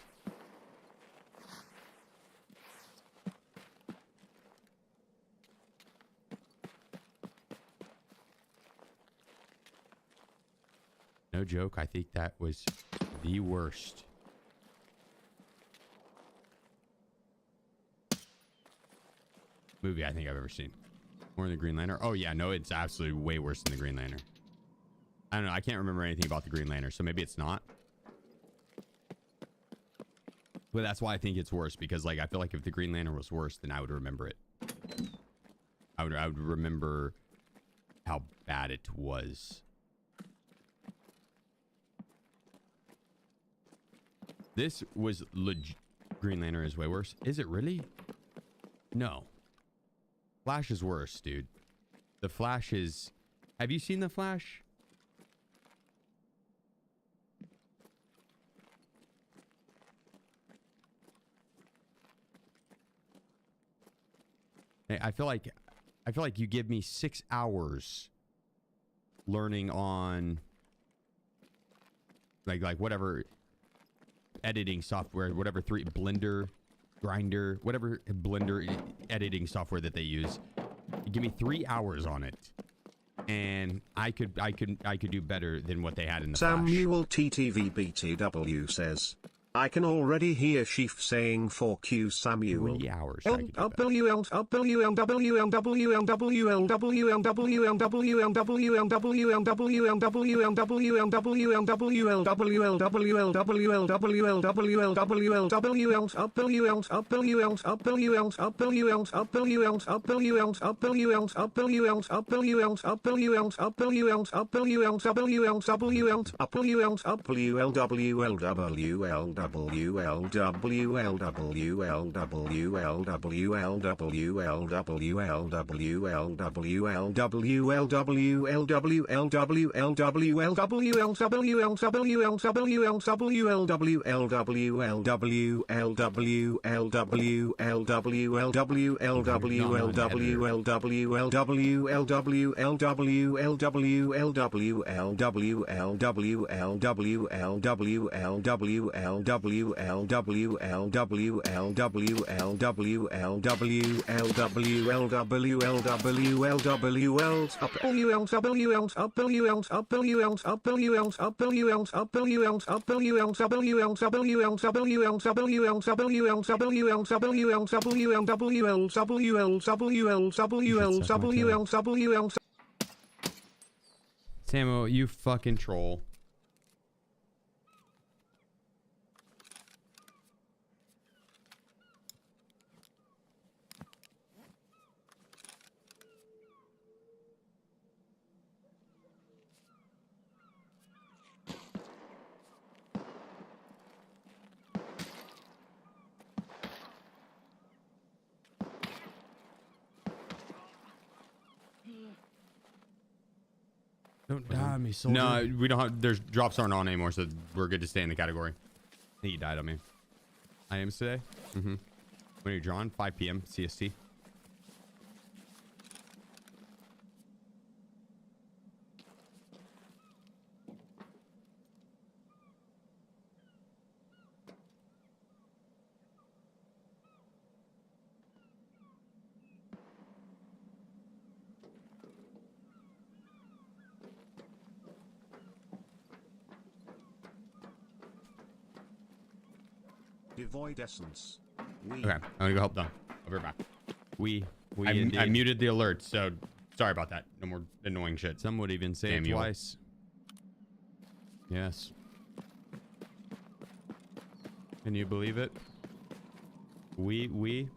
No joke, I think that was the worst. Movie I think I've ever seen. More than the Green Lantern? Oh yeah, no, it's absolutely way worse than the Green Lantern. I don't know, I can't remember anything about the Green Lantern, so maybe it's not. But that's why I think it's worse, because like I feel like if the Green Lantern was worse, then I would remember it. I would remember how bad it was. This was Green Lantern is way worse. Is it really? No. Flash is worse, dude. The Flash is... Have you seen The Flash? Hey, I feel like you give me 6 hours learning on like whatever editing software, whatever Blender, Grinder, whatever Blender editing software that they use. You give me 3 hours on it, and I could do better than what they had in the Flash. Samuel TTVBTW says, I can already hear Sheef saying 4Q Samuel. 3 hours. Samuel, you fucking troll. Don't die on me, soldier. No, we don't have, there's drops aren't on anymore, so we're good to stay in the category. I think he died on me. IMs today? Mm-hmm. When are you drawing? 5 p.m. CST. Devoid essence. Okay, I'm gonna go help them. I'll be right back. I muted the alerts, so sorry about that. No more annoying shit. Some would even say it Samuel. twice. Yes. Can you believe it? We